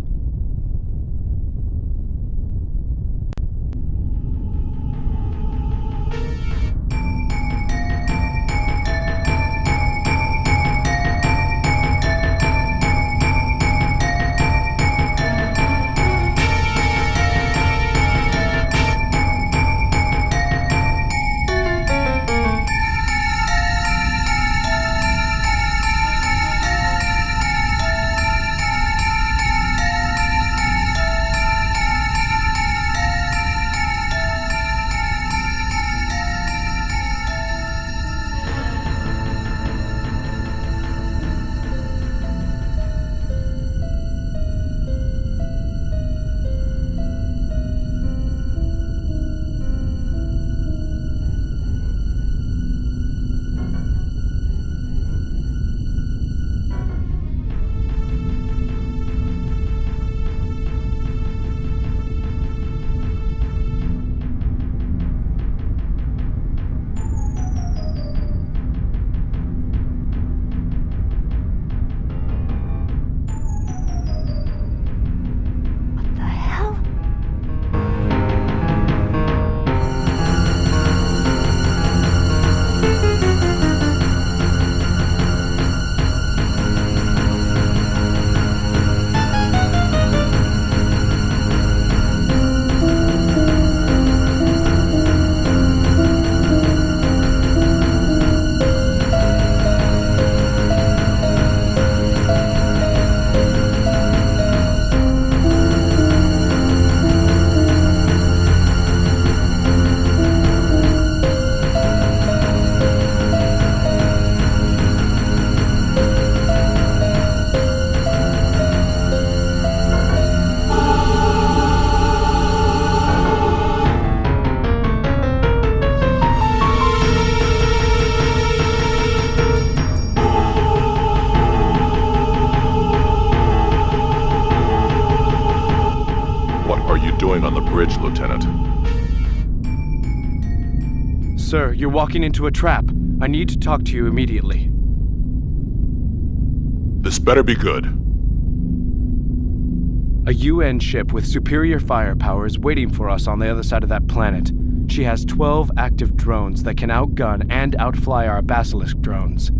bridge, Lieutenant. Sir, you're walking into a trap. I need to talk to you immediately. This better be good. A UN ship with superior firepower is waiting for us on the other side of that planet. She has 12 active drones that can outgun and outfly our Basilisk drones.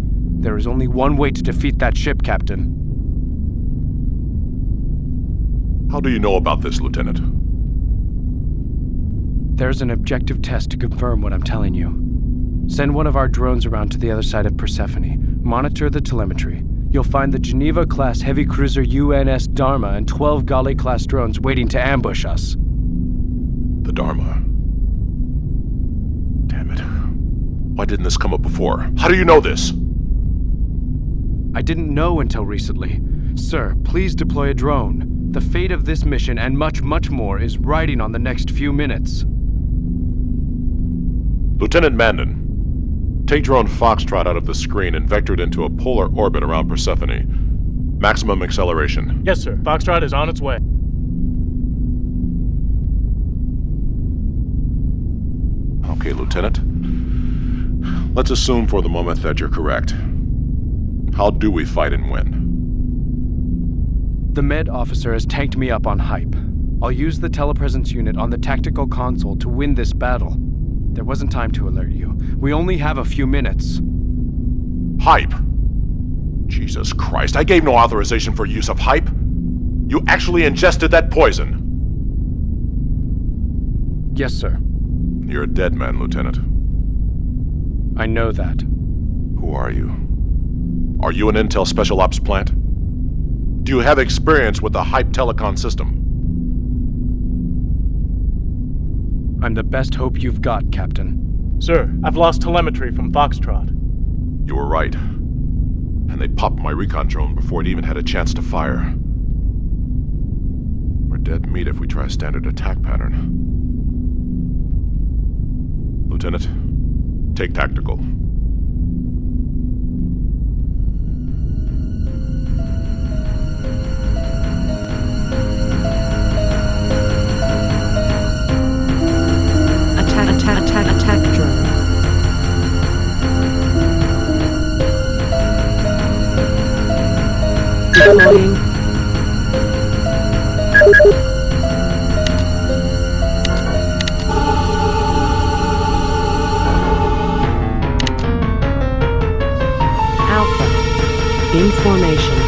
There is only one way to defeat that ship, Captain. How do you know about this, Lieutenant? There's an objective test to confirm what I'm telling you. Send one of our drones around to the other side of Persephone. Monitor the telemetry. You'll find the Geneva-class heavy cruiser UNS Dharma and 12 Galley-class drones waiting to ambush us. The Dharma. Damn it. Why didn't this come up before? How do you know this? I didn't know until recently. Sir, please deploy a drone. The fate of this mission and much, much more is riding on the next few minutes. Lieutenant Mandan, take drone Foxtrot out of the screen and vector it into a polar orbit around Persephone. Maximum acceleration. Yes, sir. Foxtrot is on its way. Okay, Lieutenant. Let's assume for the moment that you're correct. How do we fight and win? The med officer has tanked me up on hype. I'll use the telepresence unit on the tactical console to win this battle. There wasn't time to alert you. We only have a few minutes. Hype? Jesus Christ, I gave no authorization for use of hype. You actually ingested that poison. Yes, sir. You're a dead man, Lieutenant. I know that. Who are you? Are you an Intel Special Ops plant? Do you have experience with the hype telecon system? I'm the best hope you've got, Captain. Sir, I've lost telemetry from Foxtrot. You were right. And they popped my recon drone before it even had a chance to fire. We're dead meat if we try a standard attack pattern. Lieutenant, take tactical. Attack drone. Deploying. Alpha. Information.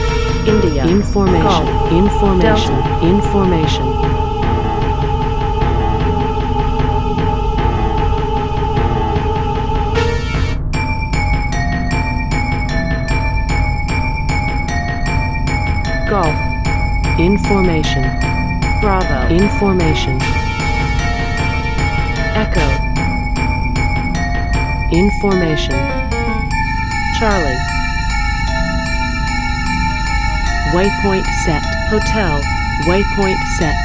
India. Information. Golf. Information. Delta. Information. Golf. Information. Bravo. Information. Echo. Information. Charlie. Waypoint set. Hotel. Waypoint set.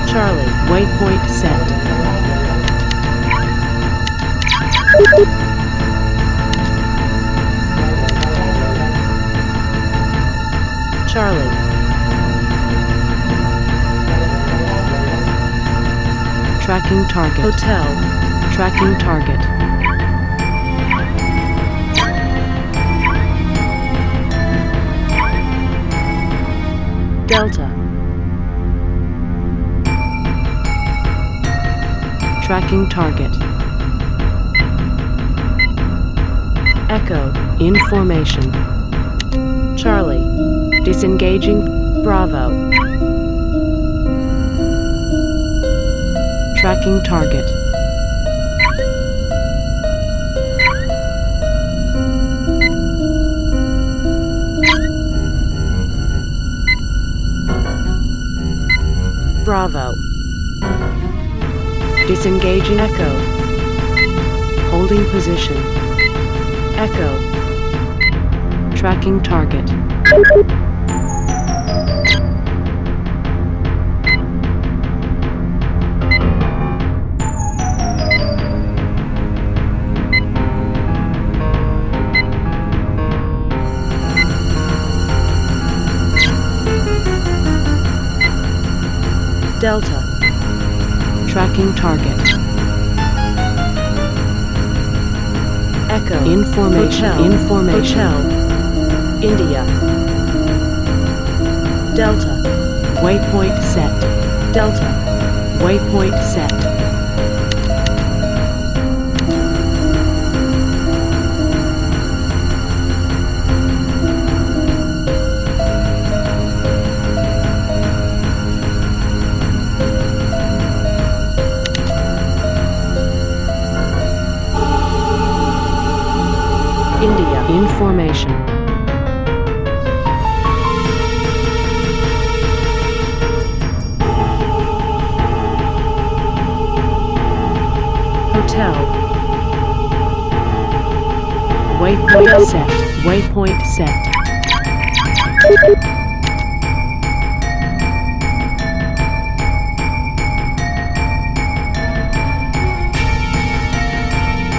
Charlie, waypoint set. Charlie. Tracking target. Hotel. Tracking target. Delta. Tracking target. Echo, in formation. Charlie, disengaging, Bravo. Tracking target. Bravo. Disengaging Echo. Holding position. Echo. Tracking target. Delta. Tracking target. Echo. Information. Hotel. India. Delta. Waypoint set. Delta. Waypoint set. India. Information. Hotel. Waypoint set. Waypoint set.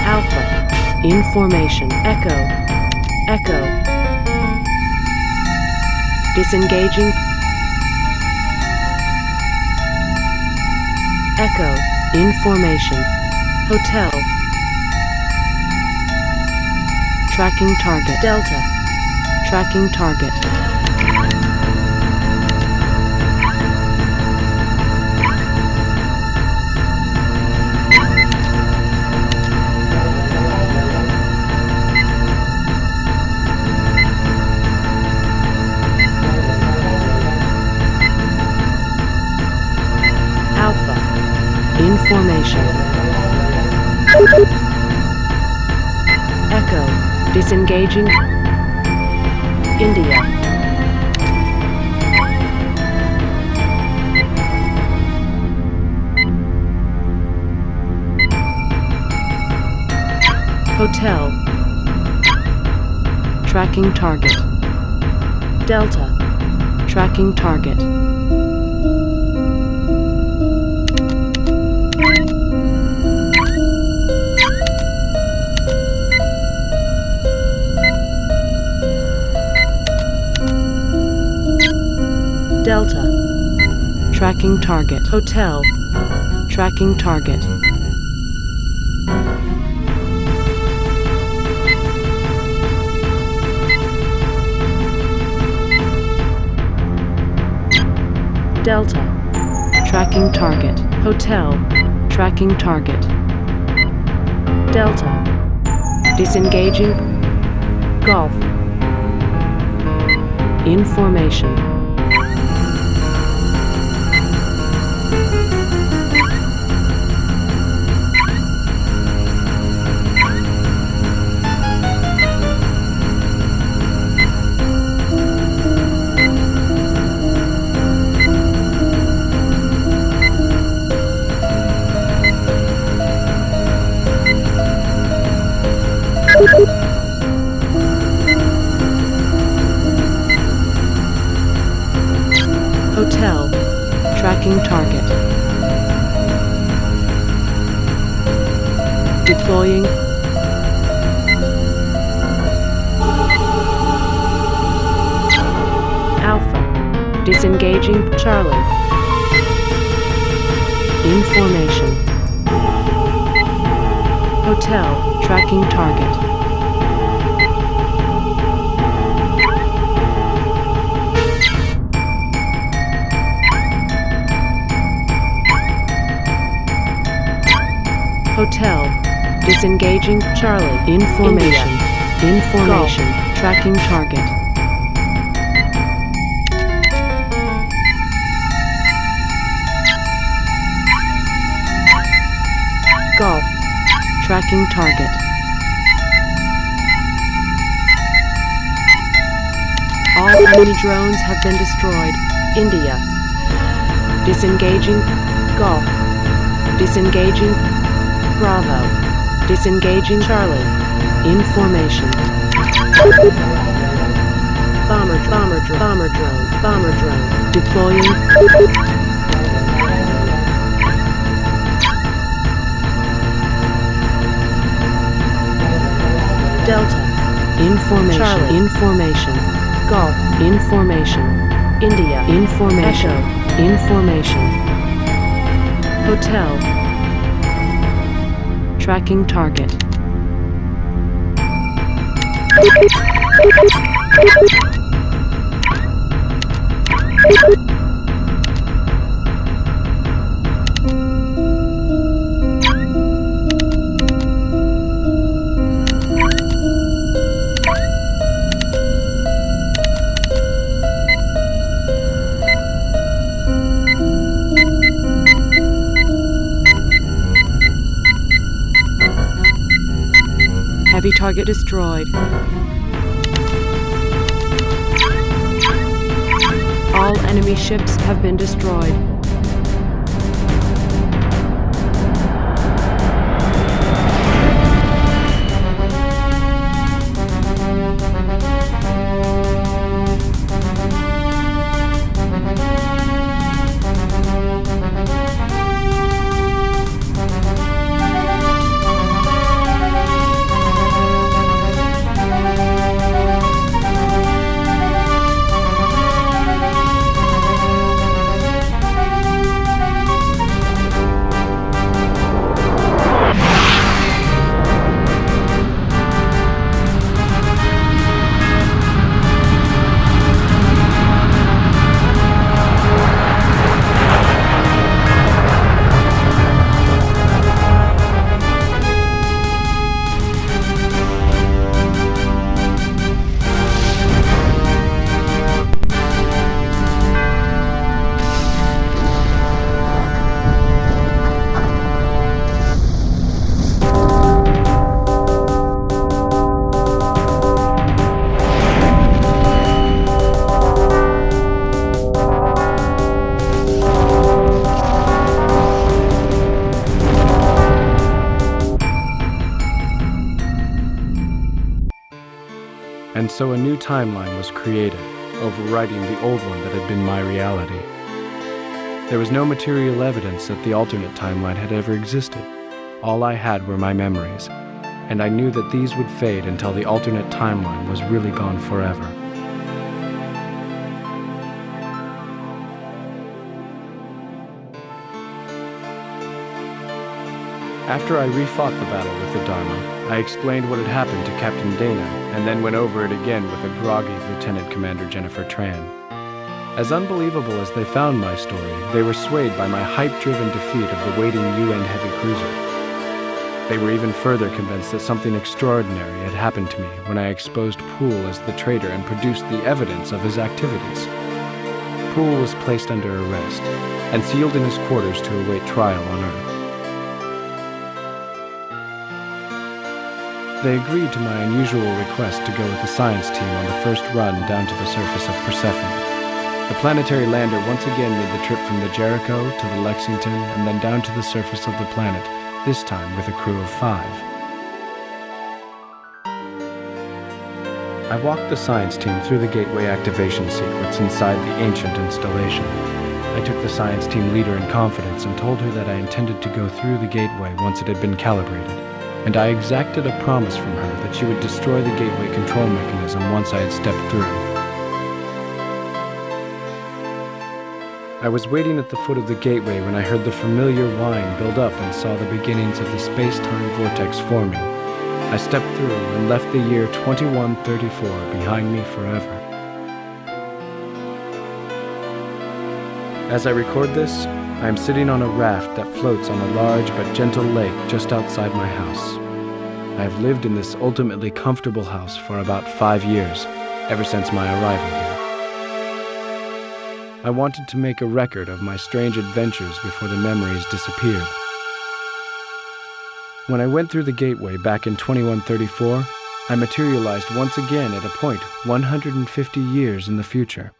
Alpha. Information. Echo. Echo. Disengaging. Echo. Information. Hotel. Tracking target. Delta. Tracking target. Alpha. Information. Echo. Disengaging. India. Hotel. Tracking target. Delta. Tracking target. Delta. Tracking target. Hotel. Tracking target. Delta. Tracking target. Hotel. Tracking target. Delta. Disengaging. Golf. Information. Hotel. Tracking target. Deploying. Alpha. Disengaging. Charlie. Information. Hotel. Tracking target. Hotel. Disengaging. Charlie. Information. India. Information. Golf. Tracking target. Golf. Tracking target. All enemy drones have been destroyed. India. Disengaging. Golf. Disengaging. Bravo. Disengaging. Charlie. Information. Bomber drone. Deploying. Delta. Information. Charlie. Information. Golf. Information. India. Information. Echo. Information. Hotel. Tracking target. Heavy target destroyed. All enemy ships have been destroyed. And so a new timeline was created, overwriting the old one that had been my reality. There was no material evidence that the alternate timeline had ever existed. All I had were my memories, and I knew that these would fade until the alternate timeline was really gone forever. After I refought the battle with the Dharma, I explained what had happened to Captain Dana, and then went over it again with a groggy Lieutenant Commander Jennifer Tran. As unbelievable as they found my story, they were swayed by my hype-driven defeat of the waiting UN heavy cruiser. They were even further convinced that something extraordinary had happened to me when I exposed Poole as the traitor and produced the evidence of his activities. Poole was placed under arrest and sealed in his quarters to await trial on Earth. They agreed to my unusual request to go with the science team on the first run down to the surface of Persephone. The planetary lander once again made the trip from the Jericho to the Lexington and then down to the surface of the planet, this time with a crew of 5. I walked the science team through the gateway activation sequence inside the ancient installation. I took the science team leader in confidence and told her that I intended to go through the gateway once it had been calibrated, and I exacted a promise from her that she would destroy the gateway control mechanism once I had stepped through. I was waiting at the foot of the gateway when I heard the familiar whine build up and saw the beginnings of the space-time vortex forming. I stepped through and left the year 2134 behind me forever. As I record this, I am sitting on a raft that floats on a large but gentle lake just outside my house. I have lived in this ultimately comfortable house for about 5 years, ever since my arrival here. I wanted to make a record of my strange adventures before the memories disappeared. When I went through the gateway back in 2134, I materialized once again at a point 150 years in the future.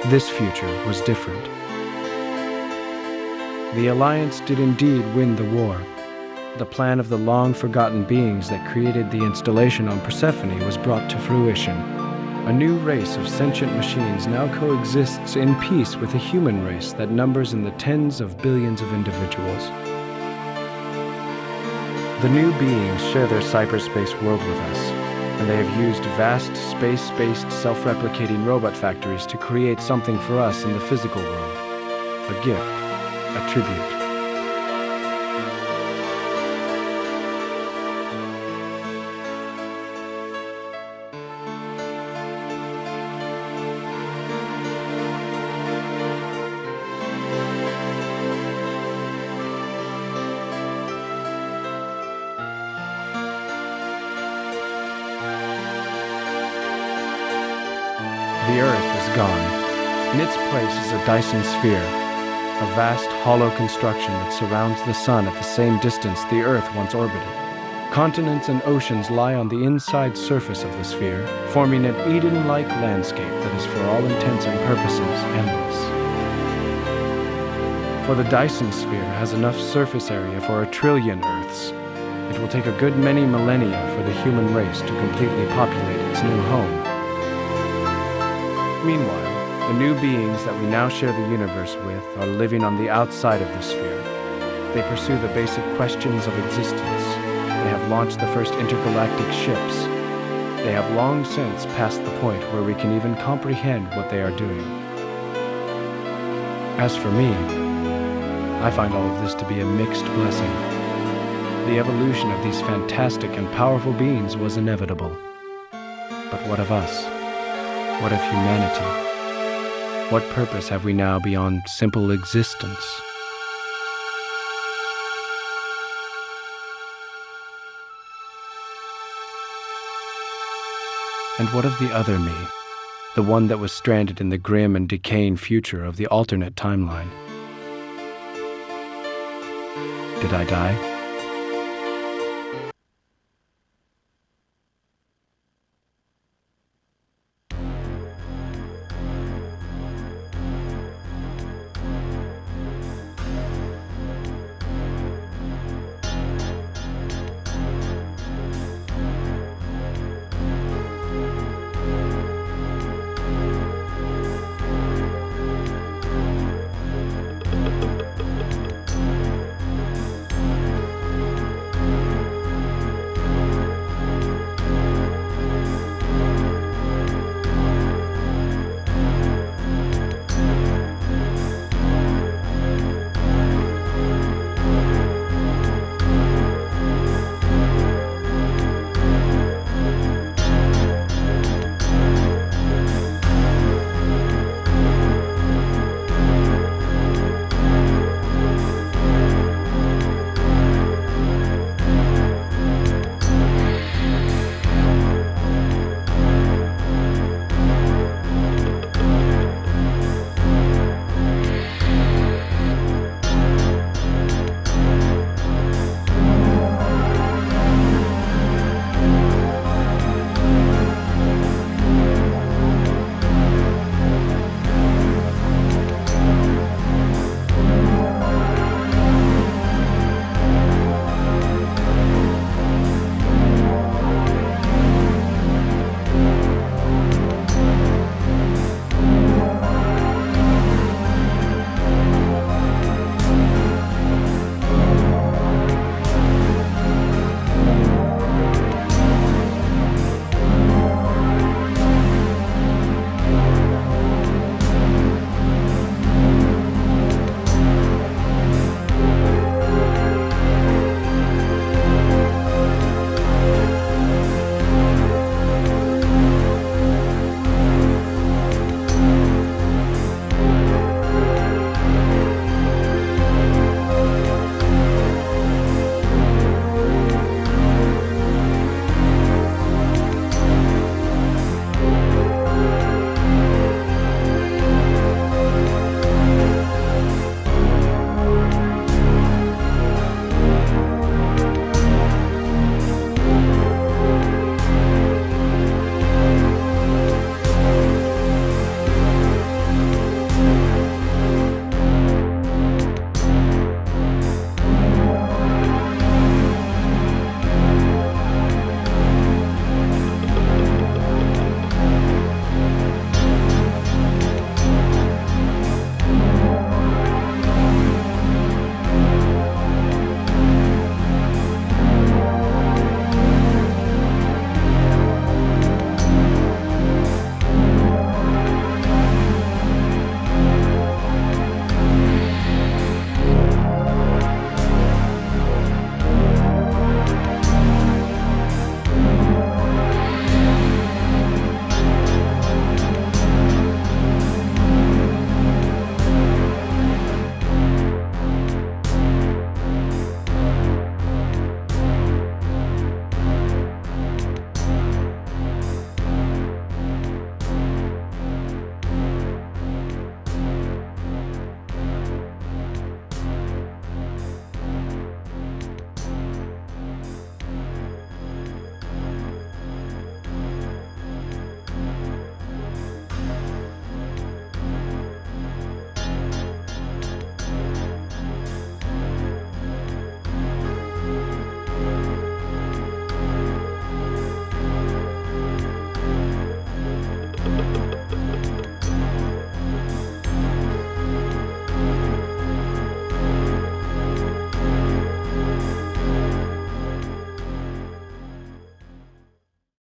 This future was different. The Alliance did indeed win the war. The plan of the long-forgotten beings that created the installation on Persephone was brought to fruition. A new race of sentient machines now coexists in peace with a human race that numbers in the tens of billions of individuals. The new beings share their cyberspace world with us. and they have used vast space-based self-replicating robot factories to create something for us in the physical world. A gift, a tribute. The Earth is gone. In its place is a Dyson sphere, a vast hollow construction that surrounds the Sun at the same distance the Earth once orbited. Continents and oceans lie on the inside surface of the sphere, forming an Eden-like landscape that is for all intents and purposes endless. For the Dyson sphere has enough surface area for 1 trillion Earths. It will take a good many millennia for the human race to completely populate its new home. Meanwhile, the new beings that we now share the universe with are living on the outside of the sphere. They pursue the basic questions of existence. They have launched the first intergalactic ships. They have long since passed the point where we can even comprehend what they are doing. As for me, I find all of this to be a mixed blessing. The evolution of these fantastic and powerful beings was inevitable. But what of us? What of humanity? What purpose have we now beyond simple existence? And what of the other me? The one that was stranded in the grim and decaying future of the alternate timeline? Did I die?